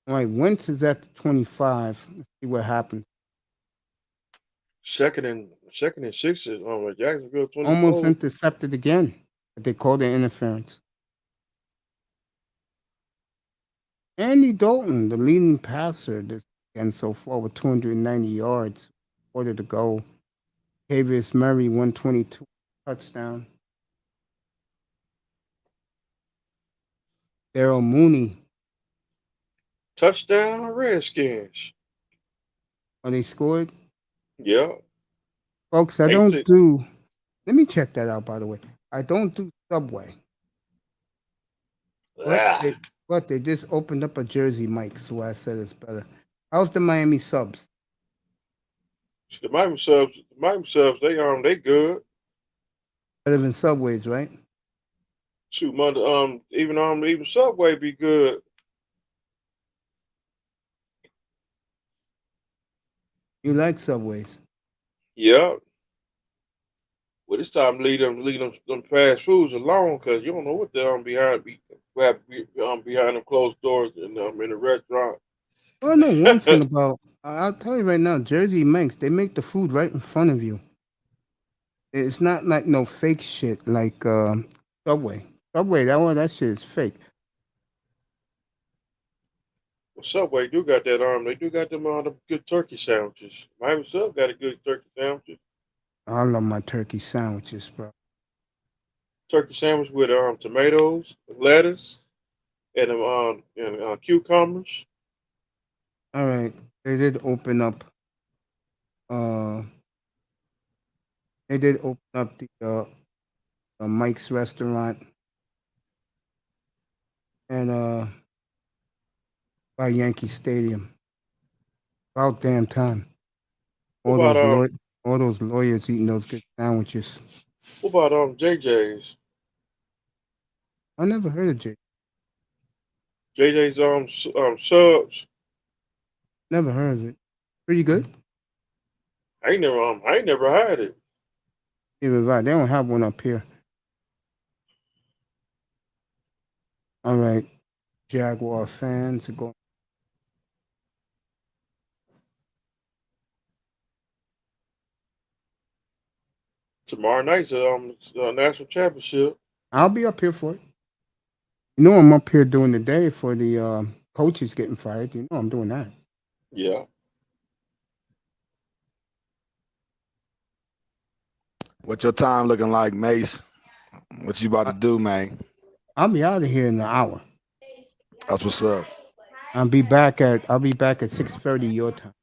All right, Wentz is at the 25. Let's see what happens. Second and 6 is Jacksonville 24. Almost intercepted again, but they called it interference. Andy Dalton, the leading passer this weekend so far with 290 yards, quarter to go. Tavius Murray, 122 touchdown. Daryl Mooney. Touchdown, Redskins. Oh, they scored? Yeah. Folks, I don't do... Let me check that out, by the way. I don't do Subway. But they just opened up a Jersey Mike, so I said it's better. How's the Miami subs? The Miami subs, they good. Better than Subways, right? Shoot, even Subway be good. You like Subways? Yeah. Well, it's time to leave them fast foods alone, because you don't know what they're behind them closed doors in the restaurant. Well, I know one thing about, I'll tell you right now, Jersey Mike's, they make the food right in front of you. It's not like no fake shit like Subway. Subway, that shit is fake. Well, Subway do got that they do got them the good turkey sandwiches. Miami Sub got a good turkey sandwiches. I love my turkey sandwiches, bro. Turkey sandwich with tomatoes, lettuce, and cucumbers. All right, they did open up. They did open up the Mike's restaurant, and by Yankee Stadium. About damn time. All those lawyers eating those good sandwiches. What about JJ's? I never heard of JJ. JJ's subs. Never heard of it. Pretty good. I ain't never had it. Yeah, right. They don't have one up here. All right, Jaguar fans are going. Tomorrow night's national championship. I'll be up here for it. You know I'm up here during the day for the coaches getting fired. You know I'm doing that. Yeah. What's your time looking like, Mace? What you about to do, man? I'll be out of here in an hour. That's what's up. I'll be back at 6:30 your time.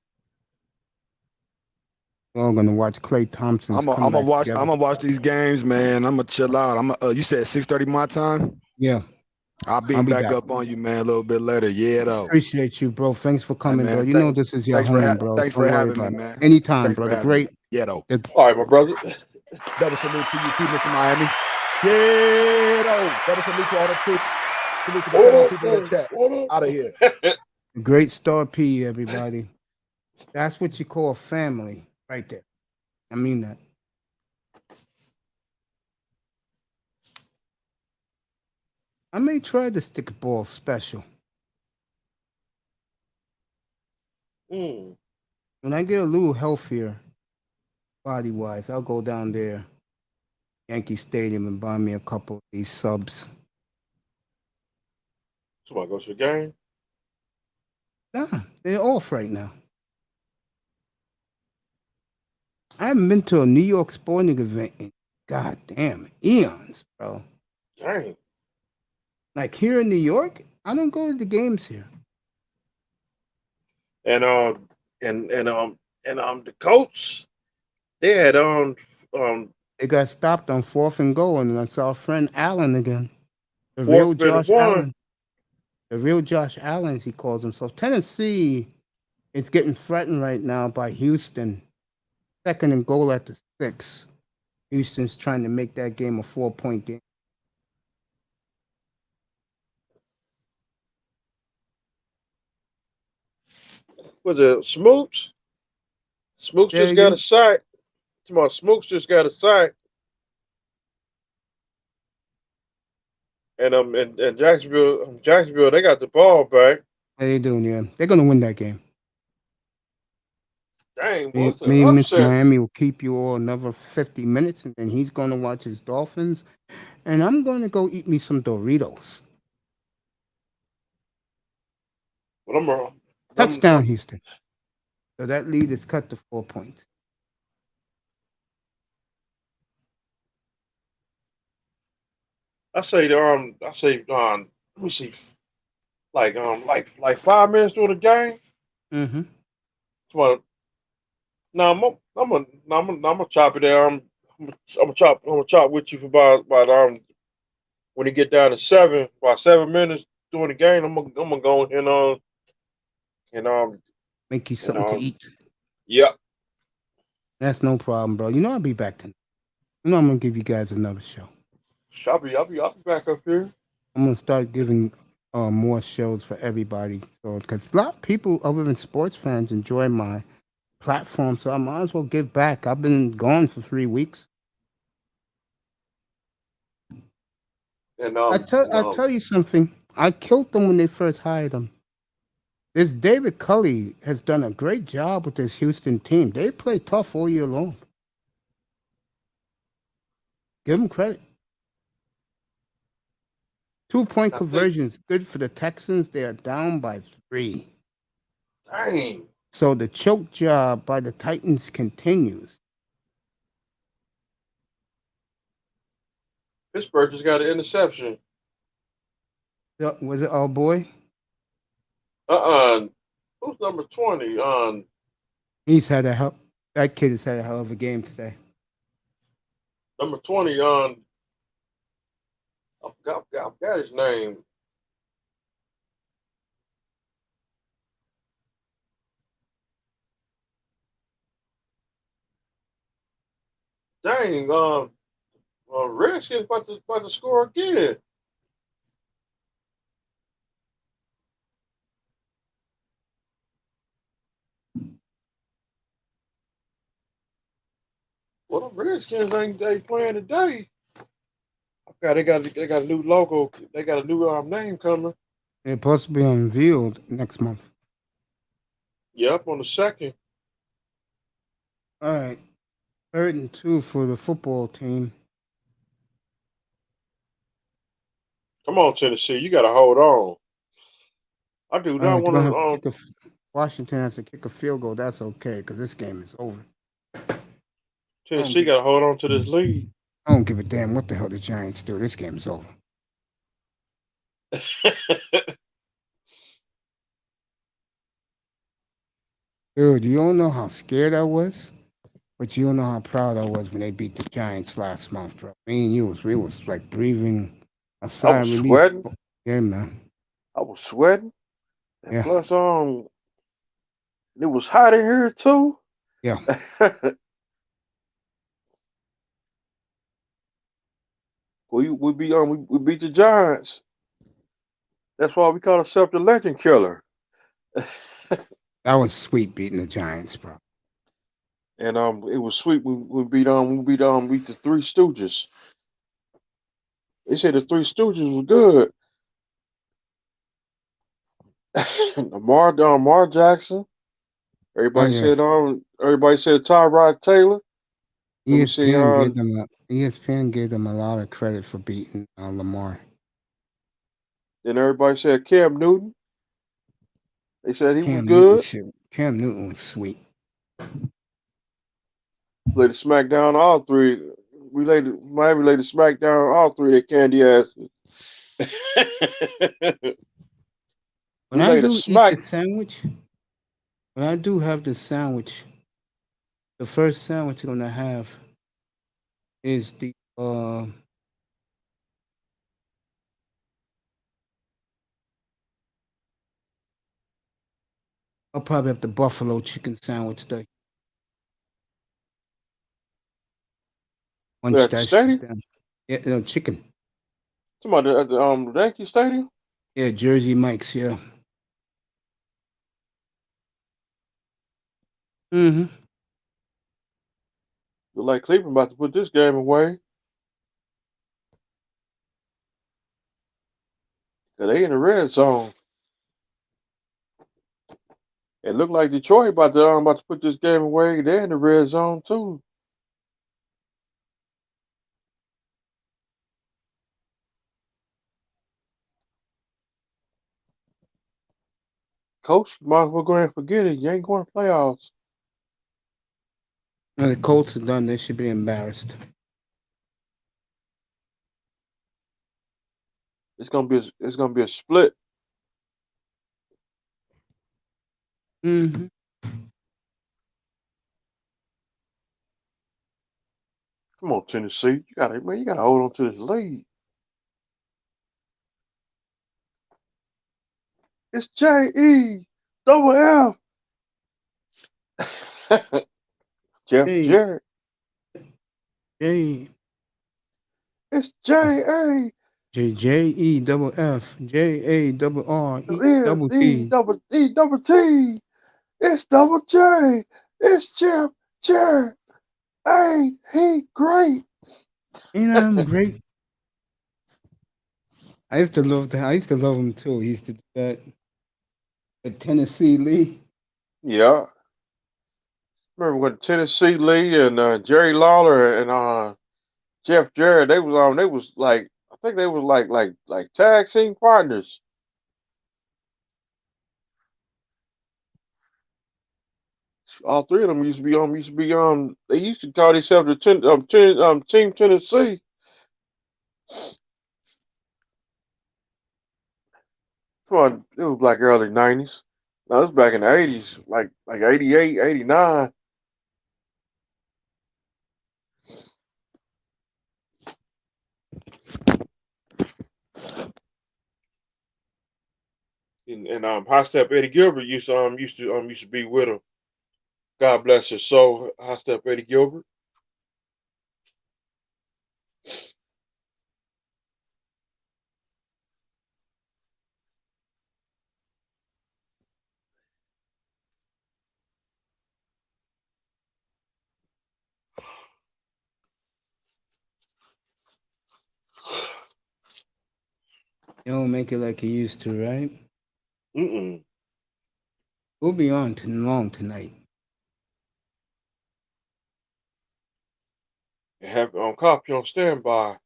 We're all gonna watch Klay Thompson's I'm gonna comeback watch. together. I'm gonna watch these games, man. I'm gonna chill out. You said 6:30 my time. Yeah, I'll be back up on you, man, a little bit later. Yeah, though. Appreciate you, bro. Thanks for Hey, coming, bro. man. You know this is your home, bro. Thanks Don't for worry having me, about it. man. Anytime, Thanks bro. for The having me. great. Yeah, though. All right, my brother. Double salute to you too, Mr. Miami. Yeah, though. Double salute to all the troops. Salute to the family people in the chat. Out of here. Great Star P, everybody. That's what you call family, right there. I mean that. I may try the stick ball special. When I get a little healthier, body wise, I'll go down there, Yankee Stadium, and buy me a couple of these subs. Somebody go to the game? Nah, they're off right now. I haven't been to a New York sporting event in goddamn eons, bro. Dang. Like here in New York, I don't go to the games here. And the Colts, they had they got stopped on 4th and goal, and I saw our friend Allen again. The 4th real and Josh 1. Allen. The real Josh Allen, as he calls himself. Tennessee is getting threatened right now by Houston. 2nd and goal at the 6. Houston's trying to make that game a 4-point game. Was it Smoops? Smoops just got a sack. Tomorrow, Smoops just got a sack. And Jacksonville, they got the ball back. How they doing, yeah? They're gonna win that game. Dang, Miss Miami will keep you all another 50 minutes, and then he's gonna watch his Dolphins, and I'm gonna go eat me some Doritos. Well, Touchdown, Houston. So that lead is cut to 4 points. I say, let me see, like 5 minutes during the game. Mm-hmm. Well, no, I'm gonna chop it there. I'm gonna chop with you for about when you get down to about 7 minutes during the game. I'm gonna go and make you something to eat. Yep. That's no problem, bro. You know I'll be back tonight. You know I'm gonna give you guys another show. I'll be back up here. I'm gonna start giving more shows for everybody. So because a lot of people other than sports fans enjoy my platform, so I might as well give back. I've been gone for 3 weeks. And I tell you something. I killed them when they first hired them. This David Culley has done a great job with this Houston team. They play tough all year long. Give them credit. 2-point conversions, good for the Texans. They are down by 3. Dang. So the choke job by the Titans continues. Pittsburgh just got an interception. Was it our boy? Who's number 20? He's had that kid has had a hell of a game today. Number 20 I forgot his name. Dang, Redskins about to score again. Well, the Redskins ain't playing today. Okay, they got a new logo. They got a new name coming. They're supposed to be unveiled next month. Yep, on the 2nd. All right. 3rd and 2 for the football team. Come on, Tennessee. You got to hold on. I do not want to. Washington has to kick a field goal. That's okay because this game is over. Tennessee got to hold on to this lead. I don't give a damn what the hell the Giants do. This game is over. Dude, you don't know how scared I was, but you don't know how proud I was when they beat the Giants last month, bro. Me and you was like breathing a I sigh was of relief. sweating. Yeah, man. I was sweating, and Yeah, plus, it was hot in here too. yeah. we beat the Giants. That's why we call ourselves the Legend Killer. That was sweet beating the Giants, bro. And it was sweet. We beat the Three Stooges. They said the Three Stooges was good. Lamar Jackson. Oh yeah. Everybody said Tyrod Taylor. Let me see. ESPN gave them a lot of credit for beating Lamar. Then everybody said Cam Newton. They said he was Cam Newton good. shit. Cam Newton was sweet. Laid the smackdown all three. Miami laid the smackdown all three of their candy asses. When We I laid a do eat the smack. sandwich, when I do have the sandwich, the first sandwich I'm gonna have is the I'll probably have the buffalo chicken sandwich, the We're munch at the that shit stadium. down. Yeah, no, chicken. Somebody at the Yankee Stadium. Yeah, Jersey Mike's, yeah. Mm-hmm. Look like Cleveland about to put this game away. Cause they in the red zone. It looked like Detroit about to put this game away. They're in the red zone too. Coach, might as well go ahead and forget it. You ain't going to playoffs. Well, the Colts are done. They should be embarrassed. It's gonna be a split. Mm-hmm. Come on, Tennessee. You gotta hold on to this lead. It's J-E double F. Jeff Hey, Jarrett. J It's J-A J double F J A double R E N double E T. double E double T. It's double J. It's Jeff Jarrett. Ain't he great? Ain't I'm great? I used to love him too. He used to do that. The Tennessee Lee. Yeah. Remember when Tennessee Lee and Jerry Lawler and Jeff Jarrett, they was like, I think they was like tag team partners. All three of them they used to call themselves Team Tennessee. It was like early 90s. No, it was back in the 80s, like 88, 89. And High Step Eddie Gilbert used to be with him. God bless his soul, High Step Eddie Gilbert. You don't make it like he used to, right? Mm-mm. We'll be on long tonight. And have copy on standby.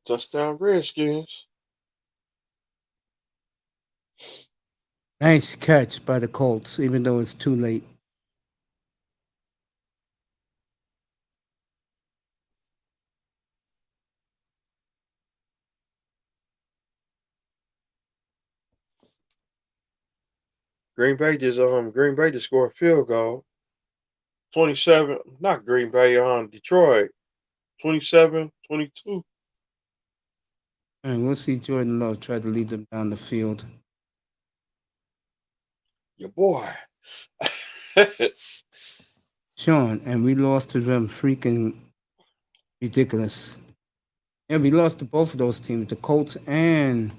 Touchdown Redskins. Nice catch by the Colts, even though it's too late. Green Bay just scored a field goal. 27, not Green Bay, Detroit. 27-22. And we'll see Jordan Love try to lead them down the field. Your boy. Sean, and we lost to them freaking ridiculous. Yeah, we lost to both of those teams, the Colts and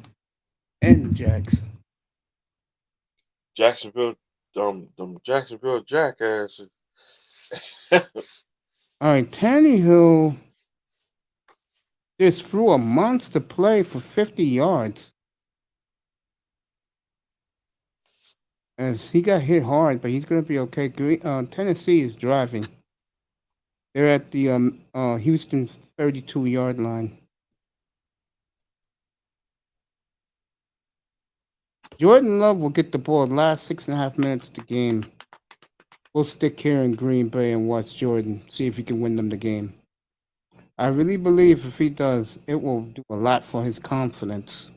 the Jags. Jacksonville, them Jacksonville jackasses. All right, Tannehill just threw a monster play for 50 yards. As he got hit hard, but he's going to be okay. Tennessee is driving. They're at the Houston 32-yard line. Jordan Love will get the ball last 6.5 minutes of the game. We'll stick here in Green Bay and watch Jordan, see if he can win them the game. I really believe if he does, it will do a lot for his confidence.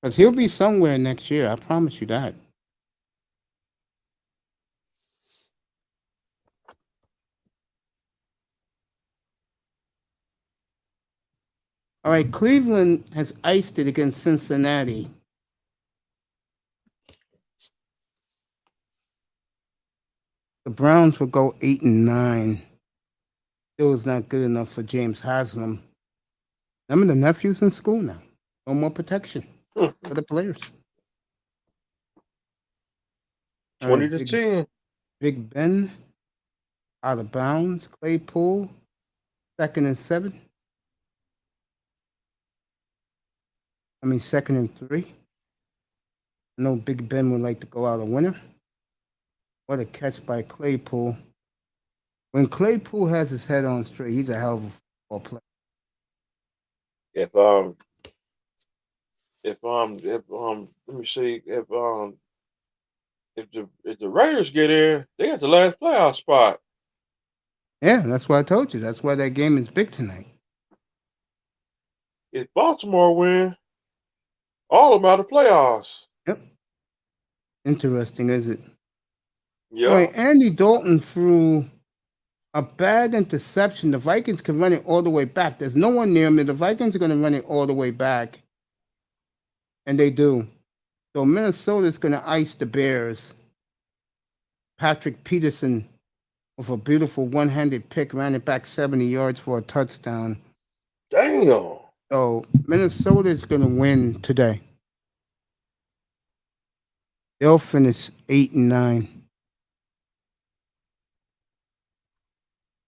Because he'll be somewhere next year, I promise you that. All right, Cleveland has iced it against Cincinnati. The Browns will go 8-9. Still is not good enough for James Haslam. Remember, the nephew's in school now. No more protection for the players. 20-10. Big Ben out of bounds. Claypool, 2nd and 7. I mean, 2nd and 3. I know Big Ben would like to go out a winner. What a catch by Claypool. When Claypool has his head on straight, he's a hell of a football player. Let me see, if the Raiders get in, they got the last playoff spot. Yeah, that's why I told you. That's why that game is big tonight. If Baltimore win, all of them out of playoffs. Yep. Interesting, is it? Yeah. All right, Andy Dalton threw a bad interception. The Vikings can run it all the way back. There's no one near me. The Vikings are going to run it all the way back. And they do. So Minnesota's going to ice the Bears. Patrick Peterson, with a beautiful one-handed pick, ran it back 70 yards for a touchdown. Damn. So Minnesota is going to win today. They'll finish 8-9.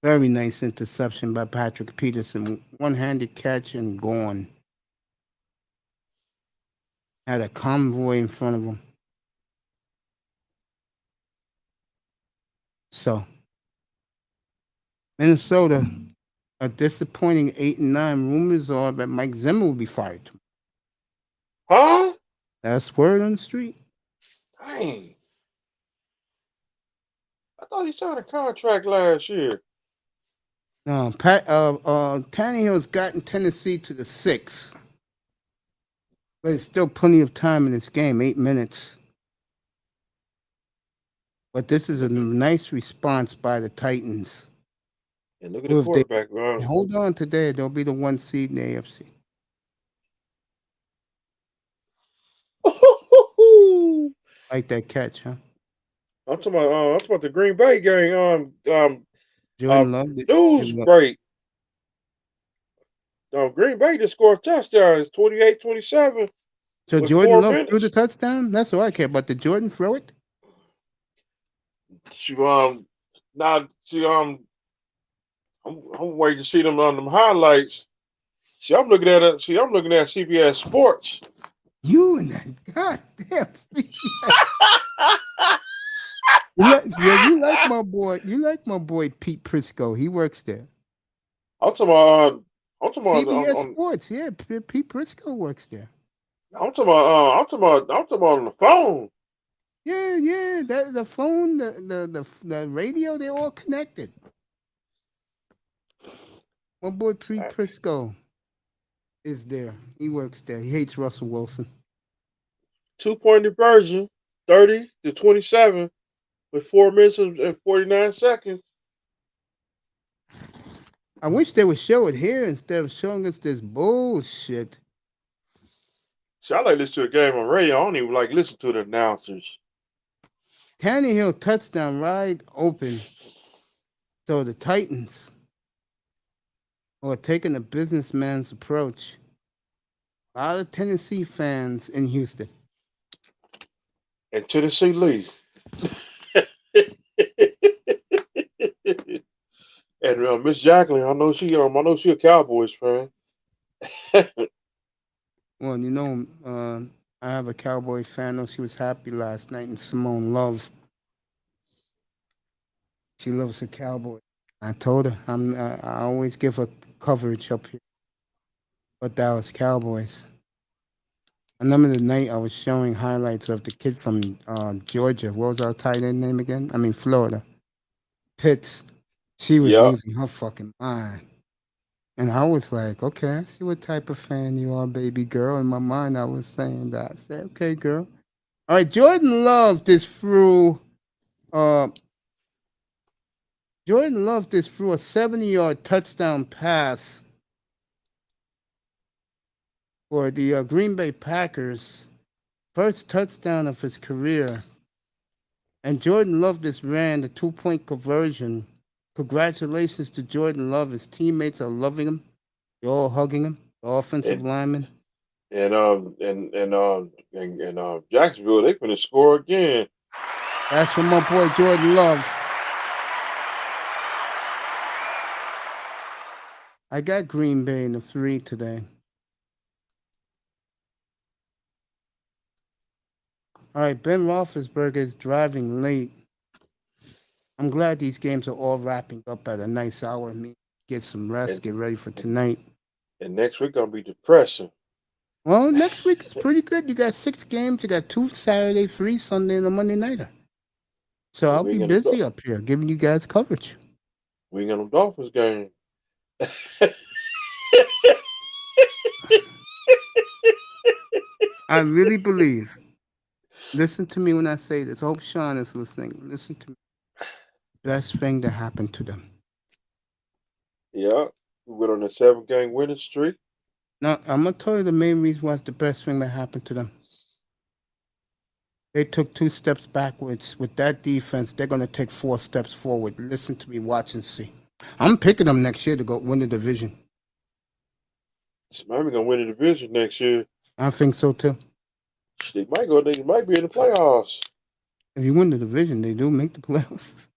Very nice interception by Patrick Peterson. One-handed catch and gone. Had a convoy in front of him. So, Minnesota, a disappointing 8-9. Rumors are that Mike Zimmer will be fired. Huh? That's word on the street. Dang. I thought he signed a contract last year. No, Tannehill's gotten Tennessee to the 6. But there's still plenty of time in this game, 8 minutes. But this is a nice response by the Titans. And look at the quarterback, bro. Hold on today, they'll be the 1 seed in the AFC. Like that catch, huh? I'm talking about the Green Bay game. Jordan Love. News break. Green Bay just scored a touchdown. It's 28-27. So Jordan Love threw the touchdown? That's all I care about. Did Jordan throw it? I'm waiting to see them on them highlights. See, I'm looking at CBS Sports. You and that goddamn CBS. You like my boy. You like my boy Pete Prisco. He works there. I'm talking about CBS Sports. Yeah, Pete Prisco works there. I'm talking about on the phone. Yeah. The phone, the radio, they're all connected. My boy Pete Prisco is there. He works there. He hates Russell Wilson. 2-point diversion. 30-27 with 4 minutes and 49 seconds. I wish they would show it here instead of showing us this bullshit. See, I like listen to a game on radio. I don't even like listen to the announcers. Tannehill touchdown right open. So the Titans are taking a businessman's approach. A lot of Tennessee fans in Houston. And Tennessee Lee. And Miss Jacqueline, I know she a Cowboys fan. Well, you know, I have a Cowboy fan. Know she was happy last night, and Simone Love. She loves her Cowboy. I told her I always give her coverage up here, but Dallas Cowboys. I remember the night I was showing highlights of the kid from Georgia. What was our tight end name again? I mean, Florida. Pitts. She was losing her fucking mind. And I was like, okay, I see what type of fan you are, baby girl. In my mind, I was saying that. I said, okay, girl. All right, Jordan Love this through. Jordan Love this through a 70-yard touchdown pass for the Green Bay Packers. First touchdown of his career. And Jordan Love just ran the 2-point conversion. Congratulations to Jordan Love. His teammates are loving him. They're all hugging him. The offensive lineman. And Jacksonville, they finna score again. That's from my boy Jordan Love. I got Green Bay in the 3 today. All right, Ben Roethlisberger is driving late. I'm glad these games are all wrapping up at a nice hour. Me get some rest, get ready for tonight. And next week gonna be depressing. Well, next week is pretty good. You got 6 games. You got 2 Saturday, 3 Sunday, and a Monday nighter. So I'll be busy up here giving you guys coverage. We ain't got no Dolphins game. I really believe. Listen to me when I say this. I hope Sean is listening. Listen to me. Best thing that happened to them. Yeah, we went on a 7-game winning streak. Now, I'm going to tell you the main reason why it's the best thing that happened to them. They took 2 steps backwards. With that defense, they're going to take 4 steps forward. Listen to me, watch and see. I'm picking them next year to go win the division. Miami going to win the division next year. I think so, too. They might go. They might be in the playoffs. If you win the division, they do make the playoffs.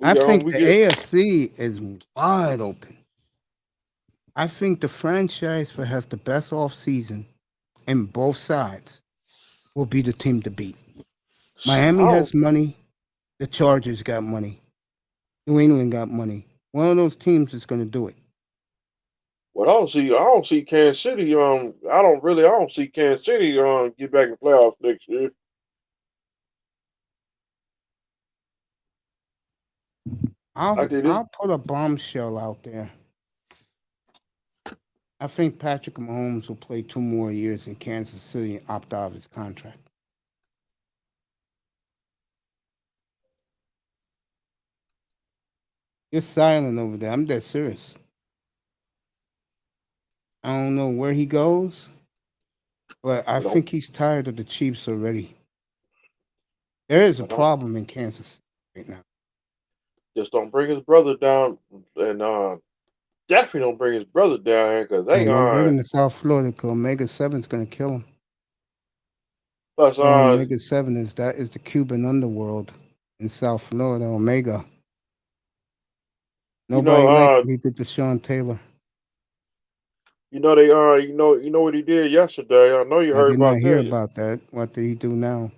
I think the AFC is wide open. I think the franchise that has the best offseason in both sides will be the team to beat. Miami has money. The Chargers got money. New England got money. One of those teams is going to do it. Well, I don't see Kansas City. I don't see Kansas City get back in the playoffs next year. I'll put a bombshell out there. I think Patrick Mahomes will play 2 more years in Kansas City and opt out of his contract. You're silent over there. I'm dead serious. I don't know where he goes, but I think he's tired of the Chiefs already. There is a problem in Kansas right now. Just don't bring his brother down, and definitely don't bring his brother down here because they don't bring him to South Florida because Omega 7 is going to kill him. Plus, Omega 7 is the Cuban underworld in South Florida. Omega. Nobody liked what he did to Sean Taylor. You know you know what he did yesterday. I know you heard about that. I did not hear about that. What did he do now?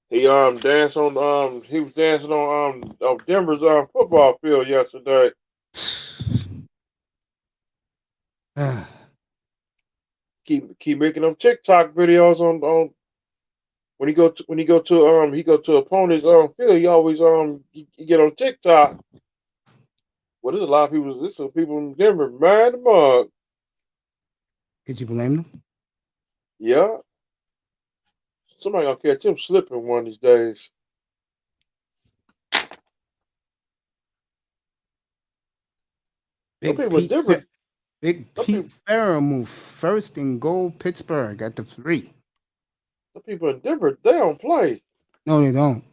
He danced on he was dancing on Denver's football field yesterday. keep making them TikTok videos on when he go to opponent's field. He always he get on TikTok. Well, there's a lot of people. There's some people in Denver mad the mug. Could you blame them? Yeah. somebody gonna catch him slipping one of these days. Some Big people in Pete, Denver, Big some Pete people, Farrell moved first and goal. Pittsburgh at the 3. some people in Denver, they don't play. No, they don't.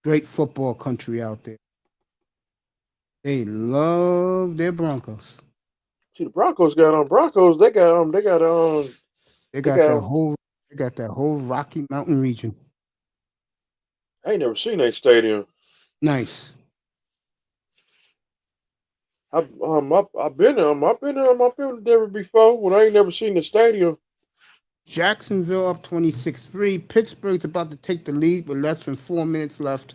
Great football country out there. They love their Broncos. See, the Broncos got Broncos. They got They they got that got. whole Rocky Mountain region. I ain't never seen that stadium. Nice. I've been to Denver before when I ain't never seen the stadium. Jacksonville up 26-3. Pittsburgh's about to take the lead with less than 4 minutes left.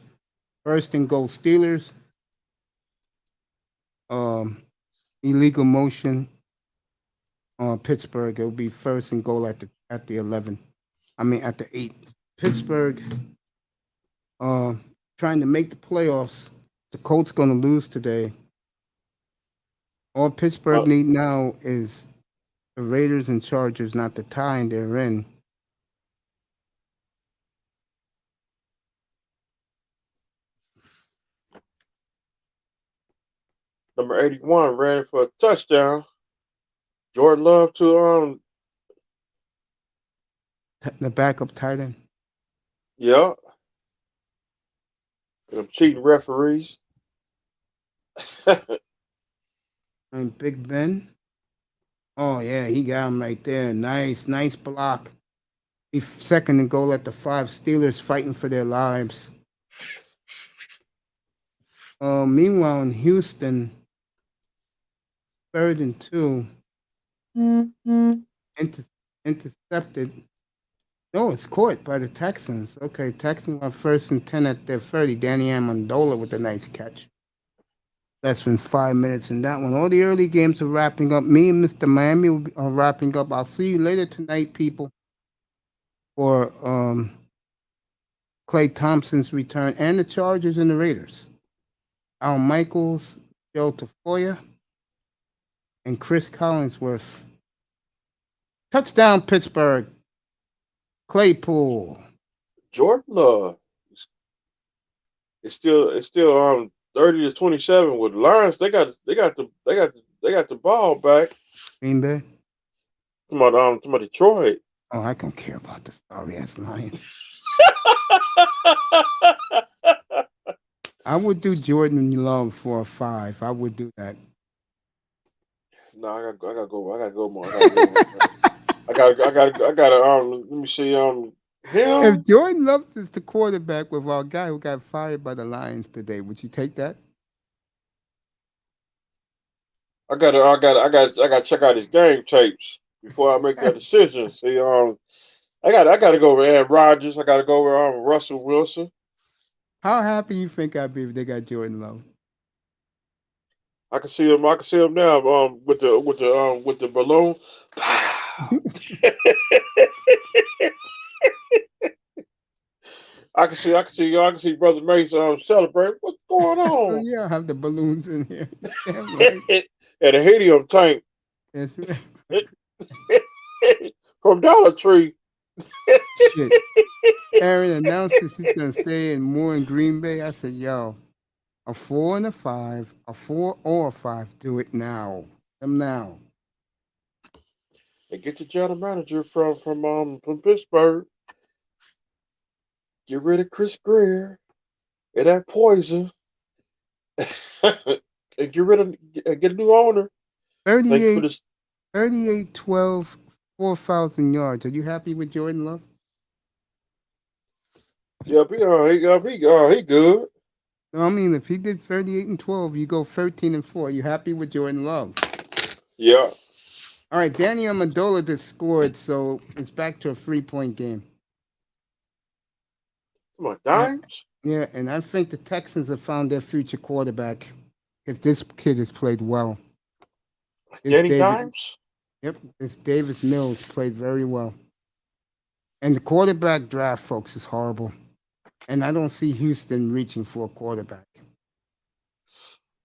First and goal Steelers. Illegal motion on Pittsburgh. It'll be first and goal at the 11. I mean at the 8. Pittsburgh trying to make the playoffs. The Colts gonna lose today. All Pittsburgh need now is the Raiders and Chargers not to tie, and they're in. Number 81 ran for a touchdown. Jordan Love to The backup tight end. yeah. Them cheating referees. And Big Ben. Oh yeah, he got him right there. Nice block. He's second and goal at the 5. Steelers fighting for their lives. Meanwhile, in Houston, 3rd and 2. Intercepted. No, it's caught by the Texans. Okay, Texans are 1st and 10 at their 30. Danny Amendola with a nice catch. Less than 5 minutes in that one. All the early games are wrapping up. Me and Mr. Miami are wrapping up. I'll see you later tonight, people, for Klay Thompson's return and the Chargers and the Raiders. Al Michaels, Joe Tafoya, and Chris Collinsworth. Touchdown, Pittsburgh. Claypool. Jordan Love. It's still 30-27 with Lions. They got the ball back. Green Bay. To my Detroit. Oh, I don't care about the sorry ass Lions. I would do Jordan Love for a 5. I would do that. No, I gotta go more. I gotta let me see him. If Jordan Love is the quarterback with our guy who got fired by the Lions today, would you take that? I gotta check out his game tapes before I make that decision. See, I gotta go over Aaron Rodgers. I gotta go over Russell Wilson. How happy you think I'd be if they got Jordan Love? I can see him now. With the balloon. I can see Brother Mason celebrate. What's going on? Oh, yeah, I have the balloons in here. Damn right. And a helium tank. That's right. From Dollar Tree. Shit. Aaron announces she's gonna stay more in Green Bay. I said, yo, a 4 and a 5, a 4 or a 5. Do it now. Them now. And get the general manager from Pittsburgh. Get rid of Chris Greer and that poison. And get a new owner. 38-12, 4,000 yards. Are you happy with Jordan Love? Yeah, he good. No, I mean, if he did 38-12, you go 13-4. You happy with Jordan Love? Yeah. All right, Danny Amendola just scored, so it's back to a 3-point game. Come on, Dimes? Yeah, and I think the Texans have found their future quarterback because this kid has played well. Danny Dimes? Yep, this Davis Mills played very well. And the quarterback draft, folks, is horrible. And I don't see Houston reaching for a quarterback.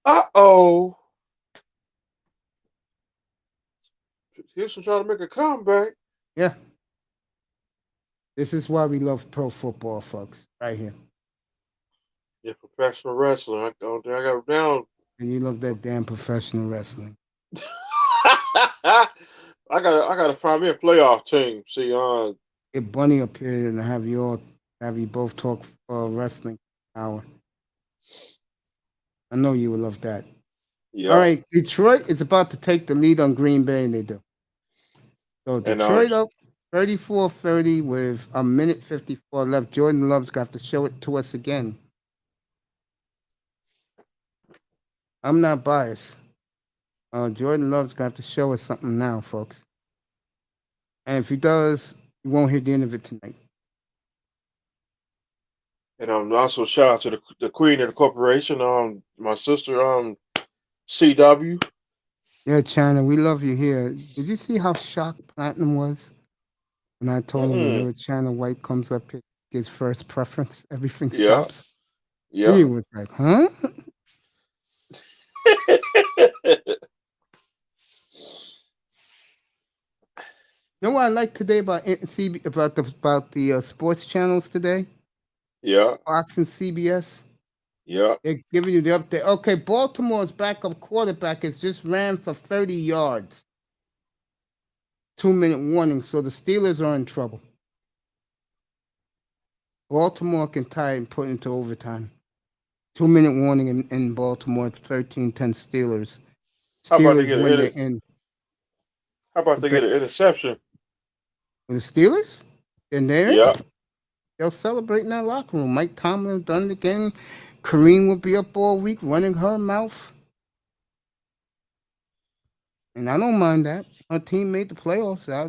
Uh-oh. Houston trying to make a comeback. Yeah. This is why we love pro football, folks. Right here. Yeah, professional wrestling. I got it down. And you love that damn professional wrestling. I gotta find me a playoff team. See, Get Bunny up here and have you both talk wrestling hour. I know you would love that. yeah. All right, Detroit is about to take the lead on Green Bay, and they do. So And Detroit up 34-30 with a minute 54 left. Jordan Love's got to show it to us again. I'm not biased. Jordan Love's got to show us something now, folks. And if he does, you won't hear the end of it tonight. And also shout out to the queen of the corporation, my sister, CW. Yeah, China, we love you here. Did you see how shocked Platinum was when I told him whenever China White comes up here, his first preference, everything stops? Yeah. He was like, huh? You know what I like today about the sports channels today? Yeah. Fox and CBS. Yeah. They're giving you the update. Okay, Baltimore's backup quarterback has just ran for 30 yards. 2-minute warning, so the Steelers are in trouble. Baltimore can tie and put into overtime. 2-minute warning in Baltimore, 13-10 Steelers. How about they Steelers when they're in. How about they get an interception? The Steelers? Then they're Yeah. in. They'll celebrate in that locker room. Mike Tomlin done it again. Kareem will be up all week running her mouth. And I don't mind that. Her team made the playoffs. I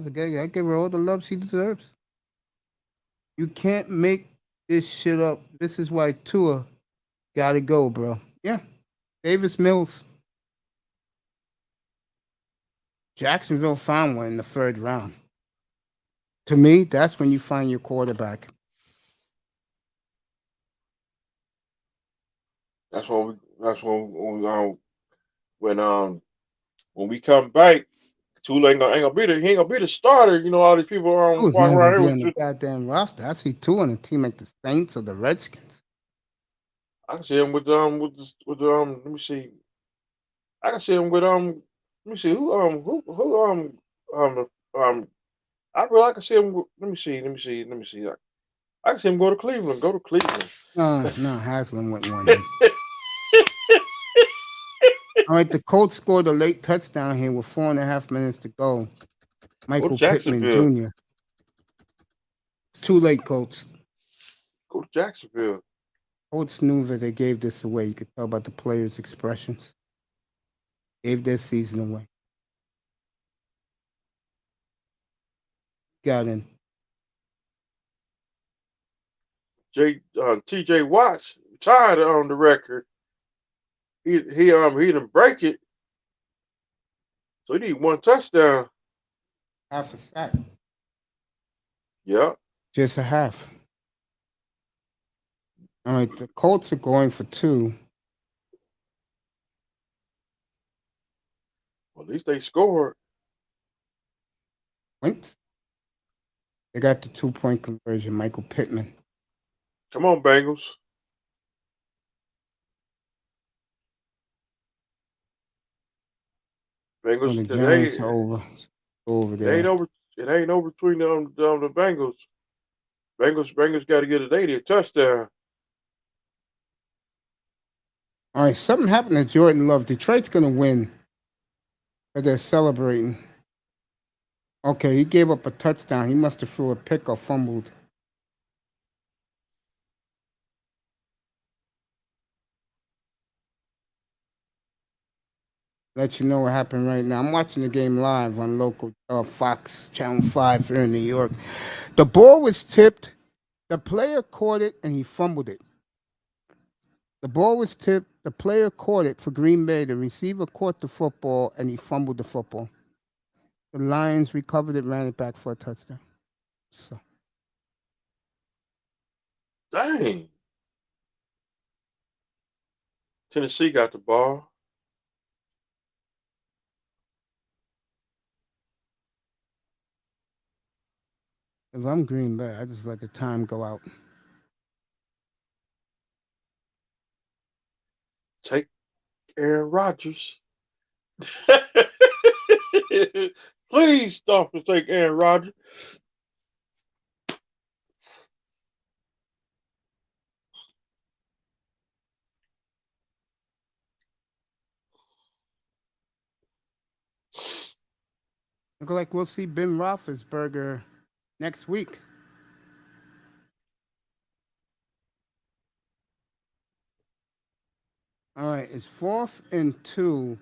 give her all the love she deserves. You can't make this shit up. This is why Tua gotta go, bro. Yeah. Davis Mills. Jacksonville found one in the third round. To me, that's when you find your quarterback. That's when we come back, Tula ain't gonna be he ain't gonna be the starter. You know, all these people Tua's walking not around gonna be here on the with. goddamn roster. I see Tua on a team like the Saints or the Redskins. I can see him with let me see. I can see him with let me see who I can see him. Let me see. I can see him go to Cleveland. No, Haslam went one in. All right, the Colts scored a late touchdown here with 4.5 minutes to go. Michael Pittman Jr. Too late, Colts. Go to Jacksonville. Colts knew that they gave this away. You could tell about the players' expressions. Gave their season away. Got in. T.J. Watts tied on the record. He didn't break it. So he need one touchdown. Half a sack. Yeah. Just a half. All right, the Colts are going for 2. Well, at least they scored. Points. They got the 2-point conversion. Michael Pittman. Come on, Bengals. Bengals. Oh, the Giants are over there. It ain't over between the Bengals. Bengals got to get a touchdown. All right, something happened to Jordan Love. Detroit's going to win. But they're celebrating. Okay, he gave up a touchdown. He must have threw a pick or fumbled. Let you know what happened right now. I'm watching the game live on local Fox Channel 5 here in New York. The ball was tipped. The player caught it, and he fumbled it. The ball was tipped. The player caught it for Green Bay. The receiver caught the football, and he fumbled the football. The Lions recovered it, ran it back for a touchdown. So, dang. Tennessee got the ball. If I'm Green Bay, I just let the time go out. Take Aaron Rodgers. Please stop to take Aaron Rodgers. Look like we'll see Ben Roethlisberger next week. All right, it's 4th and 2.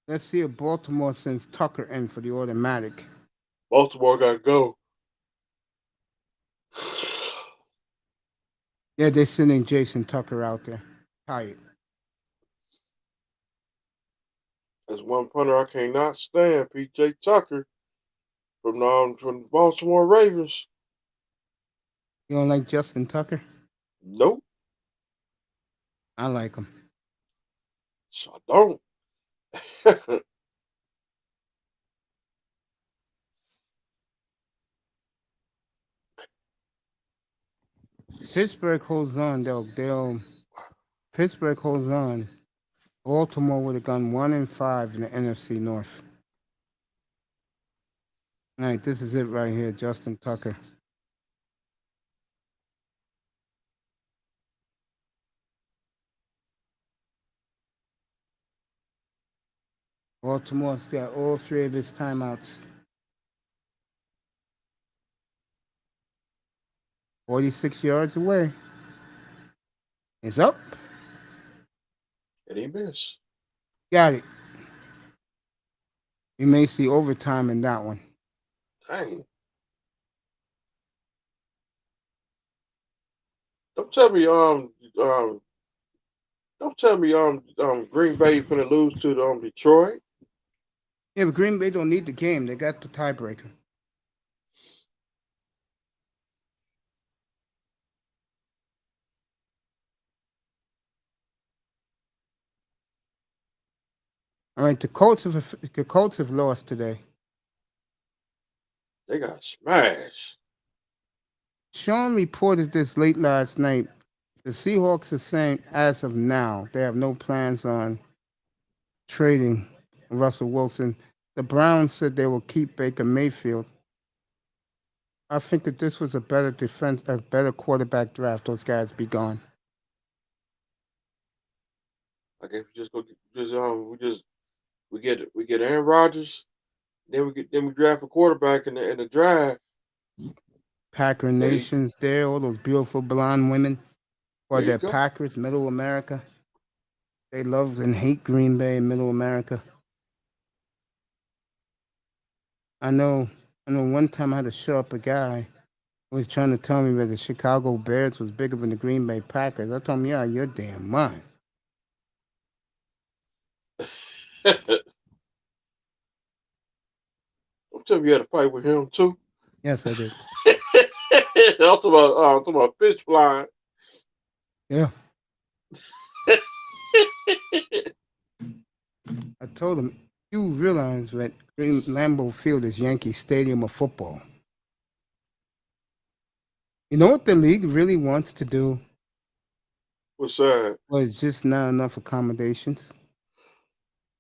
Let's see if Baltimore sends Tucker in for the automatic. Baltimore got to go. Yeah, they're sending Jason Tucker out there. Tired. As one punter I cannot stand, P.J. Tucker from the Baltimore Ravens. You don't like Justin Tucker? Nope. I like him. So I don't. Pittsburgh holds on. Pittsburgh holds on. Baltimore would have gone 1-5 in the NFC North. All right, this is it right here, Justin Tucker. Baltimore's got all 3 of his timeouts. 46 yards away. It's up. And he missed. Got it. You may see overtime in that one. Dang. Don't tell me Green Bay finna lose to Detroit. Yeah, but Green Bay don't need the game. They got the tiebreaker. All right, the Colts have lost today. They got smashed. Sean reported this late last night. The Seahawks are saying, as of now, they have no plans on trading Russell Wilson. The Browns said they will keep Baker Mayfield. I think that this was a better quarterback draft. Those guys be gone. Like if we get Aaron Rodgers, then we draft a quarterback in the draft. Packer Nation's there, all those beautiful blonde women. Or they're Packers, Middle America. They love and hate Green Bay in Middle America. I know one time I had to show up a guy who was trying to tell me that the Chicago Bears was bigger than the Green Bay Packers. I told him, yeah, you're damn mind. Don't tell me you had a fight with him too. Yes, I did. I'm talking about fish flying. Yeah. I told him, you realize that Lambeau Field is Yankee Stadium of football. You know what the league really wants to do? What's that? Well, it's just not enough accommodations.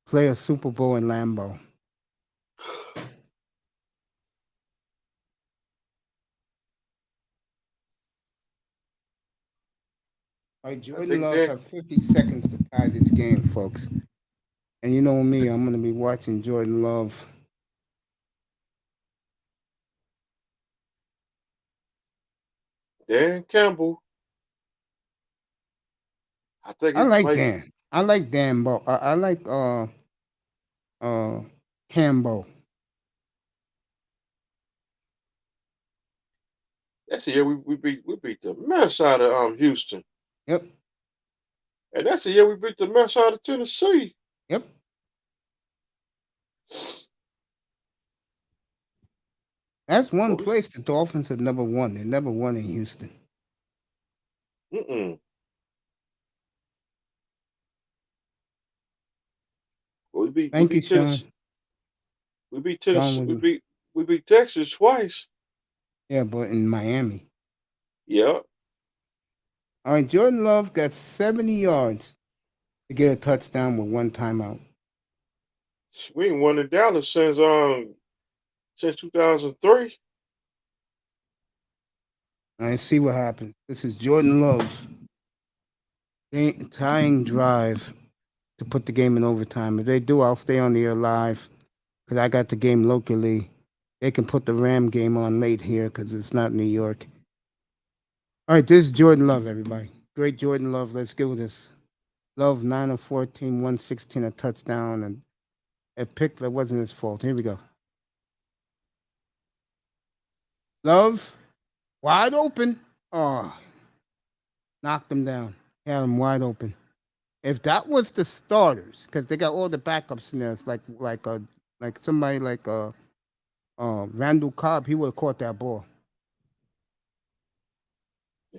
Play a Super Bowl in Lambeau. All right, Jordan Love have 50 seconds to tie this game, folks. And you know me, I'm going to be watching Jordan Love. Dan Campbell. I like Dan. I like Dan Bo. I like Campbell. That's the year we beat the mess out of Houston. Yep. And that's the year we beat the mess out of Tennessee. Yep. That's one place the Dolphins have never won. They never won in Houston. Thank you, Sean. We beat Tennessee. We beat Texas twice. Yeah, but in Miami. Yeah. All right, Jordan Love got 70 yards to get a touchdown with one timeout. We ain't won in Dallas since 2003. All right, see what happens. This is Jordan Love tying drive to put the game in overtime. If they do, I'll stay on the air live because I got the game locally. They can put the Ram game on late here because it's not New York. All right, this is Jordan Love, everybody. Great Jordan Love. Let's go with this. Love 9 of 14, 116, a touchdown, and a pick that wasn't his fault. Here we go. Love, wide open. Oh, knocked him down. Had him wide open. If that was the starters, because they got all the backups in there, it's like somebody like Randall Cobb, he would have caught that ball.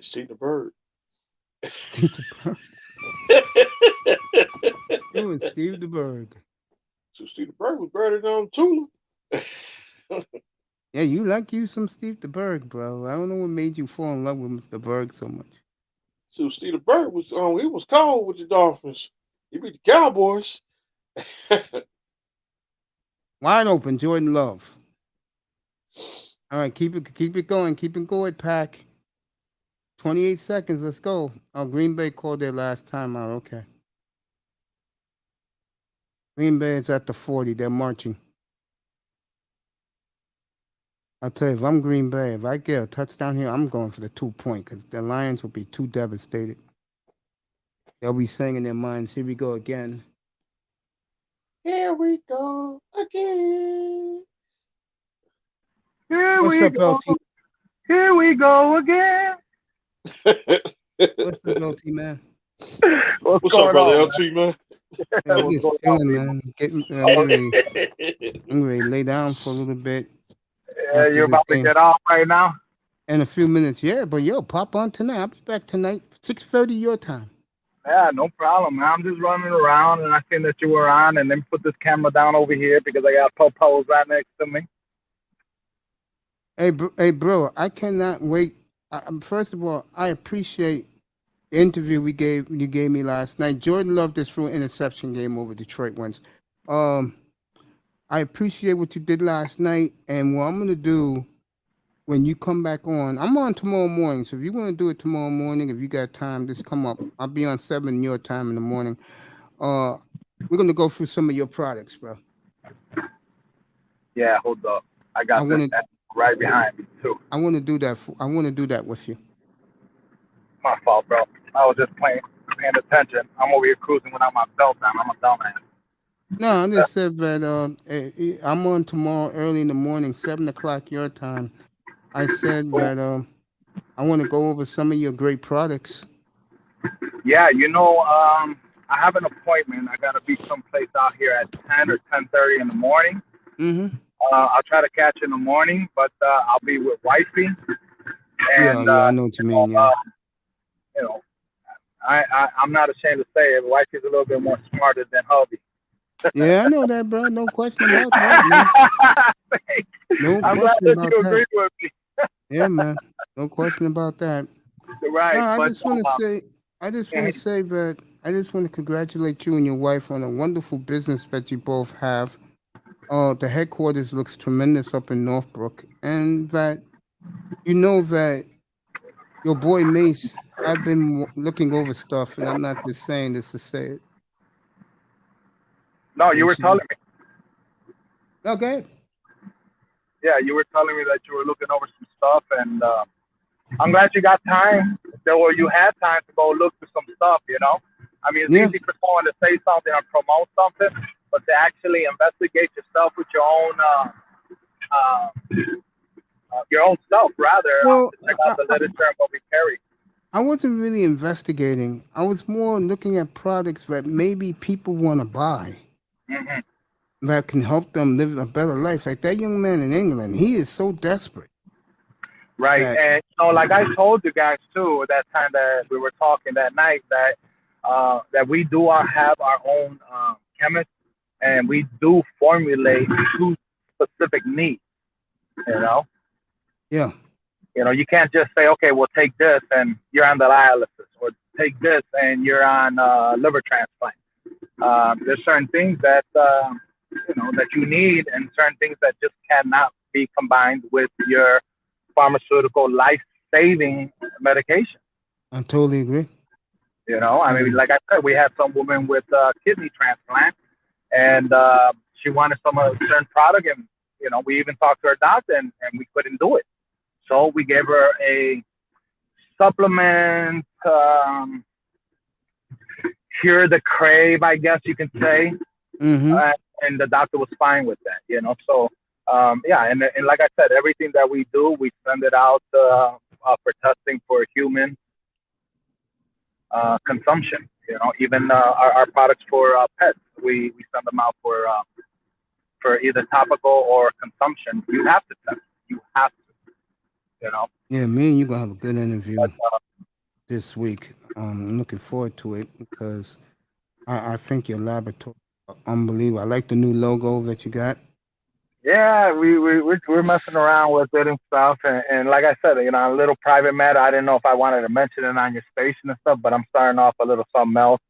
See the bird. Steve the Bird. It was Steve the Bird. So Steve the Bird was better than Tula. Yeah, you like you some Steve the Bird, bro. I don't know what made you fall in love with Mr. Berg so much. So Steve the Bird was he was cold with the Dolphins. He beat the Cowboys. Wide open, Jordan Love. All right, keep it going, Pack. 28 seconds, let's go. Oh, Green Bay called their last timeout. Okay. Green Bay is at the 40. They're marching. I'll tell you, if I'm Green Bay, if I get a touchdown here, I'm going for the 2-point because the Lions will be too devastated. They'll be saying in their minds, here we go again. Here we go again. What's up, LT? Here we go again. What's up, LT, man? What's up, brother LT, man? I'm just chilling, man. I'm ready to lay down for a little bit. Yeah, you're about to get off right now? In a few minutes, yeah. But yo, pop on tonight. I'll be back tonight, 6:30 your time. Yeah, no problem, man. I'm just running around, and I seen that you were on, and then put this camera down over here because I got Popo's right next to me. Hey, bro, I cannot wait. First of all, I appreciate the interview you gave me last night. Jordan loved this through an interception game over Detroit once. I appreciate what you did last night, and what I'm gonna do when you come back on, I'm on tomorrow morning. So if you want to do it tomorrow morning, if you got time, just come up. I'll be on 7 your time in the morning. We're gonna go through some of your products, bro. Yeah, hold up. I got this right behind me too. I want to do that. I want to do that with you. My fault, bro. I was just paying attention. I'm over here cruising without my belt on. I'm a dumbass. No, I just said that I'm on tomorrow early in the morning, 7 o'clock your time. I said that I want to go over some of your great products. Yeah, I have an appointment. I gotta be someplace out here at 10 or 10:30 in the morning. Mm-hmm. I'll try to catch in the morning, but I'll be with wifey. And, I know what you mean. Yeah. I'm not ashamed to say it. Wifey's a little bit more smarter than hubby. Yeah, I know that, bro. No question about that, man. No I'm question glad about that you that. agree with me. Yeah, man. No question about that. Right. No, I just want to say that I just want to congratulate you and your wife on a wonderful business that you both have. The headquarters looks tremendous up in Northbrook, and that that your boy Mace, I've been looking over stuff, and I'm not just saying this to say it. No, you were telling me. Okay. Yeah, you were telling me that you were looking over some stuff, and I'm glad you got time. You had time to go look through some stuff, I mean, it's easy for someone to say something or promote something, but to actually investigate yourself with your own stuff, rather, to check out the literature and what we carry. I wasn't really investigating. I was more looking at products that maybe people want to buy. Mm-hmm. That can help them live a better life. Like that young man in England, he is so desperate. Right, and like I told you guys too, that time that we were talking that night, that we do have our own chemist, and we do formulate to specific needs. Yeah. You know, you can't just say, okay, well, take this and you're on the dialysis, or take this and you're on liver transplant. There's certain things that that you need, and certain things that just cannot be combined with your pharmaceutical life-saving medication. I totally agree. You know, I mean, like I said, we had some woman with kidney transplant, and she wanted some certain product, and we even talked to her doctor, and we couldn't do it. So we gave her a supplement, cure the crave, I guess you can say. And the doctor was fine with that, So, yeah, and like I said, everything that we do, we send it out for testing for human consumption. Even our products for pets, we send them out for either topical or consumption. You have to test. You have to. Yeah, me and you gonna have a good interview this week. I'm looking forward to it because I think your laboratory is unbelievable. I like the new logo that you got. Yeah, we're messing around with it and stuff, and like I said, a little private matter. I didn't know if I wanted to mention it on your station and stuff, but I'm starting off a little something else,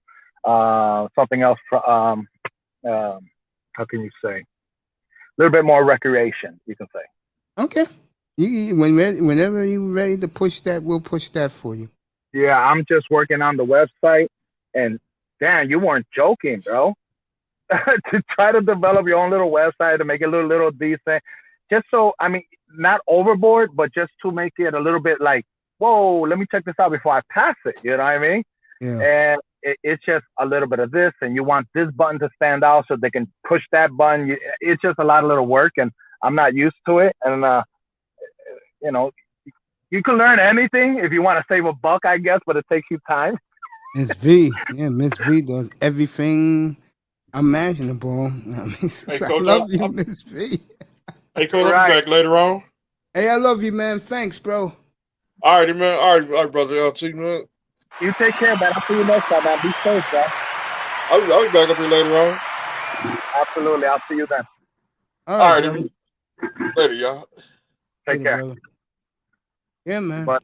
how can you say, a little bit more recreation, you can say. Okay, whenever you're ready to push that, we'll push that for you. Yeah, I'm just working on the website, and damn, you weren't joking, bro. To try to develop your own little website to make it a little decent, just so, I mean, not overboard, but just to make it a little bit like, whoa, let me check this out before I pass it. You know what I mean? Yeah. And it's just a little bit of this, and you want this button to stand out so they can push that button. It's just a lot of little work, and I'm not used to it. And you can learn anything if you want to save a buck, I guess, but it takes you time. Miss V, yeah, Miss V does everything imaginable. Hey, I Coach, love you, Miss V. Hey, Coach, I'll be back later on. Hey, I love you, man. Thanks, bro. All right, man. All right, brother. I'll see you, man. You take care, man. I'll see you next time, man. Be safe, bro. I'll be back up here later on. Absolutely. I'll see you then. All right, later, y'all. Take care. Brother. Yeah, man. But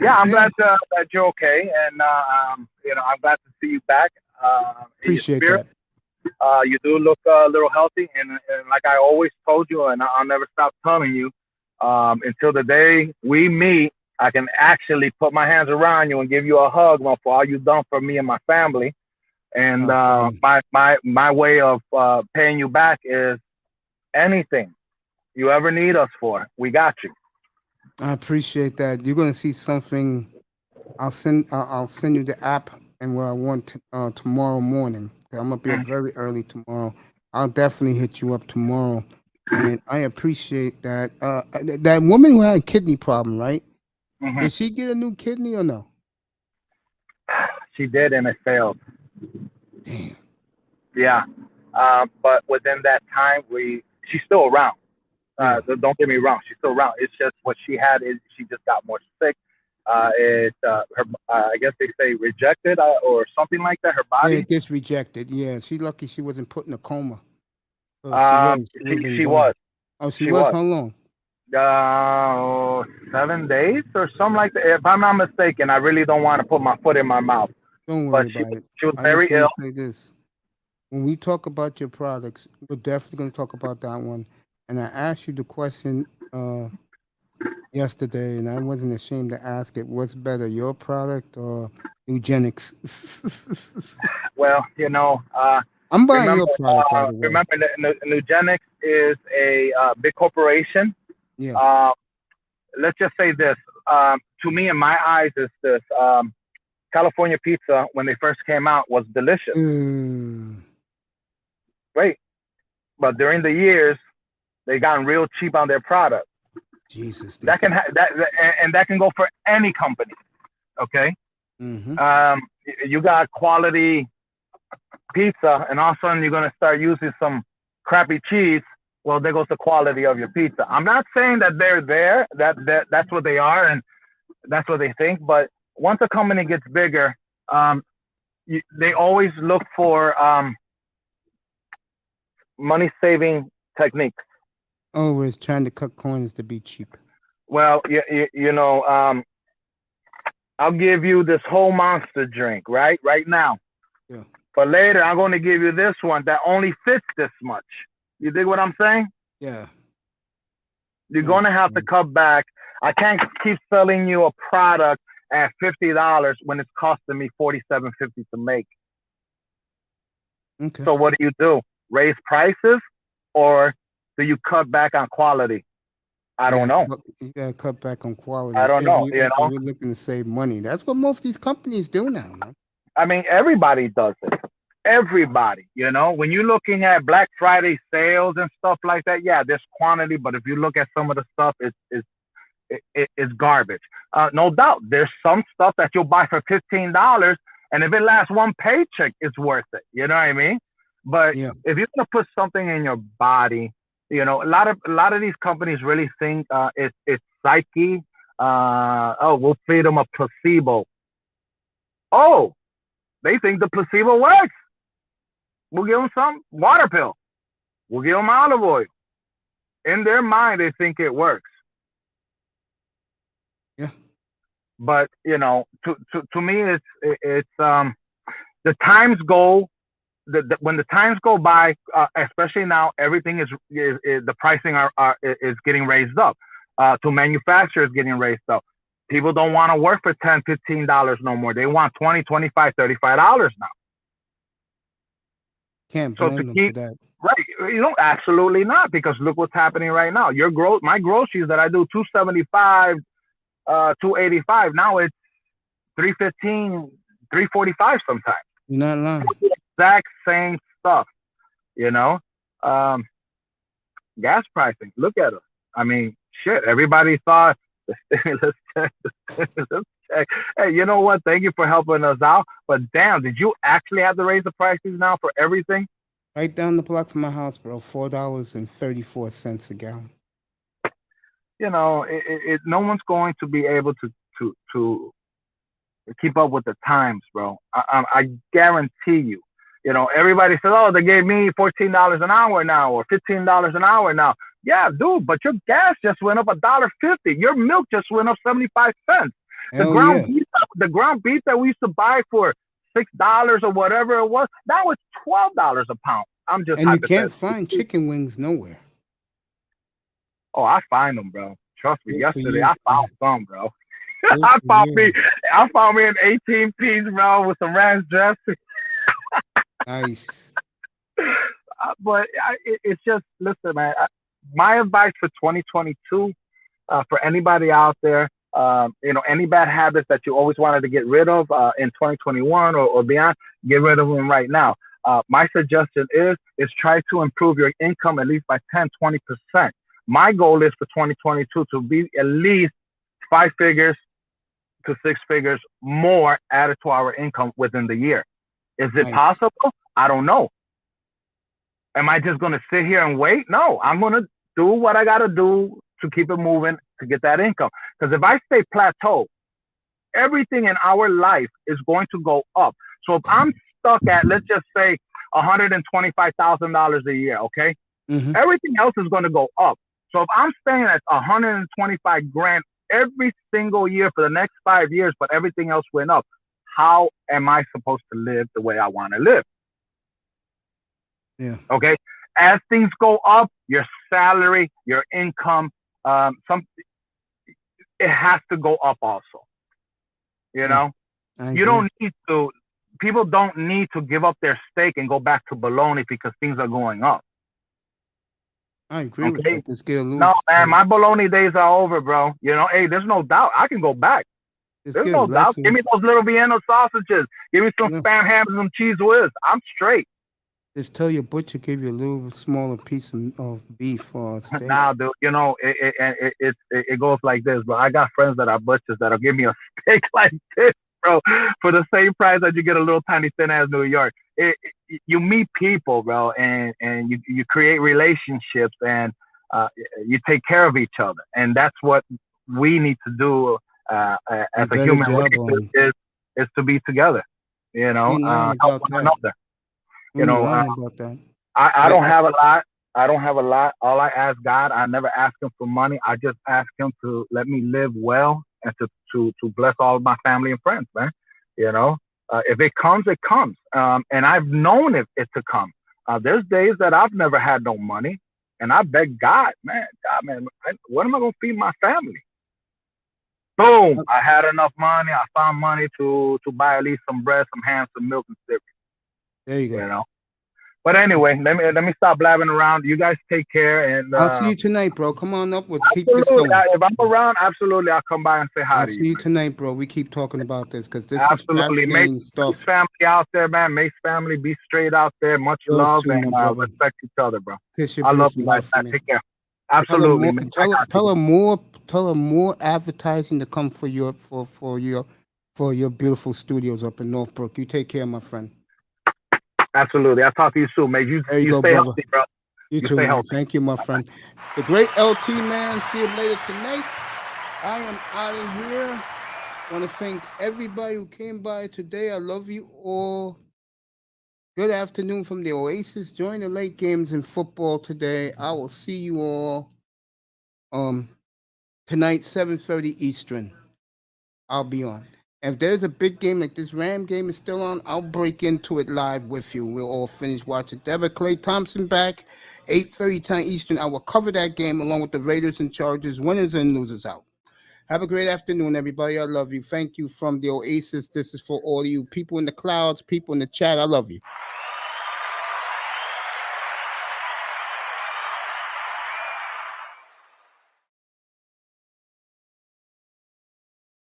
yeah, I'm glad that you're okay, and I'm glad to see you back. Appreciate that. You do look a little healthy, and like I always told you, and I'll never stop telling you, until the day we meet, I can actually put my hands around you and give you a hug for all you've done for me and my family. And my way of paying you back is anything you ever need us for, we got you. I appreciate that. You're gonna see something. I'll send you the app and what I want tomorrow morning. I'm gonna be up very early tomorrow. I'll definitely hit you up tomorrow, and I appreciate that. That woman who had a kidney problem, right? Mm-hmm. Did she get a new kidney or no? She did, and it failed. Damn. Yeah, but within that time, she's still around. Don't get me wrong, she's still around. It's just what she had is she just got more sick. I guess they say rejected or something like that. Her body. Yeah, it gets rejected. Yeah, she's lucky she wasn't put in a coma. She was. Oh, she was. How long? 7 days or something like that. If I'm not mistaken, I really don't want to put my foot in my mouth. Don't worry about it. She was very ill. Say this. When we talk about your products, we're definitely going to talk about that one. And I asked you the question yesterday, and I wasn't ashamed to ask it. What's better, your product or eugenics? Well, I'm buying your product, by the way. Remember, eugenics is a big corporation. Yeah. Let's just say this. To me, in my eyes, is this. California pizza, when they first came out, was delicious. Great. But during the years, they gotten real cheap on their product. Jesus. That can that can go for any company. Okay. Mm-hmm. You got quality pizza, and all of a sudden you're gonna start using some crappy cheese. Well, there goes the quality of your pizza. I'm not saying that they're there. That's what they are, and that's what they think. But once a company gets bigger, they always look for money-saving techniques. Always trying to cut corners to be cheap. Well, you know, I'll give you this whole monster drink right now. Yeah. But later, I'm going to give you this one that only fits this much. You dig what I'm saying? Yeah. You're going to have to cut back. I can't keep selling you a product at $50 when it's costing me $47.50 to make. Okay. So what do? Raise prices, or do you cut back on quality? I don't know. You gotta cut back on quality. I don't know. You know, you're looking to save money. That's what most of these companies do now, man. I mean, everybody does it. Everybody, you know, when you're looking at Black Friday sales and stuff like that, yeah, there's quantity, but if you look at some of the stuff, it's garbage. No doubt, there's some stuff that you'll buy for $15, and if it lasts one paycheck, it's worth it. You know what I mean? But if you're gonna put something in your body, you know, a lot of these companies really think it's psyche. We'll feed them a placebo. Oh, they think the placebo works. We'll give them some water pill. We'll give them olive oil. In their mind, they think it works. Yeah. But you know, to me, it's the times go. When the times go by, especially now, everything is the pricing is getting raised up. To manufacturers getting raised up. People don't want to work for $10, $15 no more. They want $20, $25, $35 now. Can't blame them for that. Right. You know, absolutely not, because look what's happening right now. My groceries that I do $275, $285. Now it's $315, $345 sometimes. You're not lying. Exact same stuff, you know. Gas pricing. Look at it. I mean, shit. Everybody thought the stimulus check. Hey, you know what? Thank you for helping us out. But damn, did you actually have to raise the prices now for everything? Right down the block from my house, bro. $4.34 a gallon. You know, no one's going to be able to keep up with the times, bro. I guarantee you. You know, everybody says, "Oh, they gave me $14 an hour now, or $15 an hour now." Yeah, dude, but your gas just went up $1.50. Your milk just went up 75 cents. The ground beef that we used to buy for $6 or whatever it was, now it's $12 a pound. And you can't find chicken wings nowhere. Oh, I find them, bro. Trust me. Yesterday I found some, bro. I found me an 18-piece, bro, with some ranch dressing. Nice. But it's just, listen, man. My advice for 2022, for anybody out there, you know, any bad habits that you always wanted to get rid of in 2021 or beyond, get rid of them right now. My suggestion is try to improve your income at least by 10, 20%. My goal is for 2022 to be at least 5 figures to 6 figures more added to our income within the year. Is it possible? I don't know. Am I just going to sit here and wait? No, I'm going to do what I got to do to keep it moving to get that income. Because if I stay plateau, everything in our life is going to go up. So if I'm stuck at, let's just say, $125,000 a year, okay? Mm-hmm. Everything else is going to go up. So if I'm staying at 125 grand every single year for the next 5 years, but everything else went up, how am I supposed to live the way I want to live? Yeah. Okay. As things go up, your salary, your income, it has to go up also. You know, you don't need to. People don't need to give up their steak and go back to bologna because things are going up. I agree with that. Just get a little, no, man, my bologna days are over, bro. You know, hey, there's no doubt I can go back. There's no doubt. Give me those little Vienna sausages. Give me some Spam hams and some cheese whiz. I'm straight. Just tell your butcher give you a little smaller piece of beef or steak. Nah, dude, you know, it goes like this, bro. I got friends that are butchers that'll give me a steak like this, bro, for the same price that you get a little tiny thin ass New York. You meet people, bro, and you create relationships, and you take care of each other, and that's what we need to do as a human race is to be together. You know, help one another. You know, I don't have a lot. I don't have a lot. All I ask God, I never ask him for money. I just ask him to let me live well and to bless all of my family and friends, man. You know, if it comes, it comes. And I've known it to come. There's days that I've never had no money, and I beg God, man, what am I gonna feed my family? Boom! I had enough money. I found money to buy at least some bread, some ham, some milk, and cereal. There you go. You know. But anyway, let me stop blabbing around. You guys take care, and I'll see you tonight, bro. Come on up. We'll keep this absolutely. going. If I'm around, absolutely, I'll come by and say hi I'll to see you. you tonight, bro. We keep talking about this because this Absolutely. is fascinating stuff. Family out there, man. Mace family, be straight out there. Much Yours love too, and my brother. respect each other, bro. Kiss your I love beautiful you guys, wife for man. me. Take care. Absolutely, man. Tell her more advertising to come for your beautiful studios up in Northbrook. You take care, my friend. Absolutely. I'll talk to you soon, man. You There you go, stay brother. healthy, bro. You too, stay man. healthy. Thank you, my friend. The great LT, man. See you later tonight. I am out of here. I want to thank everybody who came by today. I love you all. Good afternoon from the Oasis. Join the late games in football today. I will see you all tonight, 7:30 Eastern. I'll be on. If there's a big game like this Ram game is still on, I'll break into it live with you. We'll all finish watching. Deborah Clay Thompson back, 8:30 time Eastern. I will cover that game along with the Raiders and Chargers, winners and losers out. Have a great afternoon, everybody. I love you. Thank you from the Oasis. This is for all you people in the clouds, people in the chat. I love you.